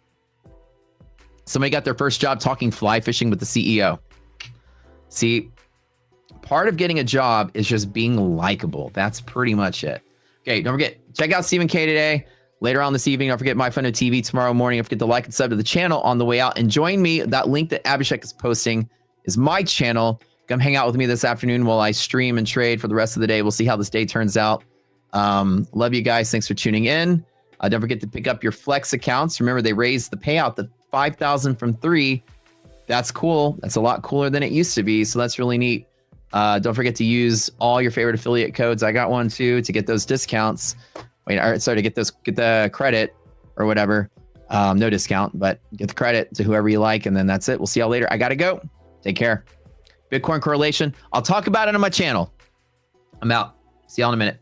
Somebody got their first job talking fly fishing with the CEO. See, part of getting a job is just being likable. That's pretty much it. Okay, don't forget, check out Stephen K today. Later on this evening, don't forget MyFundedTV tomorrow morning. Don't forget to like and sub to the channel on the way out. And join me. That link that Abhishek is posting is my channel. Come hang out with me this afternoon while I stream and trade for the rest of the day. We'll see how this day turns out. Love you guys. Thanks for tuning in. Don't forget to pick up your Flex accounts. Remember, they raised the payout to 5,000 from 3. That's cool. That's a lot cooler than it used to be. So that's really neat. Don't forget to use all your favorite affiliate codes. I got one too to get those discounts. To get the credit or whatever. No discount, but get the credit to whoever you like. And then that's it. We'll see y'all later. I got to go. Take care. Bitcoin correlation. I'll talk about it on my channel. I'm out. See y'all in a minute.